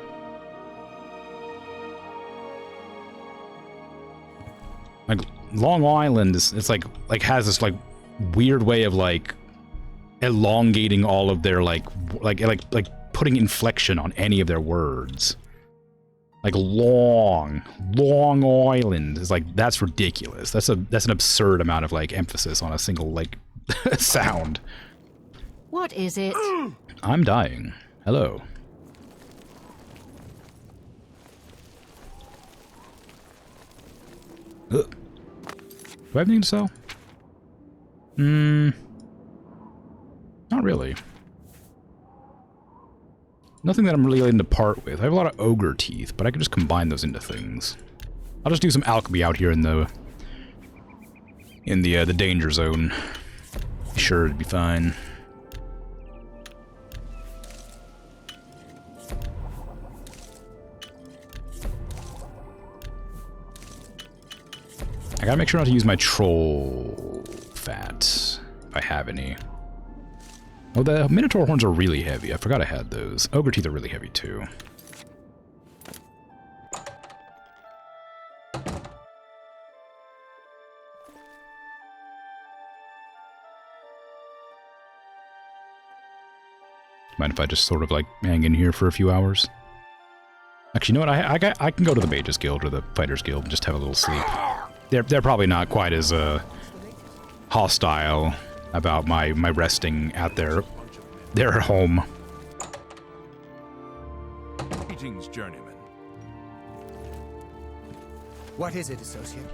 A: Like, Long Island is, it's like has this, like, weird way of, like, elongating all of their, like putting inflection on any of their words. Like, Long Island is, like, that's ridiculous. That's an absurd amount of, like, emphasis on a single, like, sound.
H: What is it?
A: I'm dying. Hello. Do I have anything to sell? Not really. Nothing that I'm really willing to part with. I have a lot of ogre teeth, but I could just combine those into things. I'll just do some alchemy out here in the danger zone. Sure, it'd be fine. I gotta make sure not to use my troll fat, if I have any. Oh, the Minotaur horns are really heavy. I forgot I had those. Ogre teeth are really heavy, too. Mind if I just sort of, like, hang in here for a few hours? Actually, you know what? I can go to the Mages Guild or the Fighters Guild and just have a little sleep. They're probably not quite as hostile about my resting at their home.
D: Greetings, journeyman.
K: What is it, associate?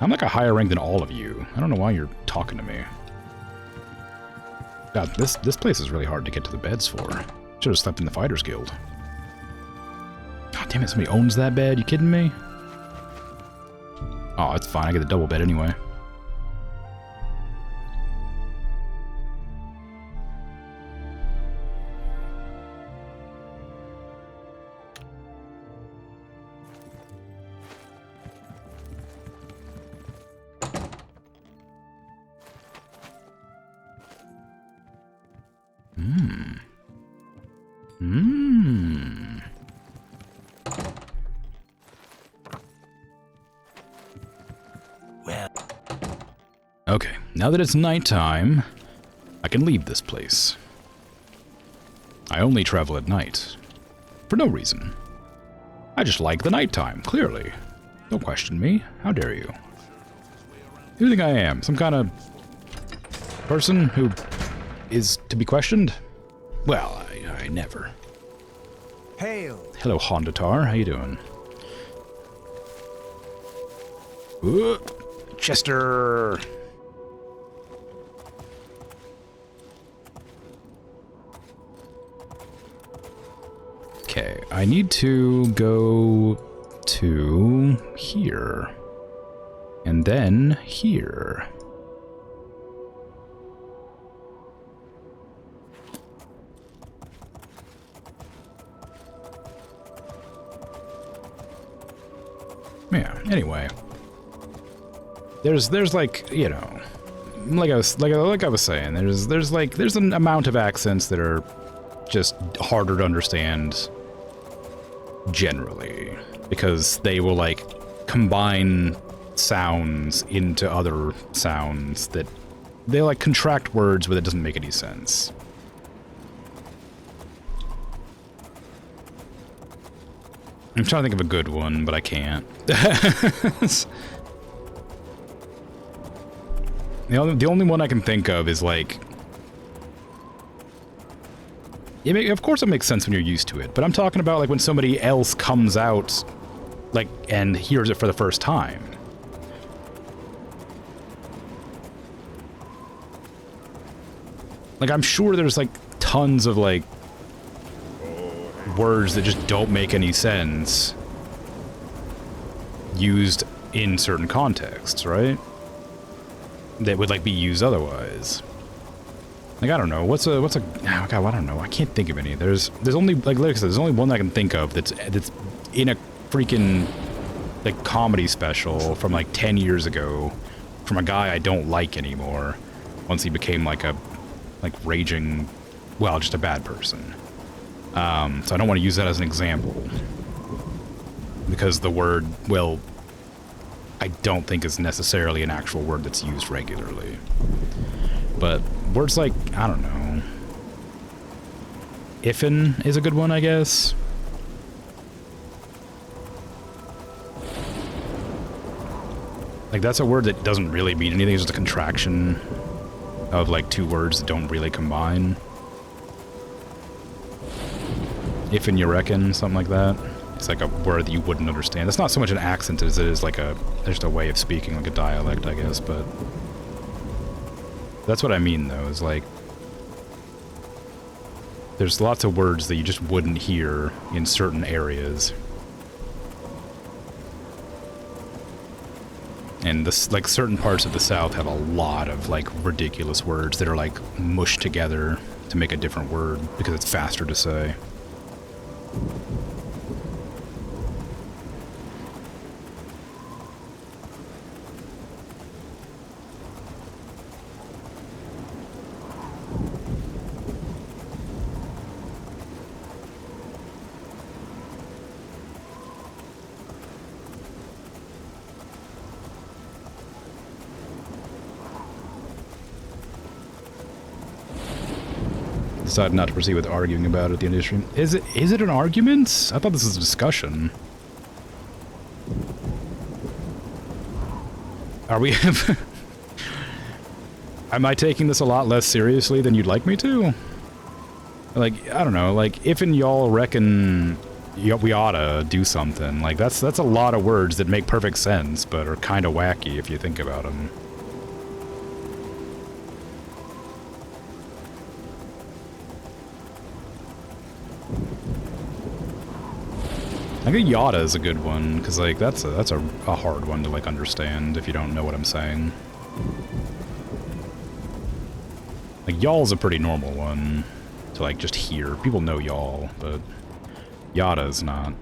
A: I'm like a higher rank than all of you. I don't know why you're talking to me. God, this place is really hard to get to the beds for. Should have slept in the Fighters Guild. God damn it, somebody owns that bed? You kidding me? Oh, it's fine. I get the double bed anyway.
F: Well.
A: Okay, now that it's nighttime, I can leave this place. I only travel at night. For no reason. I just like the nighttime, clearly. Don't question me. How dare you? Who do you think I am? Some kind of person who is to be questioned? Well, I never.
K: Hail.
A: Hello, Hondatar. How you doing? Ooh, Chester! Okay, I need to go to here. And then here. Yeah, anyway. There's like, you know, like I was saying, there's an amount of accents that are just harder to understand generally, because they will like combine sounds into other sounds that they like contract words but it doesn't make any sense. I'm trying to think of a good one, but I can't. The only one I can think of is like... of course it makes sense when you're used to it, but I'm talking about like when somebody else comes out like and hears it for the first time. Like I'm sure there's like tons of like words that just don't make any sense used in certain contexts, right? That would like be used otherwise. Like I don't know, what's a oh god, I don't know. I can't think of any. There's only like I said, there's only one I can think of that's in a freaking like comedy special from like 10 years ago from a guy I don't like anymore once he became like a raging, well, just a bad person. So I don't want to use that as an example because the word, well, I don't think is necessarily an actual word that's used regularly. But words like, I don't know, ifin is a good one, I guess. Like that's a word that doesn't really mean anything, it's just a contraction of like two words that don't really combine. Ifin you reckon, something like that. It's like a word that you wouldn't understand. It's not so much an accent as it is like just a way of speaking, like a dialect, I guess, but that's what I mean though, is like there's lots of words that you just wouldn't hear in certain areas. And this, like certain parts of the South have a lot of like ridiculous words that are like mushed together to make a different word because it's faster to say. Decided not to proceed with arguing about it at the end of the stream. Is it an argument? I thought this was a discussion. Are we... Am I taking this a lot less seriously than you'd like me to? Like, I don't know, like, if and y'all reckon we oughta do something, like, that's a lot of words that make perfect sense, but are kind of wacky if you think about them. I think yada is a good one, because, like, that's a hard one to, like, understand if you don't know what I'm saying. Like, y'all's a pretty normal one to, like, just hear. People know y'all, but yada is not.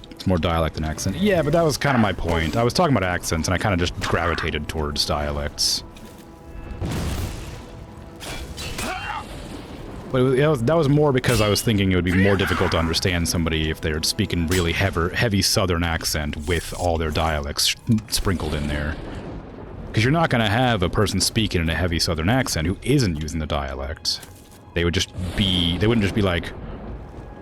A: It's more dialect than accent. Yeah, but that was kind of my point. I was talking about accents, and I kind of just gravitated towards dialects. But that was more because I was thinking it would be more difficult to understand somebody if they're speaking really heavy southern accent with all their dialects sprinkled in there. Because you're not going to have a person speaking in a heavy southern accent who isn't using the dialect. They would just be, they wouldn't just be like,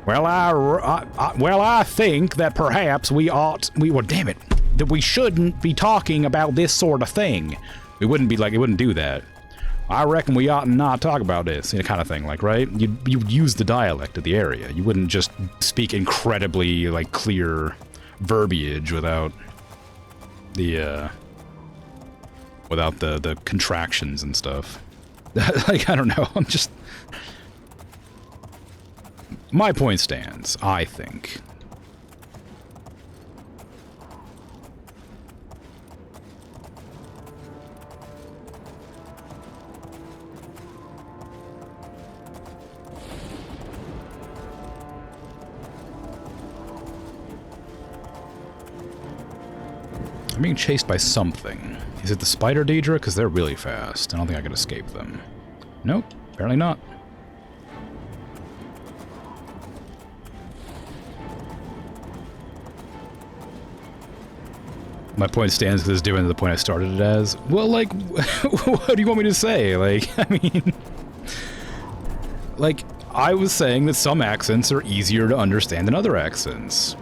A: well, I think that perhaps well, damn it, that we shouldn't be talking about this sort of thing. It wouldn't be like, it wouldn't do that. I reckon we ought not talk about this, you know, kind of thing, like, right? You'd use the dialect of the area. You wouldn't just speak incredibly, like, clear verbiage without the contractions and stuff. Like, I don't know, I'm just... My point stands, I think. I'm being chased by something. Is it the spider Daedra? Because they're really fast. I don't think I can escape them. Nope, apparently not. My point stands because it's different than the point I started it as. Well, like, what do you want me to say? Like, I mean... Like, I was saying that some accents are easier to understand than other accents.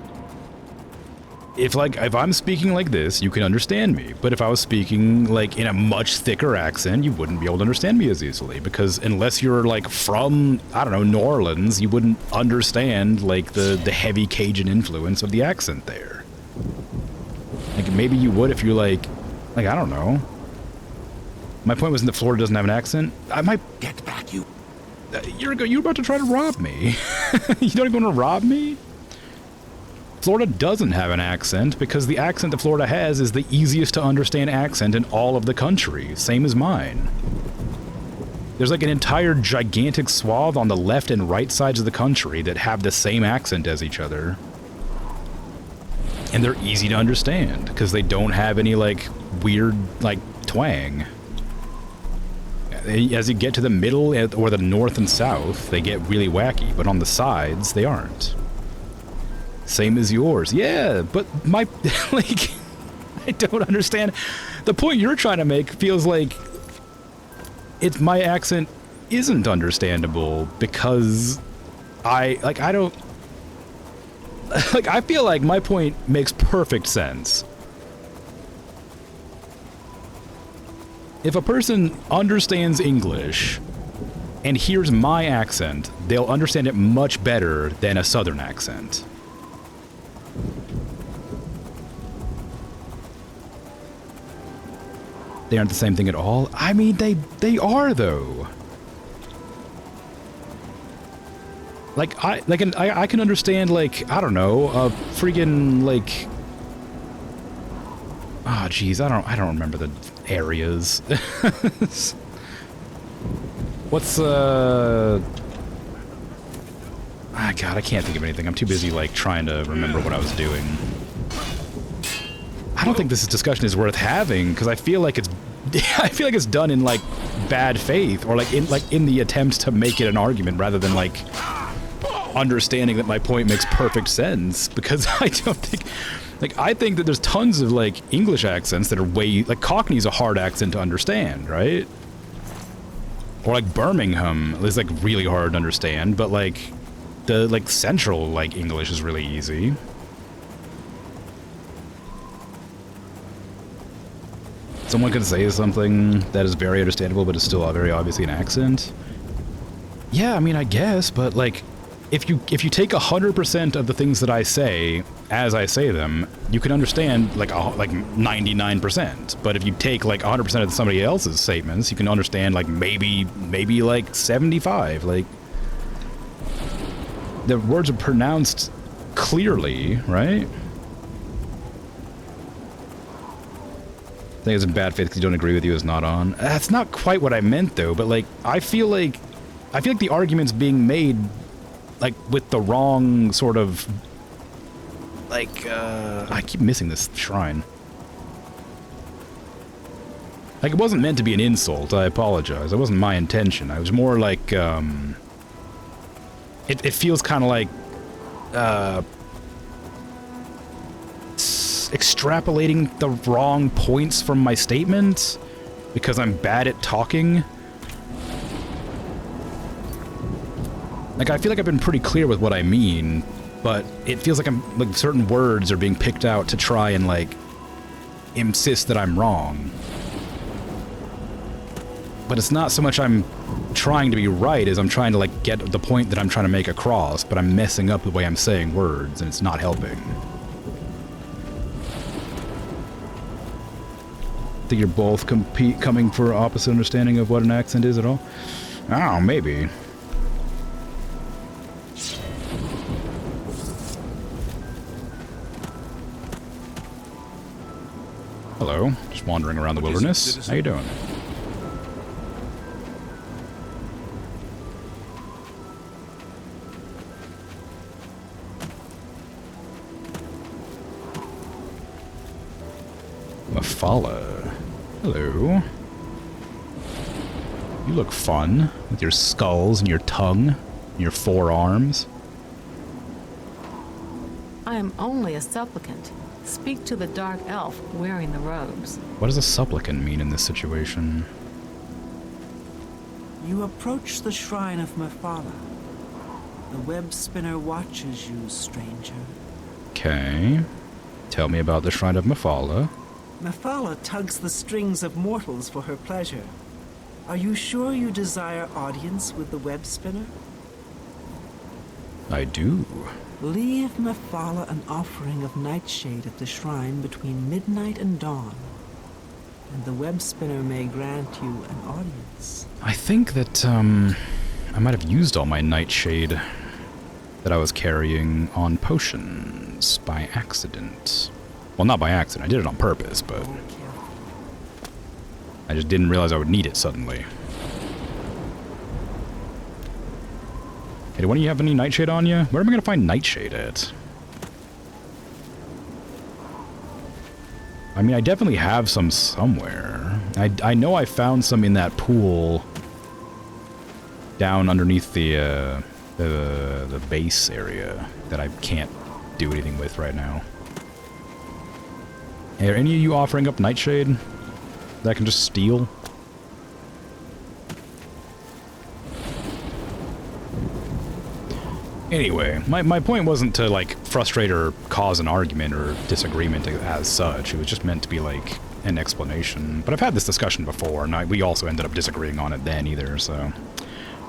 A: If I'm speaking like this, you can understand me. But if I was speaking, like, in a much thicker accent, you wouldn't be able to understand me as easily. Because unless you're, like, from, I don't know, New Orleans, you wouldn't understand, like, the heavy Cajun influence of the accent there. Like, maybe you would if you're, like, I don't know. My point was that Florida doesn't have an accent. I might...
F: Get back, you...
A: You're about to try to rob me. You don't even want to rob me? Florida doesn't have an accent because the accent that Florida has is the easiest to understand accent in all of the country, same as mine. There's like an entire gigantic swath on the left and right sides of the country that have the same accent as each other. And they're easy to understand because they don't have any like weird like twang. As you get to the middle or the north and south, they get really wacky, but on the sides, they aren't. Same as yours. Yeah, but my... like, I don't understand. The point you're trying to make feels like my accent isn't understandable because I don't... Like, I feel like my point makes perfect sense. If a person understands English and hears my accent, they'll understand it much better than a Southern accent. They aren't the same thing at all? I mean, they are, though. Like, I can understand, like, I don't know, a friggin', like... Oh, jeez, I don't remember the areas. What's, Ah, God, I can't think of anything. I'm too busy, like, trying to remember what I was doing. I don't think this discussion is worth having, because I feel like it's... I feel like it's done in, like, bad faith, or, like, in the attempt to make it an argument, rather than, like, understanding that my point makes perfect sense, because I don't think... Like, I think that there's tons of, like, English accents that are way... Like, Cockney's a hard accent to understand, right? Or, like, Birmingham is, like, really hard to understand, but, like, the, like, central, like, English is really easy. Someone could say something that is very understandable, but is still very obviously an accent. Yeah, I mean, I guess, but, like... If you take 100% of the things that I say as I say them, you can understand like 99%. But if you take like 100% of somebody else's statements, you can understand like maybe like 75. Like the words are pronounced clearly, right? I think it's in bad faith because you don't agree with you is not on. That's not quite what I meant though. But like I feel like the argument's being made. Like, with the wrong sort of, like, I keep missing this shrine. Like, it wasn't meant to be an insult, I apologize. It wasn't my intention. I was more like, it feels kind of like, extrapolating the wrong points from my statement because I'm bad at talking. Like, I feel like I've been pretty clear with what I mean, but it feels like like, certain words are being picked out to try and, like, insist that I'm wrong. But it's not so much I'm trying to be right as I'm trying to, like, get the point that I'm trying to make across, but I'm messing up the way I'm saying words, and it's not helping. I think you're both coming for opposite understanding of what an accent is at all? Oh, maybe. Hello, just wandering around the wilderness. How you doing? Mafala. Hello. You look fun with your skulls and your tongue and your forearms.
N: I am only a supplicant. Speak to the dark elf wearing the robes.
A: What does a supplicant mean in this situation?
I: You approach the shrine of Mafala. The web spinner watches you, stranger.
A: Okay. Tell me about the shrine of Mafala.
I: Mafala tugs the strings of mortals for her pleasure. Are you sure you desire audience with the web spinner?
A: I do.
I: Leave Mafala an offering of nightshade at the shrine between midnight and dawn, and the web spinner may grant you an audience.
A: I think that, I might have used all my nightshade that I was carrying on potions by accident. Well, not by accident. I did it on purpose, but I just didn't realize I would need it suddenly. Hey, do one of you have any nightshade on you? Where am I going to find nightshade at? I mean, I definitely have some somewhere. I know I found some in that pool down underneath the base area that I can't do anything with right now. Are any of you offering up nightshade that I can just steal? Anyway, my point wasn't to, like, frustrate or cause an argument or disagreement as such. It was just meant to be, like, an explanation. But I've had this discussion before, and we also ended up disagreeing on it then either, so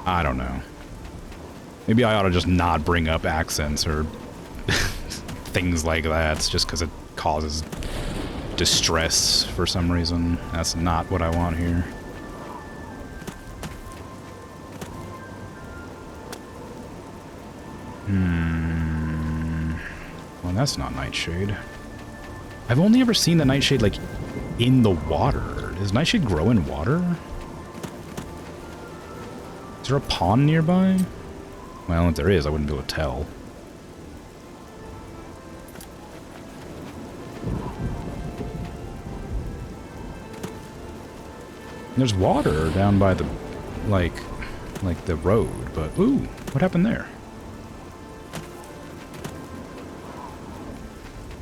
A: I don't know. Maybe I ought to just not bring up accents or things like that, just because it causes distress for some reason. That's not what I want here. Well, that's not nightshade. I've only ever seen the nightshade, like, in the water. Does nightshade grow in water? Is there a pond nearby? Well, if there is, I wouldn't be able to tell. There's water down by the, like the road, but ooh, what happened there?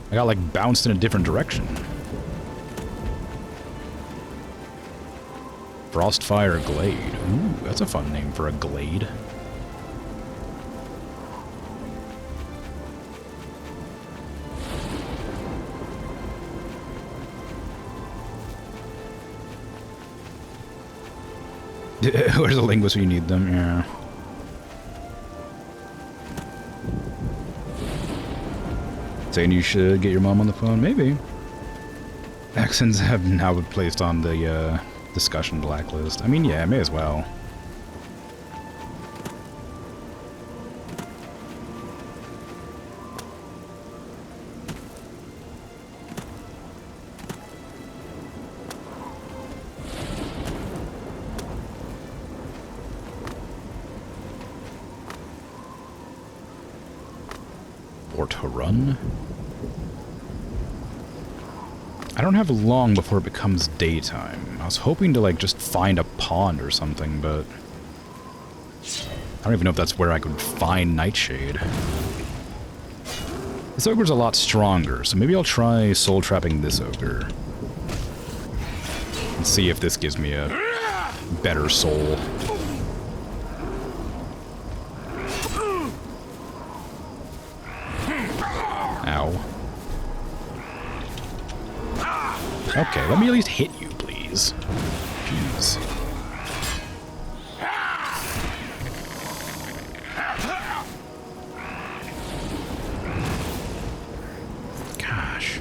A: I got, like, bounced in a different direction. Frostfire Glade. Ooh, that's a fun name for a glade. Where's the linguist when you need them? Yeah. Saying you should get your mom on the phone? Maybe. Accents have now been placed on the discussion blacklist. I mean, yeah, may as well. Or to run? I don't have long before it becomes daytime. I was hoping to, like, just find a pond or something, but I don't even know if that's where I could find nightshade. This ogre's a lot stronger, so maybe I'll try soul trapping this ogre. And see if this gives me a better soul. Ow. Okay, let me at least hit you, please. Jeez. Gosh.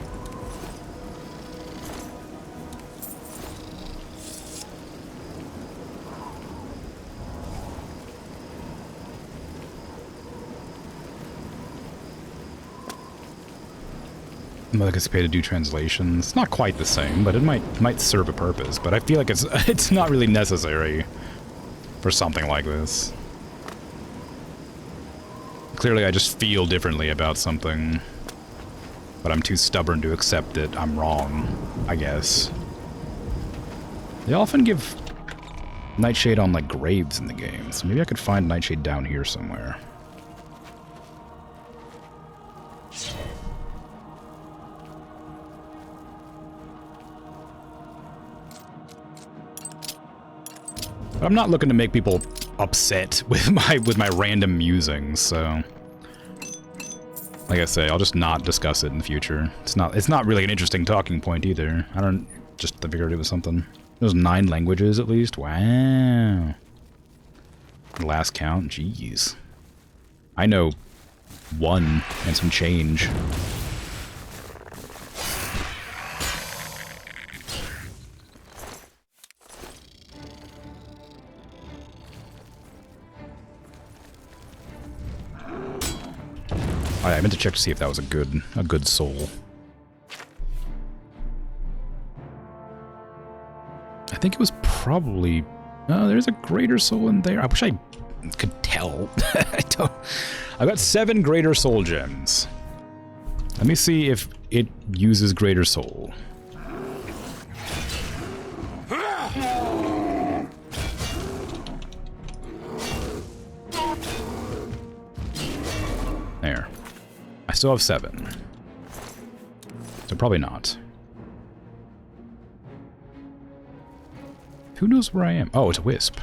A: Mother gets paid to do translations. It's not quite the same, but it might serve a purpose. But I feel like it's not really necessary for something like this. Clearly, I just feel differently about something. but I'm too stubborn to accept it. I'm wrong, I guess. They often give Nightshade on, like, graves in the game, so maybe I could find Nightshade down here somewhere. But I'm not looking to make people upset with my random musings, so like I say, I'll just not discuss it in the future. It's not really an interesting talking point either. I figured it was something. There's 9 languages at least. Wow. Last count, jeez. I know 1 and some change. I meant to check to see if that was a good soul. I think it was probably... Oh, there's a greater soul in there. I wish I could tell. I got 7 greater soul gems. Let me see if it uses greater soul. There. I still have 7. So probably not. Who knows where I am? Oh, it's a wisp.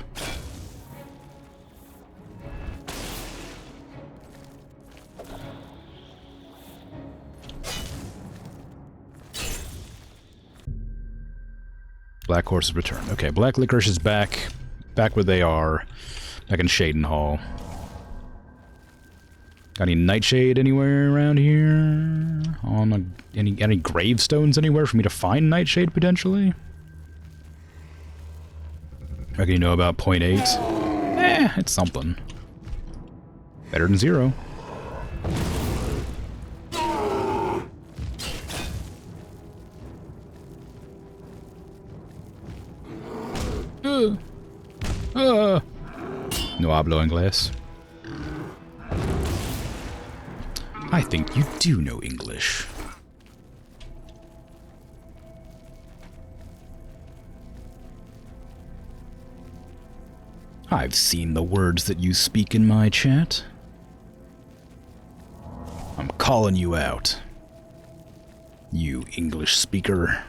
A: Black Horse has returned. Okay, Black Licorice is back. Back where they are. Back in Shaden Hall. Got any Nightshade anywhere around here? Any gravestones anywhere for me to find Nightshade, potentially? What can you know about 0.8? It's something. Better than 0. No hablo inglés. I think you do know English. I've seen the words that you speak in my chat. I'm calling you out, you English speaker.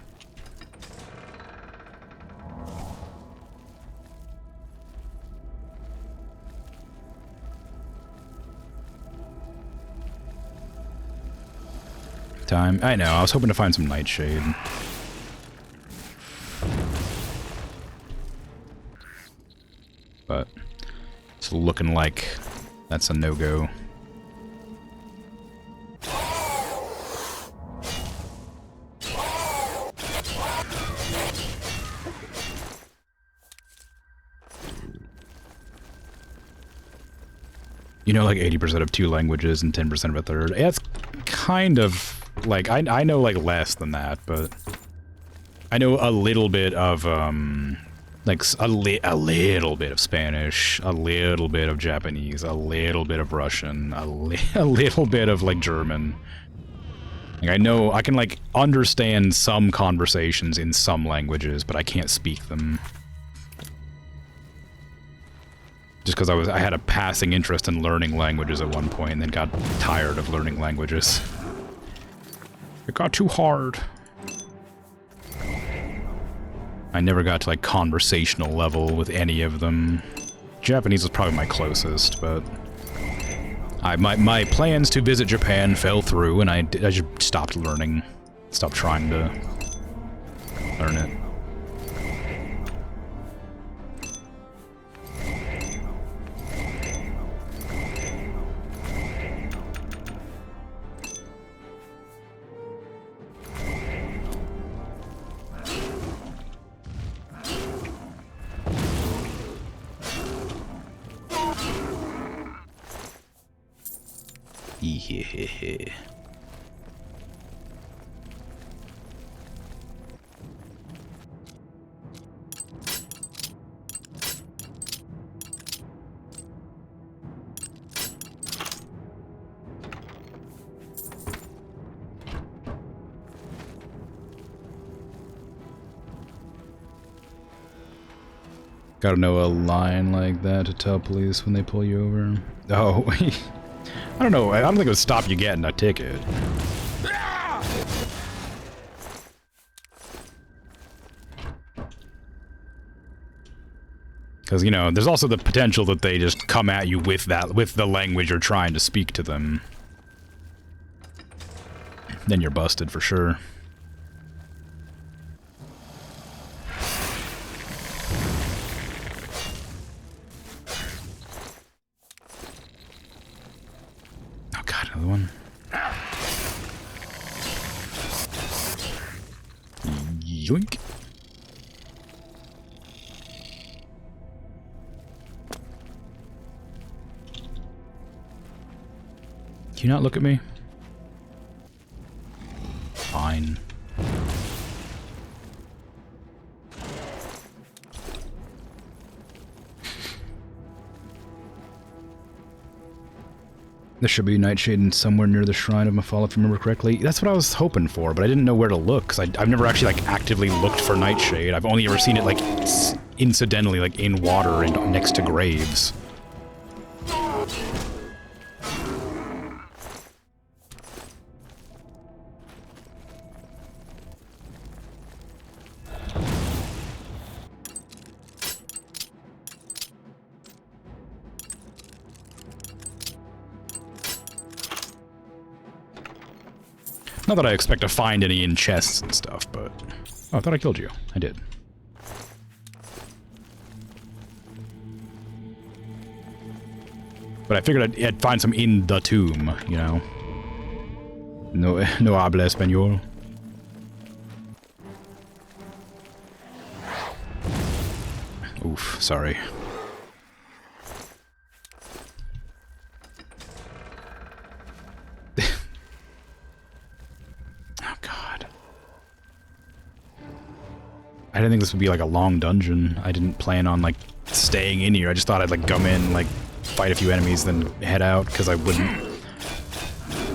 A: Time. I know, I was hoping to find some Nightshade. But it's looking like that's a no-go. You know, like 80% of 2 languages and 10% of a third. It's kind of like, I know like less than that, but I know a little bit of, like a little bit of Spanish, a little bit of Japanese, a little bit of Russian, a little bit of like German. Like I know, I can like understand some conversations in some languages, but I can't speak them. Just because I had a passing interest in learning languages at one point and then got tired of learning languages. It got too hard. I never got to like conversational level with any of them. Japanese was probably my closest, but my plans to visit Japan fell through and I just stopped learning. Stopped trying to learn it. Yeah. Gotta know a line like that to tell police when they pull you over. Oh, I don't know. I don't think it would stop you getting a ticket. Because, you know, there's also the potential that they just come at you with the language you're trying to speak to them. Then you're busted for sure. Oh god, another one. Yoink. Can you not look at me? Fine. There should be Nightshade somewhere near the Shrine of Mafal, if I remember correctly. That's what I was hoping for, but I didn't know where to look, because I've never actually, like, actively looked for Nightshade. I've only ever seen it, like, incidentally, like, in water and next to graves. Not that I expect to find any in chests and stuff, but... Oh, I thought I killed you. I did. But I figured I'd find some in the tomb, you know. No habla español. Oof, sorry. I didn't think this would be like a long dungeon. I didn't plan on like staying in here. I just thought I'd like come in, like fight a few enemies, then head out, because I wouldn't...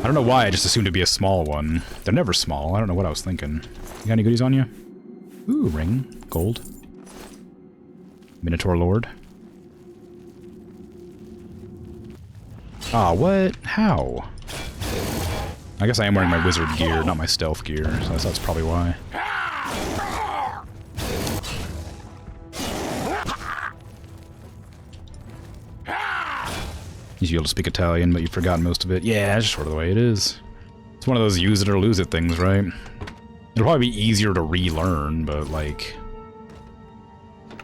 A: I don't know why, I just assumed it'd be a small one. They're never small. I don't know what I was thinking. You got any goodies on you? Ooh, ring. Gold. Minotaur Lord. Ah, what? How? I guess I am wearing my wizard gear, not my stealth gear, so that's probably why. You'd be able to speak Italian, but you've forgotten most of it. Yeah, that's just sort of the way it is. It's one of those use it or lose it things, right? It'll probably be easier to relearn, but like...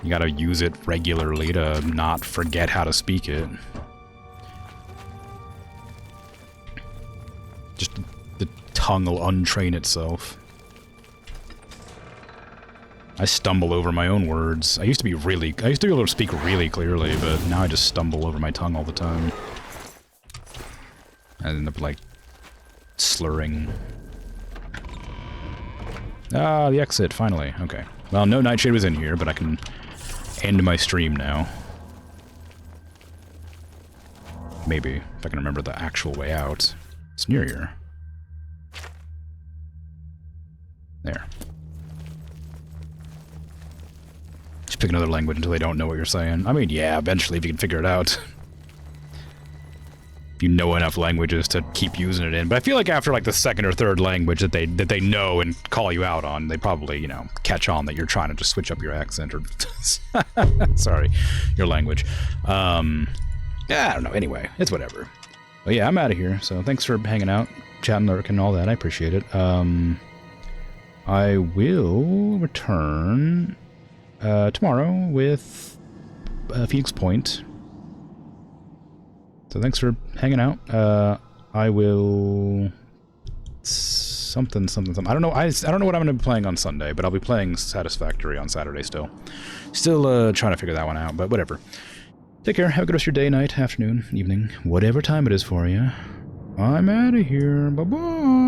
A: You gotta use it regularly to not forget how to speak it. Just the tongue will untrain itself. I stumble over my own words. I used to be able to speak really clearly, but now I just stumble over my tongue all the time. I end up, like, slurring. Ah, the exit, finally. Okay. Well, no Nightshade was in here, but I can end my stream now. Maybe, if I can remember the actual way out. It's near here. There. Just pick another language until they don't know what you're saying. I mean, yeah, eventually if you can figure it out. If you know enough languages to keep using it in. But I feel like after like the second or third language that they know and call you out on, they probably, you know, catch on that you're trying to just switch up your accent or... Sorry, your language. Yeah, I don't know. Anyway, it's whatever. But yeah, I'm out of here. So thanks for hanging out, chatting, lurking, all that. I appreciate it. I will return... tomorrow with Phoenix Point. So thanks for hanging out. I will something. I don't know. I don't know what I'm going to be playing on Sunday, but I'll be playing Satisfactory on Saturday still. Still trying to figure that one out, but whatever. Take care. Have a good rest of your day, night, afternoon, evening, whatever time it is for you. I'm out of here. Bye-bye.